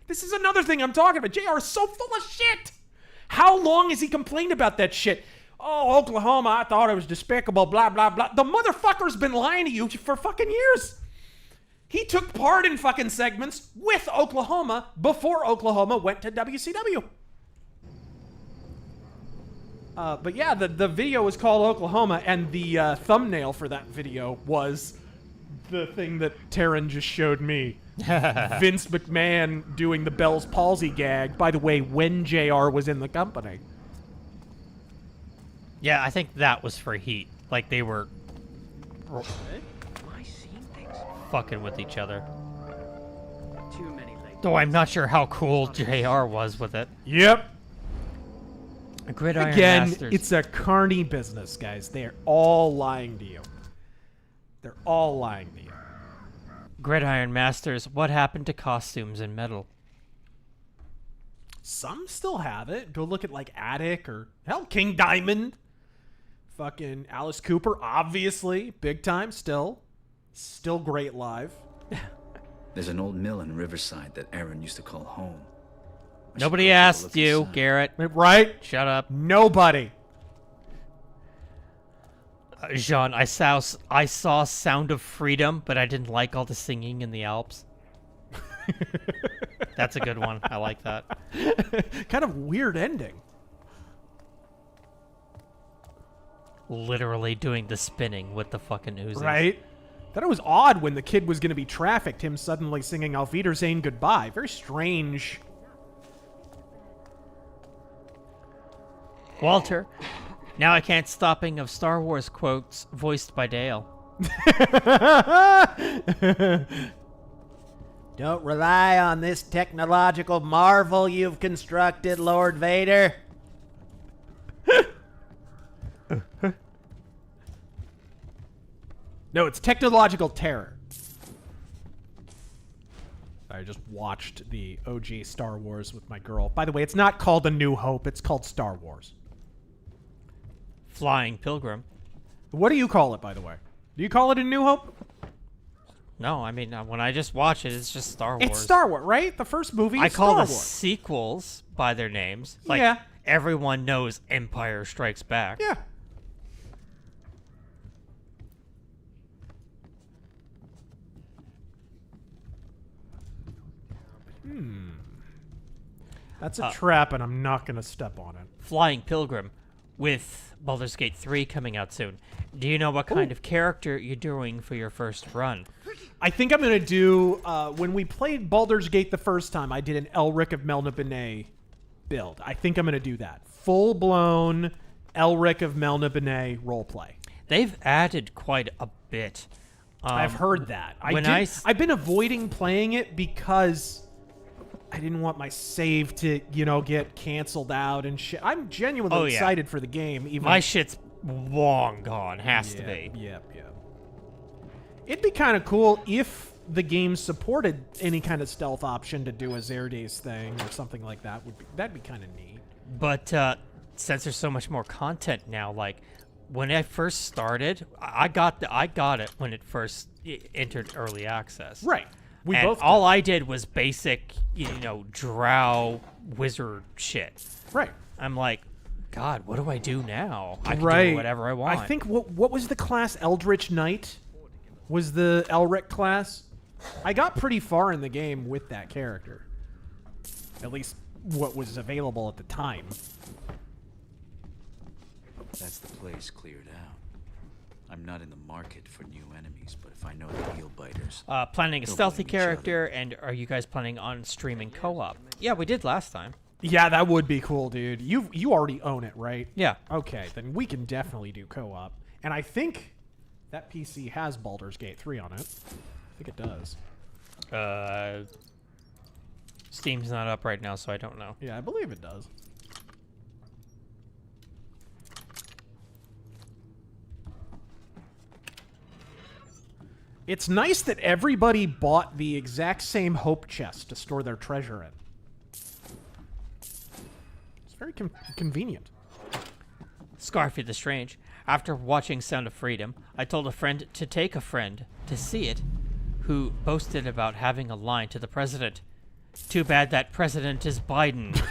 This is another thing I'm talking about. JR is so full of shit. How long has he complained about that shit? Oh, Oklahoma, I thought it was despicable, blah, blah, blah. The motherfucker's been lying to you for fucking years. He took part in fucking segments with Oklahoma before Oklahoma went to WCW. But yeah, the video was called Oklahoma, and the thumbnail for that video was the thing that Taryn just showed me. Vince McMahon doing the Bell's palsy gag, by the way, when JR was in the company. Yeah, I think that was for Heat. Like, they were fucking with each other. Too many late. Though I'm not sure how cool JR was with it. Yep. Gridiron Again, Masters. it's a carny business, guys. They're all lying to you. They're all lying to you. Gridiron Masters, what happened to costumes in metal? Some still have it. Go look at like Attic or hell, King Diamond. Fucking Alice Cooper, obviously, big time still. Still great live. There's an old mill in Riverside that Aaron used to call home. Nobody asked you, Garrett. Right? Shut up. Nobody. Jean, I saw Sound of Freedom, but I didn't like all the singing in the Alps. That's a good one. I like that. Kind of weird ending. Literally doing the spinning with the fucking Uzis. Right? Thought it was odd when the kid was going to be trafficked, him suddenly singing Auf Wiedersehen Goodbye. Very strange. Walter, now I can't stopping of Star Wars quotes voiced by Dale. Don't rely on this technological marvel you've constructed, Lord Vader. No, it's technological terror. I just watched the OG Star Wars with my girl. By the way, it's not called A New Hope. It's called Star Wars. Flying Pilgrim. What do you call it, by the way? Do you call it A New Hope? No, I mean, when I just watch it, it's just Star Wars. It's Star Wars, right? The first movie is I call Star the Wars. sequels by their names. Like, Yeah. everyone knows Empire Strikes Back. Yeah. That's a trap, and I'm not going to step on it. Flying Pilgrim, with Baldur's Gate 3 coming out soon. Do you know what kind of character you're doing for your first run? I think I'm going to do... when we played Baldur's Gate the first time, I did an Elric of Melna Benet build. I think I'm going to do that. Full-blown Elric of Melna Benet roleplay. They've added quite a bit. I've heard that. I've been avoiding playing it because I didn't want my save to, get canceled out and shit. I'm genuinely excited for the game. Even my shit's long gone. Has to be. Yep. It'd be kind of cool if the game supported any kind of stealth option to do a Zerdes thing or something like that. That'd be kind of neat. But since there's so much more content now, like when I first started, I got it when it first entered early access. Right. We and both all I did was basic, drow wizard shit. Right. I'm like, God, what do I do now? I can do whatever I want. I think what was the class? Eldritch Knight was the Elric class. I got pretty far in the game with that character. At least what was available at the time. That's the place cleared out. I'm not in the market for new enemies, but if I know the heel biters... planning a they'll stealthy blame each other. character, and are you guys planning on streaming co-op? Yeah, we did last time. Yeah, that would be cool, dude. You already own it, right? Yeah. Okay, then we can definitely do co-op. And I think that PC has Baldur's Gate 3 on it. I think it does. Steam's not up right now, so I don't know. Yeah, I believe it does. It's nice that everybody bought the exact same hope chest to store their treasure in. It's very convenient. Scarfy the Strange. After watching Sound of Freedom, I told a friend to take a friend to see it who boasted about having a line to the president. Too bad that president is Biden.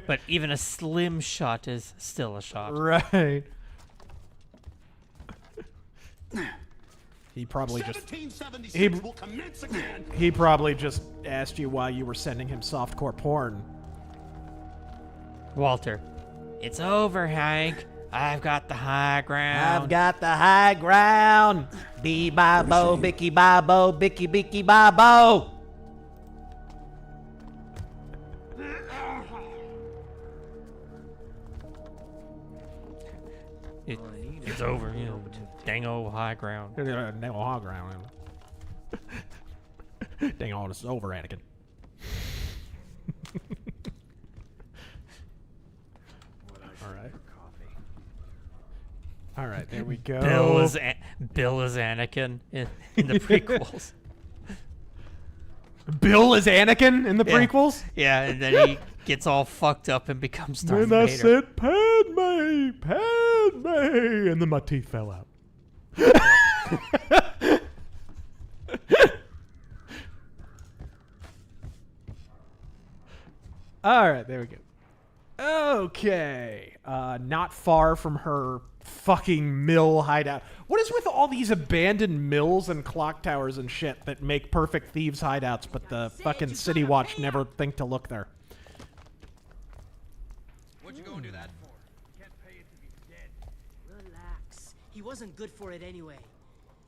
But even a slim shot is still a shot. Right. He probably will commence again. He probably just asked you why you were sending him softcore porn. Walter. It's over, Hank. I've got the high ground. I've got the high ground. Bee-ba-bo, bicky-ba-bo, bicky-bicky-ba-bo. It's over, dang old high ground. Dang old high ground. Dang old, it's over, Anakin. All right, there we go. Bill is Anakin in the prequels. Bill is Anakin in the Yeah. prequels? Yeah, and then he gets all fucked up and becomes Darth Then I Vader. said, Padme, Padme, and then my teeth fell out. All right, there we go. Okay. Not far from her fucking mill hideout. What is with all these abandoned mills and clock towers and shit that make perfect thieves' hideouts, but the fucking City Watch never think to look there? What'd you go and do that for? Can't pay it to be dead. Relax. He wasn't good for it anyway.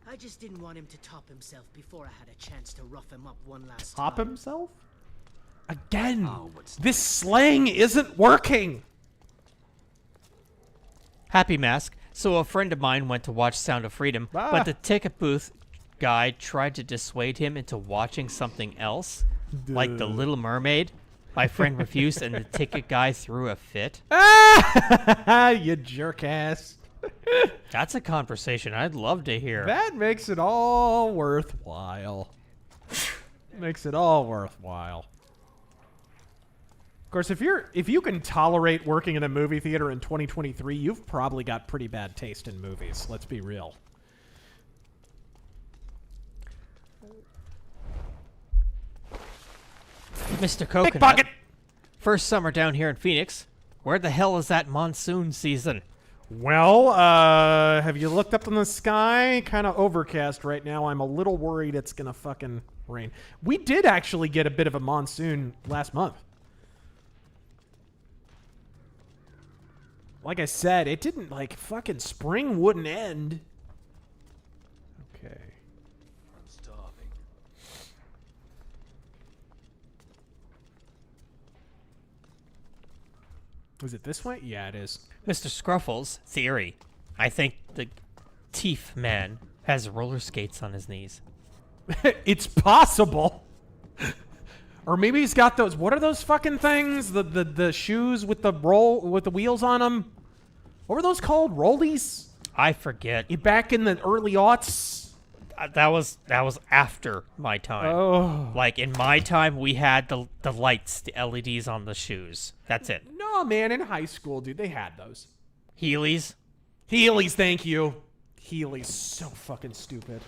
I just didn't want him to top himself before I had a chance to rough him up one last time. Top himself? Again, this slang isn't working. Happy Mask. So a friend of mine went to watch Sound of Freedom, but the ticket booth guy tried to dissuade him into watching something else, like The Little Mermaid. My friend refused, and the ticket guy threw a fit. You jerk ass. That's a conversation I'd love to hear. That makes it all worthwhile. Makes it all worthwhile. Of course, if you can tolerate working in a movie theater in 2023, you've probably got pretty bad taste in movies. Let's be real. Mr. Coconut. Pickpocket! First summer down here in Phoenix. Where the hell is that monsoon season? Well, have you looked up in the sky? Kind of overcast right now. I'm a little worried it's gonna fucking rain. We did actually get a bit of a monsoon last month. Like I said, it didn't, like, fucking spring wouldn't end. Okay. I'm starving. Was it this way? Yeah, it is. Mr. Scruffle's theory. I think the Teeth Man has roller skates on his knees. It's possible. Or maybe he's got those. What are those fucking things? The shoes with the wheels on them. What were those called? Rollies? I forget. Back in the early aughts. That was after my time. Oh. Like in my time, we had the lights, the LEDs on the shoes. That's it. No, man, in high school, dude, they had those. Heelys. Heelys, thank you. Heelys, so fucking stupid.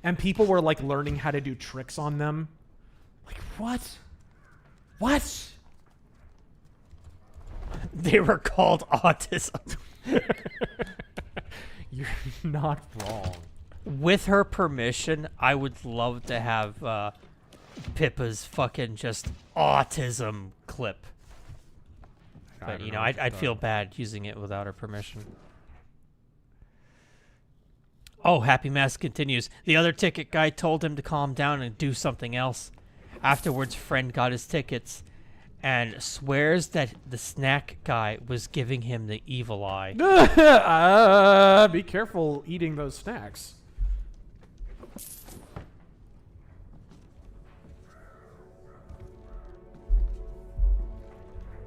And people were like learning how to do tricks on them. Like what? What? They were called autism. You're not wrong. With her permission, I would love to have Pippa's fucking just autism clip. But, you know, I'd feel bad using it without her permission. Oh, Happy Mask continues. The other ticket guy told him to calm down and do something else. Afterwards, friend got his tickets and swears that the snack guy was giving him the evil eye. Be careful eating those snacks.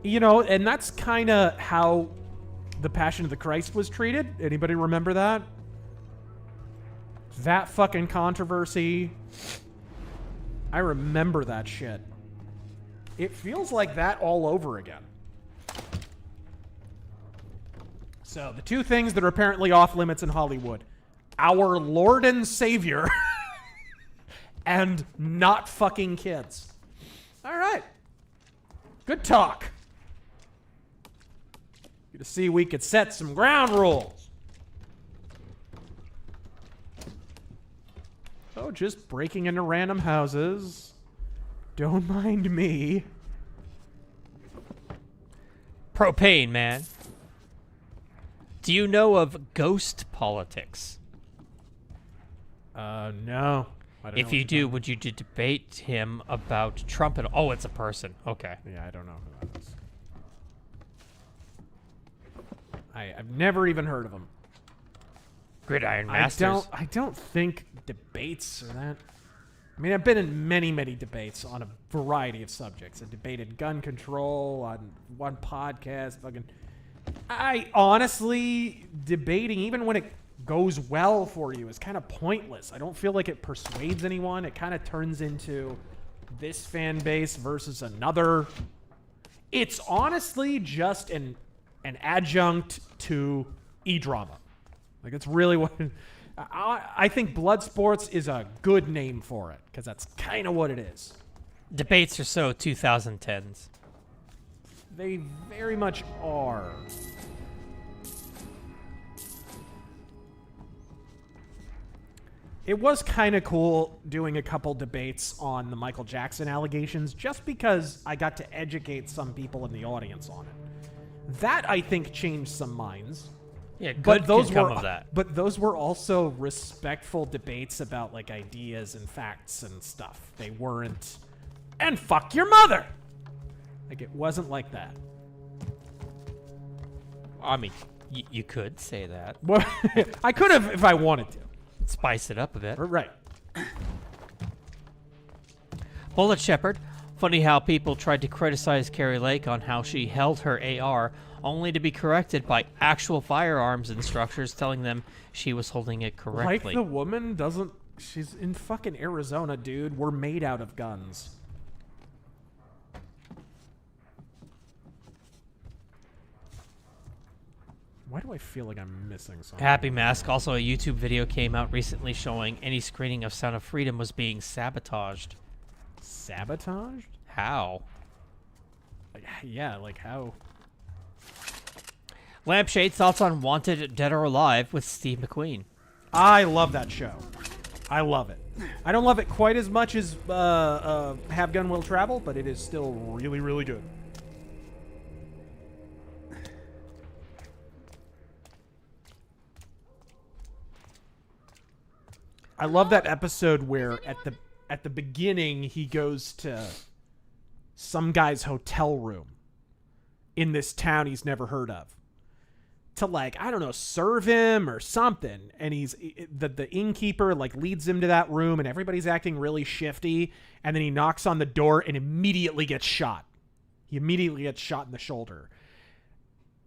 You know, and that's kind of how the Passion of the Christ was treated. Anybody remember that? That fucking controversy. I remember that shit. It feels like that all over again. So, the two things that are apparently off limits in Hollywood. Our Lord and Savior and not fucking kids. All right. Good talk. Good to see we could set some ground rules. Oh, just breaking into random houses. Don't mind me. Propane, man. Do you know of ghost politics? No. I don't know If you do, would you debate him about Trump? And oh, it's a person. Okay. Yeah, I don't know who that is. I've never even heard of him. Gridiron Masters. I don't think debates are that. I mean, I've been in many, many debates on a variety of subjects. I debated gun control on one podcast. I honestly, debating, even when it goes well for you, is kind of pointless. I don't feel like it persuades anyone. It kind of turns into this fan base versus another. It's honestly just an adjunct to e-drama. Like, it's really what... I think Bloodsports is a good name for it, because that's kind of what it is. Debates are so 2010s. They very much are. It was kind of cool doing a couple debates on the Michael Jackson allegations, just because I got to educate some people in the audience on it. That, I think, changed some minds. Yeah, good but those could come were, of that. But those were also respectful debates about, like, ideas and facts and stuff. They weren't, and fuck your mother! Like, it wasn't like that. I mean, you could say that. Well, I could have if I wanted to. Spice it up a bit. Right. Bullet Shepherd. Funny how people tried to criticize Carrie Lake on how she held her AR, only to be corrected by actual firearms instructors telling them she was holding it correctly. Like, the woman doesn't... She's in fucking Arizona, dude. We're made out of guns. Why do I feel like I'm missing something? Happy Mask. Also, a YouTube video came out recently showing any screening of Sound of Freedom was being sabotaged. Sabotaged? How? Yeah, like how? Lampshade, thoughts on Wanted, Dead or Alive with Steve McQueen. I love that show. I love it. I don't love it quite as much as Have Gun Will Travel, but it is still really, really good. I love that episode where at the beginning he goes to some guy's hotel room in this town he's never heard of to, like, I don't know, serve him or something, and the innkeeper, like, leads him to that room, and everybody's acting really shifty, and then he knocks on the door and immediately gets shot. He immediately gets shot in the shoulder.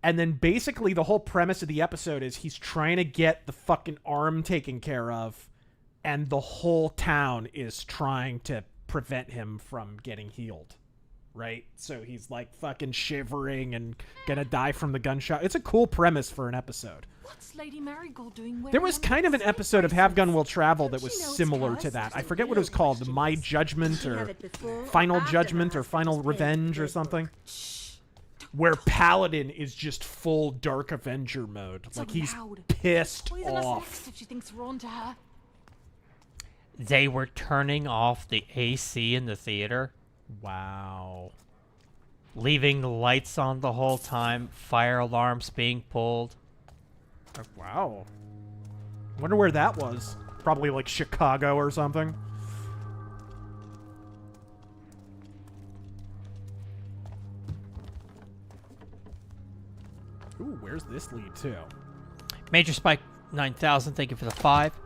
And then basically the whole premise of the episode is he's trying to get the fucking arm taken care of, and the whole town is trying to prevent him from getting healed, right? So he's, like, fucking shivering and gonna die from the gunshot. It's a cool premise for an episode. What's Lady Marigold doing? There was kind of an episode of Have Gun Will Travel that was similar to that. I forget what it was called, My Judgment or Final Judgment or Final Revenge or something. Where Paladin is just full Dark Avenger mode. Like, he's pissed off. If she thinks we're on to her. They were turning off the AC in the theater. Wow. Leaving the lights on the whole time. Fire alarms being pulled. Wow. Wonder where that was. Probably, like, Chicago or something. Ooh, where's this lead to? Major Spike 9000, thank you for the 5.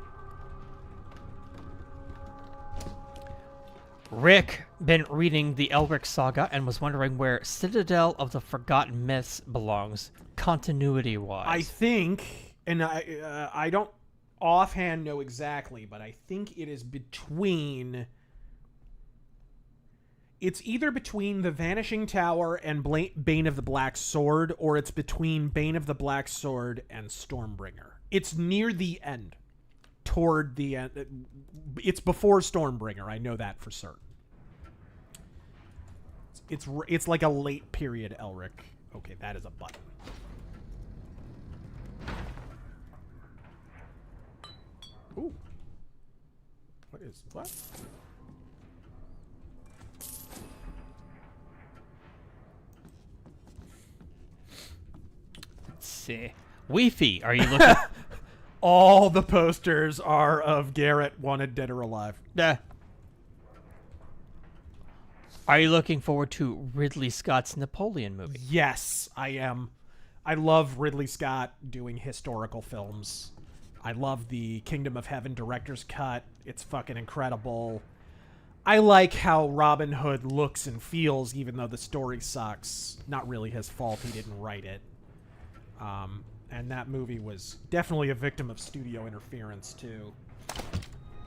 Rick been reading the Elric saga and was wondering where Citadel of the Forgotten Myths belongs, continuity-wise. I think, and I don't offhand know exactly, but I think it is between... It's either between the Vanishing Tower and Bane of the Black Sword, or it's between Bane of the Black Sword and Stormbringer. It's near the end. Toward the end. It's before Stormbringer. I know that for certain. It's like a late period Elric. Okay, that is a button. Ooh. What? Let's see. Wi-Fi, are you looking... All the posters are of Garrett Wanted Dead or Alive. Yeah. Are you looking forward to Ridley Scott's Napoleon movie? Yes, I am. I love Ridley Scott doing historical films. I love the Kingdom of Heaven director's cut. It's fucking incredible. I like how Robin Hood looks and feels, even though the story sucks. Not really his fault. He didn't write it. And that movie was definitely a victim of studio interference, too.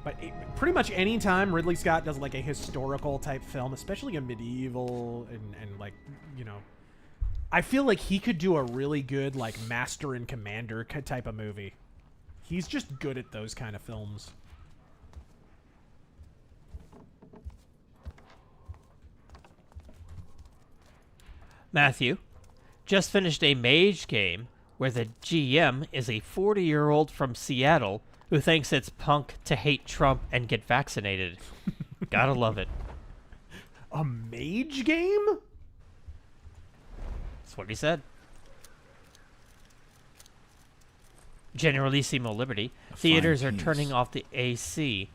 But pretty much any time Ridley Scott does like a historical type film, especially a medieval and like, you know, I feel like he could do a really good like Master and Commander type of movie. He's just good at those kind of films. Matthew just finished a mage game where the GM is a 40-year-old from Seattle who thinks it's punk to hate Trump and get vaccinated. Gotta love it. A mage game? That's what he said. Generalissimo Liberty. Theaters are turning off the AC,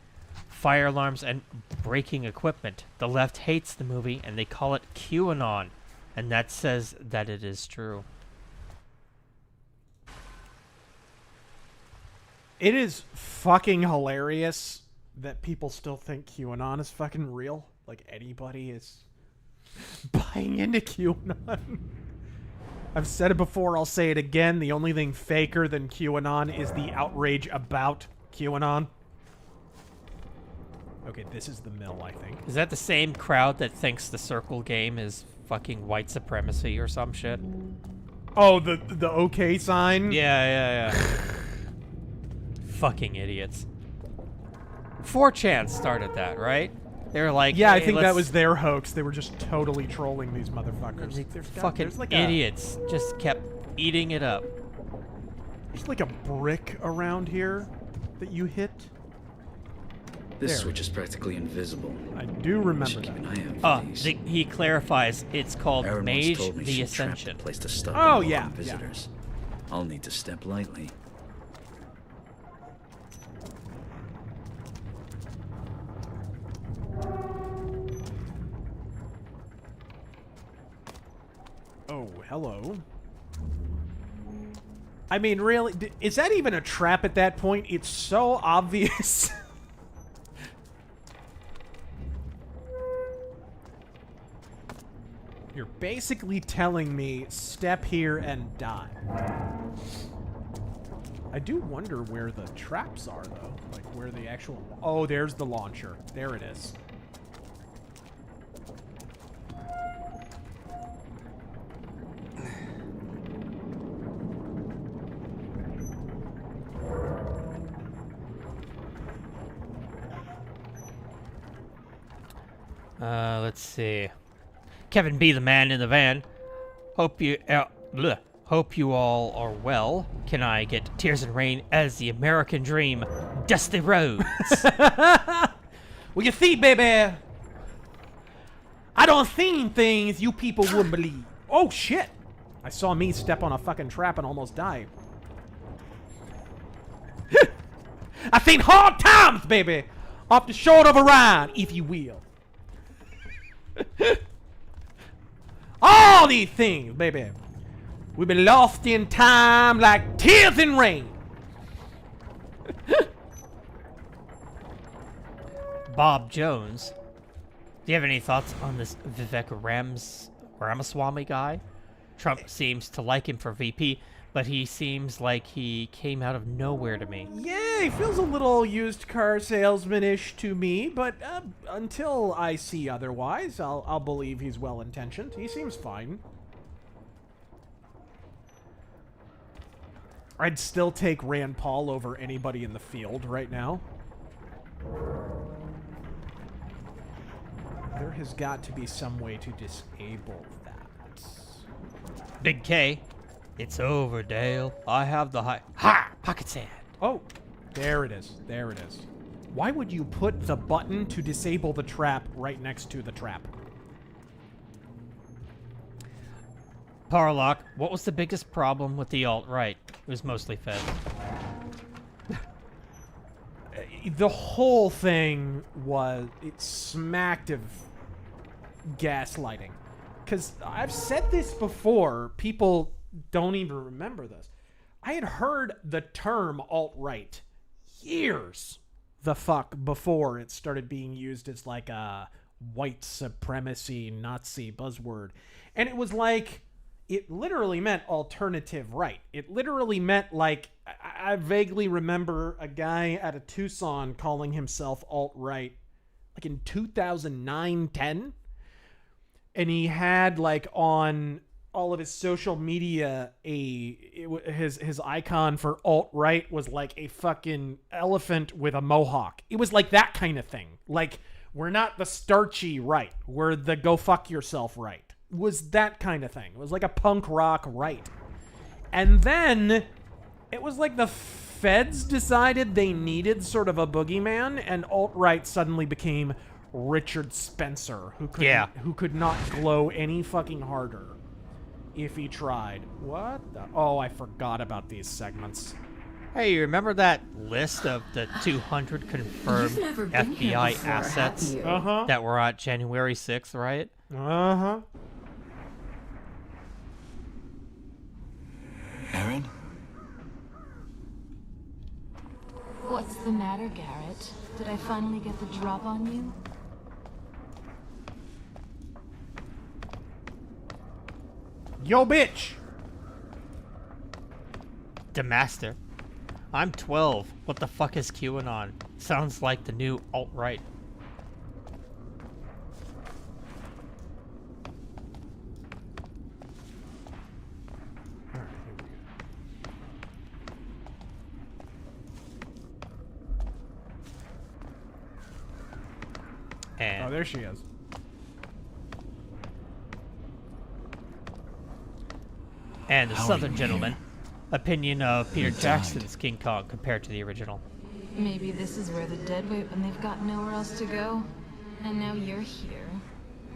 fire alarms, and braking equipment. The left hates the movie, and they call it QAnon. And that says that it is true. It is fucking hilarious that people still think QAnon is fucking real. Like anybody is buying into QAnon. I've said it before, I'll say it again. The only thing faker than QAnon is the outrage about QAnon. Okay, this is the mill, I think. Is that the same crowd that thinks the circle game is fucking white supremacy or some shit? Oh, the okay sign? Yeah. Fucking idiots. 4chan started that, right? They were like, yeah, hey, I think that was their hoax. They were just totally trolling these motherfuckers. Fucking like idiots just kept eating it up. There's like a brick around here that you hit. This switch is practically invisible. I do remember Keep an eye out for these. He clarifies it's called Aaron once Mage told me the she trapped Ascension. the place to stop Oh, and yeah, welcome visitors. I'll need to step lightly. Oh, hello. I mean, really? Is that even a trap at that point? It's so obvious. You're basically telling me, step here and die. I do wonder where the traps are, though. Like, where the actual... Oh, there's the launcher. There it is. Let's see. Kevin B, the man in the van. Hope you all are well. Can I get Tears and Rain as the American Dream? Dusty Roads. Well, you see, baby, I done seen things you people wouldn't believe. Oh, shit. I saw me step on a fucking trap and almost die. I seen hard times, baby, off the short of Orion, if you will. All these things, baby. We've been lost in time like tears in rain. Bob Jones. Do you have any thoughts on this Vivek Ramaswamy guy? Trump seems to like him for VP, but he seems like he came out of nowhere to me. Yeah, he feels a little used car salesman-ish to me, but until I see otherwise, I'll believe he's well-intentioned. He seems fine. I'd still take Rand Paul over anybody in the field right now. There has got to be some way to disable that. Big K. It's over, Dale. I have the pocket sand. Oh, there it is. There it is. Why would you put the button to disable the trap right next to the trap? Parlock, what was the biggest problem with the alt-right? It was mostly Fed. The whole thing was, it smacked of gaslighting. Because I've said this before, people don't even remember this. I had heard the term alt-right years the fuck before it started being used as like a white supremacy Nazi buzzword. And it was like, it literally meant alternative right. It literally meant, like, I vaguely remember a guy out of Tucson calling himself alt-right, like in 2009-10. And he had, like, on all of his social media, his icon for alt-right was like a fucking elephant with a mohawk. It was like that kind of thing. Like, we're not the starchy right. We're the go fuck yourself right. Was that kind of thing. It was like a punk rock right. And then it was like the feds decided they needed sort of a boogeyman, and alt-right suddenly became Richard Spencer, who could not glow any fucking harder if he tried. What the? Oh, I forgot about these segments. Hey, you remember that list of the 200 confirmed FBI assets that were on January 6th, right? Uh-huh. Aaron? What's the matter, Garrett? Did I finally get the drop on you? Yo, bitch! Demaster. I'm 12. What the fuck is QAnon? Sounds like the new alt-right. Oh, there she is. And the Southern Gentleman. Opinion of Peter Jackson's King Kong compared to the original. Maybe this is where the dead wait when they've got nowhere else to go. And now you're here.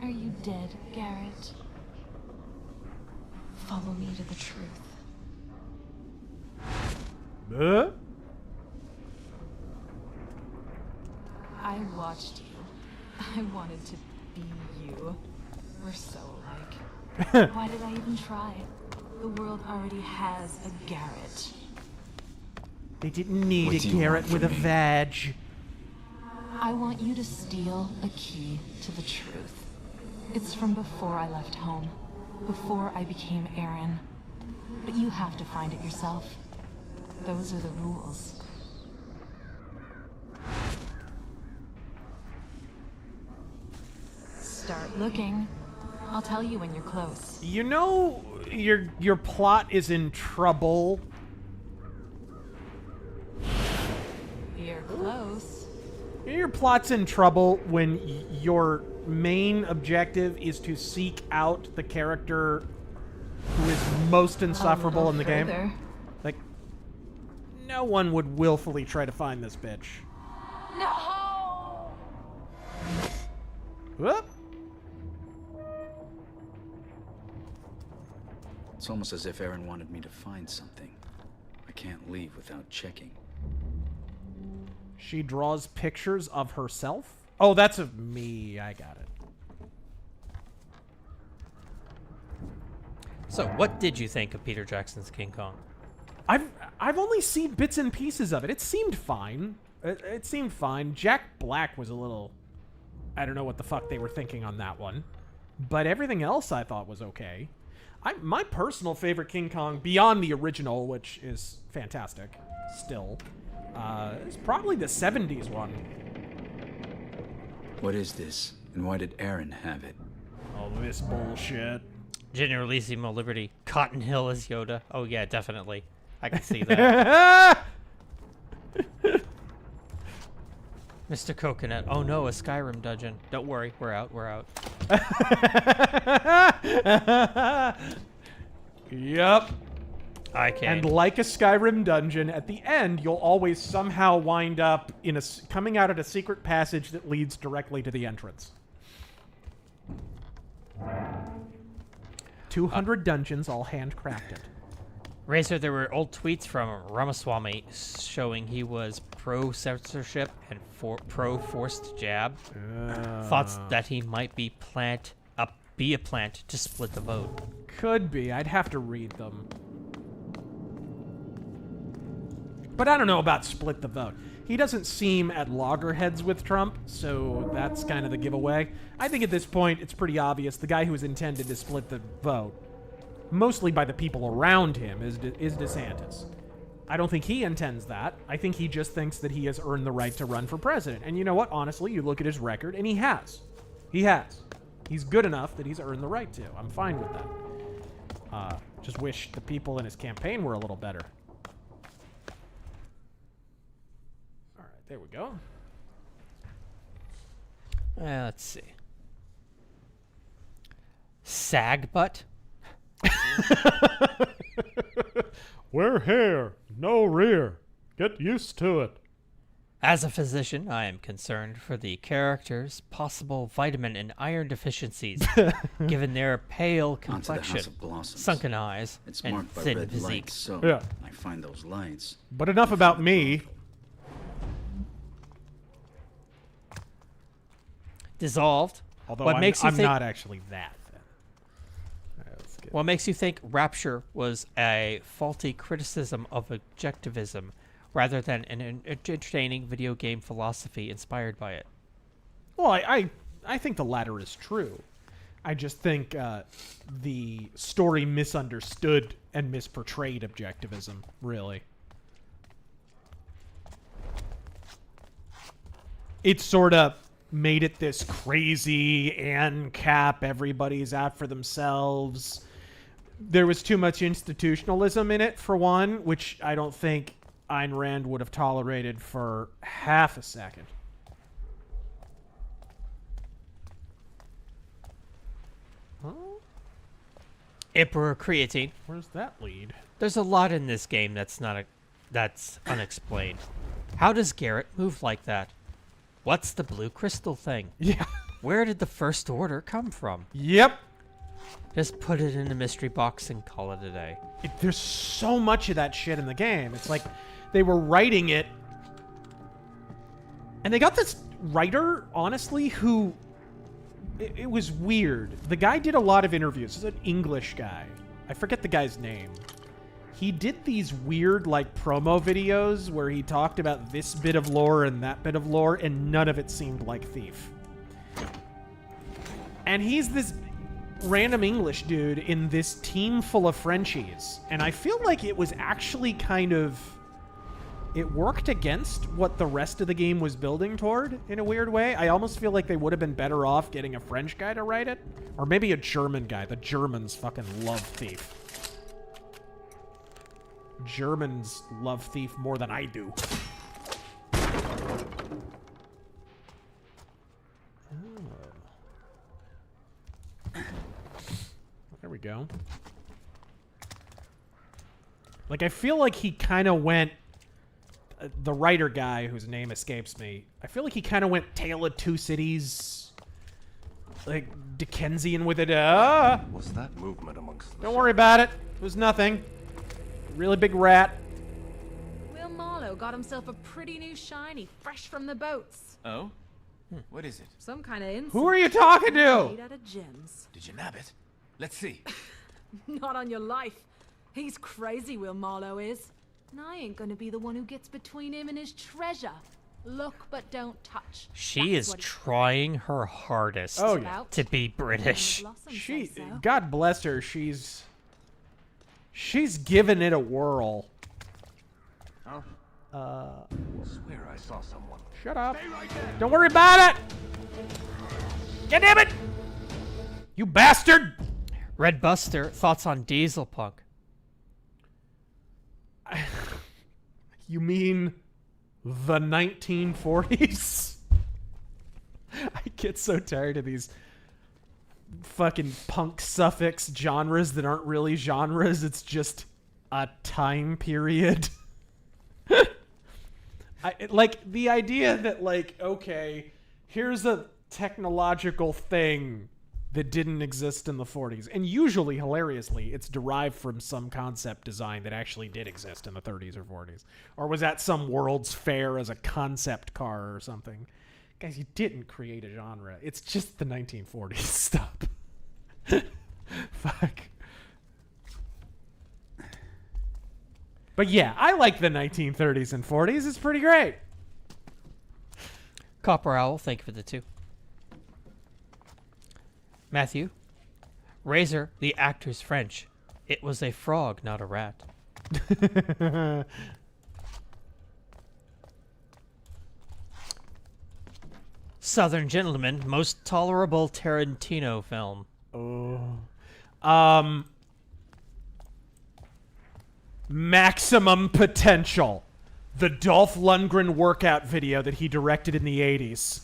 Are you dead, Garrett? Follow me to the truth. I watched you. I wanted to be you. We're so alike. Why did I even try? The world already has a Garrett. They didn't need a Garrett with a vag. I want you to steal a key to the truth. It's from before I left home, before I became Aaron. But you have to find it yourself. Those are the rules. Start looking. I'll tell you when you're close. You know your plot is in trouble. You're close. Your plot's in trouble when your main objective is to seek out the character who is most insufferable in the game. Like, no one would willfully try to find this bitch. No! Whoop. It's almost as if Aaron wanted me to find something. I can't leave without checking. She draws pictures of herself? Oh, that's of me. I got it. So, what did you think of Peter Jackson's King Kong? I've only seen bits and pieces of it. It seemed fine. It seemed fine. Jack Black was a little... I don't know what the fuck they were thinking on that one. But everything else I thought was okay. My personal favorite King Kong, beyond the original, which is fantastic still, is probably the 70s one. What is this? And why did Aaron have it? Oh, this bullshit. Generalissimo Liberty. Cotton Hill as Yoda. Oh yeah, definitely. I can see that. Mr. Coconut. Oh no, a Skyrim dungeon. Don't worry, we're out, we're out. Yep. I can. And like a Skyrim dungeon, at the end, you'll always somehow wind up in coming out at a secret passage that leads directly to the entrance. 200 dungeons, all handcrafted. Razor, there were old tweets from Ramaswamy showing he was pro-censorship and pro-forced jab. Thoughts that he might be a plant to split the vote. Could be. I'd have to read them. But I don't know about split the vote. He doesn't seem at loggerheads with Trump, so that's kind of the giveaway. I think at this point, it's pretty obvious the guy who was intended to split the vote mostly by the people around him, is DeSantis. I don't think he intends that. I think he just thinks that he has earned the right to run for president. And you know what? Honestly, you look at his record, and he has. He has. He's good enough that he's earned the right to. I'm fine with that. Just wish the people in his campaign were a little better. All right, there we go. Let's see. Sag butt? We're here, no rear. Get used to it. As a physician, I am concerned for the character's possible vitamin and iron deficiencies, given their pale complexion, sunken eyes, It's and marked by thin red physique. lights, so Yeah. I find those lights. But enough about me. Dissolved. Although What I'm, makes you I'm think, not actually that thin. All right, let's get- What makes you think Rapture was a faulty criticism of objectivism rather than an entertaining video game philosophy inspired by it? Well, I think the latter is true. I just think the story misunderstood and misportrayed objectivism, really. It sort of made it this crazy ANCAP, everybody's out for themselves. There was too much institutionalism in it, for one, which I don't think Ayn Rand would have tolerated for half a second. Huh? Emperor Creatine. Where's that lead? There's a lot in this game that's unexplained. How does Garrett move like that? What's the blue crystal thing? Yeah. Where did the First Order come from? Yep. Just put it in a mystery box and call it a day. There's so much of that shit in the game. It's like they were writing it, and they got this writer, honestly, who... It was weird. The guy did a lot of interviews. He's an English guy. I forget the guy's name. He did these weird, like, promo videos where he talked about this bit of lore and that bit of lore, and none of it seemed like Thief. And he's this random English dude in this team full of Frenchies. And I feel like it was actually kind of... It worked against what the rest of the game was building toward, in a weird way. I almost feel like they would have been better off getting a French guy to write it. Or maybe a German guy. The Germans fucking love Thief. Germans love Thief more than I do. Oh. There we go. Like, I feel like he kind of went... the writer guy, whose name escapes me, I feel like he kind of went Tale of Two Cities, like Dickensian with it. Was that movement amongst the... Don't worry about it. It was nothing. Really big rat. Will Marlowe got himself a pretty new shiny, fresh from the boats. Oh? What is it? Some kind of insect. Who are you talking to? Made out of gems. Did you nab it? Let's see. Not on your life. He's crazy, Will Marlowe is. And I ain't gonna be the one who gets between him and his treasure. Look, but don't touch. She That's is what trying her hardest to be British. She, God bless her, she's given it a whirl. Huh? I swear I saw someone. Shut up. Don't worry about it. God damn it. You bastard. Red Buster, thoughts on Diesel Punk? You mean the 1940s? I get so tired of these fucking punk suffix genres that aren't really genres. It's just a time period. Like, the idea that, like, okay, here's a technological thing that didn't exist in the 40s. And usually, hilariously, it's derived from some concept design that actually did exist in the 30s or 40s. Or was at some World's Fair as a concept car or something. Guys, you didn't create a genre. It's just the 1940s. Stop. Fuck. But yeah, I like the 1930s and 40s. It's pretty great. Copper Owl, thank you for the 2. Matthew, Razor, the actor's French. It was a frog, not a rat. Southern Gentleman, most tolerable Tarantino film. Maximum Potential. The Dolph Lundgren workout video that he directed in the 80s.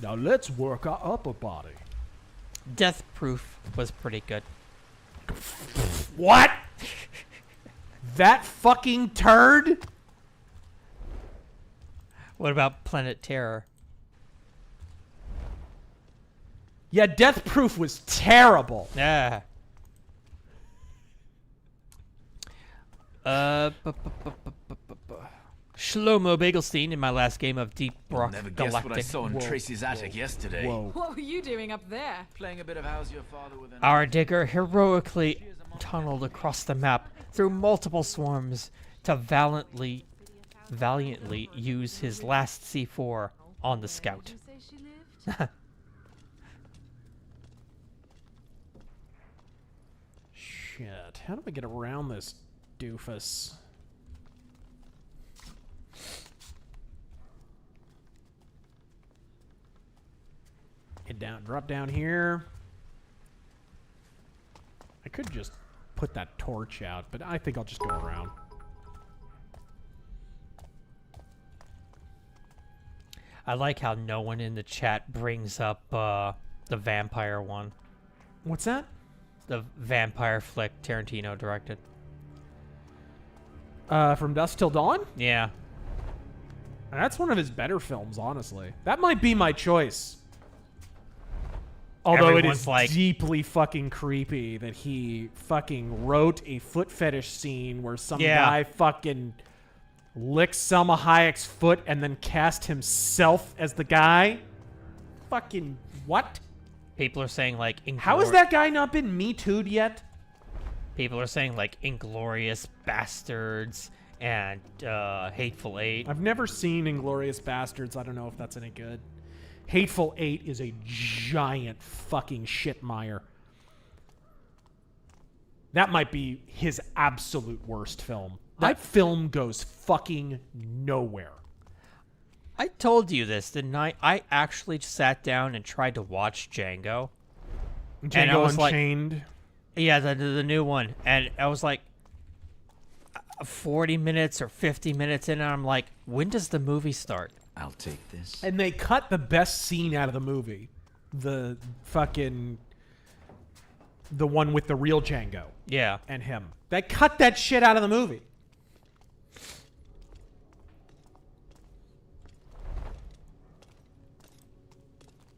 Now let's work our upper body. Death Proof was pretty good. What? That fucking turd? What about Planet Terror? Yeah, Death Proof was terrible. Yeah. Shlomo Bagelstein in my last game of Deep Rock Never Galactic. guessed what I saw in Tracy's attic yesterday. What were you doing up there? Playing a bit of How's Your Father with an... Our digger heroically tunneled across the map through multiple swarms to valiantly use his last C4 on the scout. Shit. How do I get around this doofus? Head down, drop down here. I could just put that torch out, but I think I'll just go around. I like how no one in the chat brings up the vampire one. What's that? The vampire flick Tarantino directed. From Dusk Till Dawn? Yeah. That's one of his better films, honestly. That might be my choice. Although Everyone's it is like, deeply fucking creepy that he fucking wrote a foot fetish scene where some guy fucking licks Selma Hayek's foot and then cast himself as the guy. Fucking what? People are saying like... How has that guy not been Me Too'd yet? People are saying like Inglorious Bastards and Hateful Eight. I've never seen Inglorious Bastards. I don't know if that's any good. Hateful Eight is a giant fucking shitmire. That might be his absolute worst film. That film goes fucking nowhere. I told you this, didn't I? I actually sat down and tried to watch Django. Django I was Unchained? Like, yeah, the new one. And I was like 40 minutes or 50 minutes in, and I'm like, when does the movie start? I'll take this. And they cut the best scene out of the movie. The fucking... The one with the real Django. Yeah. And him. They cut that shit out of the movie.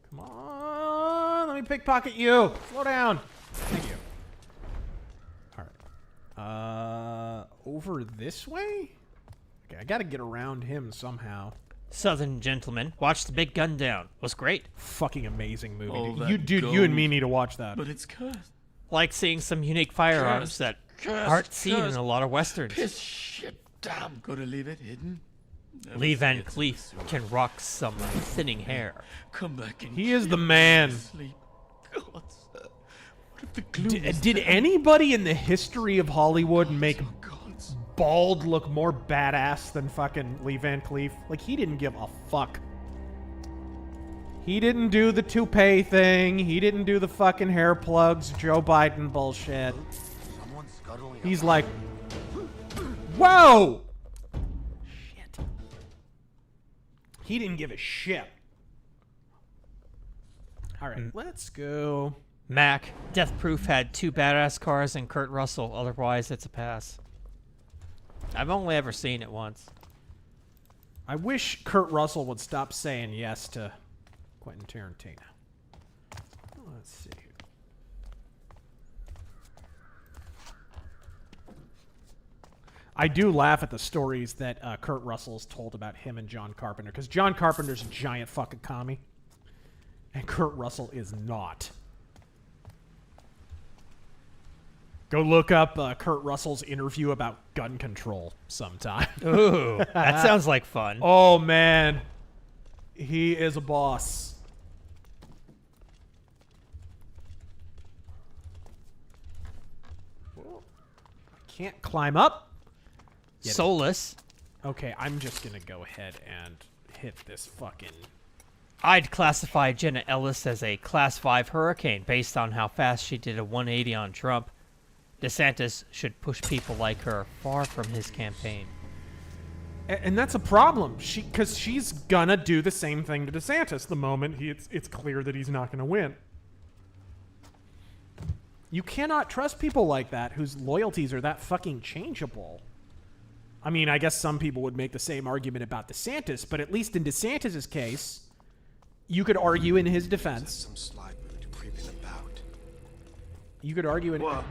Come on. Let me pickpocket you. Slow down. Thank you. Alright. Over this way? Okay, I gotta get around him somehow. Southern Gentleman. Watch The Big Gun Down. Was great. Fucking amazing movie. Oh, You and me need to watch that. But it's cursed. Like seeing some unique firearms that aren't seen in a lot of westerns. Piss shit damn. Gotta leave it hidden. Never Lee Van forget to Cleef can rock some thinning hair. Come back and He is the man. sleep. God, sir. What if the gloom is Did there? anybody in the history of Hollywood make Bald look more badass than fucking Lee Van Cleef? Like, he didn't give a fuck. He didn't do the toupee thing. He didn't do the fucking hair plugs, Joe Biden bullshit. He's like, whoa! Shit. He didn't give a shit. All right, let's go. Mac, Death Proof had 2 badass cars and Kurt Russell. Otherwise, it's a pass. I've only ever seen it once. I wish Kurt Russell would stop saying yes to Quentin Tarantino. Let's see. I do laugh at the stories that Kurt Russell's told about him and John Carpenter, because John Carpenter's a giant fucking commie, and Kurt Russell is not. Go look up Kurt Russell's interview about gun control sometime. Ooh, that sounds like fun. Oh, man. He is a boss. can't climb up. Soulless. Okay, I'm just gonna go ahead and hit this fucking... I'd classify Jenna Ellis as a Class 5 hurricane based on how fast she did a 180 on Trump. DeSantis should push people like her far from his campaign. And that's a problem, because she's gonna do the same thing to DeSantis the moment it's clear that he's not gonna win. You cannot trust people like that whose loyalties are that fucking changeable. I mean, I guess some people would make the same argument about DeSantis, but at least in DeSantis' case, you could argue in his defense. Some sly bird creeping about. You could argue in... What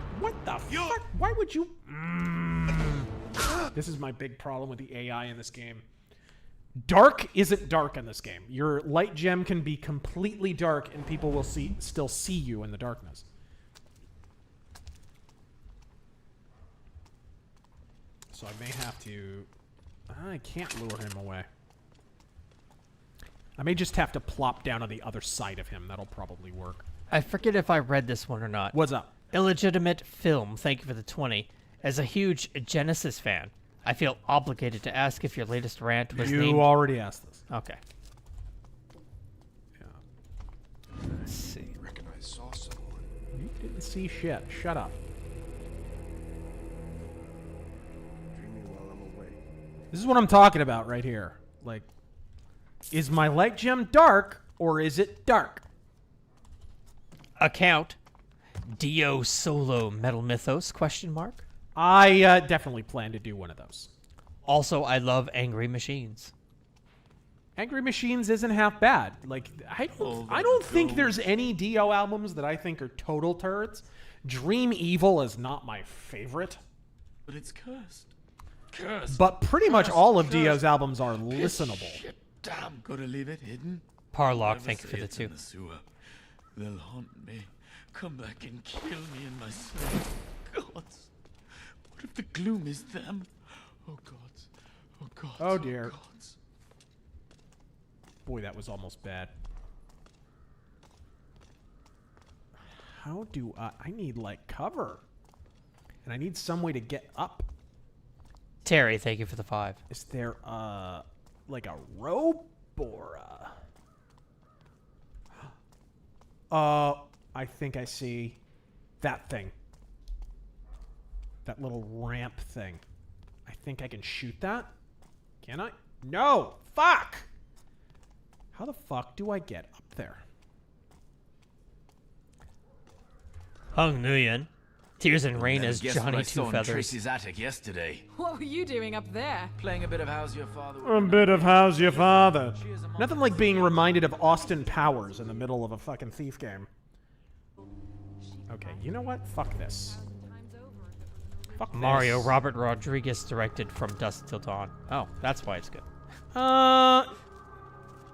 the fuck? Why would you... This is my big problem with the AI in this game. Dark isn't dark in this game. Your light gem can be completely dark and people will still see you in the darkness. So I may have to... I can't lure him away. I may just have to plop down on the other side of him. That'll probably work. I forget if I read this one or not. What's up? Illegitimate Film, thank you for the 20. As a huge Genesis fan, I feel obligated to ask if your latest rant was named... You already asked this. Okay. Yeah. Let's see. I reckon I saw someone. You didn't see shit. Shut up. Dreaming while I'm away. This is what I'm talking about right here. Like, is my light gem dark or is it dark? Account. Dio Solo Metal Mythos, ? I definitely plan to do one of those. Also, I love Angry Machines. Angry Machines isn't half bad. Like, I don't think there's any Dio albums that I think are total turds. Dream Evil is not my favorite. But it's cursed. Cursed. But pretty much all of Dio's albums are listenable. Shit, damn, gotta leave it hidden. Parlock, thank you for the It's 2. in the sewer. They'll haunt me. Come back and kill me in my sleep. Gods. What if the gloom is them? Oh gods. Oh gods. Oh dear. Gods. Boy, that was almost bad. How do I need like cover? And I need some way to get up. Terry, thank you for the 5. Is there like a rope or I think I see that thing. That little ramp thing. I think I can shoot that. Can I? No! Fuck! How the fuck do I get up there? Hung Nguyen. Tears and Rain as Guess Johnny what I Two saw in Feathers. Tracy's attic yesterday. What were you doing up there? Playing a bit of How's Your Father. A bit of How's Your Father. Nothing like being reminded of Austin Powers in the middle of a fucking Thief game. Okay, you know what? Fuck this. Fuck Mario this. Robert Rodriguez directed From Dusk Till Dawn. Oh, that's why it's good.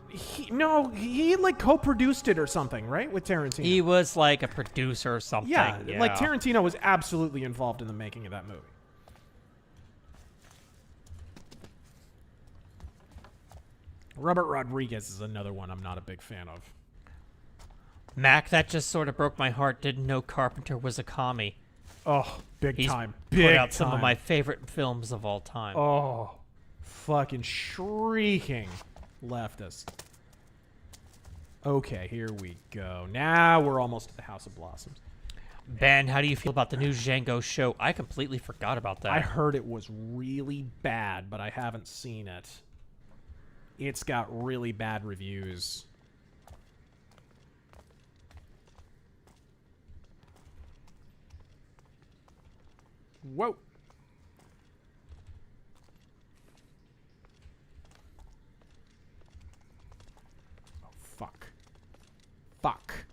He like co-produced it or something, right? With Tarantino. He was like a producer or something. Yeah, like Tarantino was absolutely involved in the making of that movie. Robert Rodriguez is another one I'm not a big fan of. Mac, that just sort of broke my heart. Didn't know Carpenter was a commie. Oh, big He's time. Put Big out some of time. my favorite films of all time. Oh, fucking shrieking leftist. Okay, here we go. Now we're almost at the House of Blossoms. Ben, how do you feel about the new Django show? I completely forgot about that. I heard it was really bad, but I haven't seen it. It's got really bad reviews. Whoa. Oh, fuck. Fuck.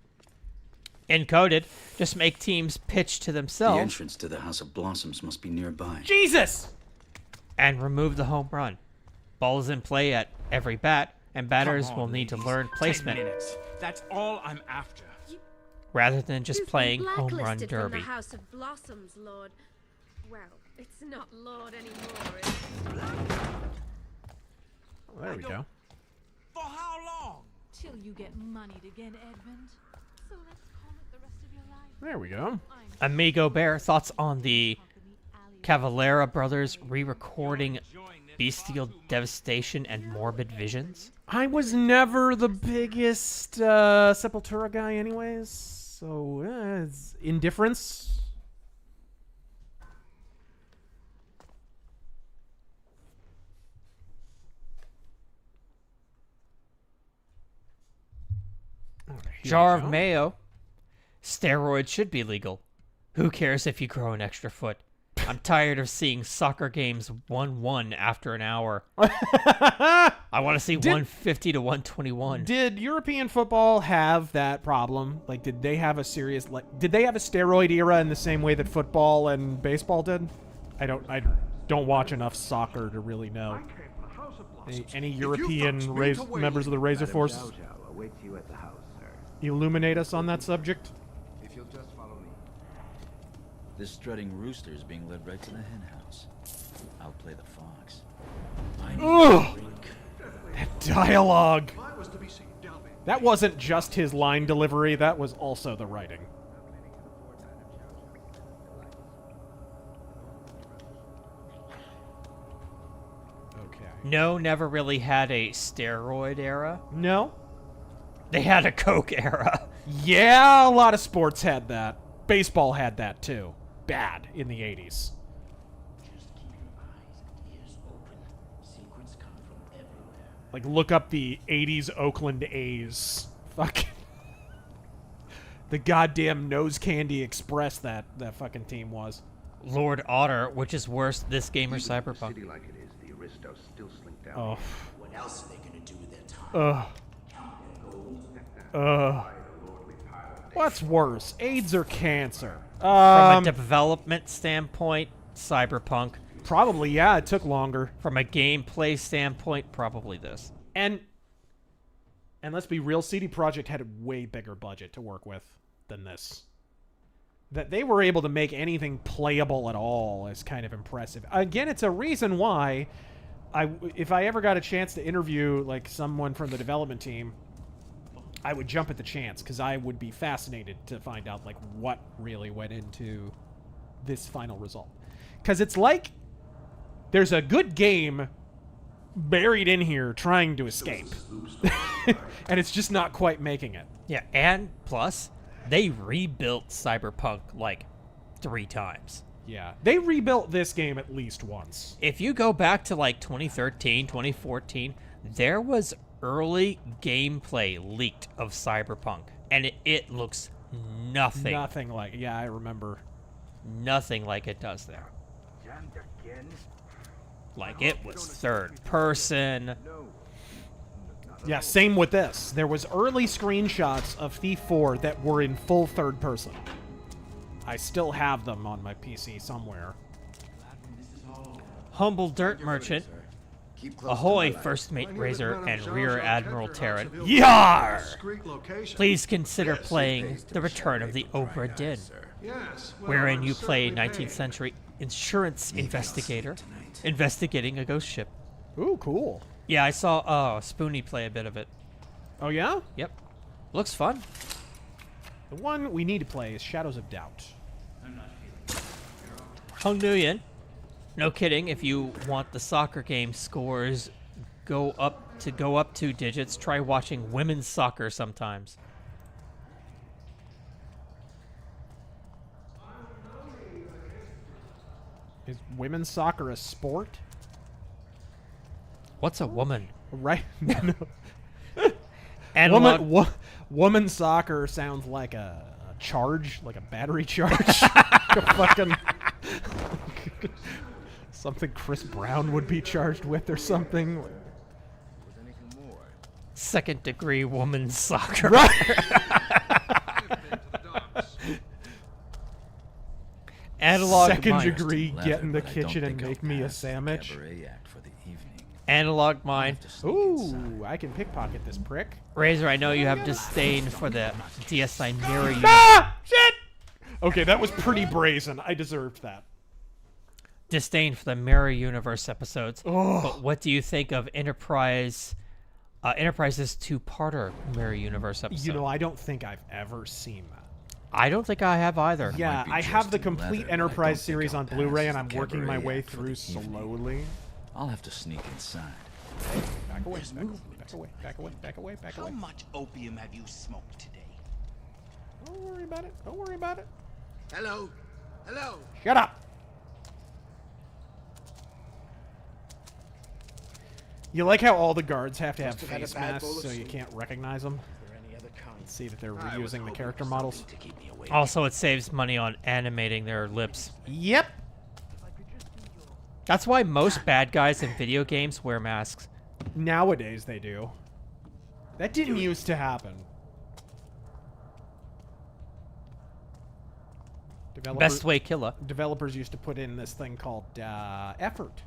Encoded. Just make teams pitch to The themselves entrance to the House of Blossoms must be nearby. Jesus! and remove the home run. Ball is in play at every bat, and batters Come on, will need to ladies. learn 10 placement minutes. That's all I'm after. rather than just You've playing been home run blacklisted from derby. the House of Blossoms, Lord. Well, it's not Lord anymore, is it? There we go. For how long? Till you get moneyed again, Edmund. So let's call it the rest of your life. There we go. Amigo Bear, thoughts on the Cavalera Brothers re-recording Bestial Devastation and Morbid Visions. I was never the biggest Sepultura guy anyways, so it's indifference. Jar of Mayo. Steroids should be legal. Who cares if you grow an extra foot? I'm tired of seeing soccer games 1-1 after an hour. I want to see 150 to 121. Did European football have that problem? Like, did they have a serious, did they have a steroid era in the same way that football and baseball did? I don't watch enough soccer to really know. Any European members of the Razor Force illuminate us on that subject? If you'll just follow me. This strutting rooster is being led right to the hen house. I'll play the fox. Ugh! That dialogue. That wasn't just his line delivery, that was also the writing. Okay. No, never really had a steroid era. No? They had a Coke era. Yeah, a lot of sports had that. Baseball had that too. Bad in the 80s. Like, look up the 80s Oakland A's. Fuck. The goddamn Nose Candy Express that fucking team was. Lord Otter, which is worse, this game or Cyberpunk? City like it is, the Aristos still slink down. Oh. What else are they gonna do with their time? What's worse, AIDS or cancer? From a development standpoint, Cyberpunk. Probably, yeah, it took longer. From a gameplay standpoint, probably this. And let's be real, CD Projekt had a way bigger budget to work with than this. That they were able to make anything playable at all is kind of impressive. Again, it's a reason why if I ever got a chance to interview like someone from the development team, I would jump at the chance, because I would be fascinated to find out like what really went into this final result. Because it's like there's a good game buried in here trying to escape. And it's just not quite making it. Yeah, and plus, they rebuilt Cyberpunk like 3 times. Yeah, they rebuilt this game at least once. If you go back to like 2013, 2014, there was early gameplay leaked of Cyberpunk, and it looks nothing. Nothing like, yeah, I remember. Nothing like it does there. Like it was third person. Yeah, same with this. There was early screenshots of Thief 4 that were in full third person. I still have them on my PC somewhere. Humble dirt merchant. Ahoy, First Mate Razor and Rear Admiral Terran. Yar! Please consider playing The Return of the Obra Dinn, wherein you play a 19th century insurance investigator investigating a ghost ship. Ooh, cool. Yeah, I saw Spoonie play a bit of it. Oh, yeah? Yep. Looks fun. The one we need to play is Shadows of Doubt. Hung Nguyen. No kidding, if you want the soccer game scores go up 2 digits, try watching women's soccer sometimes. Is women's soccer a sport? What's a woman? Right. And woman soccer sounds like a charge, like a battery charge. A fucking something Chris Brown would be charged with or something. Second degree woman soccer. Analog Second Mind. degree, get in the kitchen and make me a sandwich. Analog Mind. Ooh, I can pickpocket this prick. Razor, I know you have disdain for the DS9 mirror. Ah! Shit! Okay, that was pretty brazen. I deserved that. Disdain for the Mirror Universe episodes. Oh. But what do you think of Enterprise's 2-parter Mirror Universe episode? You know, I don't think I've ever seen that. I don't think I have either. Yeah, I have the complete Enterprise series on Blu-ray, and I'm working my way through slowly. I'll have to sneak inside. Back away, back away, back away, back away, back away. How much opium have you smoked today? Don't worry about it. Don't worry about it. Hello? Hello? Shut up! You like how all the guards have to have face masks so you can't recognize them? See that they're reusing the character models. Also, it saves money on animating their lips. Yep. That's why most bad guys in video games wear masks. Nowadays they do. That didn't used to happen. Best way killer. Developers used to put in this thing called effort.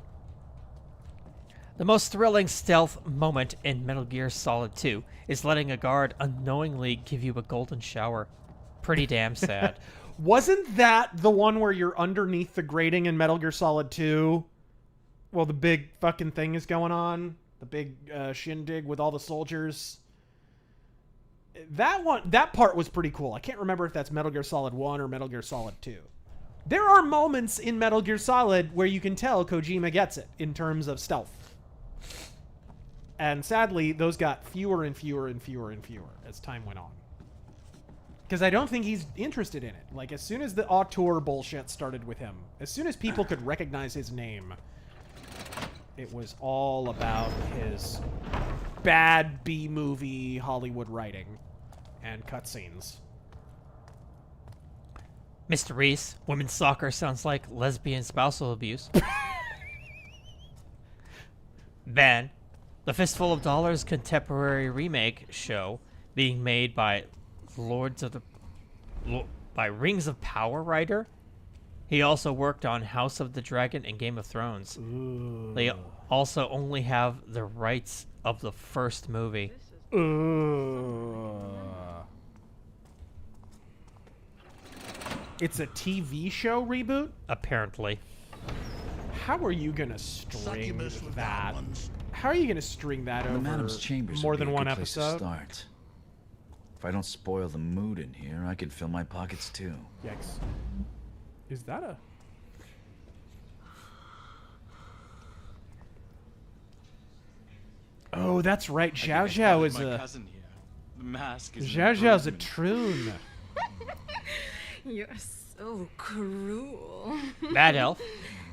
The most thrilling stealth moment in Metal Gear Solid 2 is letting a guard unknowingly give you a golden shower. Pretty damn sad. Wasn't that the one where you're underneath the grating in Metal Gear Solid 2? Well, the big fucking thing is going on. The big shindig with all the soldiers. That part was pretty cool. I can't remember if that's Metal Gear Solid 1 or Metal Gear Solid 2. There are moments in Metal Gear Solid where you can tell Kojima gets it in terms of stealth. And sadly, those got fewer and fewer and fewer and fewer as time went on. Because I don't think he's interested in it. Like, as soon as the auteur bullshit started with him, as soon as people could recognize his name, it was all about his bad B-movie Hollywood writing and cutscenes. Mr. Reese, women's soccer sounds like lesbian spousal abuse. Ben, the Fistful of Dollars contemporary remake show being made by Rings of Power writer. He also worked on House of the Dragon and Game of Thrones. Ooh. They also only have the rights of the first movie. It's a TV show reboot? Apparently. How are you gonna string that? How are you gonna string that over Madam's chambers more would be than a one good place to episode? start. If I don't spoil the mood in here, I could fill my pockets too. Yikes. Is that a... Oh, that's right. Zhao Zhao is a... Cousin here. The mask is Zhao Zhao's a troon. You're so cruel. Bad Elf.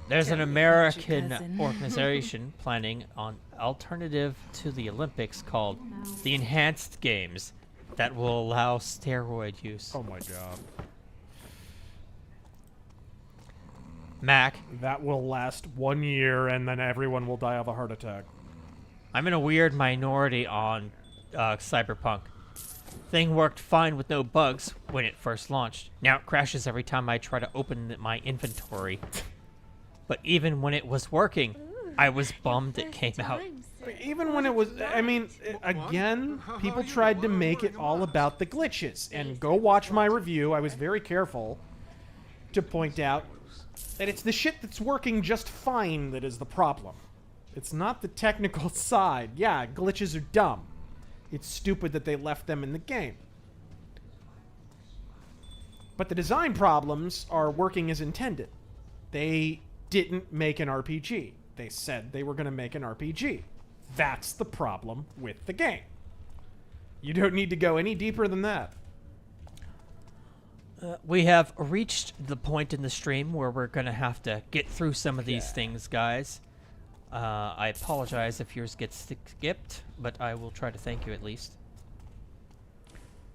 There's an Tell me about your American cousin. organization planning on alternative to the Olympics called the Enhanced Games that will allow steroid use. Oh my god. Mac. That will last 1 year and then everyone will die of a heart attack. I'm in a weird minority on Cyberpunk. Thing worked fine with no bugs when it first launched. Now it crashes every time I try to open my inventory. But even when it was working, I was bummed it came out. Even when it was, I mean, again, people tried to make it all about the glitches. And go watch my review. I was very careful to point out that it's the shit that's working just fine that is the problem. It's not the technical side. Yeah, glitches are dumb. It's stupid that they left them in the game. But the design problems are working as intended. They didn't make an RPG. They said they were going to make an RPG. That's the problem with the game. You don't need to go any deeper than that. We have reached the point in the stream where we're going to have to get through some of these things, guys. I apologize if yours gets skipped, but I will try to thank you at least.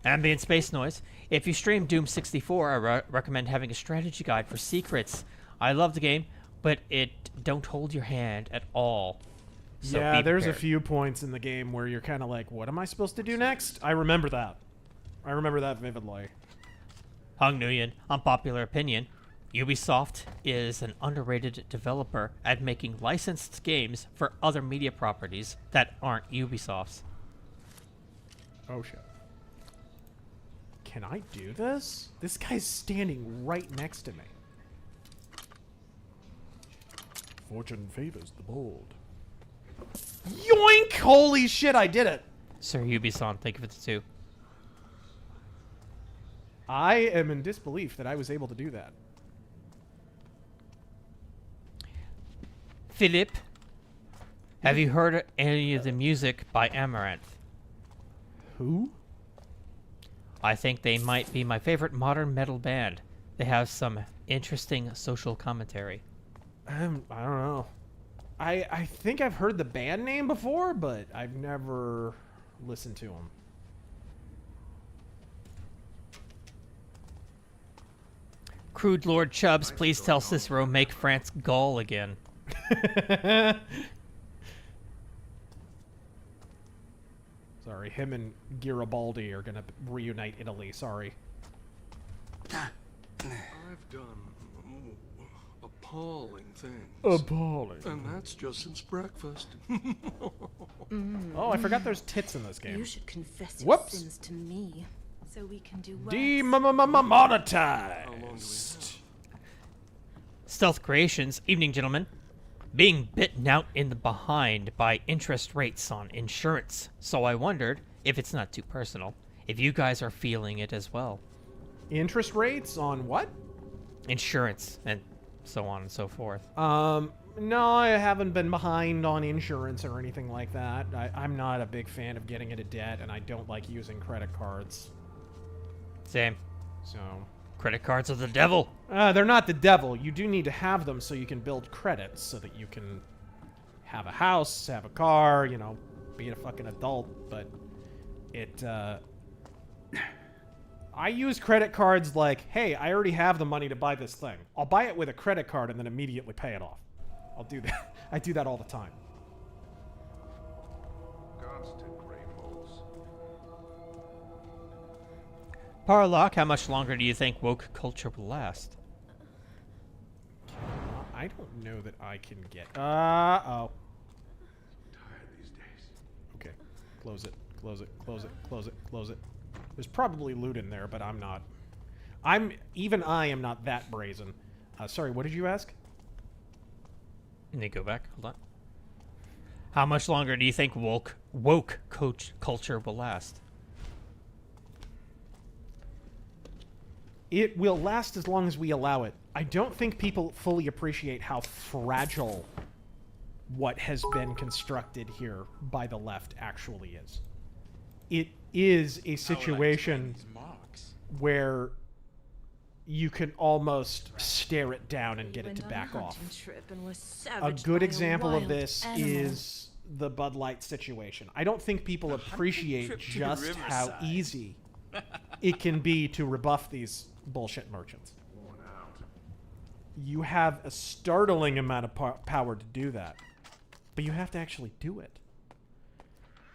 Ambient space noise. If you stream Doom 64, I recommend having a strategy guide for secrets. I love the game, but it don't hold your hand at all. So yeah, there's prepared. a few points in the game where you're kind of like, what am I supposed to do next? I remember that. I remember that vividly. Hung Nguyen, unpopular opinion. Ubisoft is an underrated developer at making licensed games for other media properties that aren't Ubisoft's. Oh shit. Can I do this? This guy's standing right next to me. Fortune favors the bold. Yoink! Holy shit, I did it! Sir Ubisoft, thank you for the 2. I am in disbelief that I was able to do that. Philip, have you heard any of the music by Amaranth? Who? I think they might be my favorite modern metal band. They have some interesting social commentary. I don't know. I think I've heard the band name before, but I've never listened to them. Crude Lord Chubbs, please tell Cicero make France Gaul again. Sorry, him and Garibaldi are gonna reunite Italy. Sorry. I've done appalling things. Appalling. And that's just since breakfast. Oh, I forgot there's tits in this game. You should confess your Whoops. sins to me, so we can do worse. Demonetized. Stealth Creations, evening gentlemen. Being bitten out in the behind by interest rates on insurance, so I wondered, if it's not too personal, if you guys are feeling it as well. Interest rates on what? Insurance, and so on and so forth. No, I haven't been behind on insurance or anything like that. I'm not a big fan of getting into debt, and I don't like using credit cards. Same. So... Credit cards are the devil. They're not the devil. You do need to have them so you can build credits, so that you can have a house, have a car, you know, be a fucking adult, but it, I use credit cards like, hey, I already have the money to buy this thing. I'll buy it with a credit card and then immediately pay it off. I'll do that. I do that all the time. Parlock, how much longer do you think woke culture will last? I don't know that I can get... oh. Tired these days. Okay. Close it. Close it. Close it. Close it. Close it. There's probably loot in there, but I'm not. Even I am not that brazen. Sorry, what did you ask? Let me go back. Hold on. How much longer do you think woke culture will last? It will last as long as we allow it. I don't think people fully appreciate how fragile what has been constructed here by the left actually is. It is a situation where you can almost stare it down and get it to back off. A good example of this is the Bud Light situation. I don't think people appreciate just how easy it can be to rebuff these bullshit merchants. You have a startling amount of power to do that, but you have to actually do it.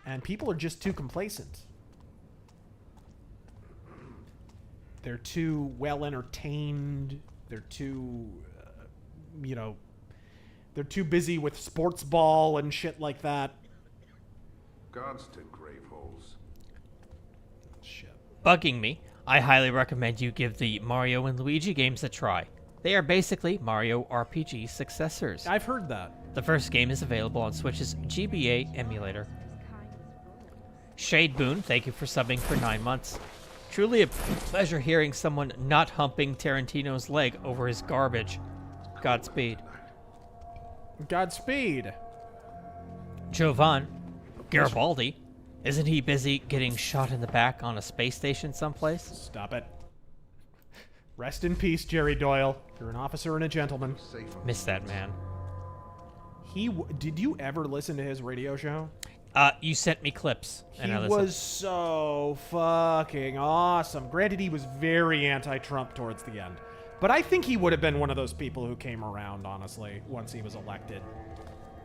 And people are just too complacent. They're too well entertained. They're too, you know, they're too busy with sports ball and shit like that. Gods to grave holes. Shit. Bugging me, I highly recommend you give the Mario and Luigi games a try. They are basically Mario RPG successors. I've heard that. The first game is available on Switch's GBA emulator. Shade Boone, thank you for subbing for 9 months. Truly a pleasure hearing someone not humping Tarantino's leg over his garbage. Godspeed. Godspeed. Jovan, Garibaldi, isn't he busy getting shot in the back on a space station someplace? Stop it. Rest in peace, Jerry Doyle. You're an officer and a gentleman. Miss that man. Did you ever listen to his radio show? You sent me clips. He was so fucking awesome. Granted, he was very anti-Trump towards the end. But I think he would have been one of those people who came around, honestly, once he was elected.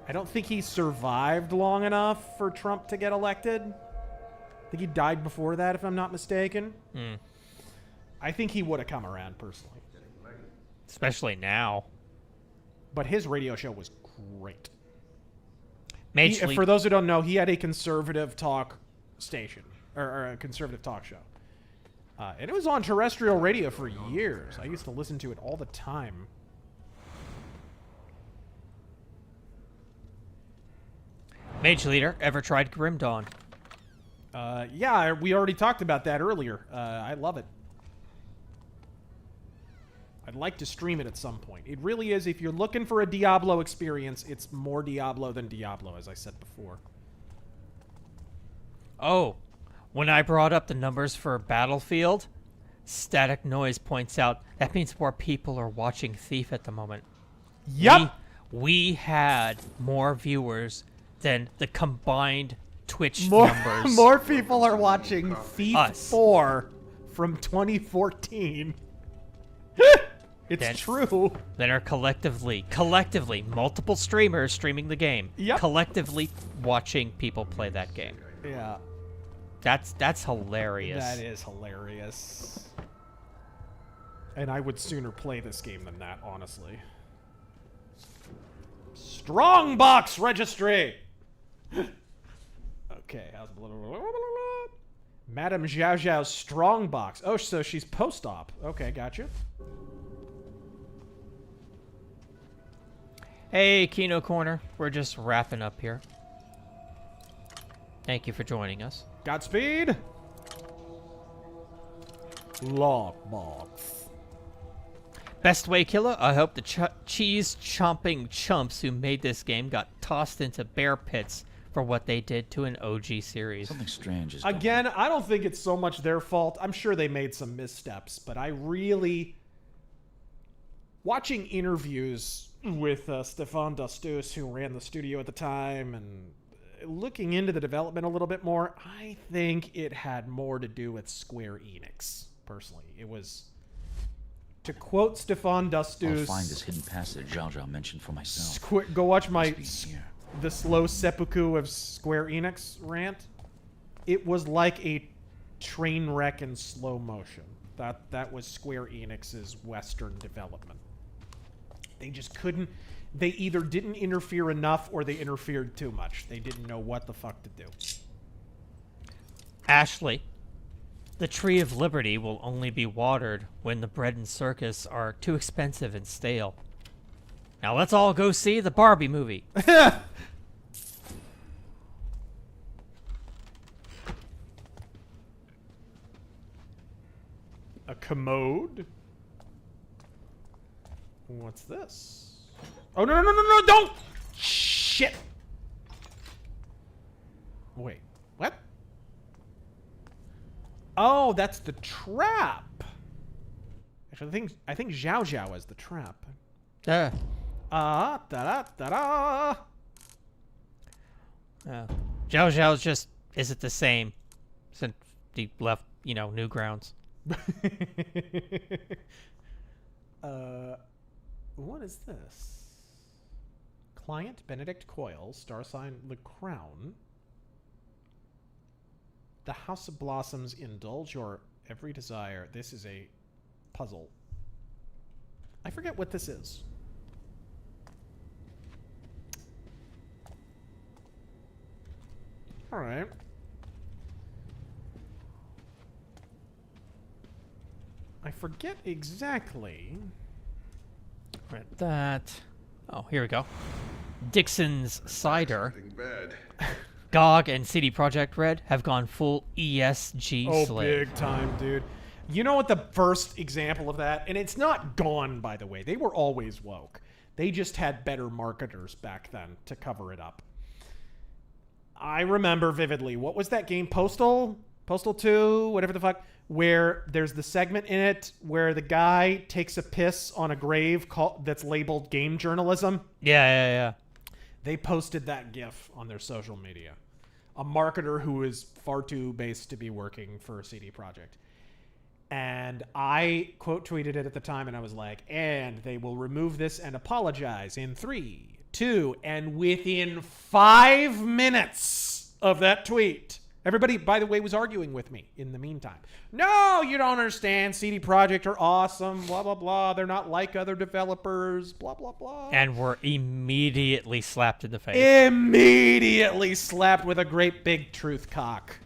I don't think he survived long enough for Trump to get elected. I think he died before that, if I'm not mistaken. I think he would have come around, personally. Especially now. But his radio show was great. For Majorly, those who don't know, he had a conservative talk station, or a conservative talk show. And it was on terrestrial radio for years. I used to listen to it all the time. Mage Leader, ever tried Grim Dawn? Yeah, we already talked about that earlier. I love it. I'd like to stream it at some point. It really is, if you're looking for a Diablo experience, it's more Diablo than Diablo, as I said before. Oh, when I brought up the numbers for Battlefield, Static Noise points out that means more people are watching Thief at the moment. Yep! We had more viewers than the combined Twitch numbers. More people are watching Thief 4 from 2014. It's true. That are collectively, multiple streamers streaming the game. Yep. Collectively watching people play that game. Yeah. That's hilarious. That is hilarious. And I would sooner play this game than that, honestly. Strongbox registry! Okay, how's Madame Zhao Zhao's Strongbox. Oh, so she's post-op. Okay, gotcha. Hey, Kino Corner. We're just wrapping up here. Thank you for joining us. Godspeed. Lockbox. Best Way Killer, I hope the cheese-chomping chumps who made this game got tossed into bear pits for what they did to an OG series. Something strange is Again, I don't think it's so much their fault. I'm sure they made some missteps, but I really... Watching interviews with Stefan Dostus, who ran the studio at the time, and looking into the development a little bit more, I think it had more to do with Square Enix, personally. It was... To quote Stefan Dostus... I'll find this hidden passage Zhao Zhao mentioned for myself. Go watch the slow seppuku of Square Enix rant. It was like a train wreck in slow motion. That was Square Enix's Western development. They just couldn't... They either didn't interfere enough or they interfered too much. They didn't know what the fuck to do. Ashley, the Tree of Liberty will only be watered when the bread and circus are too expensive and stale. Now let's all go see the Barbie movie. A commode? What's this? Oh, no, don't! Shit! Wait, what? Oh, that's the trap! Actually, I think Zhao Zhao is the trap. Da-da-da-da! Zhao Zhao's just isn't the same since he left, Newgrounds. What is this? Client Benedict Coyle, star sign The Crown. The House of Blossoms, indulge your every desire. This is a puzzle. I forget what this is. Alright. I forget exactly. Right, that. Oh, here we go. Dixon's Cider. GOG and CD Projekt Red have gone full ESG slave. Big time, dude. You know what the first example of that? And it's not gone, by the way. They were always woke. They just had better marketers back then to cover it up. I remember vividly. What was that game? Postal 2? Whatever the fuck. Where there's the segment in it where the guy takes a piss on a grave that's labeled game journalism. Yeah. They posted that GIF on their social media. A marketer who is far too based to be working for CD Projekt. And I quote tweeted it at the time and I was like, and they will remove this and apologize in 3, 2, and within 5 minutes of that tweet, everybody, by the way, was arguing with me in the meantime. No, you don't understand. CD Projekt are awesome, blah, blah, blah. They're not like other developers, blah, blah, blah. And were immediately slapped in the face. Immediately slapped with a great big truth cock.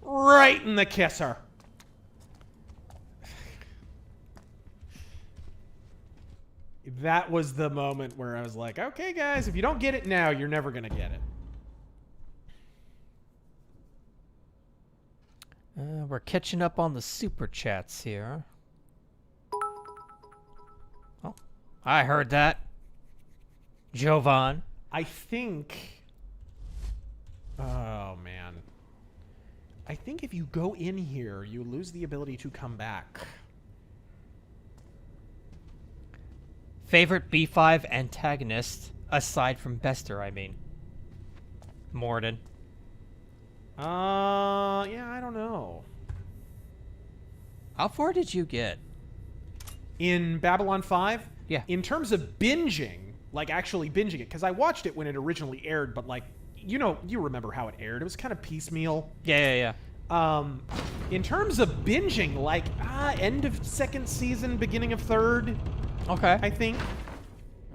Right in the kisser. That was the moment where I was like, okay, guys, if you don't get it now, you're never going to get it. We're catching up on the super chats here. I heard that. Jovan. I think... Oh, man. I think if you go in here, you lose the ability to come back. Favorite B5 antagonist, aside from Bester, I mean. Morden. Yeah, I don't know. How far did you get? In Babylon 5? Yeah. In terms of binging, like actually binging it, because I watched it when it originally aired, but like, you know, you remember how it aired. It was kind of piecemeal. Yeah. In terms of binging, like, end of second season, beginning of third. Okay. I think.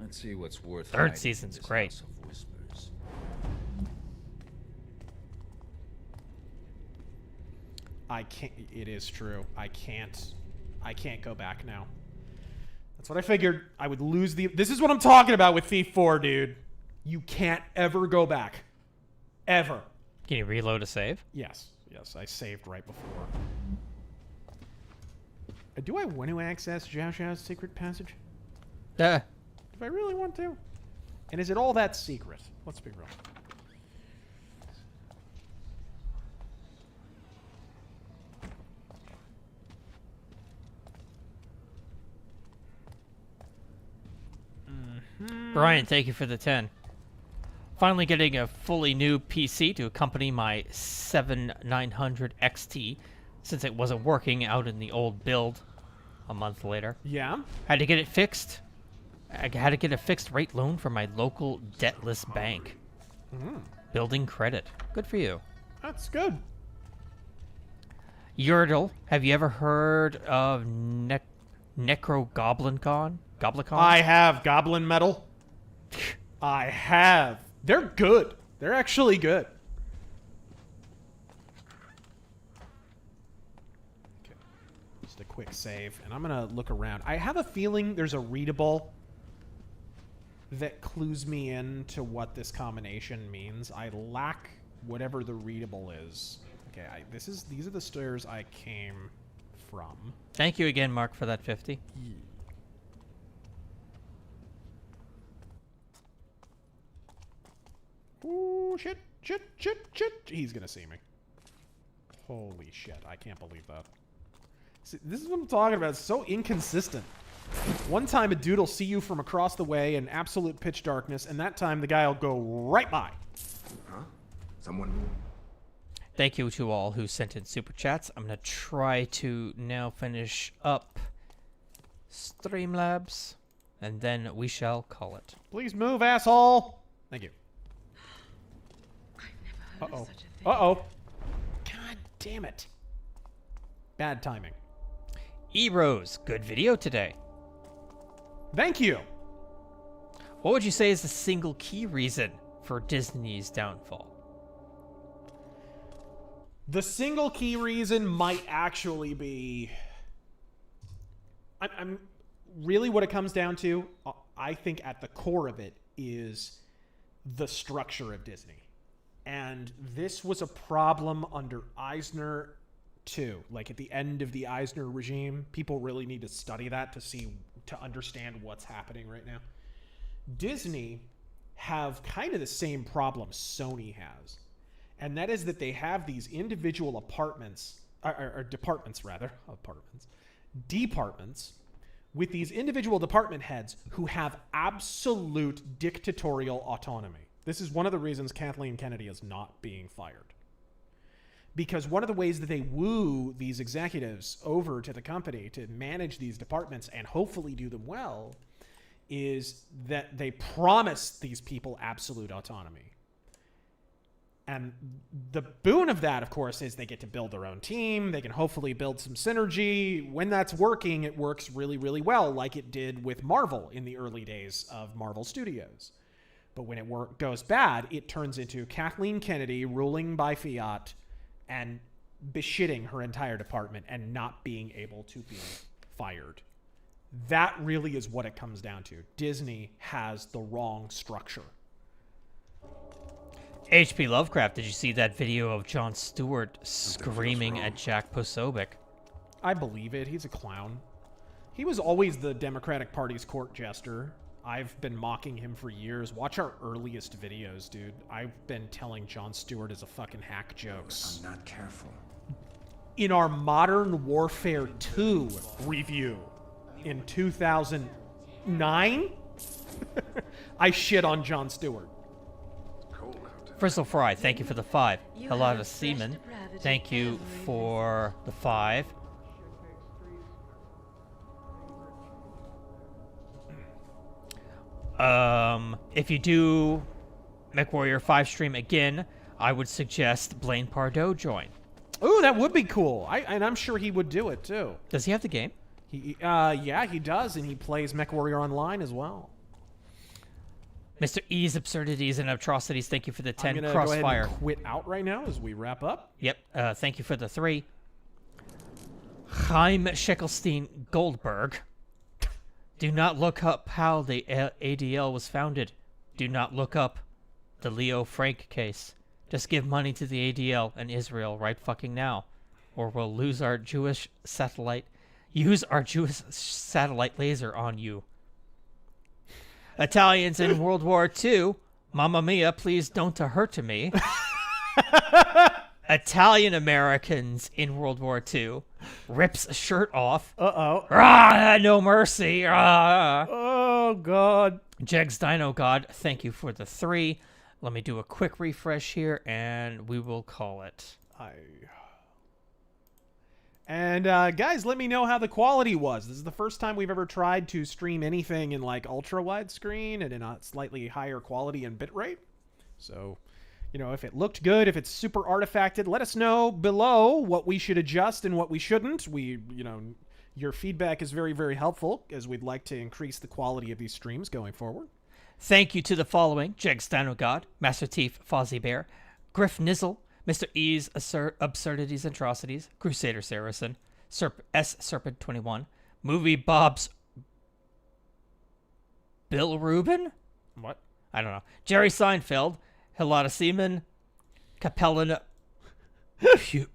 Let's see what's worth. Third season's great. House of Whispers. I can't. It is true. I can't go back now. That's what I figured. I would lose the... This is what I'm talking about with Thief 4, dude. You can't ever go back. Ever. Can you reload a save? Yes. Yes, I saved right before. Do I want to access Zhao Zhao's secret passage? Yeah. If I really want to. And is it all that secret? Let's be real. Brian, thank you for the 10. Finally getting a fully new PC to accompany my 7900 XT, since it wasn't working out in the old build a month later. Yeah? Had to get it fixed. I had to get a fixed rate loan from my local debtless bank. Building credit. Good for you. That's good. Yurdle, have you ever heard of Necro Goblincon? Goblicon? I have Goblin Metal. I have. They're good. They're actually good. Okay. Just a quick save. And I'm going to look around. I have a feeling there's a readable that clues me into what this combination means. I lack whatever the readable is. Okay, these are the stairs I came from. Thank you again, Mark, for that 50. Ooh, shit. He's gonna see me. Holy shit, I can't believe that. See, this is what I'm talking about. It's so inconsistent. One time a dude will see you from across the way in absolute pitch darkness, and that time the guy will go right by. Huh? Someone... Thank you to all who sent in super chats. I'm going to try to now finish up Streamlabs, and then we shall call it. Please move, asshole. Thank you. Uh-oh. Uh-oh. God damn it. Bad timing. E-Rose, good video today. Thank you. What would you say is the single key reason for Disney's downfall? The single key reason might actually be... I'm really what it comes down to, I think at the core of it, is the structure of Disney. And this was a problem under Eisner, too. Like, at the end of the Eisner regime, people really need to study that to understand what's happening right now. Disney have kind of the same problem Sony has. And that is that they have these individual departments with these individual department heads who have absolute dictatorial autonomy. This is one of the reasons Kathleen Kennedy is not being fired. Because one of the ways that they woo these executives over to the company to manage these departments and hopefully do them well is that they promise these people absolute autonomy. And the boon of that, of course, is they get to build their own team. They can hopefully build some synergy. When that's working, it works really, really well, like it did with Marvel in the early days of Marvel Studios. But when it goes bad, it turns into Kathleen Kennedy ruling by fiat and beshitting her entire department and not being able to be fired. That really is what it comes down to. Disney has the wrong structure. H.P. Lovecraft, did you see that video of Jon Stewart screaming at Jack Posobiec? I believe it. He's a clown. He was always the Democratic Party's court jester. I've been mocking him for years. Watch our earliest videos, dude. I've been telling Jon Stewart is a fucking hack jokes. I'm not careful. In our Modern Warfare 2 review in 2009, I shit on Jon Stewart. Crystal Fry, thank you for the 5. Hello to Seaman, thank you for the 5. If you do MechWarrior 5 stream again, I would suggest Blaine Pardoe join. Ooh, that would be cool. And I'm sure he would do it too. Does he have the game? Yeah, he does, and he plays MechWarrior Online as well. Mr. E's Absurdities and Atrocities, thank you for the 10. I'm gonna Crossfire. go ahead and quit out right now as we wrap up. Yep, thank you for the 3. Chaim Scheckelstein Goldberg. Do not look up how the ADL was founded. Do not look up the Leo Frank case. Just give money to the ADL and Israel right fucking now, or we'll lose our Jewish satellite. Use our Jewish satellite laser on you. Italians in World War II. Mamma mia, please don't hurt me. Italian Americans in World War II. Rips a shirt off. Uh-oh. Ah, no mercy. Ah. Oh, God. Jegs Dino God, thank you for the 3. Let me do a quick refresh here, and we will call it. And guys, let me know how the quality was. This is the first time we've ever tried to stream anything in like ultra widescreen and in a slightly higher quality and bitrate. So, you know, if it looked good, if it's super artifacted, let us know below what we should adjust and what we shouldn't. Your feedback is very, very helpful as we'd like to increase the quality of these streams going forward. Thank you to the following: Jegs Dino God, Master Thief Fozzie Bear, Griff Nizzle, Mr. E's Absurdities and Atrocities, Crusader Saracen, Serpent 21, Movie Bob's Bill Rubin? What? I don't know. Jerry Seinfeld, Hilada Seaman, Capellan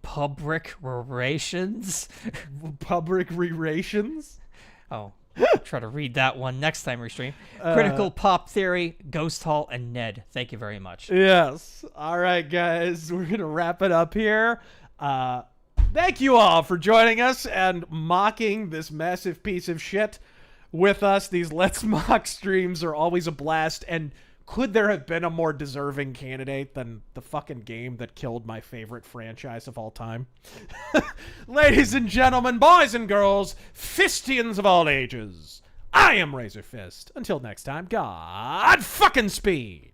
Public Relations. Public Relations? Oh. Try to read that one next time we stream. Critical Pop Theory, Ghost Hall, and Ned. Thank you very much. Yes. All right, guys. We're going to wrap it up here. Thank you all for joining us and mocking this massive piece of shit with us. These Let's Mock streams are always a blast. And could there have been a more deserving candidate than the fucking game that killed my favorite franchise of all time? Ladies and gentlemen, boys and girls, Fistians of all ages, I am Razor Fist. Until next time, God fucking speed.